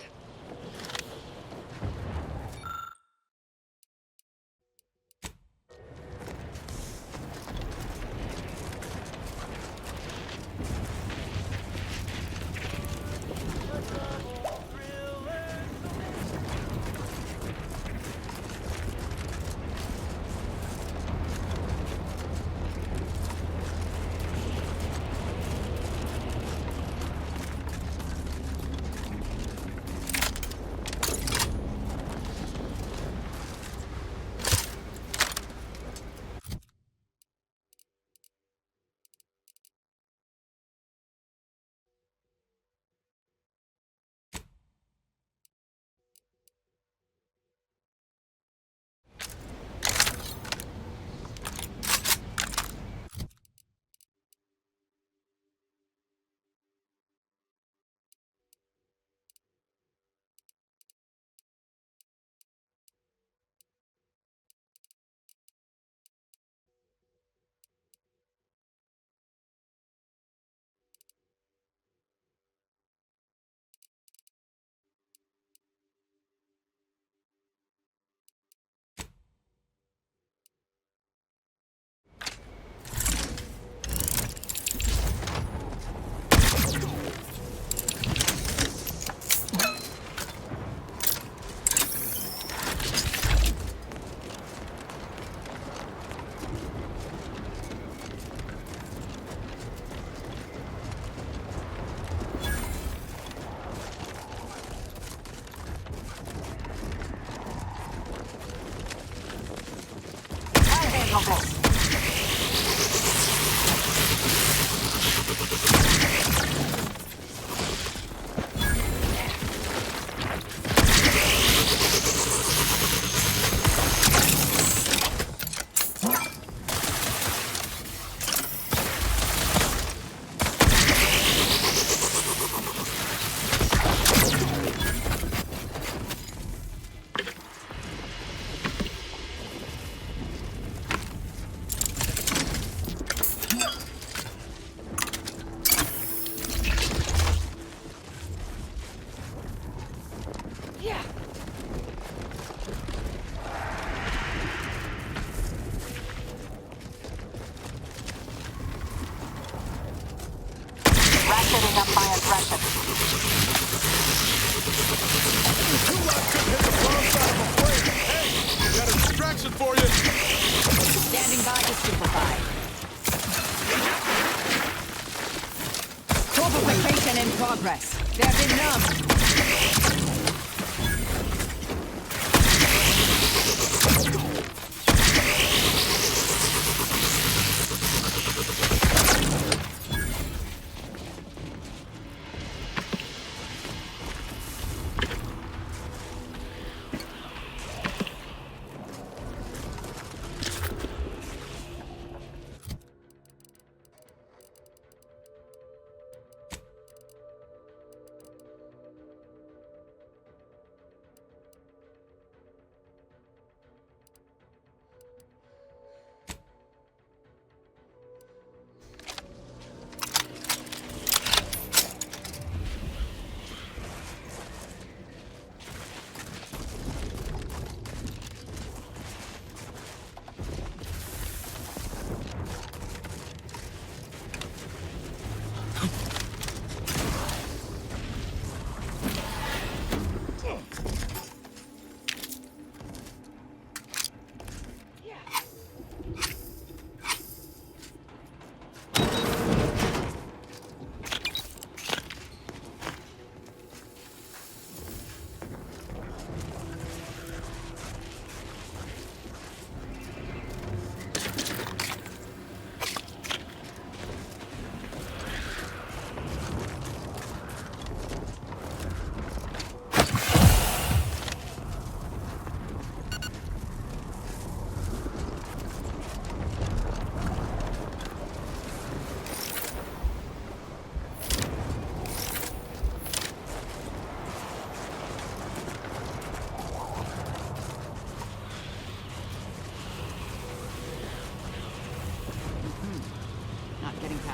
Ratcheting up my aggression. You lot couldn't hit the wrong side of a flare. Hey, got a distraction for you. Standing by to stupefy. Torpification in progress. They've been numbed.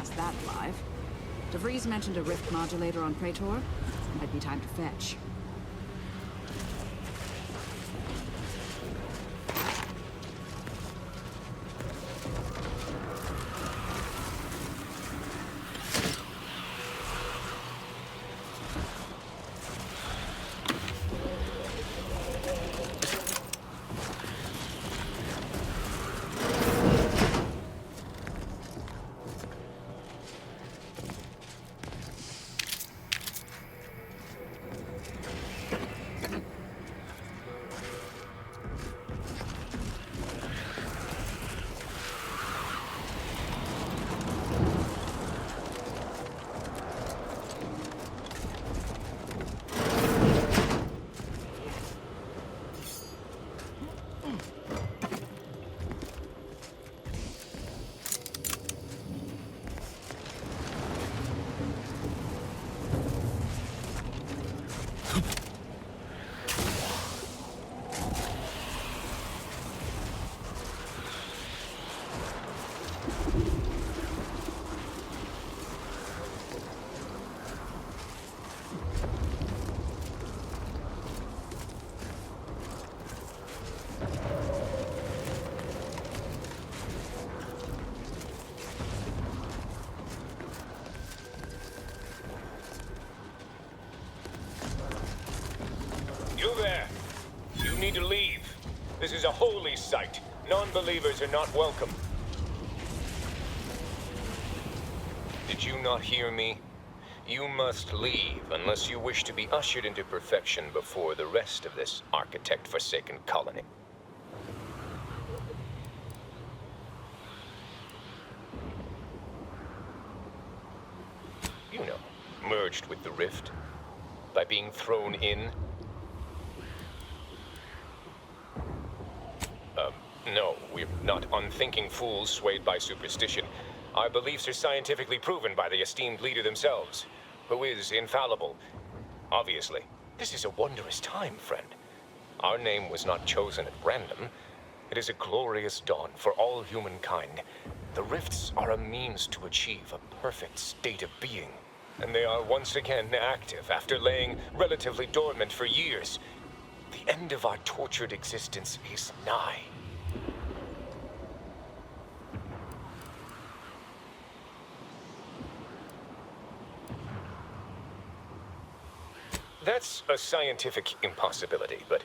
passed that live. DeVries mentioned a rift modulator on Praetor. Might be time to fetch. You there! You need to leave. This is a holy site. Non-believers are not welcome. Did you not hear me? You must leave unless you wish to be ushered into perfection before the rest of this architect-forsaken colony. You know, merged with the rift. By being thrown in. No, we're not unthinking fools swayed by superstition. Our beliefs are scientifically proven by the esteemed leader themselves, who is infallible. Obviously, this is a wondrous time, friend. Our name was not chosen at random. It is a glorious dawn for all humankind. The rifts are a means to achieve a perfect state of being, and they are once again active after laying relatively dormant for years. The end of our tortured existence is nigh. That's a scientific impossibility, but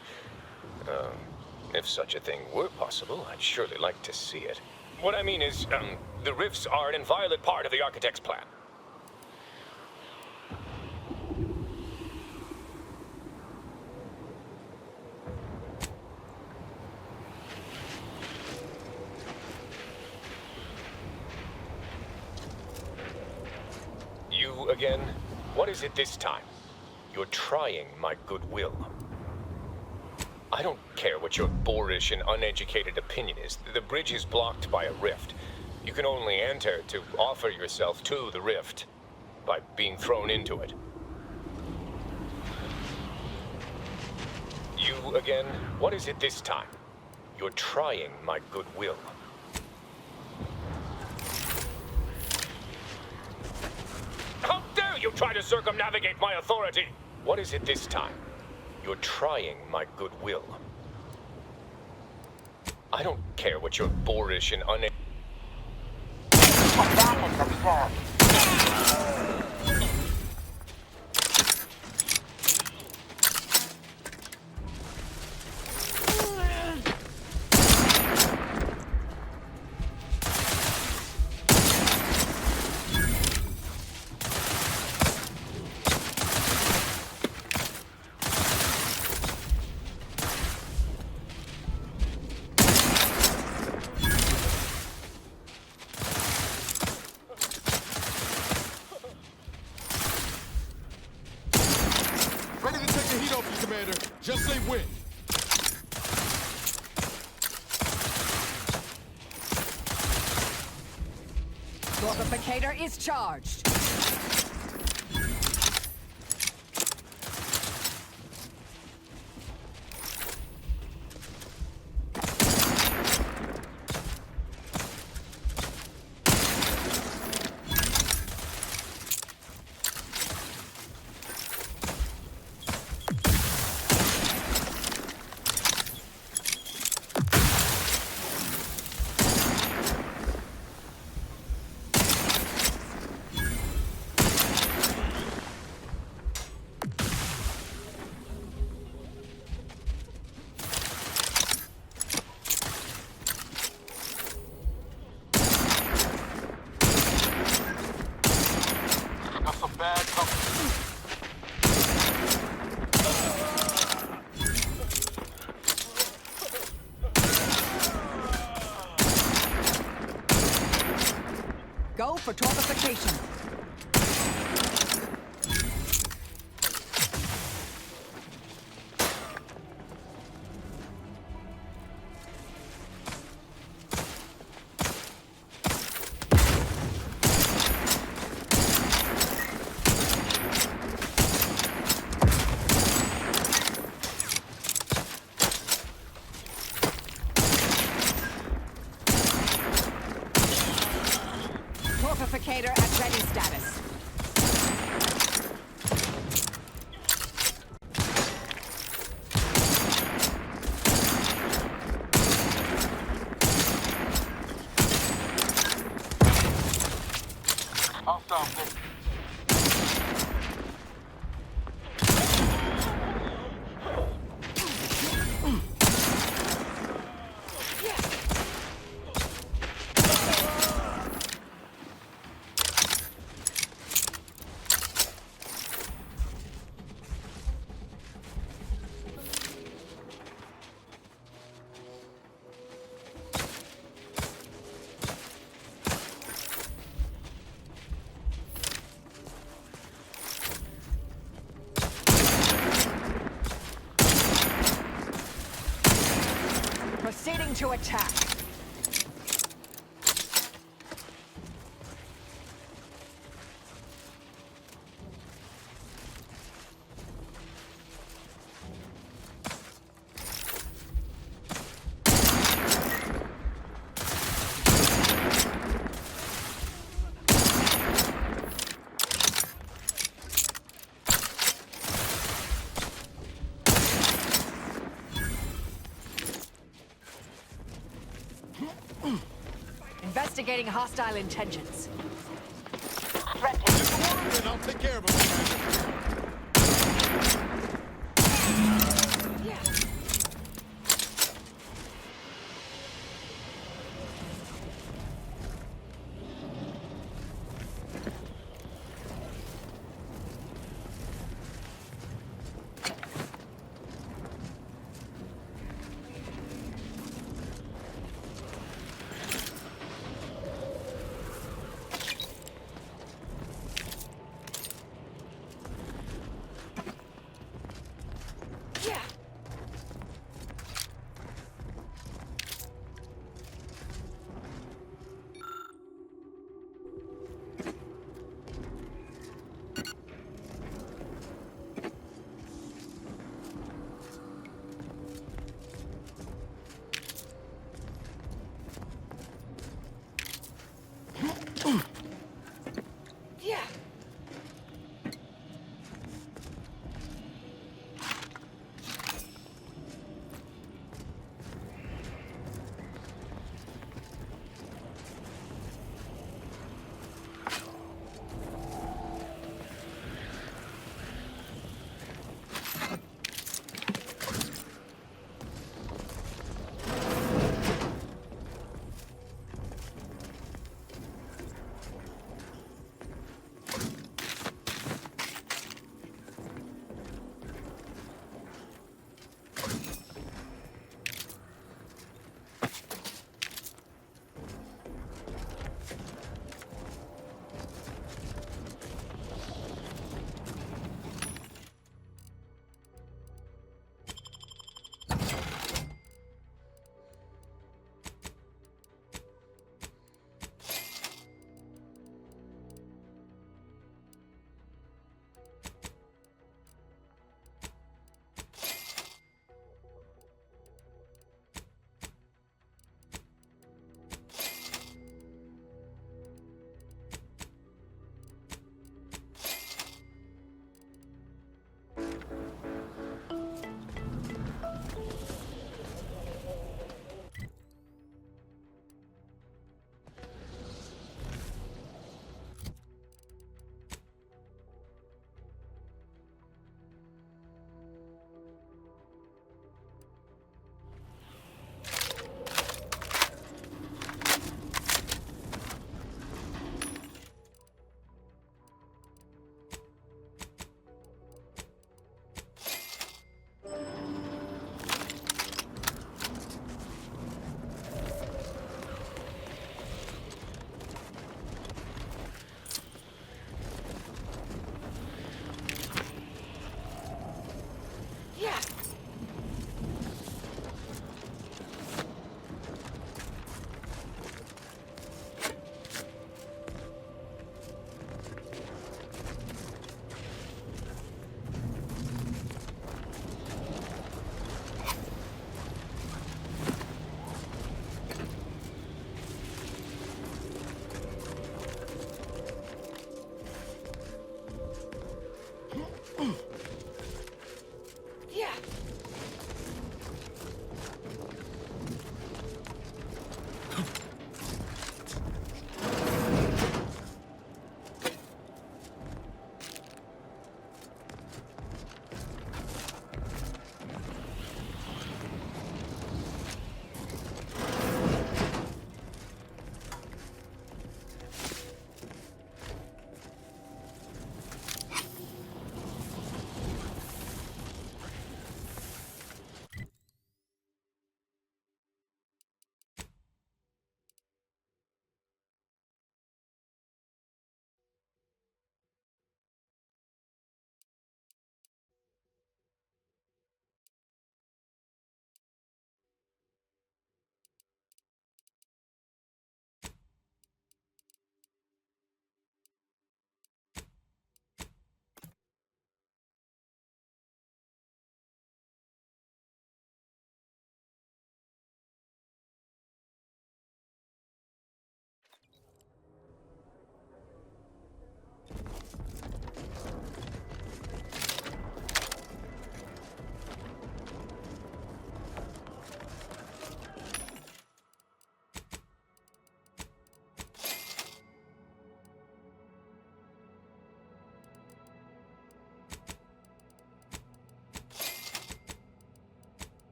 if such a thing were possible, I'd surely like to see it. What I mean is, the rifts are an inviolate part of the architect's plan. You again? What is it this time? You're trying my goodwill. I don't care what your boorish and uneducated opinion is. The bridge is blocked by a rift. You can only enter to offer yourself to the rift by being thrown into it. You again? What is it this time? You're trying my goodwill. How dare you try to circumnavigate my authority? What is it this time? You're trying my goodwill. I don't care what your boorish and Ready to take the heat off you, Commander. Just say when. Glorificator is charged. Go for torpification. Torpificator at ready status. Proceeding to attack. Investigating hostile intentions. And I'll take care of him.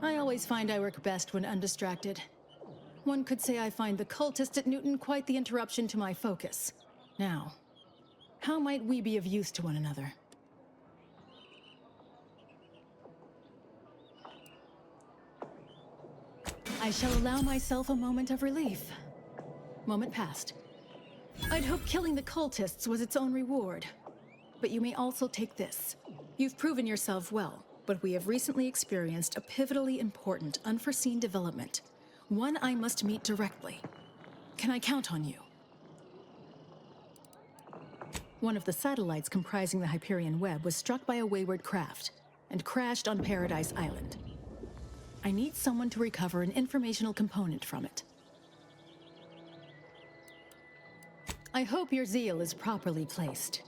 I always find I work best when undistracted. One could say I find the cultist at Newton quite the interruption to my focus. Now, how might we be of use to one another? I shall allow myself a moment of relief. Moment passed. I'd hoped killing the cultists was its own reward. But you may also take this. You've proven yourself well, but we have recently experienced a pivotally important, unforeseen development. One I must meet directly. Can I count on you? One of the satellites comprising the Hyperion web was struck by a wayward craft and crashed on Paradise Island. I need someone to recover an informational component from it. I hope your zeal is properly placed.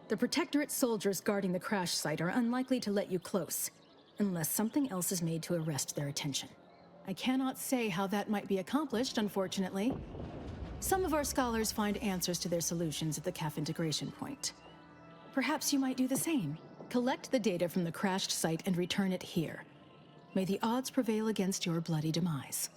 The Protectorate soldiers guarding the crash site are unlikely to let you close, unless something else is made to arrest their attention. I cannot say how that might be accomplished, unfortunately. Some of our scholars find answers to their solutions at the CAF integration point. Perhaps you might do the same. Collect the data from the crashed site and return it here. May the odds prevail against your bloody demise.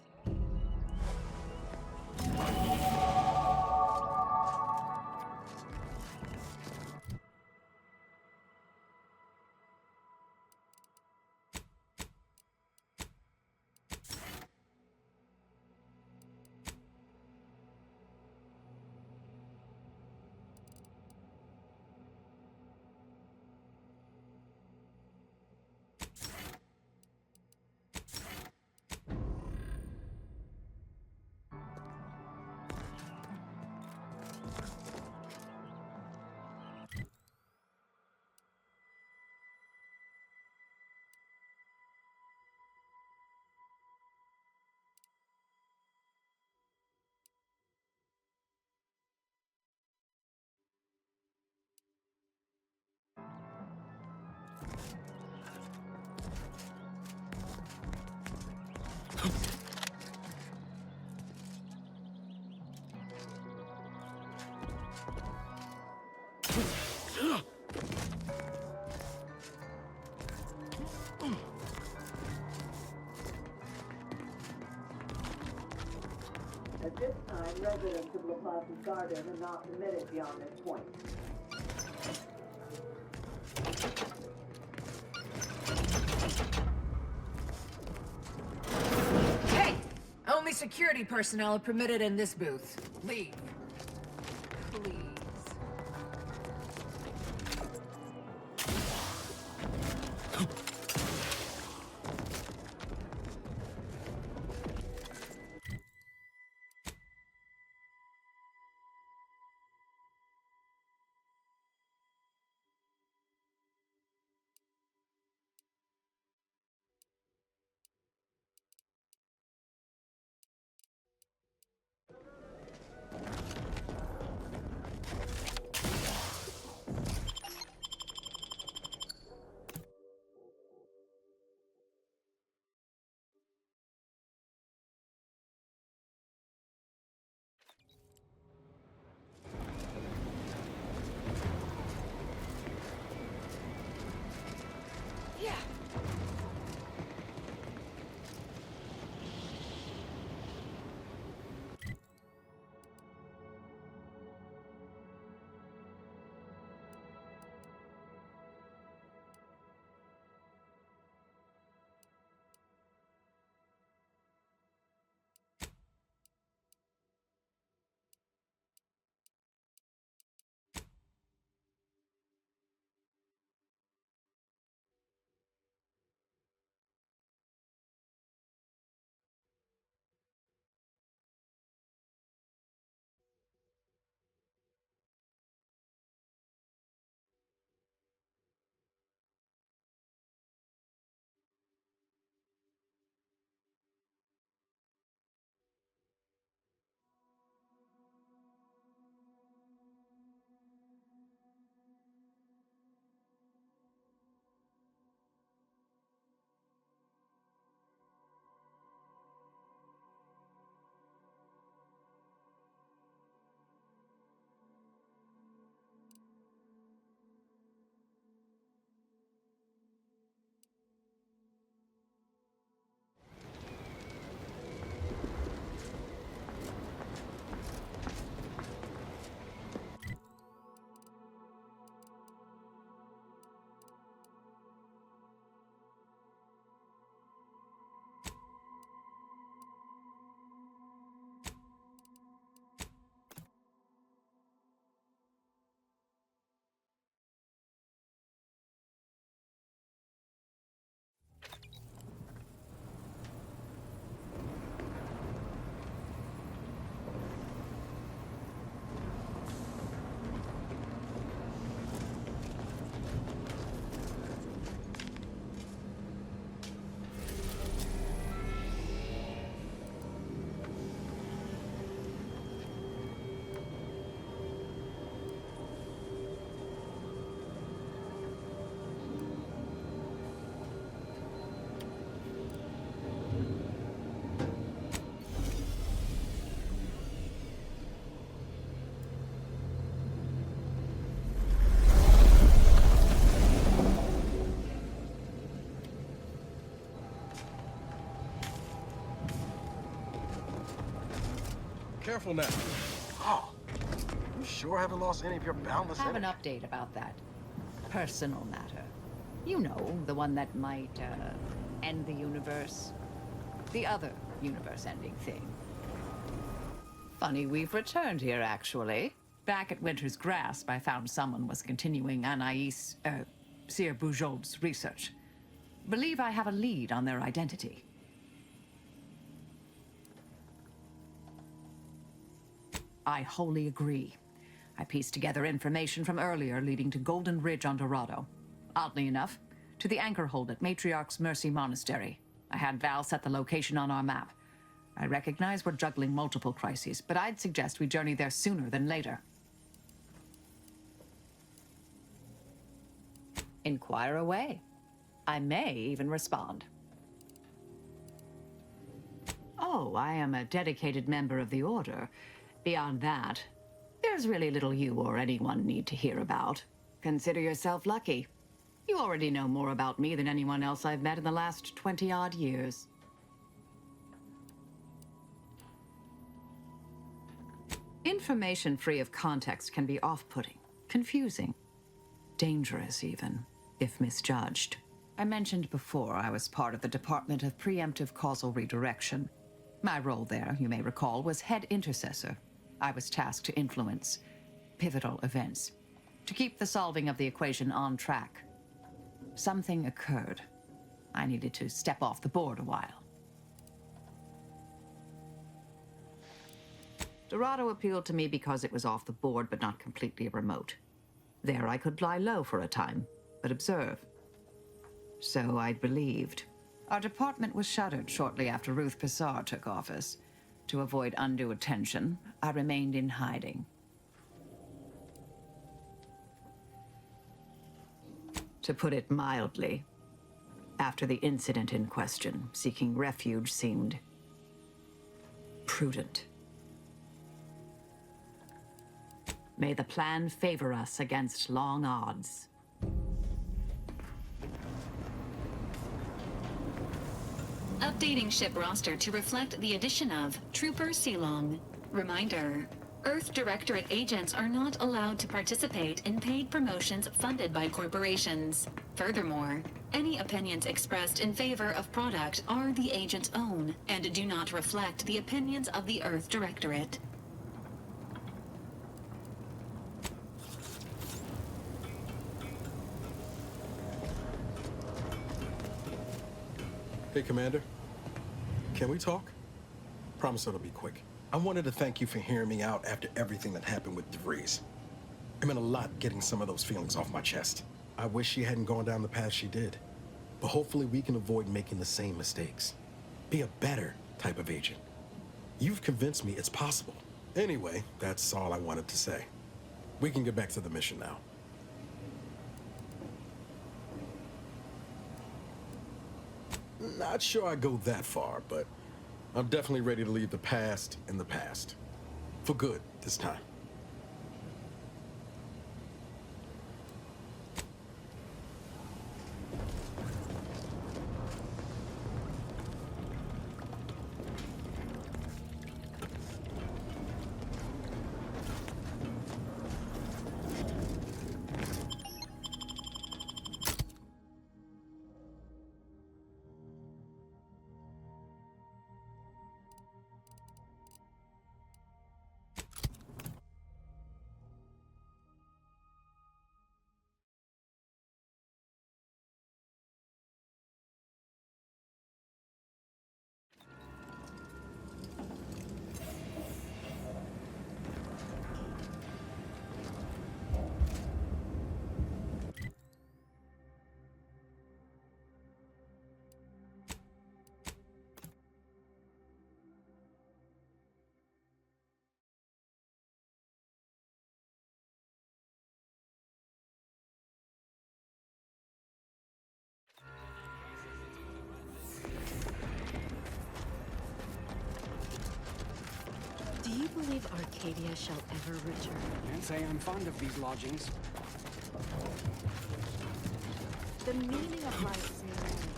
At this time, residents of La Plaza's Garden are not permitted beyond this point. Hey! Only security personnel are permitted in this booth. Leave. Please. Careful now. Oh, you sure haven't lost any of your boundless Have an energy? update about that personal matter. You know, the one that might, end the universe. The other universe-ending thing. Funny we've returned here, actually. Back at Winter's Grasp, I found someone was continuing Anaïs, Sir Bujold's research. Believe I have a lead on their identity. I wholly agree. I pieced together information from earlier leading to Golden Ridge on Dorado. Oddly enough, to the anchor hold at Matriarch's Mercy Monastery. I had Val set the location on our map. I recognize we're juggling multiple crises, but I'd suggest we journey there sooner than later. Inquire away. I may even respond. Oh, I am a dedicated member of the Order. Beyond that, there's really little you or anyone need to hear about. Consider yourself lucky. You already know more about me than anyone else I've met in the last 20-odd years. Information free of context can be off-putting, confusing, dangerous even, if misjudged. I mentioned before I was part of the Department of Preemptive Causal Redirection. My role there, you may recall, was head intercessor. I was tasked to influence pivotal events, to keep the solving of the equation on track. Something occurred. I needed to step off the board a while. Dorado appealed to me because it was off the board but not completely remote. There I could lie low for a time, but observe. So I'd believed. Our department was shuttered shortly after Ruth Pissar took office. To avoid undue attention, I remained in hiding. To put it mildly, after the incident in question, seeking refuge seemed prudent. May the plan favor us against long odds. Updating ship roster to reflect the addition of Trooper Silong. Reminder: Earth Directorate agents are not allowed to participate in paid promotions funded by corporations. Furthermore, any opinions expressed in favor of product are the agent's own and do not reflect the opinions of the Earth Directorate. Hey, Commander. Can we talk? Promise it'll be quick. I wanted to thank you for hearing me out after everything that happened with DeVries. It meant a lot getting some of those feelings off my chest. I wish she hadn't gone down the path she did. But hopefully we can avoid making the same mistakes. Be a better type of agent. You've convinced me it's possible. Anyway, that's all I wanted to say. We can get back to the mission now. Not sure I go that far, but I'm definitely ready to leave the past in the past. For good, this time. Do you believe Arcadia shall ever return? Can't say I'm fond of these lodgings. The meaning of life is humanity.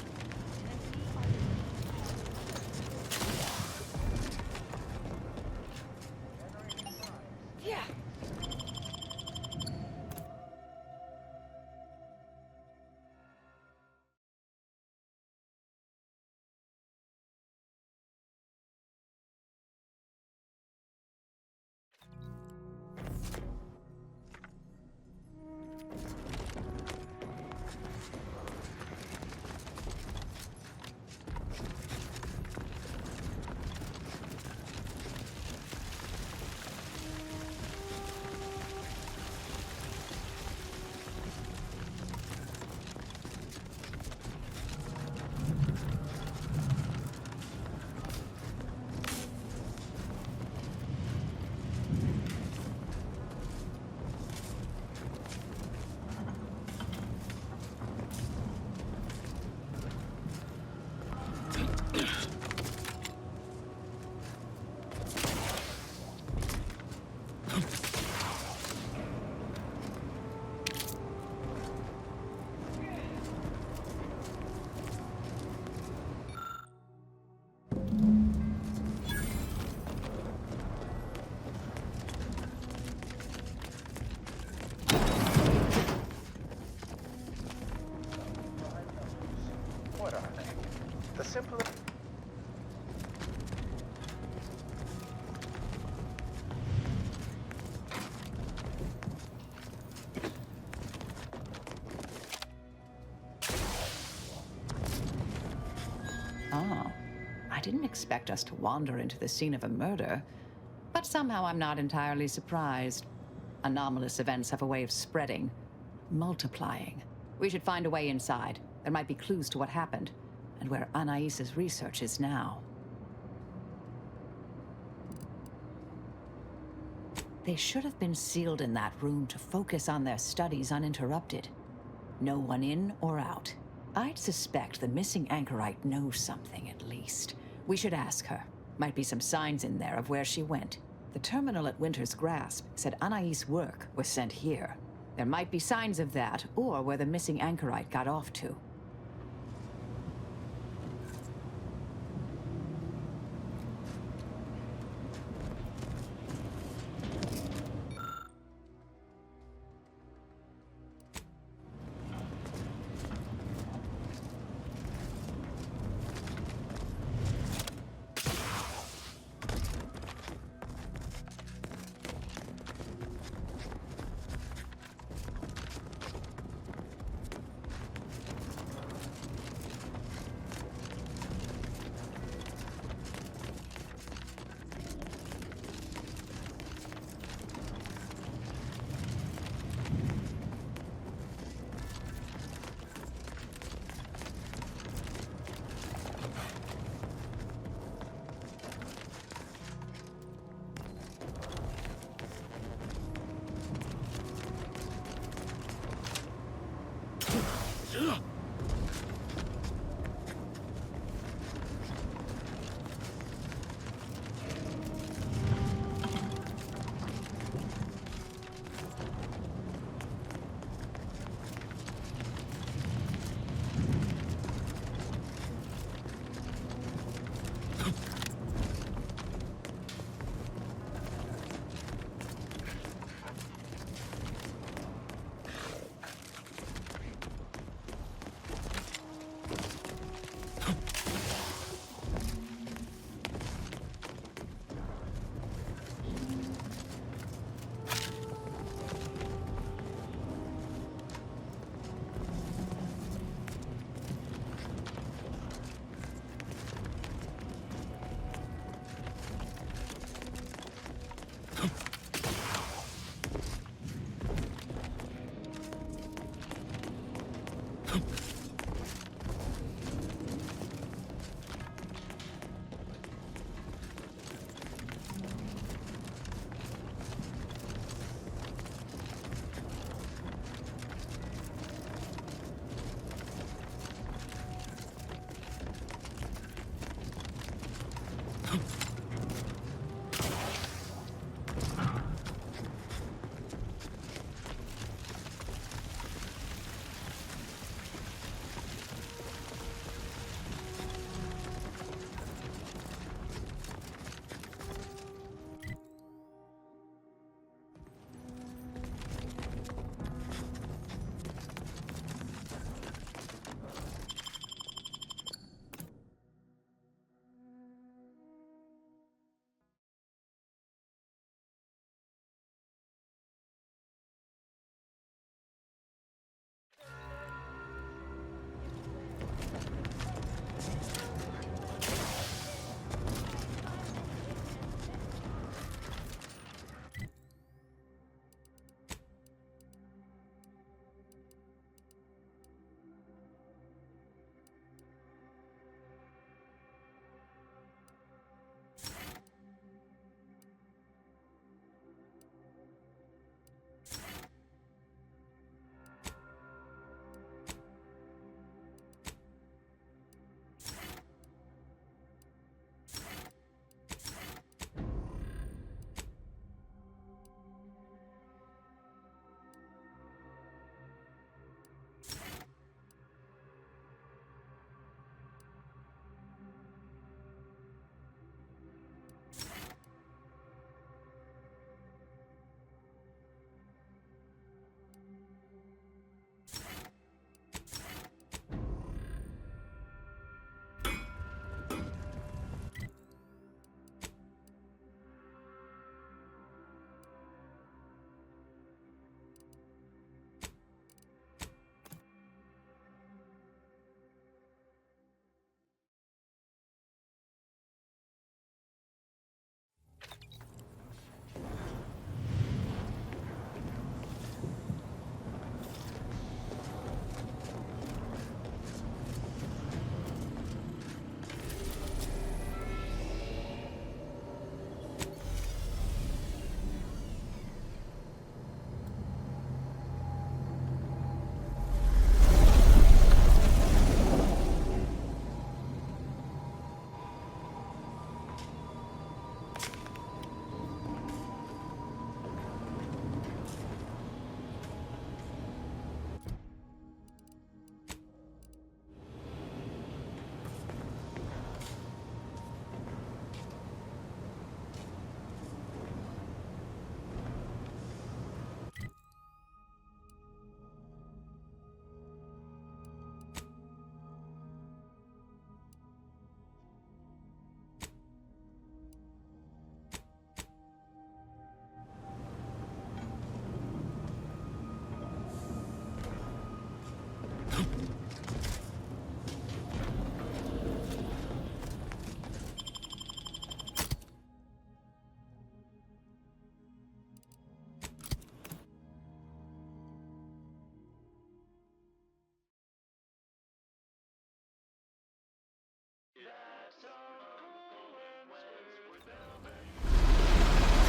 What are they? The simplest... Oh, I didn't expect us to wander into the scene of a murder, but somehow I'm not entirely surprised. Anomalous events have a way of spreading, multiplying. We should find a way inside. There might be clues to what happened, and where Anais's research is now. They should have been sealed in that room to focus on their studies uninterrupted. No one in or out. I'd suspect the missing anchorite knows something, at least. We should ask her. Might be some signs in there of where she went. The terminal at Winter's Grasp said Anais' work was sent here. There might be signs of that, or where the missing anchorite got off to.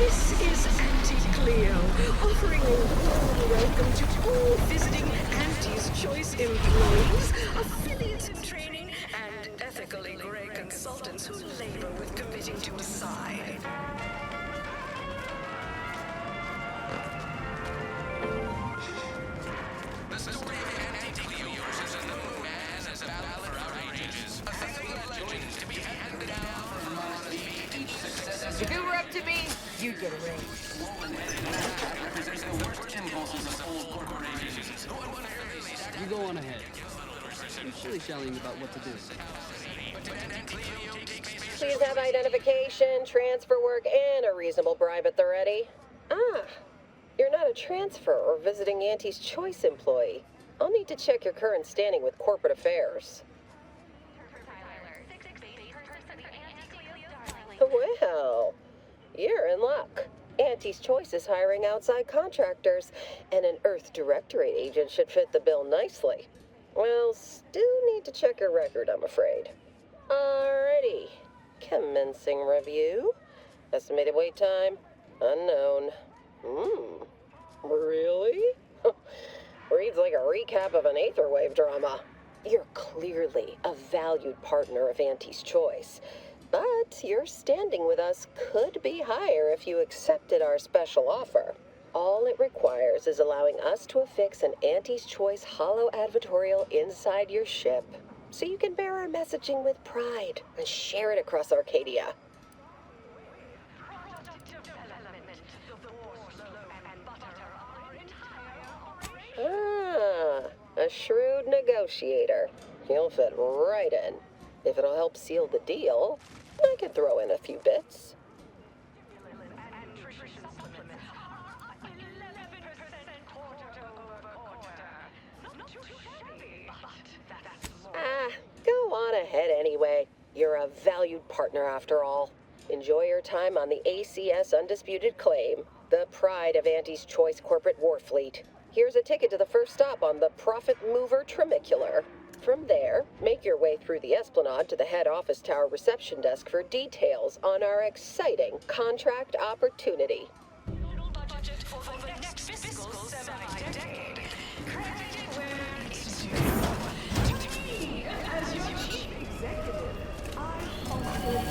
This is Auntie Cleo, offering a warm welcome to all visiting Auntie's Choice employees, affiliates in training, and ethically gray consultants who labor with committing to a side. The story of Auntie Cleo uses a new man as a ballad for outrageous. A thing of legend to be handed down from each successive. If it were up to me, you'd get a raise. Represents the worst impulses of old corporations. You go on ahead. I'm shilly-shallying about what to do. Please have identification, transfer work, and a reasonable bribe at the ready. Ah, you're not a transfer or visiting Auntie's Choice employee. I'll need to check your current standing with corporate affairs. Well, you're in luck. Auntie's Choice is hiring outside contractors, and an Earth Directorate agent should fit the bill nicely. Well, still need to check your record, I'm afraid. Alrighty. Commencing review. Estimated wait time? Unknown. Really? Reads like a recap of an Aetherwave drama. You're clearly a valued partner of Auntie's Choice, but your standing with us could be higher if you accepted our special offer. All it requires is allowing us to affix an Auntie's Choice holo advertorial inside your ship, so you can bear our messaging with pride and share it across Arcadia. Ah, a shrewd negotiator. You'll fit right in. If it'll help seal the deal, I can throw in a few bits. Ah, go on ahead anyway. You're a valued partner after all. Enjoy your time on the ACS Undisputed Claim, the pride of Auntie's Choice corporate war fleet. Here's a ticket to the first stop on the Profit Mover Trimicular. From there, make your way through the Esplanade to the head office tower reception desk for details on our exciting contract opportunity. Budget for the next fiscal semi-decade. Credited where it's due. To me, as your chief executive, I fostered a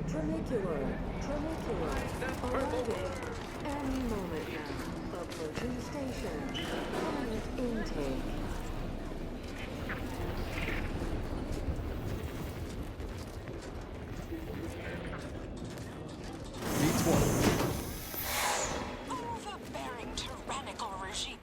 Trimicular, arriving any moment now. Approaching station. Quiet intake. Meets one. overbearing, tyrannical regime.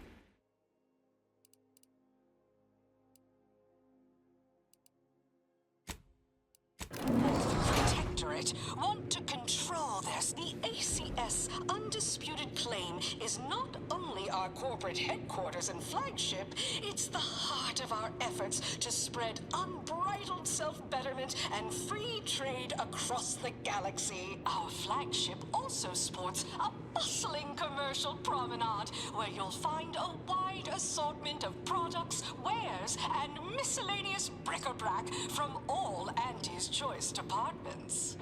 Protectorate want to control this. The ACS Undisputed Claim is not only our corporate headquarters and flagship, it's the heart of our efforts to spread unbridled self-betterment and free trade across the galaxy. Our flagship also sports a bustling commercial promenade where you'll find a wide assortment of products, wares, and miscellaneous bric-a-brac from all Auntie's Choice departments.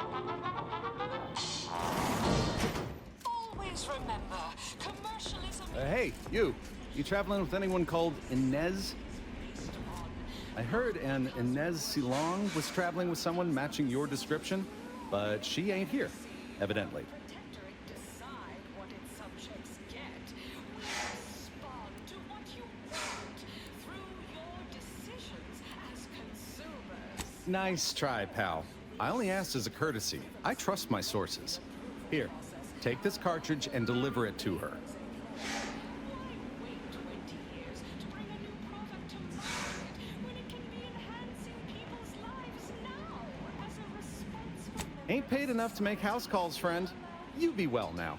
Always remember, commercialism... Hey, you traveling with anyone called Inez? I heard an Inez Silong was traveling with someone matching your description, but she ain't here, evidently. Nice try, pal. I only asked as a courtesy. I trust my sources. Here, Take this cartridge and deliver it to her. Ain't paid enough to make house calls, friend. You be well now.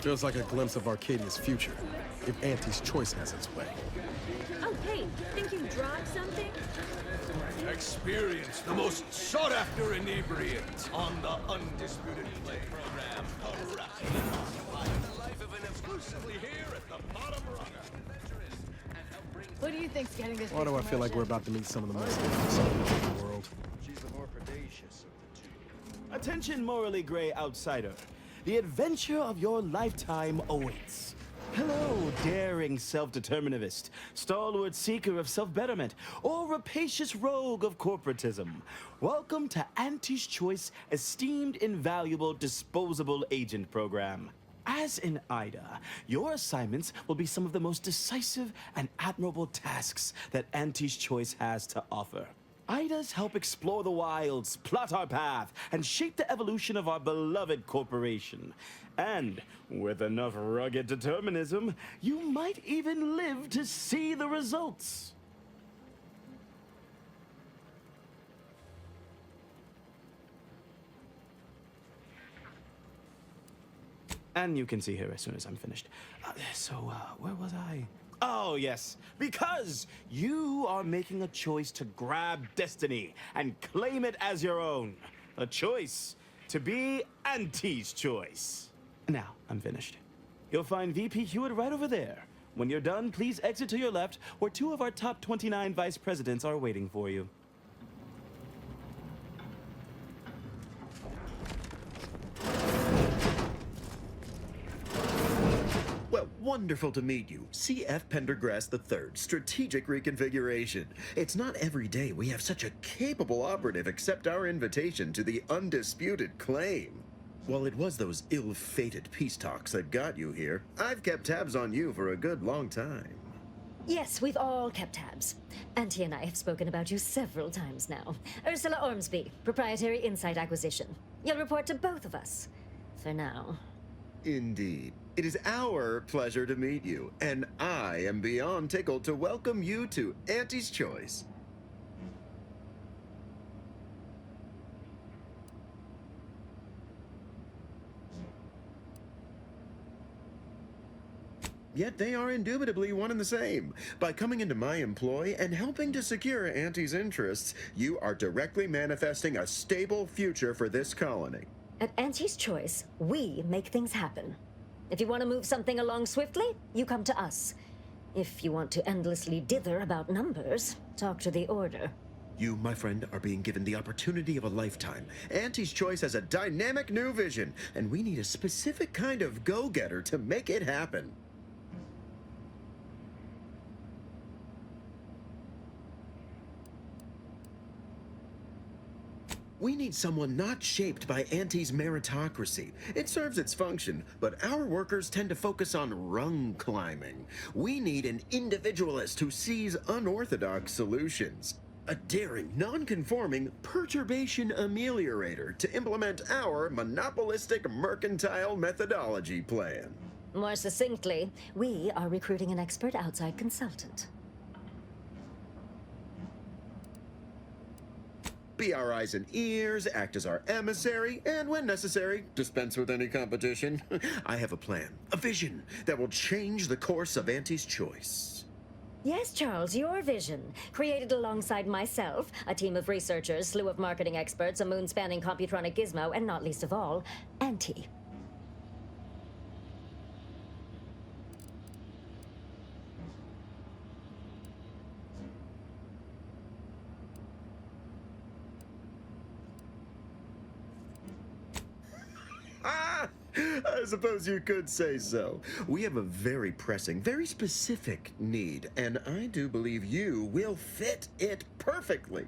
Feels like a glimpse of Arcadia's future, if Auntie's choice has its way. Oh, hey, think you dropped something? Experience the most sought-after inebriant on the undisputed play program, The life of an exclusively here at the bottom runner. What do you think's getting this? Why do I feel like we're about to meet some of the most interesting people in the world? She's the more predacious of the two. Attention, morally gray outsider. The adventure of your lifetime awaits. Hello, daring self-determinivist, stalwart seeker of self-betterment, or rapacious rogue of corporatism. Welcome to Auntie's Choice Esteemed Invaluable Disposable Agent Program. As in Ida, your assignments will be some of the most decisive and admirable tasks that Auntie's Choice has to offer. Idas help explore the wilds, plot our path, and shape the evolution of our beloved corporation. And with enough rugged determinism, you might even live to see the results. And you can see her as soon as I'm finished. Where was I? Oh, yes. Because you are making a choice to grab destiny and claim it as your own. A choice to be Auntie's Choice. Now, I'm finished. You'll find VP Hewitt right over there. When you're done, please exit to your left, where 2 of our top 29 vice presidents are waiting for you. Well, wonderful to meet you. C.F. Pendergrass III, Strategic Reconfiguration. It's not every day we have such a capable operative accept our invitation to the undisputed claim. While it was those ill-fated peace talks that got you here, I've kept tabs on you for a good long time. Yes, we've all kept tabs. Auntie and I have spoken about you several times now. Ursula Ormsby, Proprietary Insight Acquisition. You'll report to both of us. For now. Indeed. It is our pleasure to meet you, and I am beyond tickled to welcome you to Auntie's Choice. Yet they are indubitably one and the same. By coming into my employ and helping to secure Auntie's interests, you are directly manifesting a stable future for this colony. At Auntie's Choice, we make things happen. If you want to move something along swiftly, you come to us. If you want to endlessly dither about numbers, talk to the Order. You, my friend, are being given the opportunity of a lifetime. Auntie's Choice has a dynamic new vision, and we need a specific kind of go-getter to make it happen. We need someone not shaped by Auntie's meritocracy. It serves its function, but our workers tend to focus on rung climbing. We need an individualist who sees unorthodox solutions. A daring, non-conforming perturbation ameliorator to implement our monopolistic mercantile methodology plan. More succinctly, we are recruiting an expert outside consultant. Be our eyes and ears, act as our emissary, and when necessary, dispense with any competition. I have a plan, a vision that will change the course of Auntie's Choice. Yes, Charles, your vision. Created alongside myself, a team of researchers, slew of marketing experts, a moon-spanning computronic gizmo, and not least of all, Auntie. I suppose you could say so. We have a very pressing, very specific need, and I do believe you will fit it perfectly.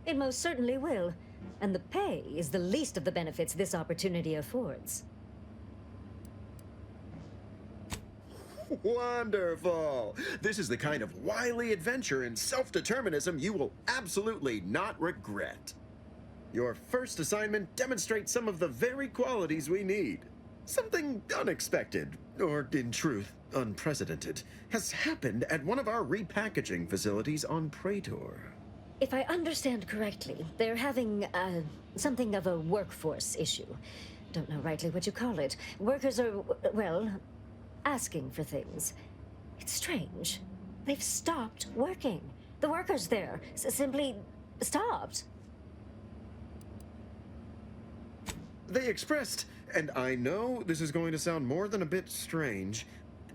It most certainly will. And the pay is the least of the benefits this opportunity affords. Wonderful! This is the kind of wily adventure in self-determinism you will absolutely not regret. Your first assignment demonstrates some of the very qualities we need. Something unexpected, or in truth, unprecedented, has happened at one of our repackaging facilities on Praetor. If I understand correctly, they're having, something of a workforce issue. Don't know rightly what you call it. Workers are, well, asking for things. It's strange. They've stopped working. The workers there simply stopped. They expressed, and I know this is going to sound more than a bit strange,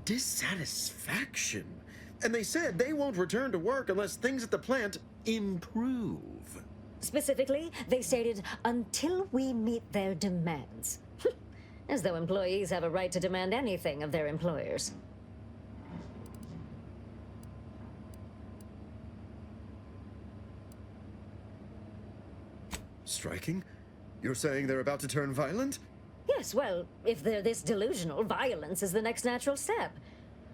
dissatisfaction. And they said they won't return to work unless things at the plant improve. Specifically, they stated, until we meet their demands. As though employees have a right to demand anything of their employers. Striking? You're saying they're about to turn violent? Yes, well, if they're this delusional, violence is the next natural step.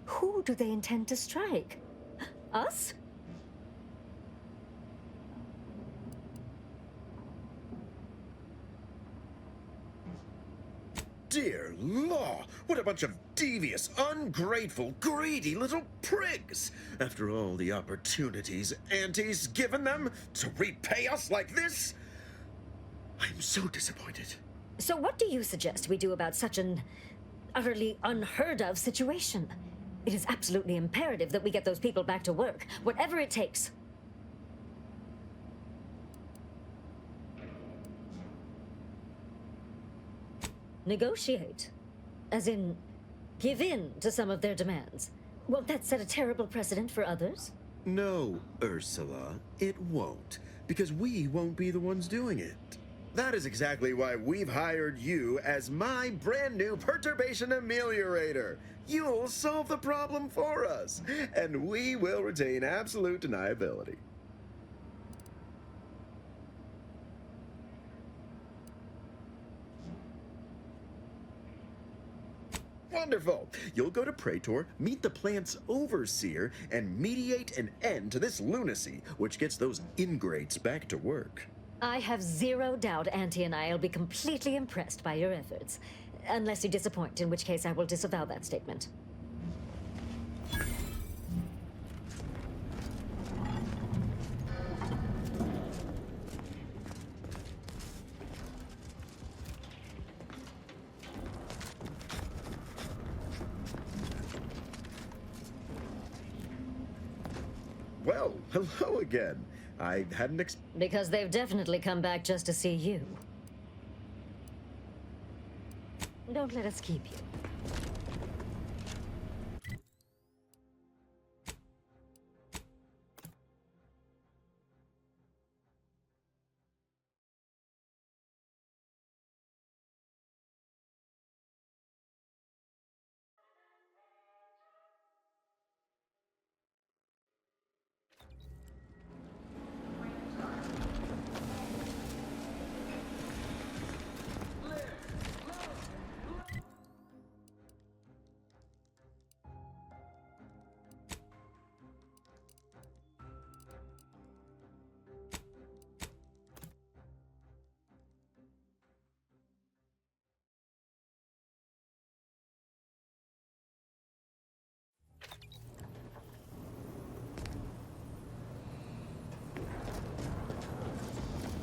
Who do they intend to strike? Us? Dear law, what a bunch of devious, ungrateful, greedy little prigs! After all the opportunities Auntie's given them to repay us like this, I'm so disappointed. So what do you suggest we do about such an utterly unheard of situation? It is absolutely imperative that we get those people back to work, whatever it takes. Negotiate. As in, give in to some of their demands. Won't that set a terrible precedent for others? No, Ursula, it won't, because we won't be the ones doing it. That is exactly why we've hired you as my brand new perturbation ameliorator. You'll solve the problem for us, and we will retain absolute deniability. Wonderful! You'll go to Praetor, meet the plant's overseer, and mediate an end to this lunacy, which gets those ingrates back to work. I have zero doubt Auntie and I will be completely impressed by your efforts. Unless you disappoint, in which case I will disavow that statement. Well, hello again. I hadn't Because they've definitely come back just to see you. Don't let us keep you.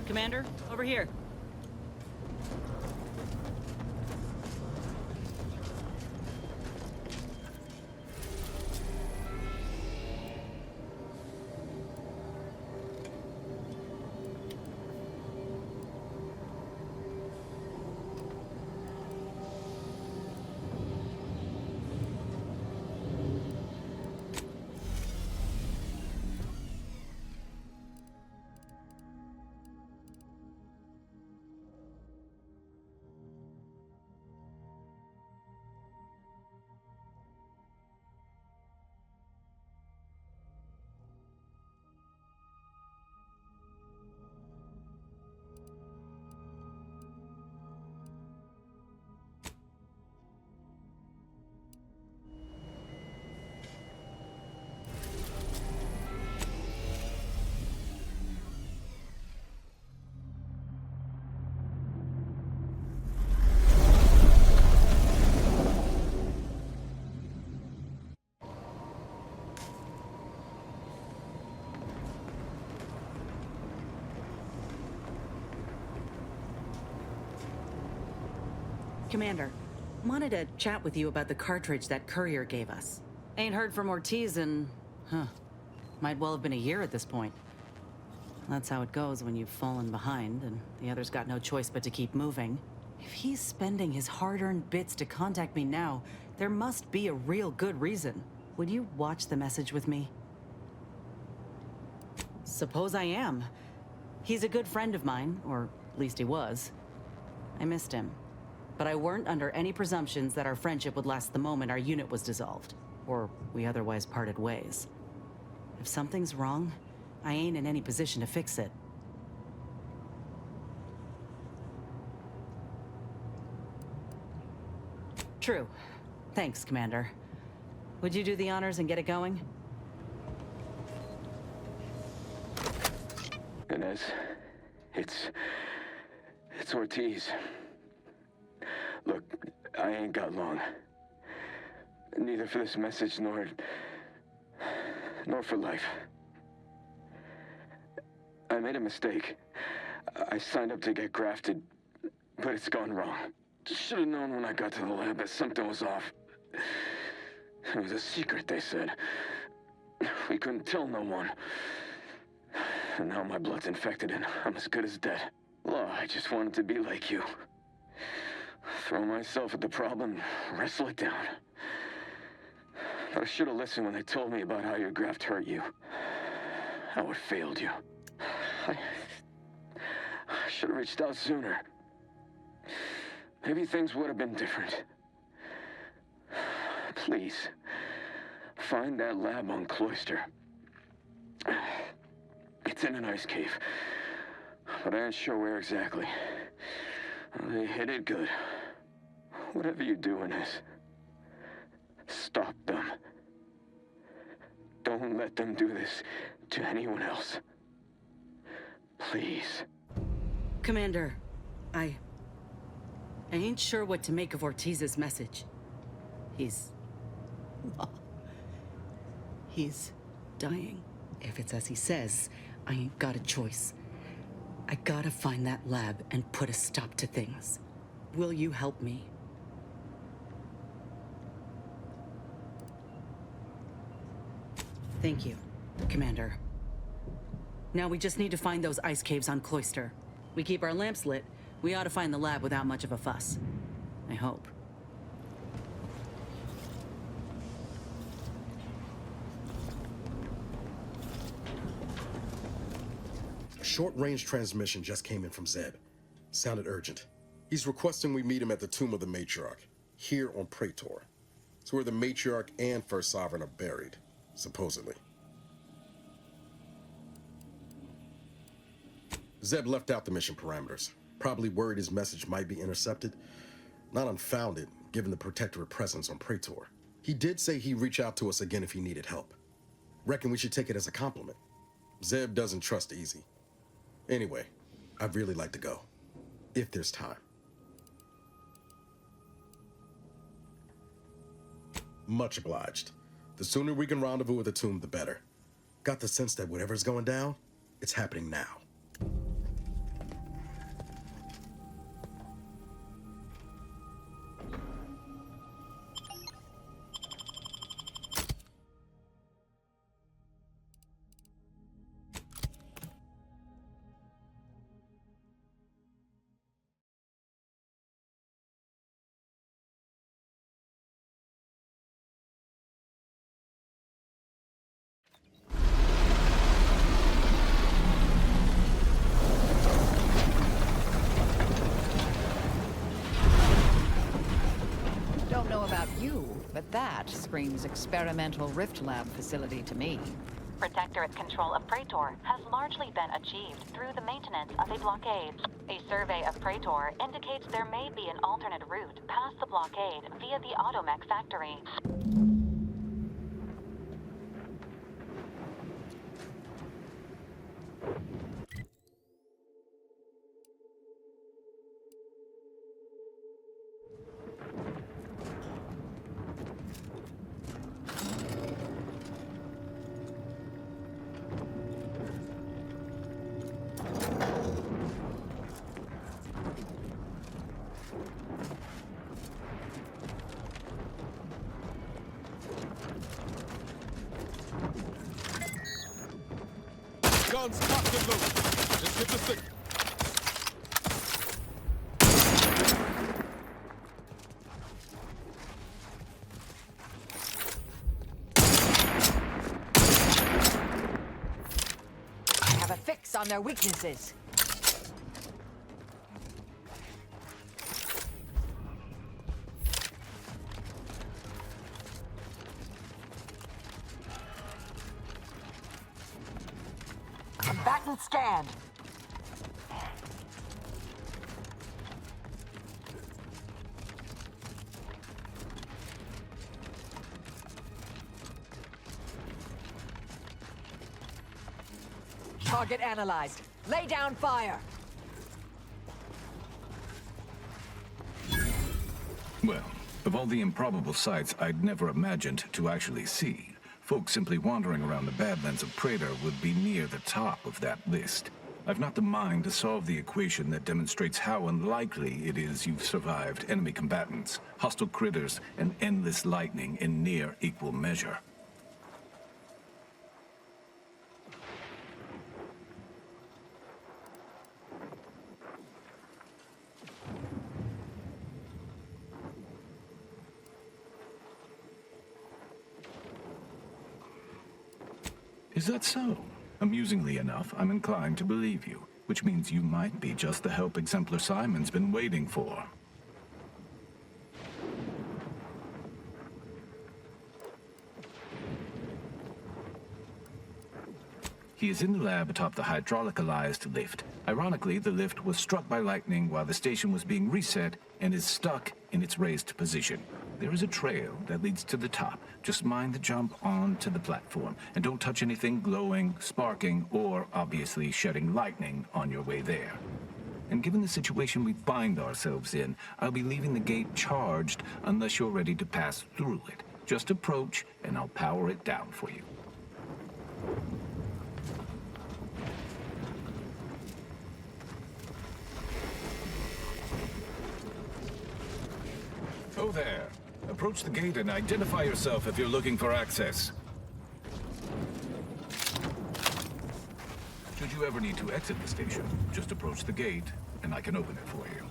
Commander, over here. Commander, wanted to chat with you about the cartridge that courier gave us. Ain't heard from Ortiz in... might well have been a year at this point. That's how it goes when you've fallen behind, and the other's got no choice but to keep moving. If he's spending his hard-earned bits to contact me now, there must be a real good reason. Would you watch the message with me? Suppose I am. He's a good friend of mine, or at least he was. I missed him. But I weren't under any presumptions that our friendship would last the moment our unit was dissolved, or we otherwise parted ways. If something's wrong, I ain't in any position to fix it. True. Thanks, Commander. Would you do the honors and get it going? Inez, it's Ortiz. Look, I ain't got long. Neither for this message nor for life. I made a mistake. I signed up to get grafted, but it's gone wrong. Should have known when I got to the lab that something was off. It was a secret, they said. We couldn't tell no one. And now my blood's infected and I'm as good as dead. Well, I just wanted to be like you. Throw myself at the problem, wrestle it down. But I should have listened when they told me about how your graft hurt you. How it failed you. I should have reached out sooner. Maybe things would have been different. Please, find that lab on Cloister. It's in an ice cave, but I ain't sure where exactly. They hit it good. Whatever you're doing is, stop them. Don't let them do this to anyone else. Please. Commander, I ain't sure what to make of Ortiz's message. He's dying. If it's as he says, I ain't got a choice. I gotta find that lab and put a stop to things. Will you help me? Thank you, Commander. Now we just need to find those ice caves on Cloister. We keep our lamps lit, we ought to find the lab without much of a fuss. I hope. A short-range transmission just came in from Zeb. Sounded urgent. He's requesting we meet him at the tomb of the Matriarch, here on Praetor. It's where the Matriarch and First Sovereign are buried, supposedly. Zeb left out the mission parameters, probably worried his message might be intercepted. Not unfounded, given the Protectorate presence on Praetor. He did say he'd reach out to us again if he needed help. Reckon we should take it as a compliment. Zeb doesn't trust easy. Anyway, I'd really like to go, if there's time. Much obliged. The sooner we can rendezvous at the tomb, the better. Got the sense that whatever's going down, it's happening now. Don't know about you, but that screams experimental rift lab facility to me. Protectorate control of Praetor has largely been achieved through the maintenance of a blockade. A survey of Praetor indicates there may be an alternate route past the blockade via the Automech factory. guns cocked and loaded. Just get the signal. I have a fix on their weaknesses. Combatant scanned. Target analyzed. Lay down fire. Well, of all the improbable sights I'd never imagined to actually see, folks simply wandering around the Badlands of Praetor would be near the top of that list. I've not the mind to solve the equation that demonstrates how unlikely it is you've survived enemy combatants, hostile critters, and endless lightning in near equal measure. Is that so? Amusingly enough, I'm inclined to believe you, which means you might be just the help Exemplar Simon's been waiting for. He is in the lab atop the hydraulicalized lift. Ironically, the lift was struck by lightning while the station was being reset and is stuck in its raised position. There is a trail that leads to the top. Just mind the jump onto the platform, and don't touch anything glowing, sparking, or obviously shedding lightning on your way there. And given the situation we find ourselves in, I'll be leaving the gate charged unless you're ready to pass through it. Just approach, and I'll power it down for you. Oh there. Approach the gate and identify yourself if you're looking for access. Should you ever need to exit the station, just approach the gate and I can open it for you.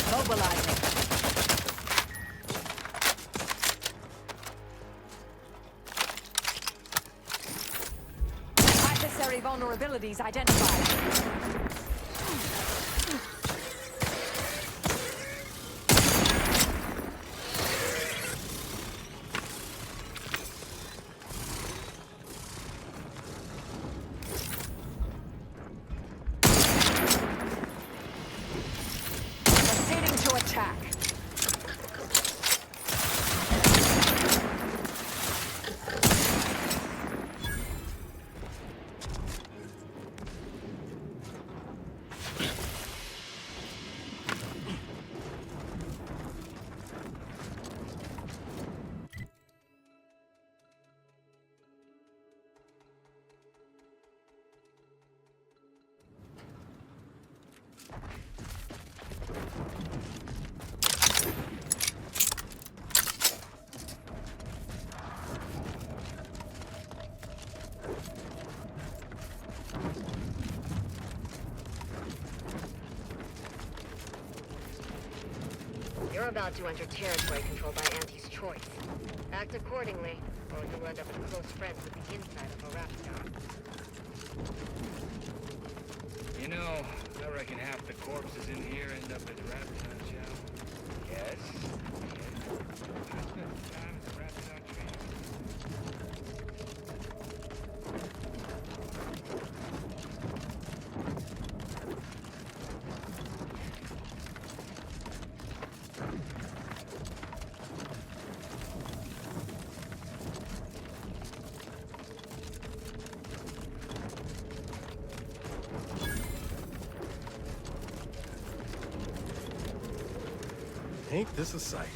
Mobilizing. Adversary vulnerabilities identified. You're about to enter territory controlled by Auntie's choice. Act accordingly, or you'll end up close friends with the inside of a raptor. You know, I reckon half the corpses in here end up as raptor shell. Yes? I spent time as a raptor trainer. Ain't this a sight?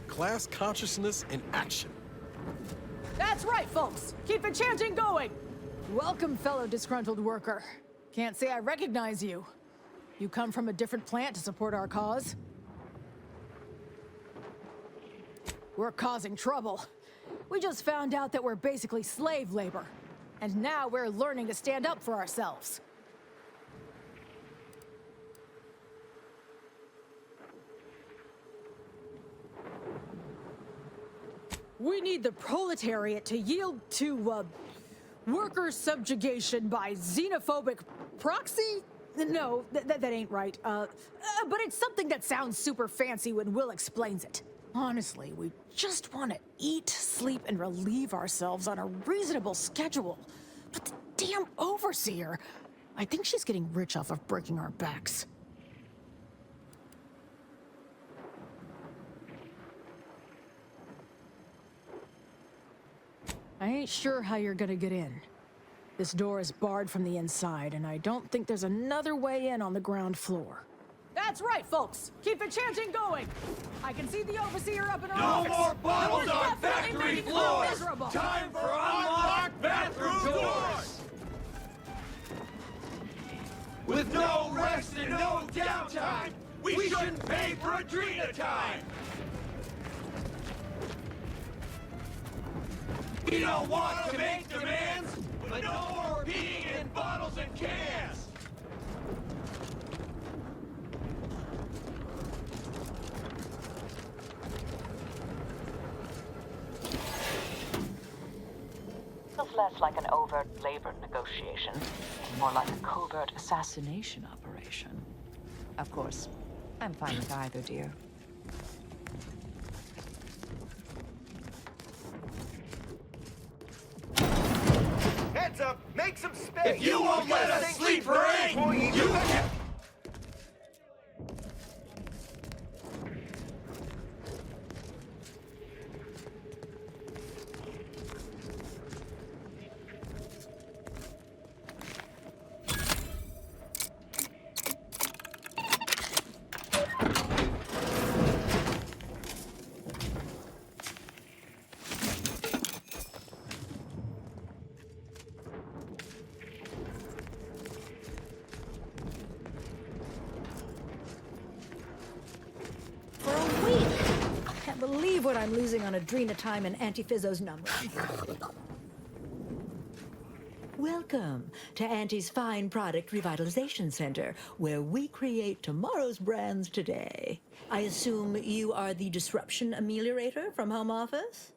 Class consciousness in action. That's right, folks. Keep the chanting going. Welcome, fellow disgruntled worker. Can't say I recognize you. You come from a different plant to support our cause? We're causing trouble. We just found out that we're basically slave labor. And now we're learning to stand up for ourselves. We need the proletariat to yield to, worker subjugation by xenophobic proxy? No, that ain't right. But it's something that sounds super fancy when Will explains it. Honestly, we just want to eat, sleep, and relieve ourselves on a reasonable schedule. But the damn overseer, I think she's getting rich off of breaking our backs. I ain't sure how you're gonna get in. This door is barred from the inside, and I don't think there's another way in on the ground floor. That's right, folks! Keep the chanting going! I can see the overseer up in our office! No more bottles on factory floors! Time for unlocked bathroom doors! With no rest and no downtime, we shouldn't pay for Adrena time! We don't want to make demands, but no more being in bottles and cans! Feels less like an overt labor negotiation, and more like a covert assassination operation. Of course, I'm fine with either, dear. Heads up! Make some space! If you won't let us sleep right, you... What I'm losing on Adrena time and Antifizzo's number. Welcome to Auntie's Fine Product Revitalization Center, where we create tomorrow's brands today. I assume you are the disruption ameliorator from home office?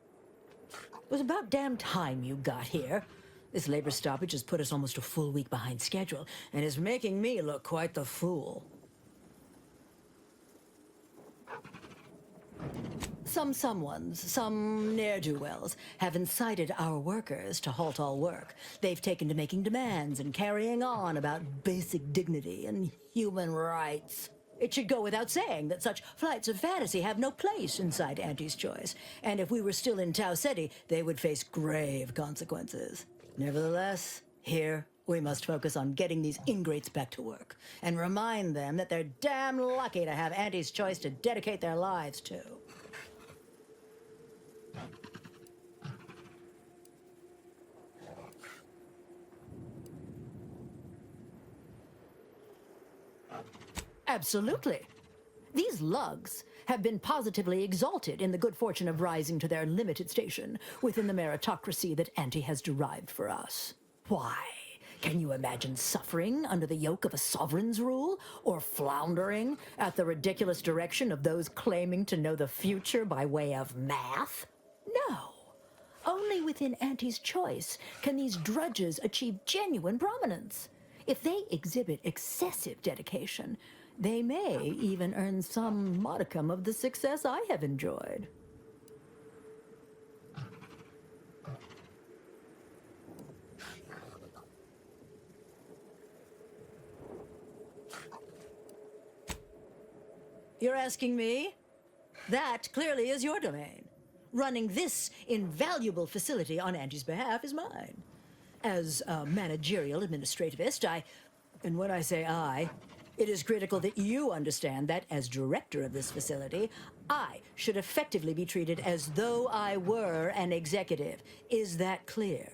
It was about damn time you got here. This labor stoppage has put us almost a full week behind schedule and is making me look quite the fool. Some ne'er-do-wells, have incited our workers to halt all work. They've taken to making demands and carrying on about basic dignity and human rights. It should go without saying that such flights of fantasy have no place inside Auntie's Choice, and if we were still in Tau Ceti, they would face grave consequences. Nevertheless, here we must focus on getting these ingrates back to work, and remind them that they're damn lucky to have Auntie's Choice to dedicate their lives to. Absolutely. These lugs have been positively exalted in the good fortune of rising to their limited station within the meritocracy that Auntie has derived for us. Why? Can you imagine suffering under the yoke of a sovereign's rule, or floundering at the ridiculous direction of those claiming to know the future by way of math? No. Only within Auntie's Choice can these drudges achieve genuine prominence. If they exhibit excessive dedication, they may even earn some modicum of the success I have enjoyed. You're asking me? That clearly is your domain. Running this invaluable facility on Auntie's behalf is mine. As a managerial administrativist, and when I say I, it is critical that you understand that as director of this facility, I should effectively be treated as though I were an executive. Is that clear?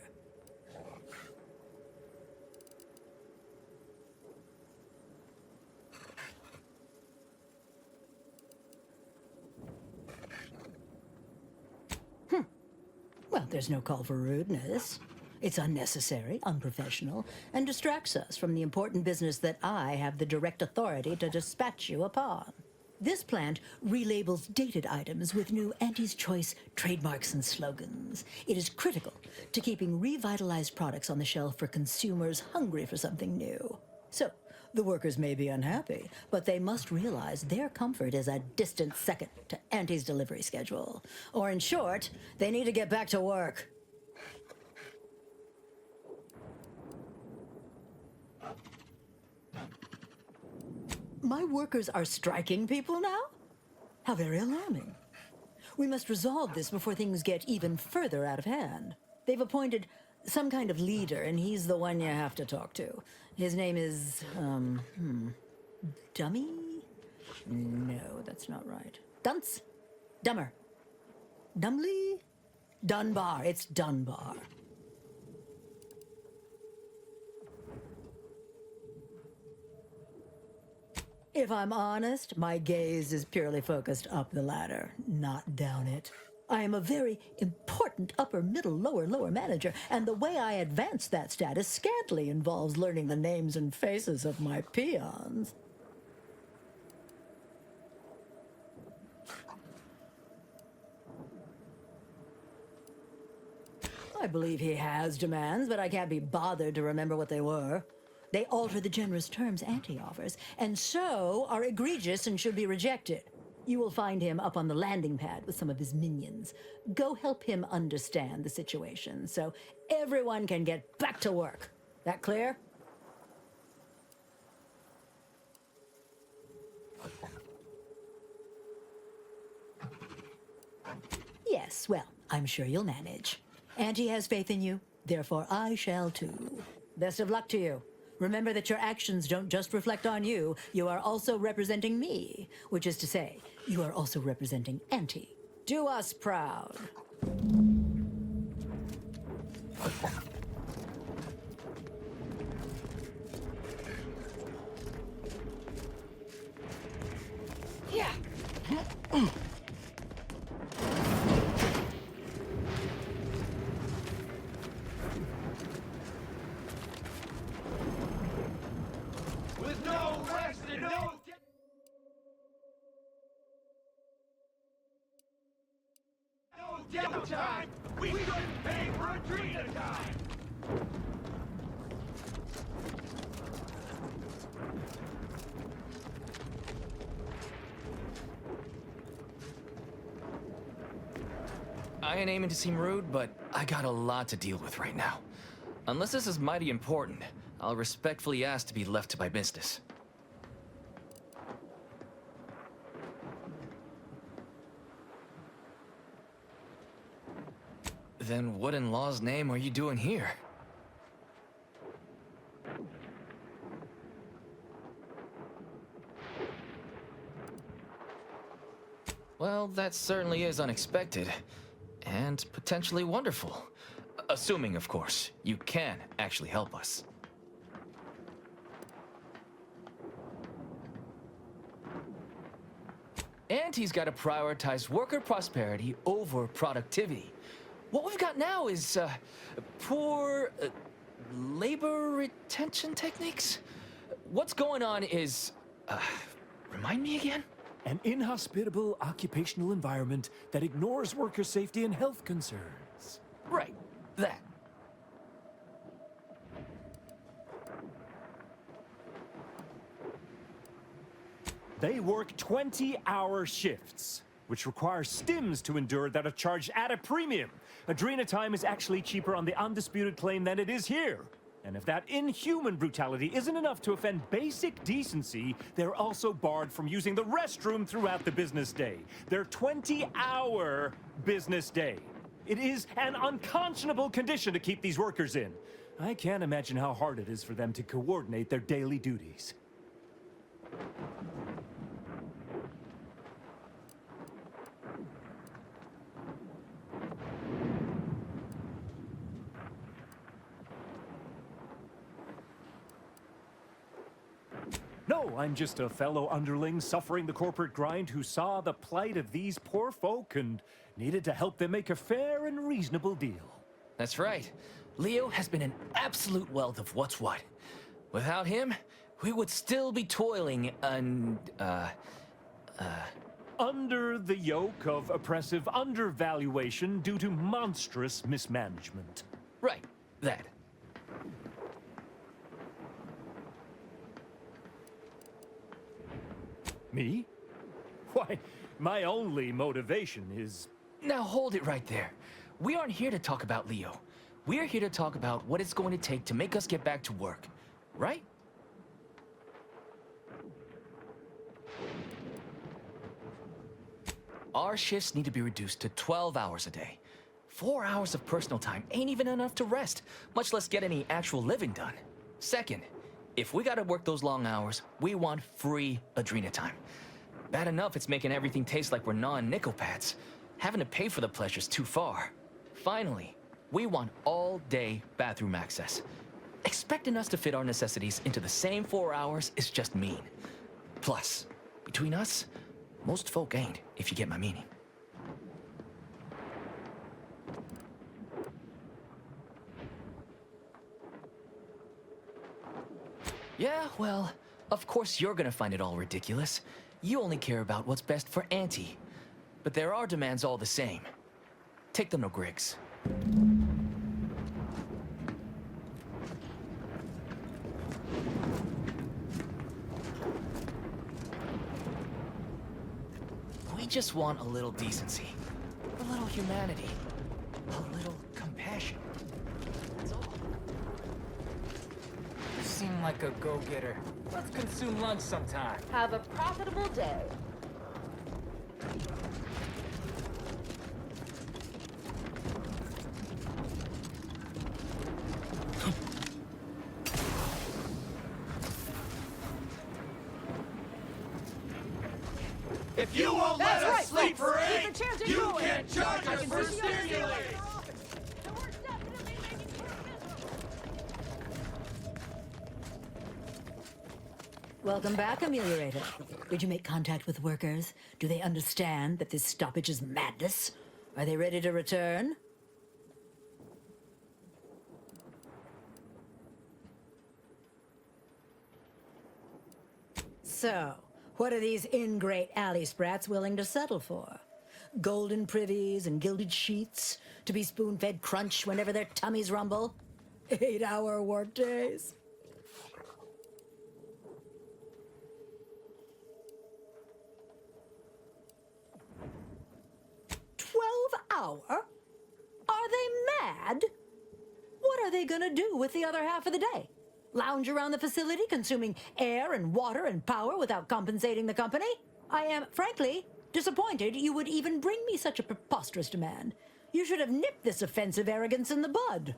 Well, there's no call for rudeness. It's unnecessary, unprofessional, and distracts us from the important business that I have the direct authority to dispatch you upon. This plant relabels dated items with new Auntie's Choice trademarks and slogans. It is critical to keeping revitalized products on the shelf for consumers hungry for something new. So, the workers may be unhappy, but they must realize their comfort is a distant second to Auntie's delivery schedule. Or in short, they need to get back to work. My workers are striking people now? How very alarming. We must resolve this before things get even further out of hand. They've appointed some kind of leader, and he's the one you have to talk to. His name is, Dummy? No, that's not right. Dunce? Dummer? Dumbly? Dunbar. It's Dunbar. If I'm honest, my gaze is purely focused up the ladder, not down it. I am a very important upper, middle, lower manager, and the way I advance that status scantily involves learning the names and faces of my peons. I believe he has demands, but I can't be bothered to remember what they were. They alter the generous terms Auntie offers, and so are egregious and should be rejected. You will find him up on the landing pad with some of his minions. Go help him understand the situation so everyone can get back to work. That clear? Yes, well, I'm sure you'll manage. Auntie has faith in you, therefore I shall too. Best of luck to you. Remember that your actions don't just reflect on you, you are also representing me, which is to say, you are also representing Auntie. Do us proud. Yeah. With no rest and no downtime, we couldn't pay for a drink at a time. I ain't aiming to seem rude, but I got a lot to deal with right now. Unless this is mighty important, I'll respectfully ask to be left to my business. Then what in law's name are you doing here? Well, that certainly is unexpected. And potentially wonderful. Assuming, of course, you can actually help us. Auntie's got to prioritize worker prosperity over productivity. What we've got now is, poor, labor retention techniques? What's going on is, remind me again? An inhospitable occupational environment that ignores worker safety and health concerns. Right, that. They work 20-hour shifts, which require stims to endure that are charged at a premium. Adrena time is actually cheaper on the undisputed claim than it is here. And if that inhuman brutality isn't enough to offend basic decency, they're also barred from using the restroom throughout the business day. Their 20-hour business day. It is an unconscionable condition to keep these workers in. I can't imagine how hard it is for them to coordinate their daily duties. No, I'm just a fellow underling suffering the corporate grind who saw the plight of these poor folk and needed to help them make a fair and reasonable deal. That's right. Leo has been an absolute wealth of what's what. Without him, we would still be toiling under the yoke of oppressive undervaluation due to monstrous mismanagement. Right, that. Me? Why, my only motivation is... Now hold it right there. We aren't here to talk about Leo. We're here to talk about what it's going to take to make us get back to work, right? Our shifts need to be reduced to 12 hours a day. 4 hours of personal time ain't even enough to rest, much less get any actual living done. Second, if we gotta work those long hours, we want free Adrena time. Bad enough it's making everything taste like we're gnawing nickel pads. Having to pay for the pleasure's too far. Finally, we want all-day bathroom access. Expecting us to fit our necessities into the same 4 hours is just mean. Plus, between us, most folk ain't, if you get my meaning. Yeah, well, of course you're gonna find it all ridiculous. You only care about what's best for Auntie. But there are demands all the same. Take them to Griggs. We just want a little decency, a little humanity, a little compassion. That's all. You seem like a go-getter. Let's consume lunch sometime. Have a profitable day. If you won't let us sleep for 8, you can't charge us for stimulating! Welcome back, Ameliorator. Did you make contact with workers? Do they understand that this stoppage is madness? Are they ready to return? So, what are these ingrate alley sprats willing to settle for? Golden privies and gilded sheets to be spoon-fed crunch whenever their tummies rumble? 8-hour work days? Hour? Are they mad? What are they gonna do with the other half of the day? Lounge around the facility consuming air and water and power without compensating the company? I am, frankly, disappointed you would even bring me such a preposterous demand. You should have nipped this offensive arrogance in the bud.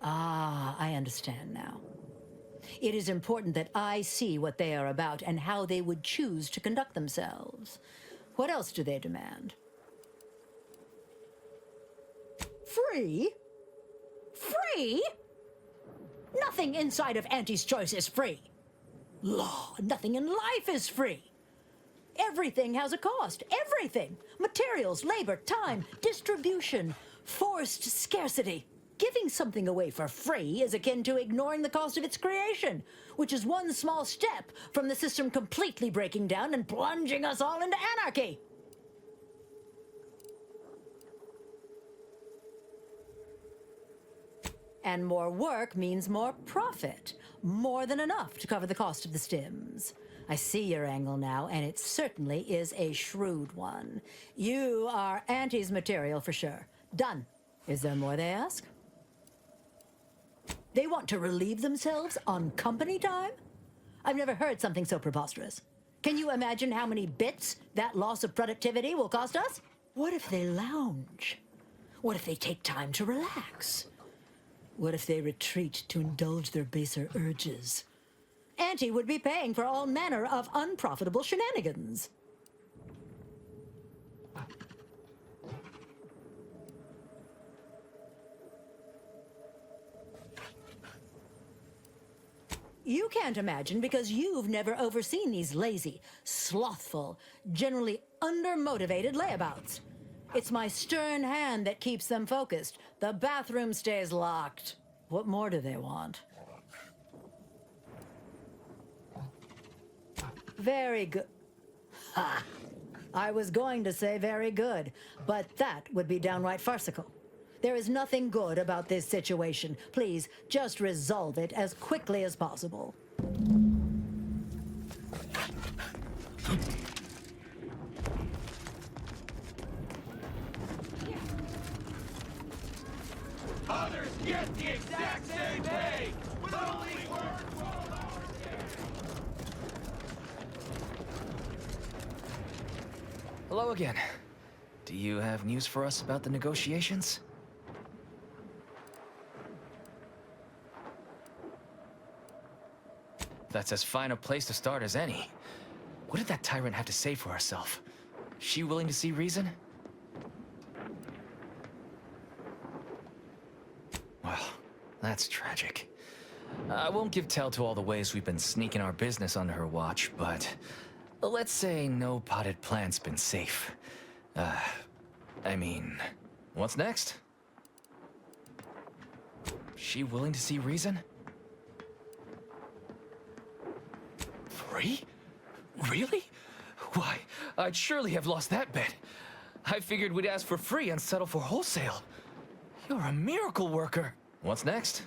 Ah, I understand now. It is important that I see what they are about and how they would choose to conduct themselves. What else do they demand? Free? Free? Nothing inside of Auntie's Choice is free. Law, nothing in life is free. Everything has a cost. Everything. Materials, labor, time, distribution, forced scarcity. Giving something away for free is akin to ignoring the cost of its creation, which is one small step from the system completely breaking down and plunging us all into anarchy. And more work means more profit, more than enough to cover the cost of the stims. I see your angle now, and it certainly is a shrewd one. You are Auntie's material for sure. Done. Is there more they ask? They want to relieve themselves on company time? I've never heard something so preposterous. Can you imagine how many bits that loss of productivity will cost us? What if they lounge? What if they take time to relax? What if they retreat to indulge their baser urges? Auntie would be paying for all manner of unprofitable shenanigans. You can't imagine because you've never overseen these lazy, slothful, generally undermotivated layabouts. It's my stern hand that keeps them focused. The bathroom stays locked. What more do they want? Very good. Ha! I was going to say very good, but that would be downright farcical. There is nothing good about this situation. Please, just resolve it as quickly as possible. Others get the exact same pay, but only work 12 hours a day. Hello again. Do you have news for us about the negotiations? That's as fine a place to start as any. What did that tyrant have to say for herself? She willing to see reason? Well, that's tragic. I won't give tell to all the ways we've been sneaking our business under her watch, but let's say no potted plant's been safe. I mean, what's next? She willing to see reason? Free? Really? Why, I'd surely have lost that bet. I figured we'd ask for free and settle for wholesale. You're a miracle worker. What's next?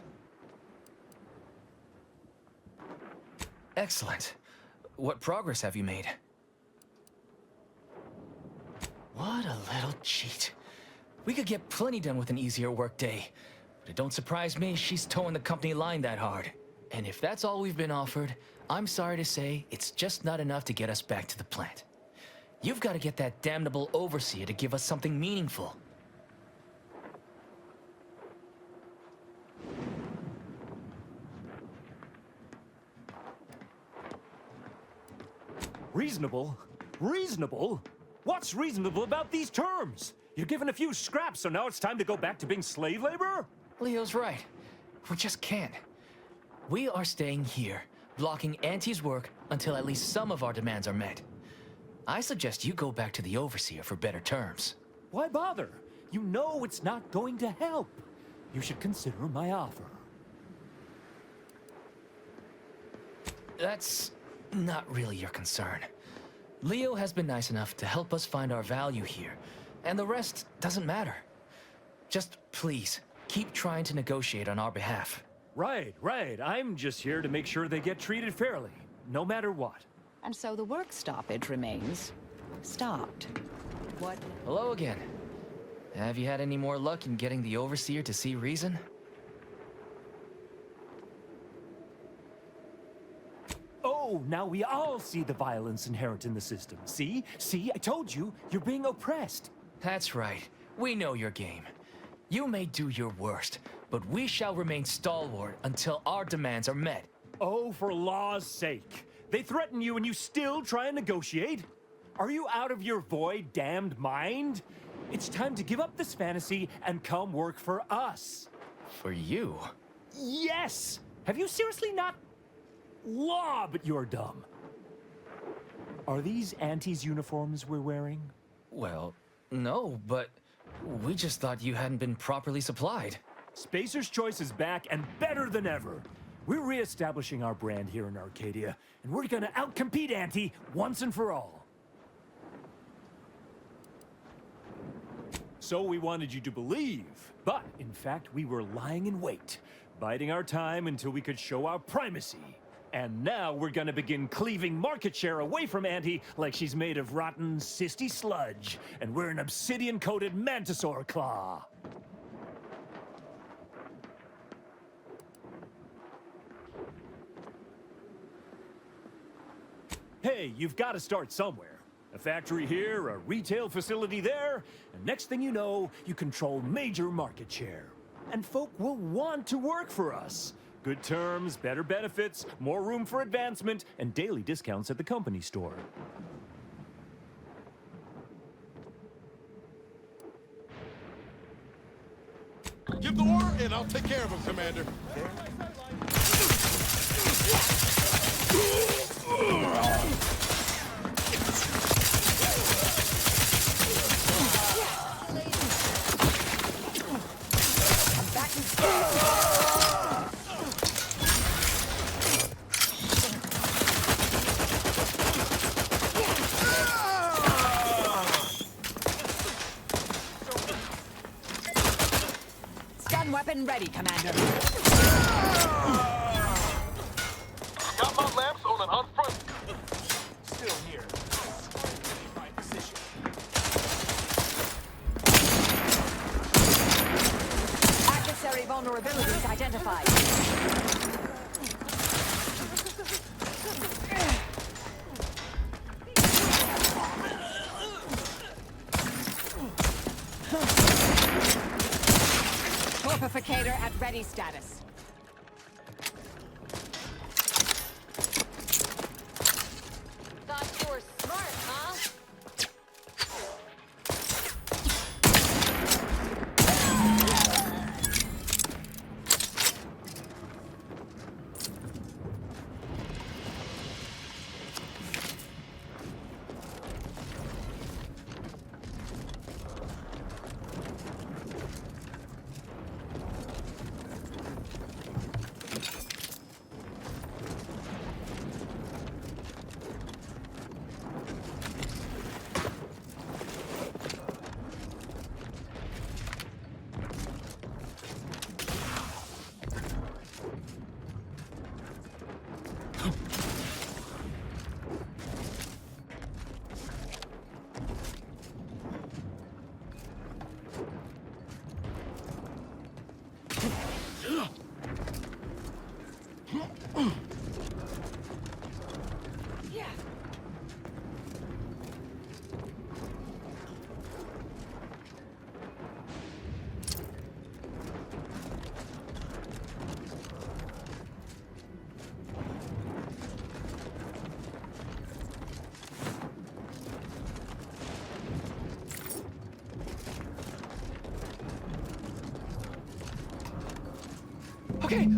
Excellent. What progress have you made? What a little cheat. We could get plenty done with an easier workday. But it don't surprise me she's towing the company line that hard. And if that's all we've been offered, I'm sorry to say it's just not enough to get us back to the plant. You've got to get that damnable overseer to give us something meaningful. Reasonable? Reasonable? What's reasonable about these terms? You're given a few scraps, so now it's time to go back to being slave labor? Leo's right. We just can't. We are staying here, blocking Auntie's work until at least some of our demands are met. I suggest you go back to the overseer for better terms. Why bother? You know it's not going to help. You should consider my offer. That's not really your concern. Leo has been nice enough to help us find our value here, and the rest doesn't matter. Just please, keep trying to negotiate on our behalf. Right. I'm just here to make sure they get treated fairly, no matter what. And so the work stoppage remains stopped. What? Hello again. Have you had any more luck in getting the overseer to see reason? Oh, now we all see the violence inherent in the system. See? I told you, you're being oppressed. That's right. We know your game. You may do your worst, but we shall remain stalwart until our demands are met. Oh, for law's sake. They threaten you and you still try and negotiate? Are you out of your void, damned mind? It's time to give up this fantasy and come work for us. For you? Yes! Have you seriously not? Law, but you're dumb. Are these Auntie's uniforms we're wearing? Well, no, but we just thought you hadn't been properly supplied. Spacer's Choice is back and better than ever. We're re-establishing our brand here in Arcadia, and we're gonna outcompete Auntie once and for all. So we wanted you to believe, but in fact we were lying in wait, biding our time until we could show our primacy. And now we're gonna begin cleaving market share away from Auntie like she's made of rotten, cysty sludge, and we're an obsidian-coated mantisaur claw. Hey, you've got to start somewhere. A factory here, a retail facility there, and next thing you know, you control major market share. And folk will want to work for us. Good terms, better benefits, more room for advancement, and daily discounts at the company store. Give the order, and I'll take care of him, Commander. When ready, Commander. Got my lamps on an unfront. Still here. My position. Adversary vulnerabilities identified. Torpificator at ready status. Thought you were smart, huh?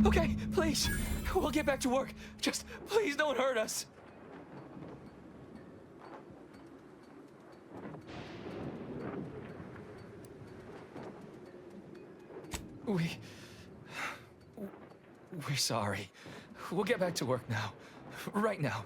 Okay, please. We'll get back to work. Just please don't hurt us. We're sorry. We'll get back to work now. Right now.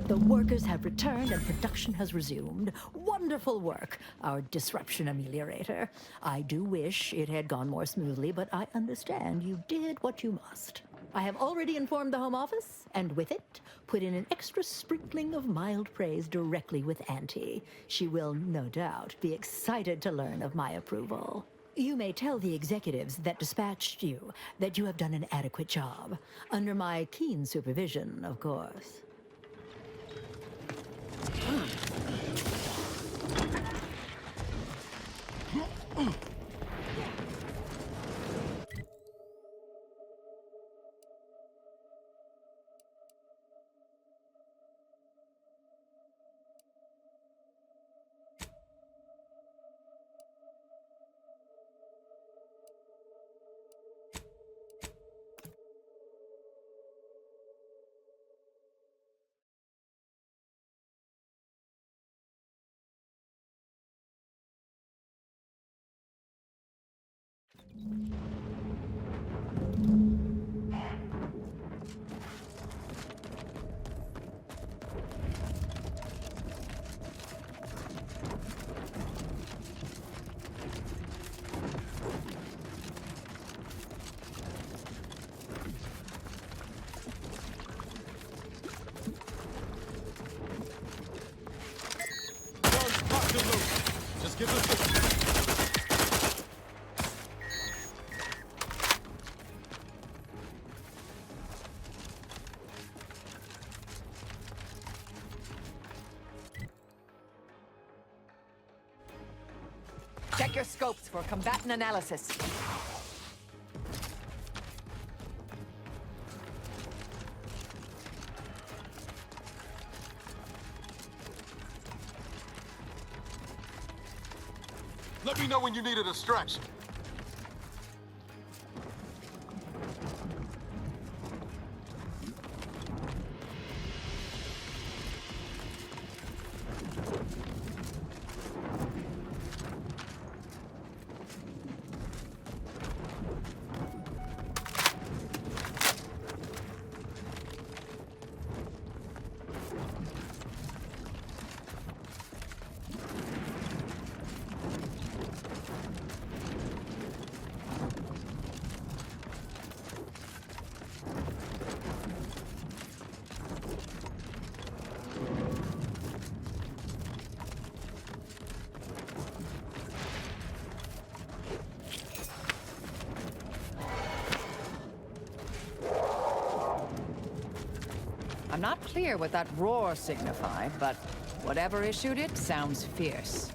The workers have returned and production has resumed. Wonderful work, our disruption ameliorator. I do wish it had gone more smoothly, but I understand you did what you must. I have already informed the Home Office, and with it, put in an extra sprinkling of mild praise directly with Auntie. She will, no doubt, be excited to learn of my approval. You may tell the executives that dispatched you that you have done an adequate job. Under my keen supervision, of course. Just give us Check your scopes for combatant analysis. Let me know when you need a distraction. I'm not clear what that roar signified, but whatever issued it sounds fierce.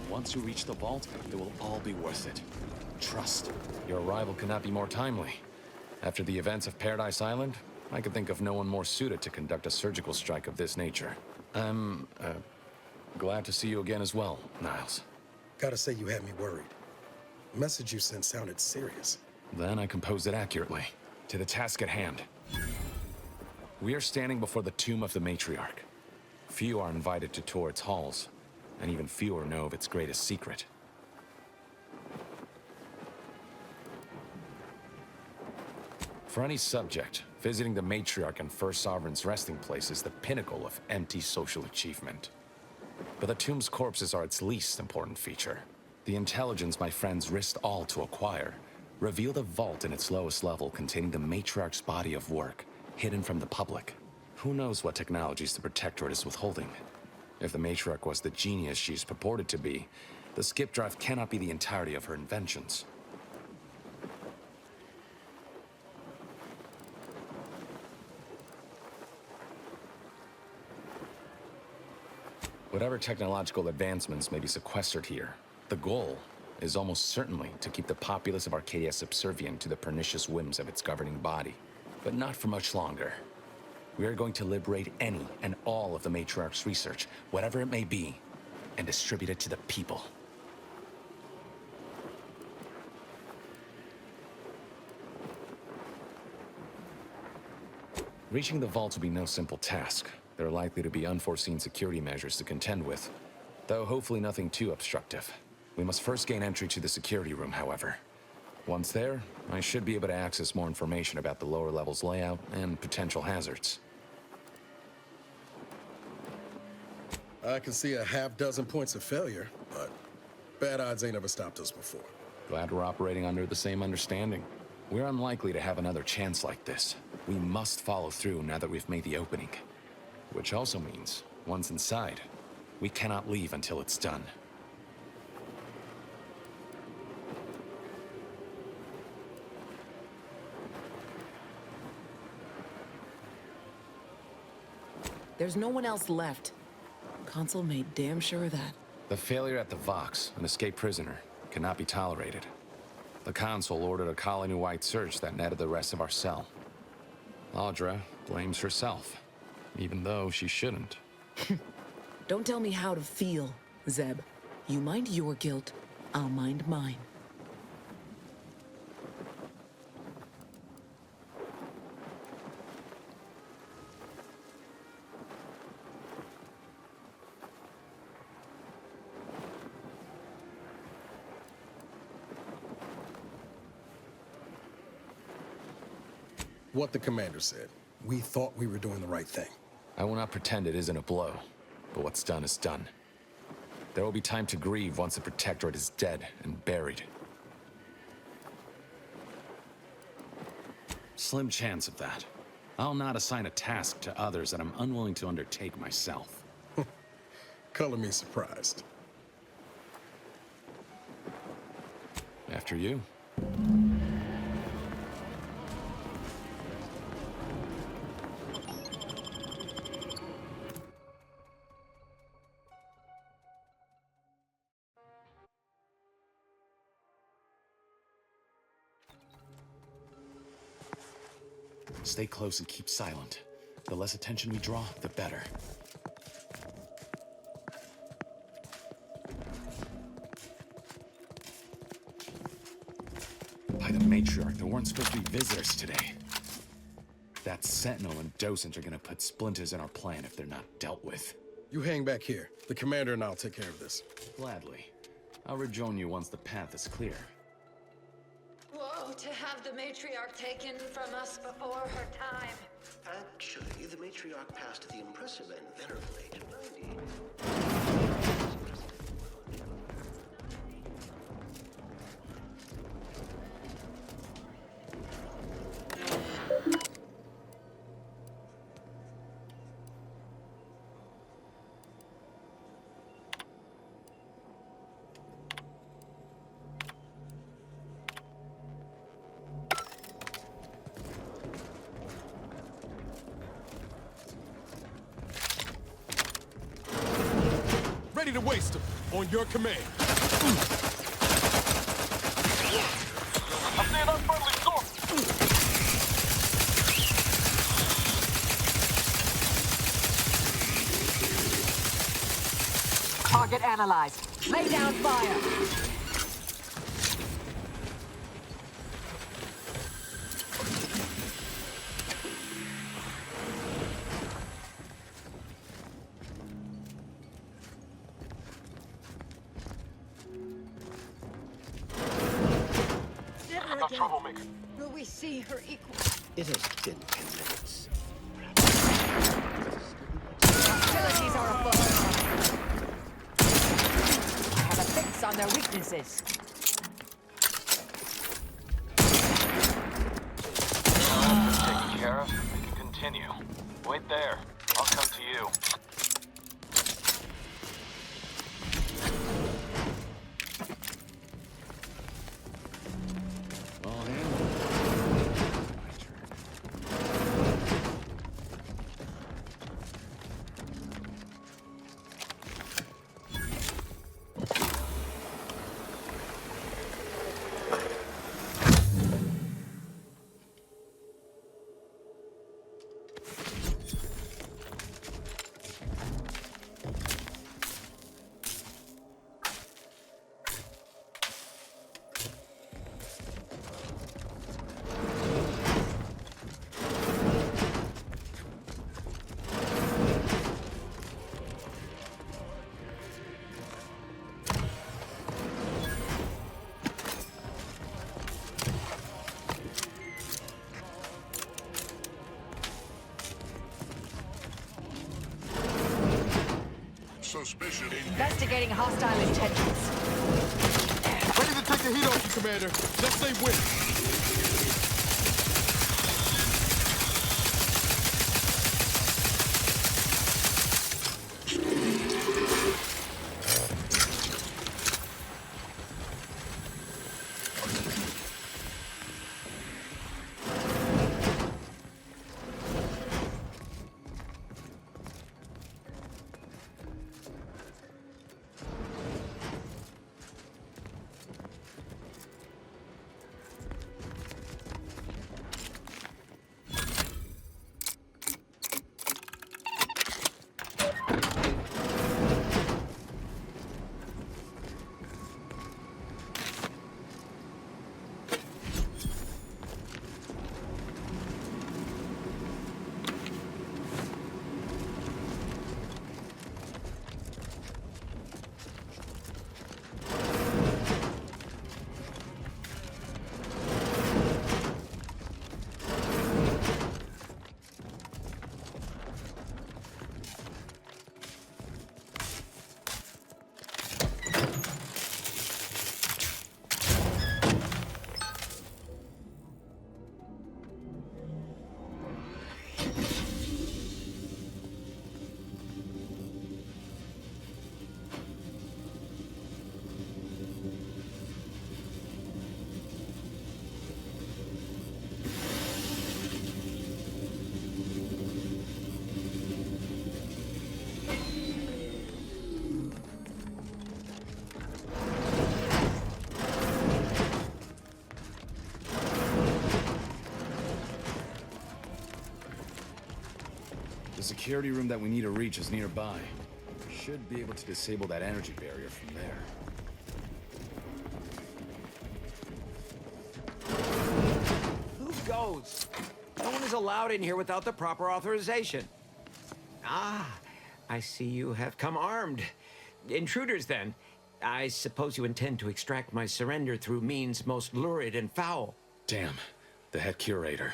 Once you reach the vault, it will all be worth it. Trust. Your arrival cannot be more timely. After the events of Paradise Island, I could think of no one more suited to conduct a surgical strike of this nature. I'm, glad to see you again as well, Niles. Gotta say you had me worried. The message you sent sounded serious. Then I composed it accurately. To the task at hand. We are standing before the tomb of the matriarch. Few are invited to tour its halls, and even fewer know of its greatest secret. For any subject, visiting the matriarch and first sovereign's resting place is the pinnacle of empty social achievement. But the tomb's corpses are its least important feature. The intelligence my friends risked all to acquire revealed a vault in its lowest level containing the matriarch's body of work, hidden from the public. Who knows what technologies the Protectorate is withholding? If the matriarch was the genius she's purported to be, the skip drive cannot be the entirety of her inventions. Whatever technological advancements may be sequestered here, the goal is almost certainly to keep the populace of Arcadia subservient to the pernicious whims of its governing body. But not for much longer. We are going to liberate any and all of the matriarch's research, whatever it may be, and distribute it to the people. Reaching the vault will be no simple task. There are likely to be unforeseen security measures to contend with, though hopefully nothing too obstructive. We must first gain entry to the security room, however. Once there, I should be able to access more information about the lower level's layout and potential hazards. I can see a half-dozen points of failure, but bad odds ain't ever stopped us before. Glad we're operating under the same understanding. We're unlikely to have another chance like this. We must follow through now that we've made the opening. Which also means, once inside, we cannot leave until it's done. There's no one else left. Consul made damn sure of that. The failure at the Vox, an escaped prisoner, cannot be tolerated. The Consul ordered a colony-wide search that netted the rest of our cell. Audra blames herself, even though she shouldn't. Don't tell me how to feel, Zeb. You mind your guilt, I'll mind mine. What the commander said. We thought we were doing the right thing. I will not pretend it isn't a blow, but what's done is done. There will be time to grieve once the Protectorate is dead and buried. Slim chance of that. I'll not assign a task to others that I'm unwilling to undertake myself. Color me surprised. After you. Stay close and keep silent. The less attention we draw, the better. By the matriarch, there weren't supposed to be visitors today. That Sentinel and Docent are gonna put splinters in our plan if they're not dealt with. You hang back here. The commander and I'll take care of this. Gladly. I'll rejoin you once the path is clear. Whoa, to have the matriarch taken from us before her time. Actually, the matriarch passed at the impressive and venerable age of 90. Ready to waste them. On your command. Target analyzed. Lay down fire. Never again troublemaker. Will we see her equal? It has been 10 minutes. Hostilities are afoot. I have a fix on their weaknesses. Taken care of. We can continue. Wait there. I'll come to you. Suspicion. Investigating hostile intentions. Ready to take the heat off you, Commander. Just say when. The security room that we need to reach is nearby. Should be able to disable that energy barrier from there. Who goes? I only is allowed in here without the proper authorization. Ah, I see you have come armed. Intruders, then. I suppose you intend to extract my surrender through means most lurid and foul. Damn, the head curator.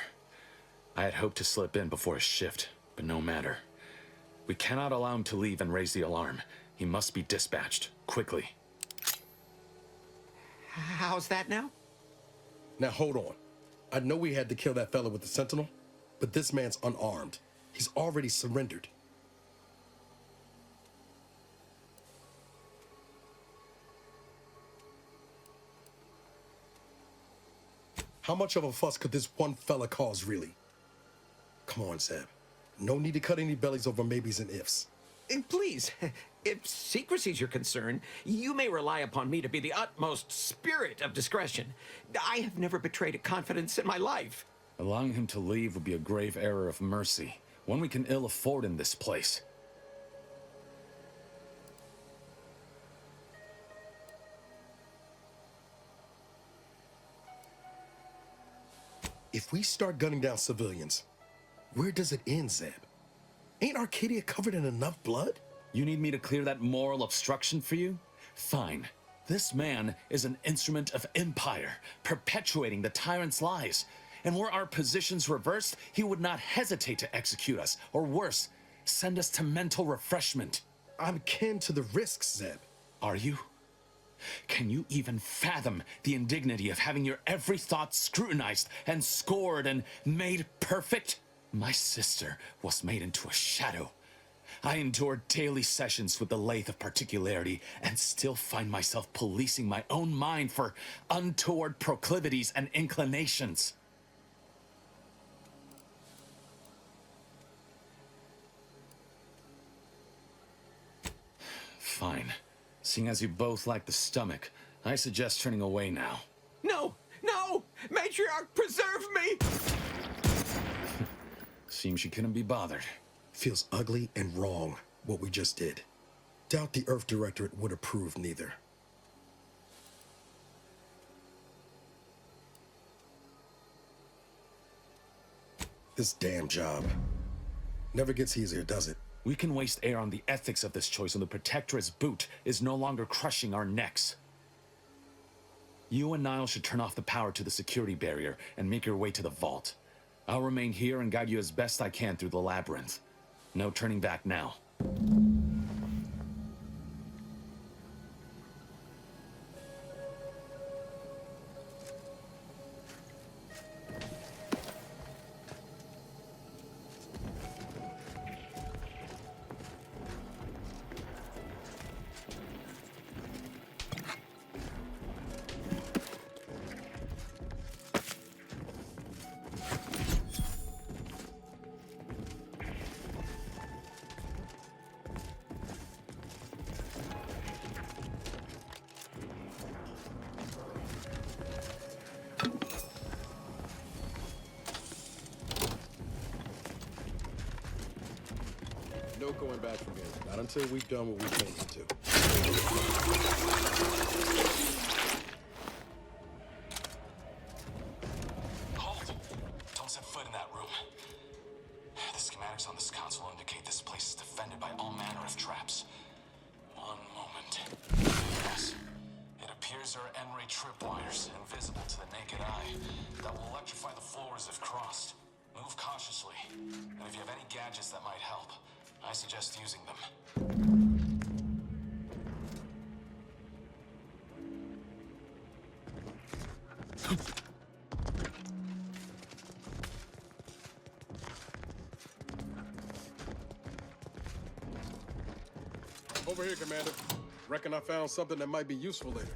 I had hoped to slip in before his shift, but no matter. We cannot allow him to leave and raise the alarm. He must be dispatched, quickly. How's that now? Now hold on. I know we had to kill that fella with the Sentinel, but this man's unarmed. He's already surrendered. How much of a fuss could this one fella cause, really? Come on, Zeb. No need to cut any bellies over maybes and ifs. And please, if secrecy's your concern, you may rely upon me to be the utmost spirit of discretion. I have never betrayed a confidence in my life. Allowing him to leave would be a grave error of mercy, one we can ill afford in this place. If we start gunning down civilians, where does it end, Zeb? Ain't Arcadia covered in enough blood? You need me to clear that moral obstruction for you? Fine. This man is an instrument of empire, perpetuating the tyrant's lies. And were our positions reversed, he would not hesitate to execute us, or worse, send us to mental refreshment. I'm kin to the risks, Zeb. Are you? Can you even fathom the indignity of having your every thought scrutinized and scored and made perfect? My sister was made into a shadow. I endured daily sessions with the lathe of particularity and still find myself policing my own mind for untoward proclivities and inclinations. Fine. Seeing as you both like the stomach, I suggest turning away now. No! No! Matriarch, preserve me! Seems you couldn't be bothered. Feels ugly and wrong, what we just did. Doubt the Earth Directorate would approve neither. This damn job. Never gets easier, does it? We can waste air on the ethics of this choice when the Protectorate's boot is no longer crushing our necks. You and Niall should turn off the power to the security barrier and make your way to the vault. I'll remain here and guide you as best I can through the labyrinth. No turning back now. No going back from here. Not until we've done what we came to. Hold! Don't set foot in that room. The schematics on this console indicate this place is defended by all manner of traps. One moment. Yes. It appears there are N-ray tripwires, invisible to the naked eye, that will electrify the floors if crossed. Move cautiously, and if you have any gadgets that might help, I suggest using them. Over here, Commander. Reckon I found something that might be useful later.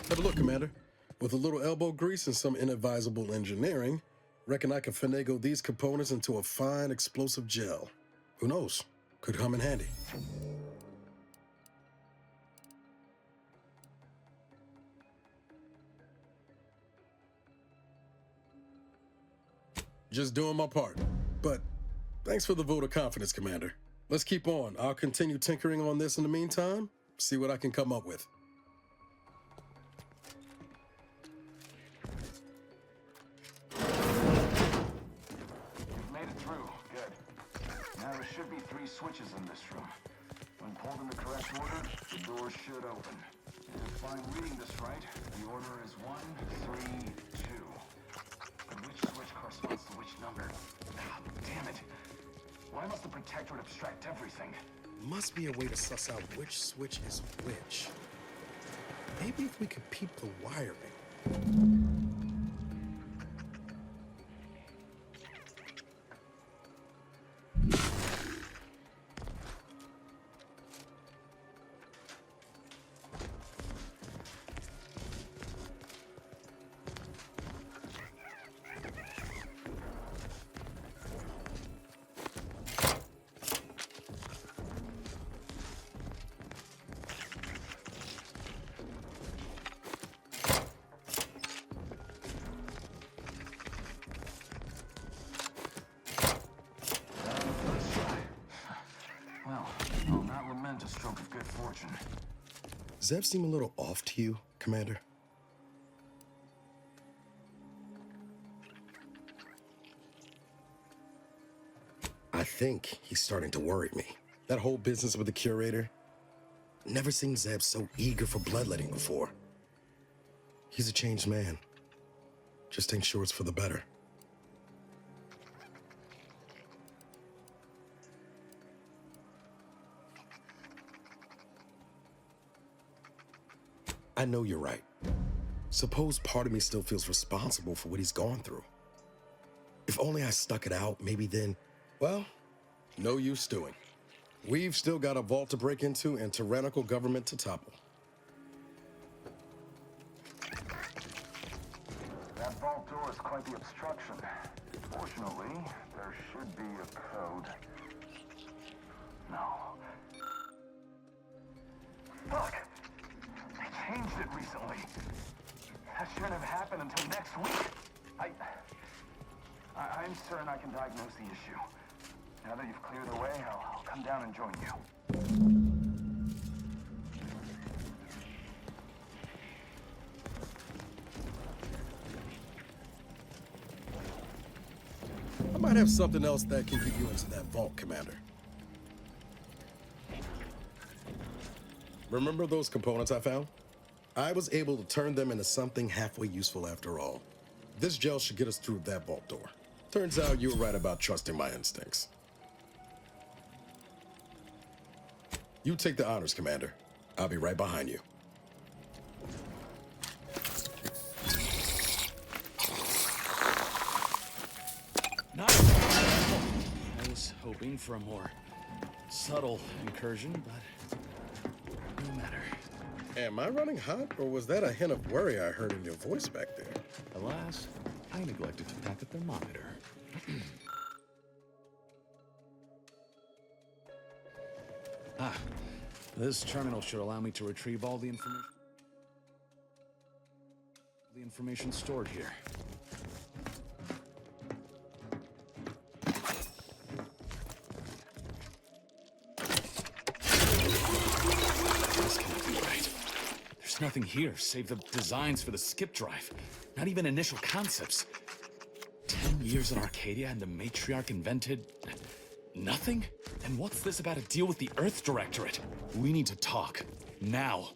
Have a look, Commander. With a little elbow grease and some inadvisable engineering, reckon I can finagle these components into a fine explosive gel. Who knows? Could come in handy. Just doing my part. But thanks for the vote of confidence, Commander. Let's keep on. I'll continue tinkering on this in the meantime, see what I can come up with. You've made it through. Good. Now there should be 3 switches in this room. When pulled in the correct order, the doors should open. If I'm reading this right, the order is 1, 3, 2. And which switch corresponds to which number? Ah, damn it. Why must the Protectorate abstract everything? Must be a way to suss out which switch is which. Maybe if we could peep the wiring. A stroke of good fortune. Does that seem a little off to you, Commander? I think he's starting to worry me. That whole business with the curator. Never seen Zeb so eager for bloodletting before. He's a changed man. Just ain't sure it's for the better. I know you're right. Suppose part of me still feels responsible for what he's gone through. If only I stuck it out, maybe then, well, no use stewing. We've still got a vault to break into and tyrannical government to topple. That vault door is quite the obstruction. Fortunately, there should be a code. No. Fuck! They changed it recently. That shouldn't have happened until next week. I'm certain I can diagnose the issue. Now that you've cleared the way, I'll come down and join you. I might have something else that can get you into that vault, Commander. Remember those components I found? I was able to turn them into something halfway useful after all. This gel should get us through that vault door. Turns out you were right about trusting my instincts. You take the honors, Commander. I'll be right behind you. I was hoping for a more subtle incursion, but no matter. Am I running hot, or was that a hint of worry I heard in your voice back there? Alas, I neglected to pack a thermometer. This terminal should allow me to retrieve all the information stored here. This can't be right. There's nothing here save the designs for the skip drive. Not even initial concepts. 10 years in Arcadia and the matriarch invented nothing? Then what's this about a deal with the Earth Directorate? We need to talk. Now.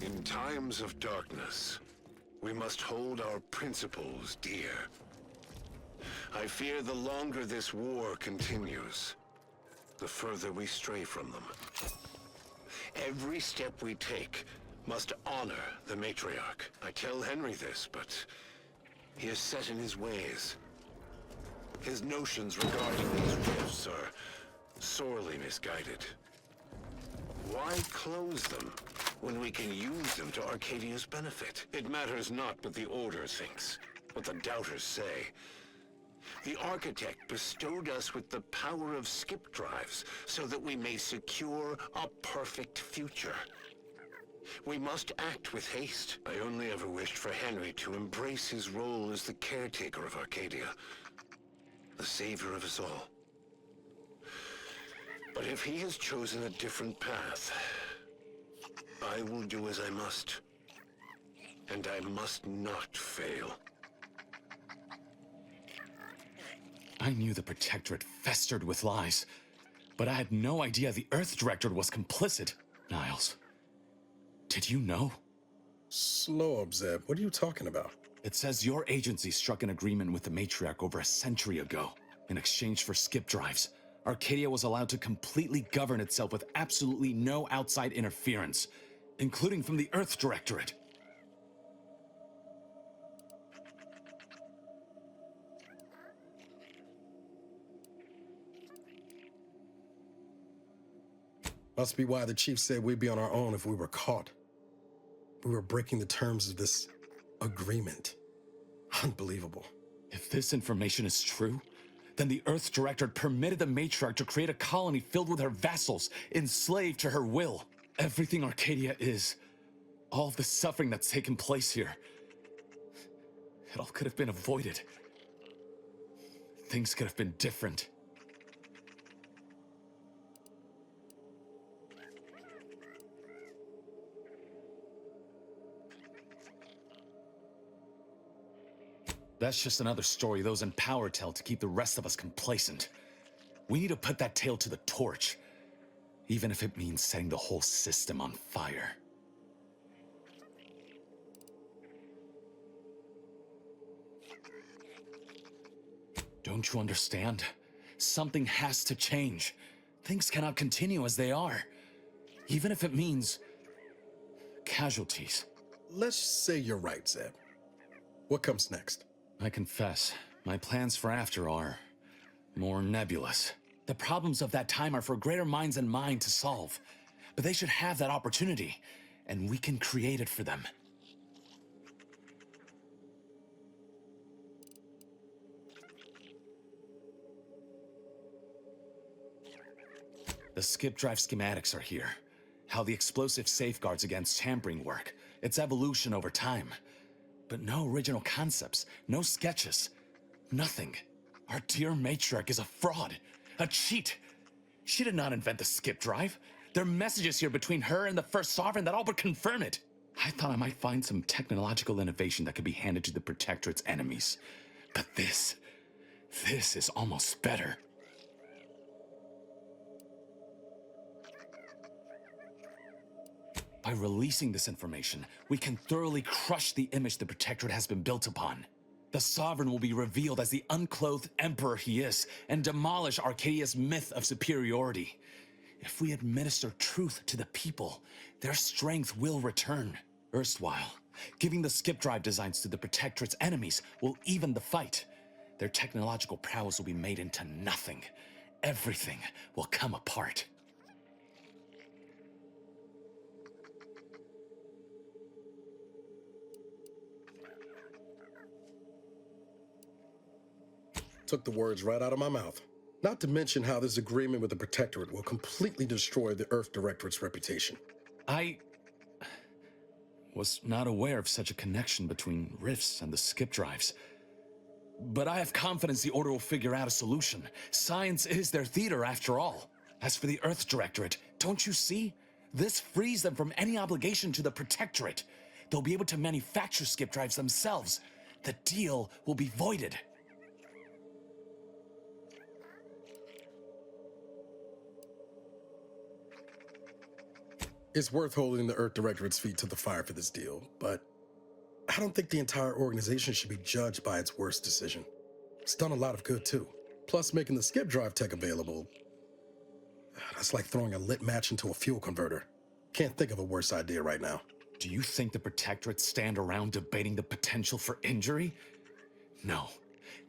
In times of darkness, we must hold our principles dear. I fear the longer this war continues, the further we stray from them. Every step we take must honor the matriarch. I tell Henry this, but he is set in his ways. His notions regarding these rifts are sorely misguided. Why close them when we can use them to Arcadia's benefit? It matters not what the Order thinks, what the doubters say. The Architect bestowed us with the power of skip drives so that we may secure a perfect future. We must act with haste. I only ever wished for Henry to embrace his role as the caretaker of Arcadia, the savior of us all. But if he has chosen a different path, I will do as I must. And I must not fail. I knew the Protectorate festered with lies, but I had no idea the Earth Directorate was complicit. Niles, did you know? Slow up, Zeb. What are you talking about? It says your agency struck an agreement with the Matriarch over a century ago. In exchange for skip drives, Arcadia was allowed to completely govern itself with absolutely no outside interference, including from the Earth Directorate. Must be why the chief said we'd be on our own if we were caught. We were breaking the terms of this agreement. Unbelievable. If this information is true, then the Earth Directorate permitted the Matriarch to create a colony filled with her vassals, enslaved to her will. Everything Arcadia is, all of the suffering that's taken place here, it all could have been avoided. Things could have been different. That's just another story those in power tell to keep the rest of us complacent. We need to put that tale to the torch, even if it means setting the whole system on fire. Don't you understand? Something has to change. Things cannot continue as they are, even if it means casualties. Let's say you're right, Zeb. What comes next? I confess, my plans for after are more nebulous. The problems of that time are for greater minds than mine to solve, but they should have that opportunity, and we can create it for them. The skip drive schematics are here. How the explosive safeguards against tampering work, its evolution over time. But no original concepts, no sketches, nothing. Our dear Matriarch is a fraud, a cheat. She did not invent the skip drive. There are messages here between her and the First Sovereign that all but confirm it. I thought I might find some technological innovation that could be handed to the Protectorate's enemies. But this is almost better. By releasing this information, we can thoroughly crush the image the Protectorate has been built upon. The Sovereign will be revealed as the unclothed emperor he is, and demolish Arcadia's myth of superiority. If we administer truth to the people, their strength will return. Erstwhile, giving the skip drive designs to the Protectorate's enemies will even the fight. Their technological prowess will be made into nothing. Everything will come apart. Took the words right out of my mouth. Not to mention how this agreement with the Protectorate will completely destroy the Earth Directorate's reputation. I was not aware of such a connection between rifts and the skip drives. But I have confidence the Order will figure out a solution. Science is their theater, after all. As for the Earth Directorate, don't you see? This frees them from any obligation to the Protectorate. They'll be able to manufacture skip drives themselves. The deal will be voided. It's worth holding the Earth Directorate's feet to the fire for this deal, but I don't think the entire organization should be judged by its worst decision. It's done a lot of good, too. Plus, making the skip drive tech available, that's like throwing a lit match into a fuel converter. Can't think of a worse idea right now. Do you think the Protectorate stand around debating the potential for injury? No.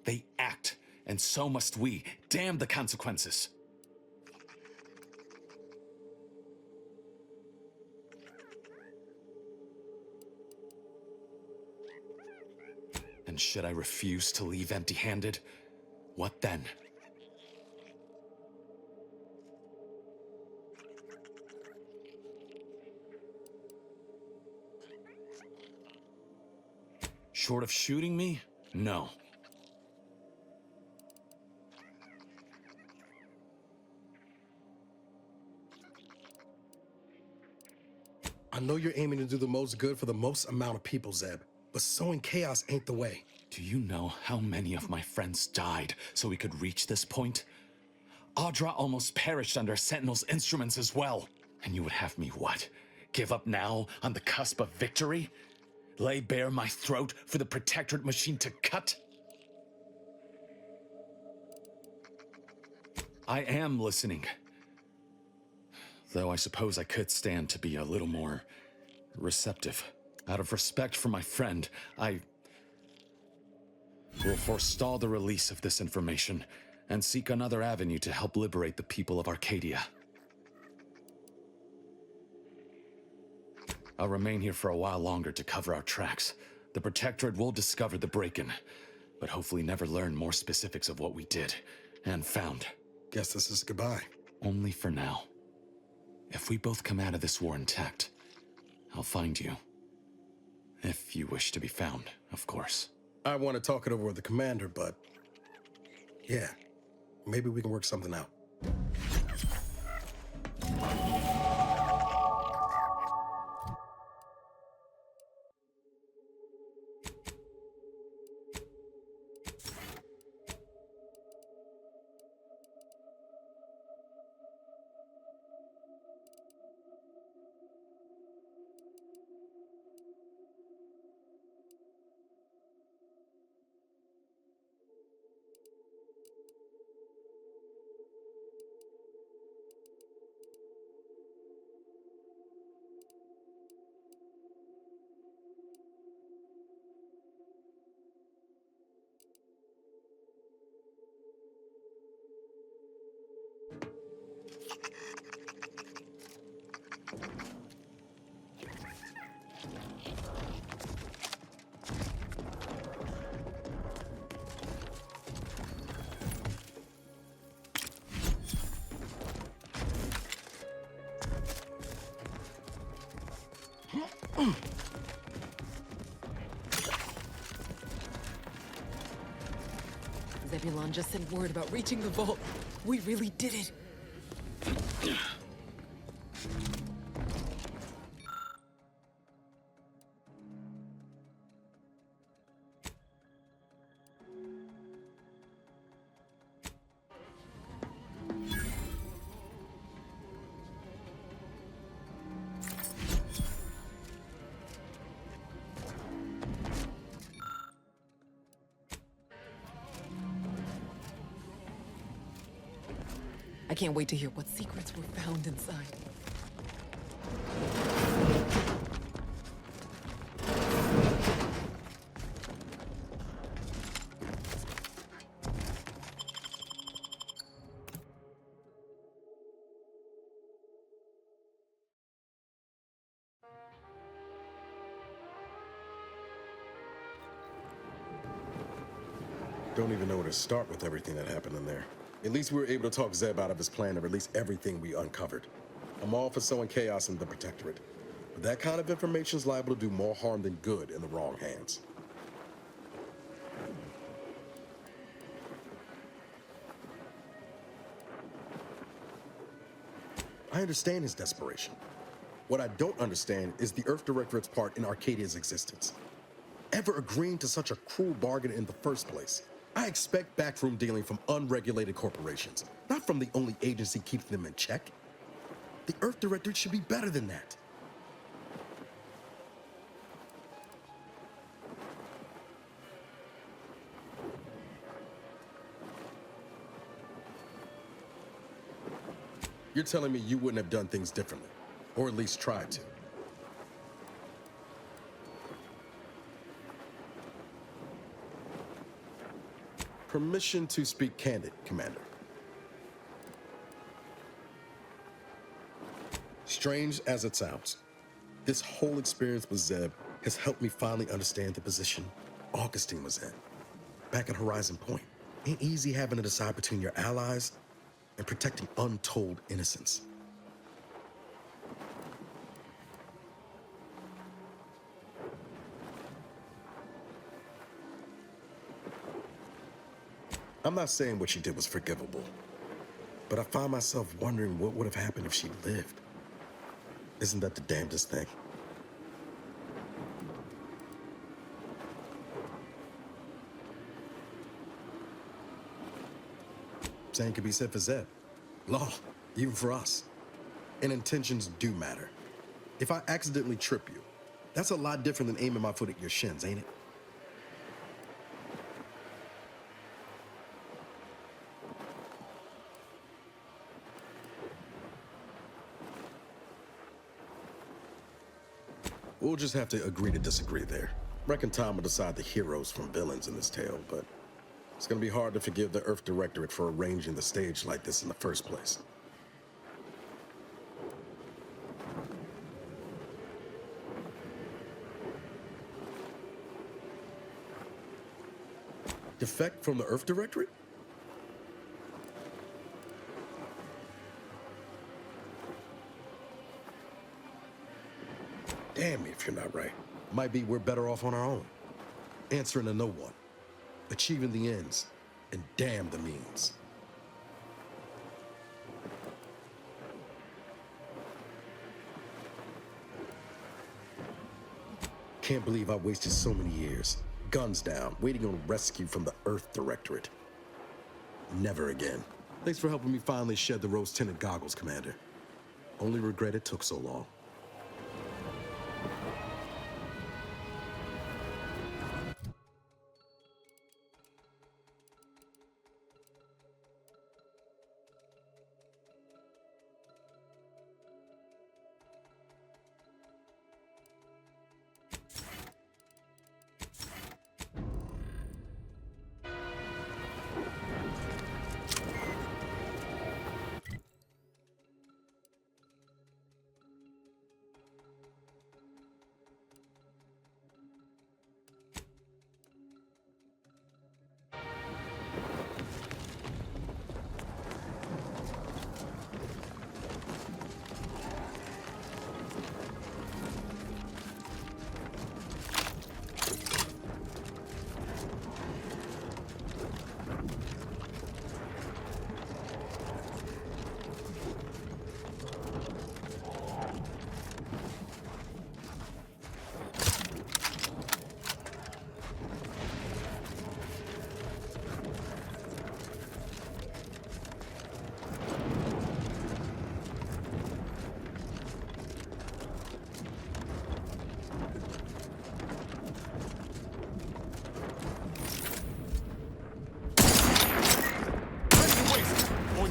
They act, and so must we. Damn the consequences. And should I refuse to leave empty-handed? What then? Short of shooting me? No. I know you're aiming to do the most good for the most amount of people, Zeb, but sowing chaos ain't the way. Do you know how many of my friends died so we could reach this point? Audra almost perished under Sentinel's instruments as well. And you would have me what? Give up now on the cusp of victory? Lay bare my throat for the Protectorate machine to cut? I am listening. Though I suppose I could stand to be a little more receptive. Out of respect for my friend, I will forestall the release of this information and seek another avenue to help liberate the people of Arcadia. I'll remain here for a while longer to cover our tracks. The Protectorate will discover the break-in, but hopefully never learn more specifics of what we did and found. Guess this is goodbye. Only for now. If we both come out of this war intact, I'll find you. If you wish to be found, of course. I want to talk it over with the commander, but yeah, maybe we can work something out. Zebulon just sent word about reaching the vault. We really did it. I can't wait to hear what secrets were found inside. Don't even know where to start with everything that happened in there. At least we were able to talk Zeb out of his plan to release everything we uncovered. I'm all for sowing chaos in the Protectorate, but that kind of information is liable to do more harm than good in the wrong hands. I understand his desperation. What I don't understand is the Earth Directorate's part in Arcadia's existence. Ever agreeing to such a cruel bargain in the first place? I expect backroom dealing from unregulated corporations, not from the only agency keeping them in check. The Earth Directorate should be better than that. You're telling me you wouldn't have done things differently, or at least tried to. Permission to speak candid, Commander. Strange as it sounds, this whole experience with Zeb has helped me finally understand the position Augustine was in. Back at Horizon Point, ain't easy having to decide between your allies and protecting untold innocence. I'm not saying what she did was forgivable, but I find myself wondering what would have happened if she lived. Isn't that the damnedest thing? Same could be said for Zed. Law, even for us. And intentions do matter. If I accidentally trip you, that's a lot different than aiming my foot at your shins, ain't it? We'll just have to agree to disagree there. Reckon time will decide the heroes from villains in this tale, but it's gonna be hard to forgive the Earth Directorate for arranging the stage like this in the first place. Defect from the Earth Directorate? Damn me if you're not right. Might be we're better off on our own. Answering to no one. Achieving the ends. And damn the means. Can't believe I wasted so many years. Guns down, waiting on rescue from the Earth Directorate. Never again. Thanks for helping me finally shed the rose-tinted goggles, Commander. Only regret it took so long.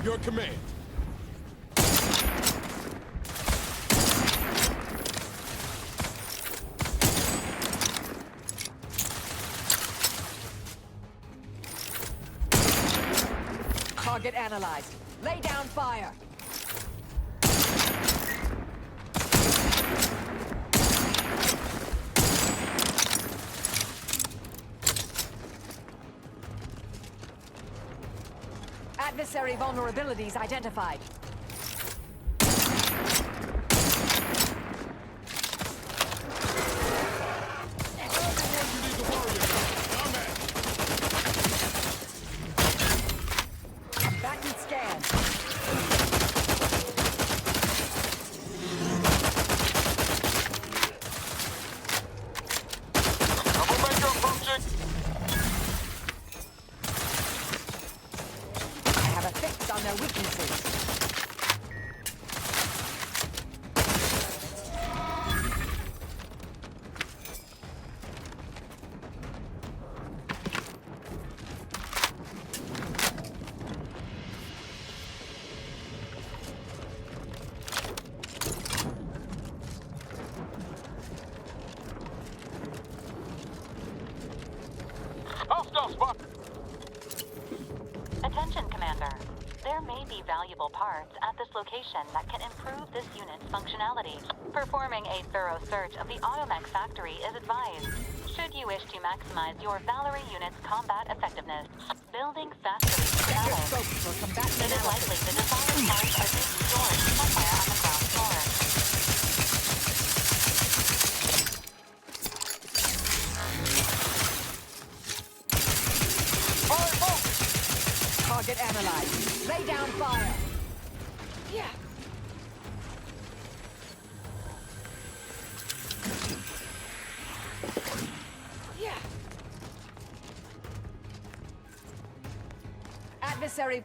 Your command. Target analyzed. Lay down fire. Adversary vulnerabilities identified. Back and scan. Troublemaker approaching. On their weaknesses. Hostile spot. Attention, Commander. There may be valuable parts at this location that can improve this unit's functionality. Performing a thorough search of the Automech factory is advised, should you wish to maximize your Valerie unit's combat effectiveness. Building factory status. It is likely the desired parts are being stored somewhere on the ground floor. Fire, folks! necessary...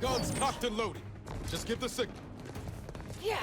Guns cocked and loaded. Just give the signal. Yeah.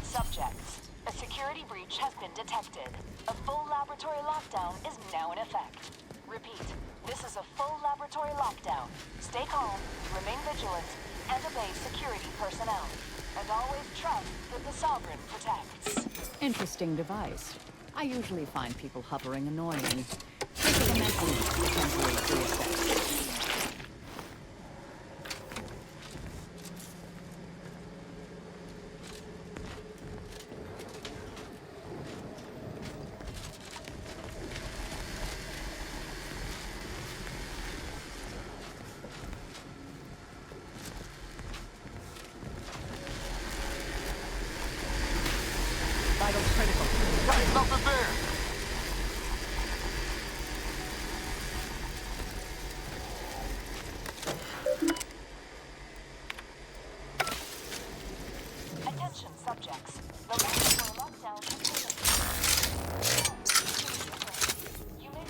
Subjects. A security breach has been detected. A full laboratory lockdown is now in effect. Repeat, this is a full laboratory lockdown. Stay calm, remain vigilant, and obey security personnel. And always trust that the Sovereign protects. Interesting device. I usually find people hovering annoying. Think of them as a temporary reset. Vitals critical. Hey, something there! Attention subjects. The laboratory lockdown continues. You may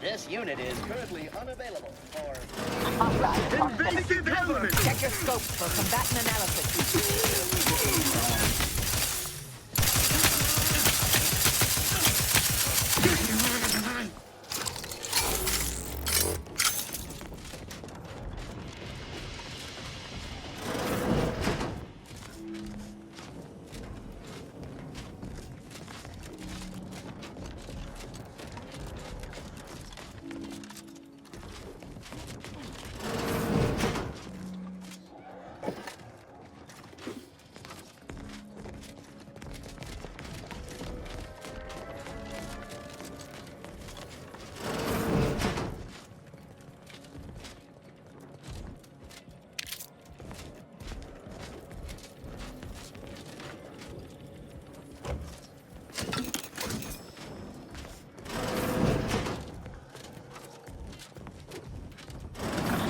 This unit is currently unavailable for... Invasive elements! Check your scopes for combatant analysis.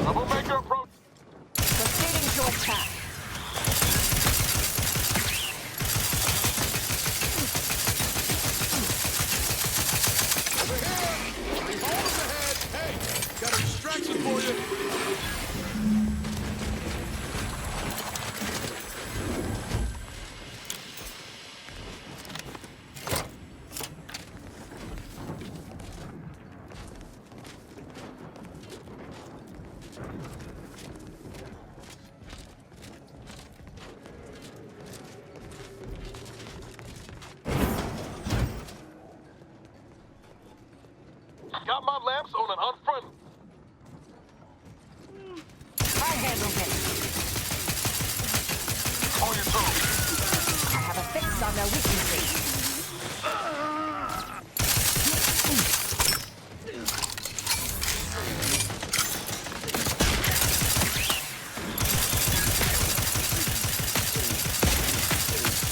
Troublemaker approach. Proceeding to attack. Over here! Revolvers ahead! Hey, got a distraction for you! handles it. On your toes. I have a fix on their weaknesses.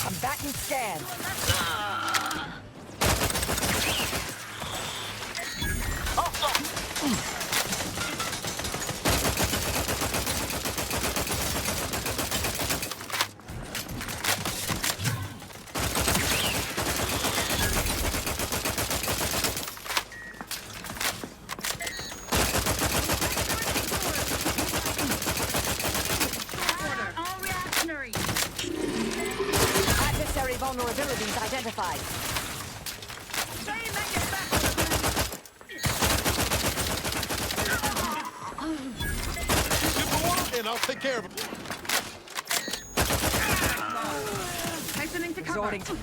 Combatant scan. Adversary vulnerabilities identified. Get the water and I'll take care of it. Hastening to cover. Resorting to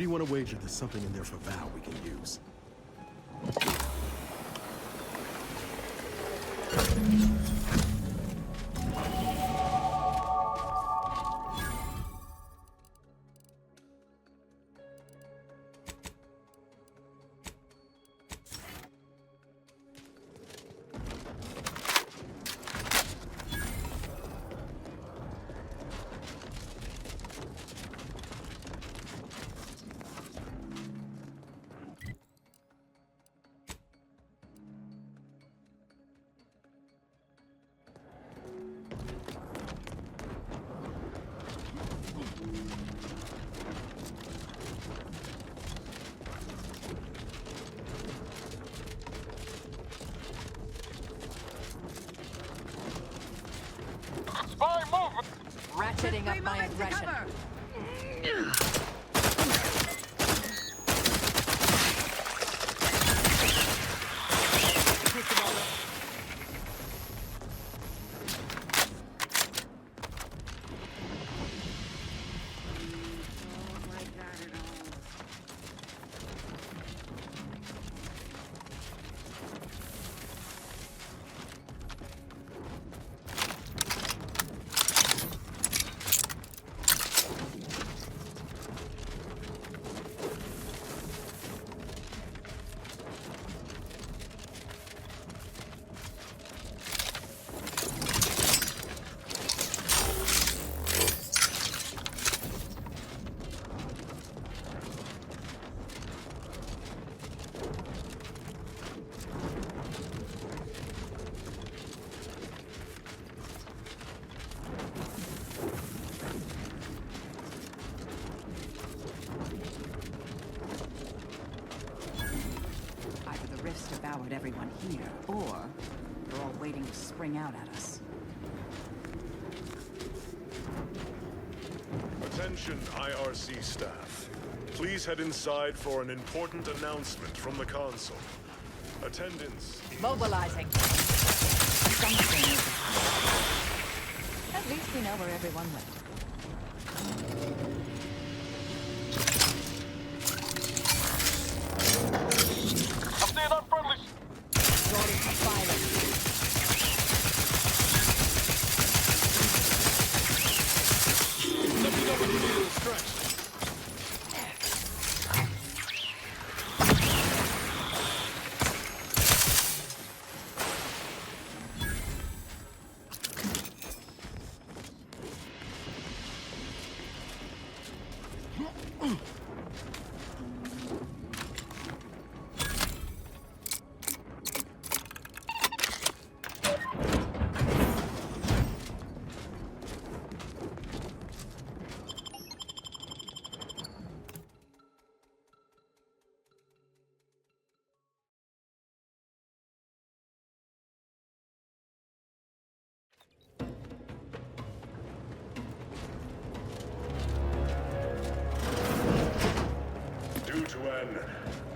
do you want to wager there's something in there for Val we can use? Ratcheting up my aggression. Devoured everyone here, or they're all waiting to spring out at us. Attention, IRC staff. Please head inside for an important announcement from the console. Attendance. Mobilizing. Something. At least we know where everyone went.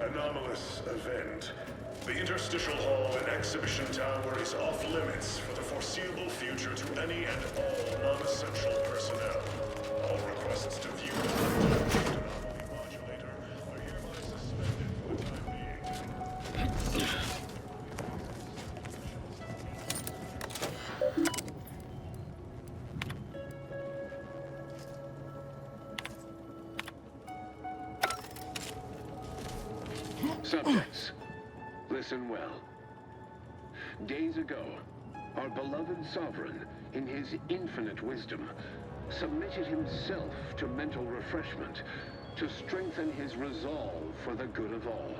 Anomalous event. The interstitial hall and exhibition tower is off limits for the foreseeable future to any and all non-essential personnel. All requests to view the anomaly modulator are hereby suspended for the time being. Subjects, listen well. Days ago, our beloved sovereign, in his infinite wisdom, submitted himself to mental refreshment to strengthen his resolve for the good of all.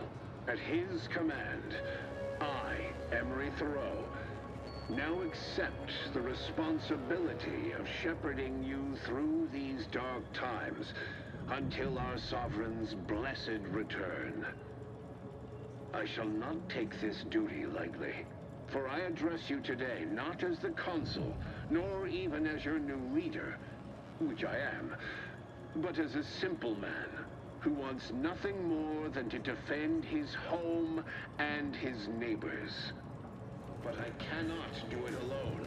At his command, I, Emery Thoreau, now accept the responsibility of shepherding you through these dark times until our sovereign's blessed return. I shall not take this duty lightly, for I address you today not as the consul, nor even as your new leader, which I am, but as a simple man who wants nothing more than to defend his home and his neighbors. But I cannot do it alone.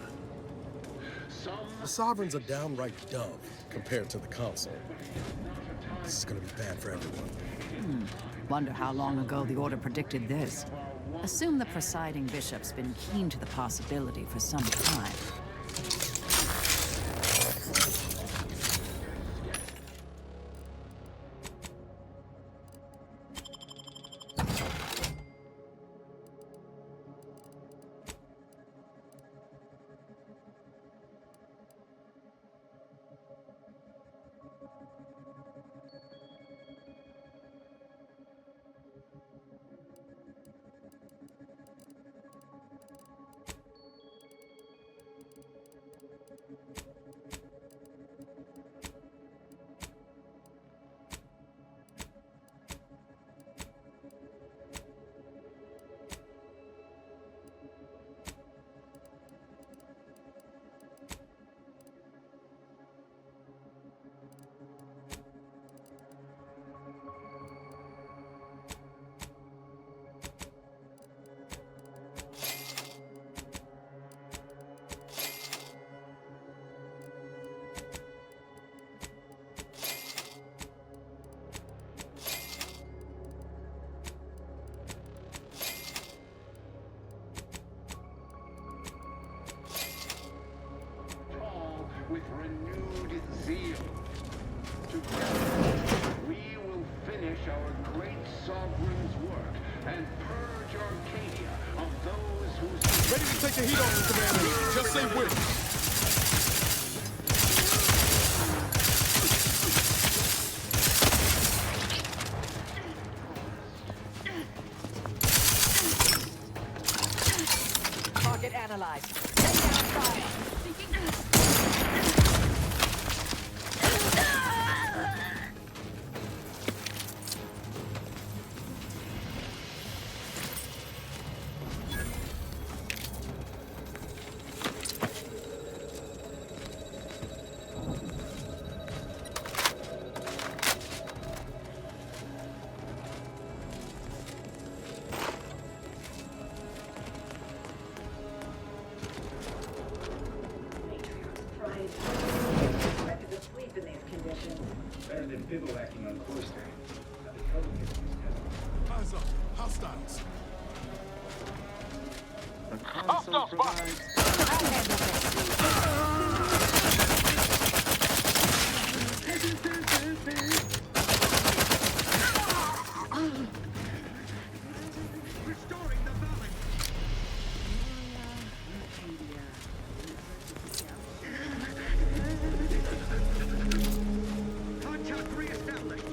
The sovereign's a downright dove compared to the consul. This is gonna be bad for everyone. Wonder how long ago the Order predicted this. Assume the presiding bishop's been keen to the possibility for some time. With renewed zeal. Together, we will finish our great sovereign's work and purge Arcadia of those who... Ready to take the heat off, Commander. Just say when. Target analyzed. Take down fire. Better than bivouacking on Cloister. Eyes up. Hostiles. The console provides... Restoring the balance. Contact reestablished.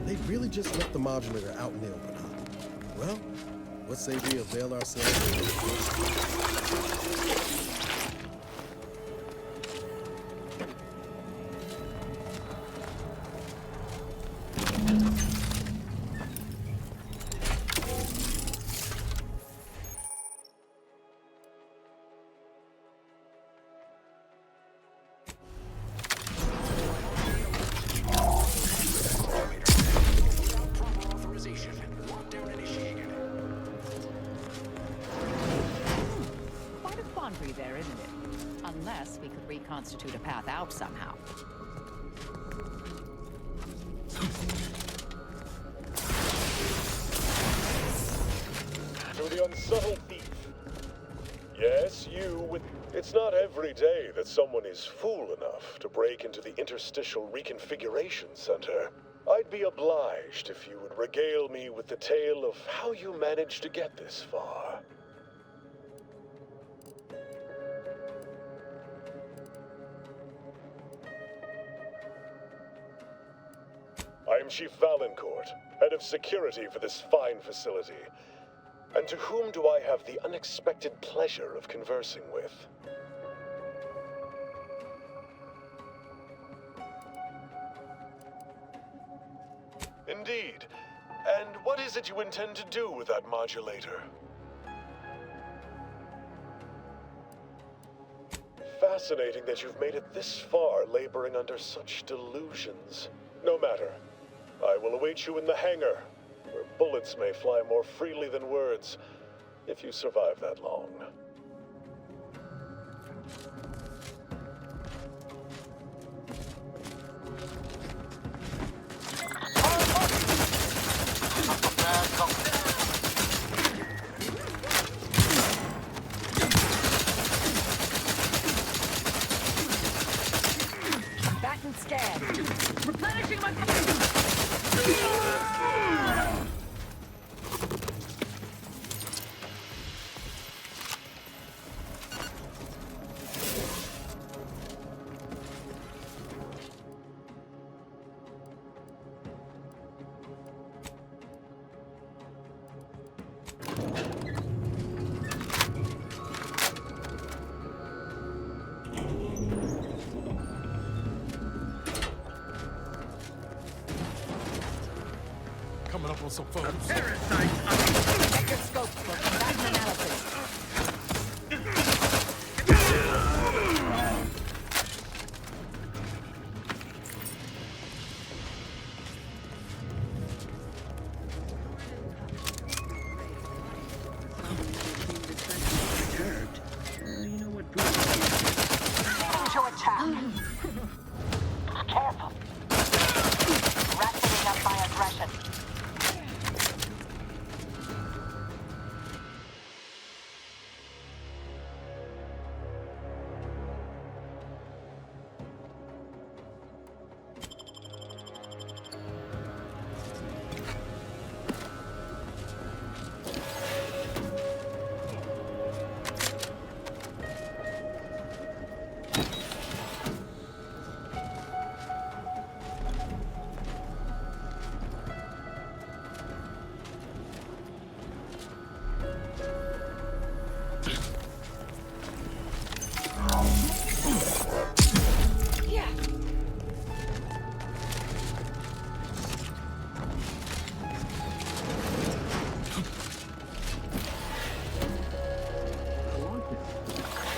They really just left the modulator out in the open, huh? Well, what say we avail ourselves Quite a quandary there, isn't it? Unless we could reconstitute a path out somehow. To the unsubtle thief. Yes, you with... It's not every day that someone is fool enough to break into the Interstitial Reconfiguration Center. I'd be obliged if you would regale me with the tale of how you managed to get this far. I am Chief Valancourt, head of security for this fine facility. And to whom do I have the unexpected pleasure of conversing with? Indeed. And what is it you intend to do with that modulator? fascinating that you've made it this far laboring under such delusions. No matter. I will await you in the hangar, where bullets may fly more freely than words, if you survive that long. Back and scan. Replenishing my... Coming up on some photos. Record scope for combatant analysis. To attack. Careful. Ratcheting up my aggression.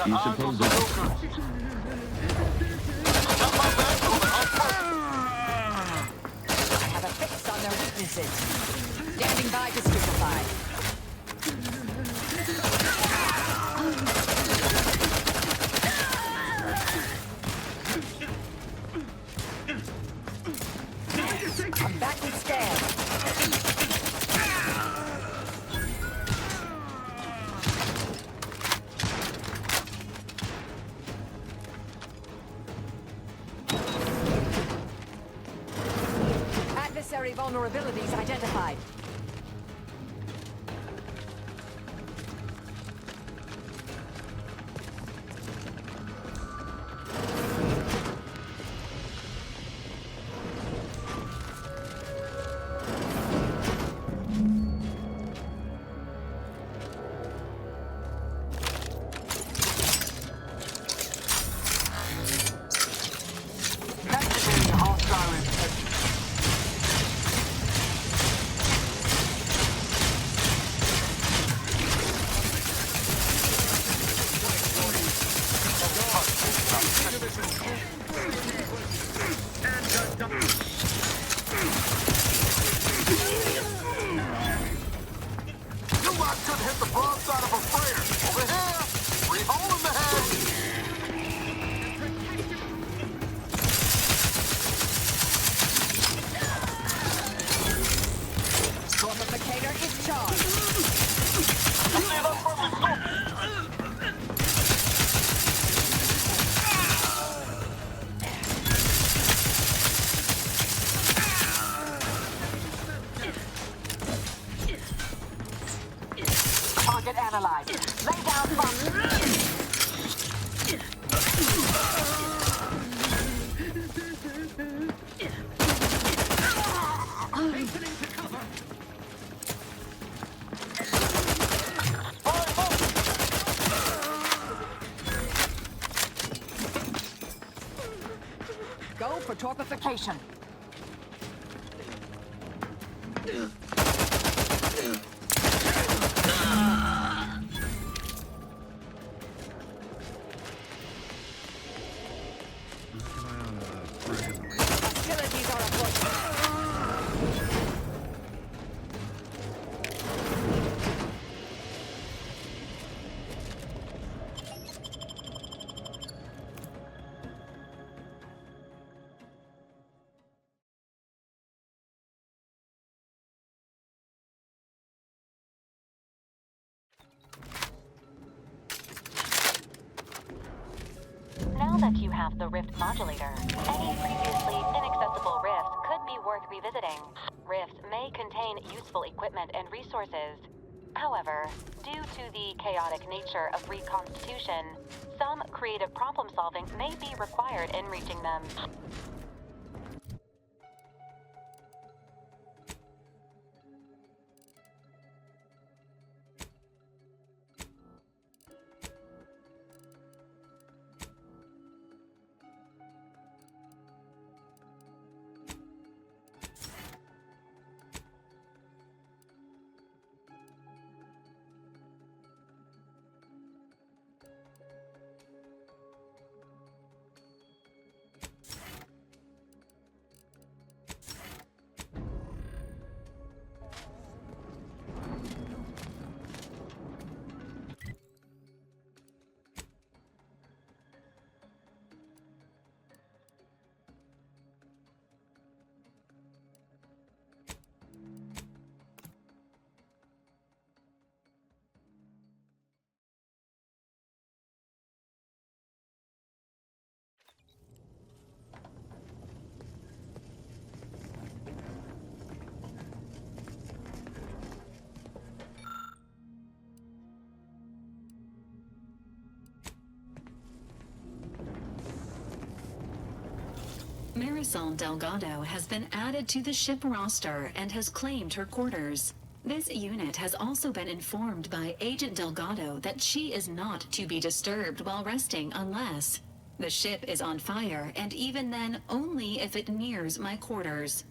You suppose that... I have a fix on their weaknesses. Standing by to stupefy. I'm back and scan. Adversary vulnerabilities identified. Target analyzed. Lay down front. Go for torpification. that you have the rift modulator. Any previously inaccessible rifts could be worth revisiting. Rifts may contain useful equipment and resources. However, due to the chaotic nature of reconstitution, some creative problem solving may be required in reaching them. Marisol Delgado has been added to the ship roster and has claimed her quarters. This unit has also been informed by Agent Delgado that she is not to be disturbed while resting unless the ship is on fire, and even then only if it nears my quarters.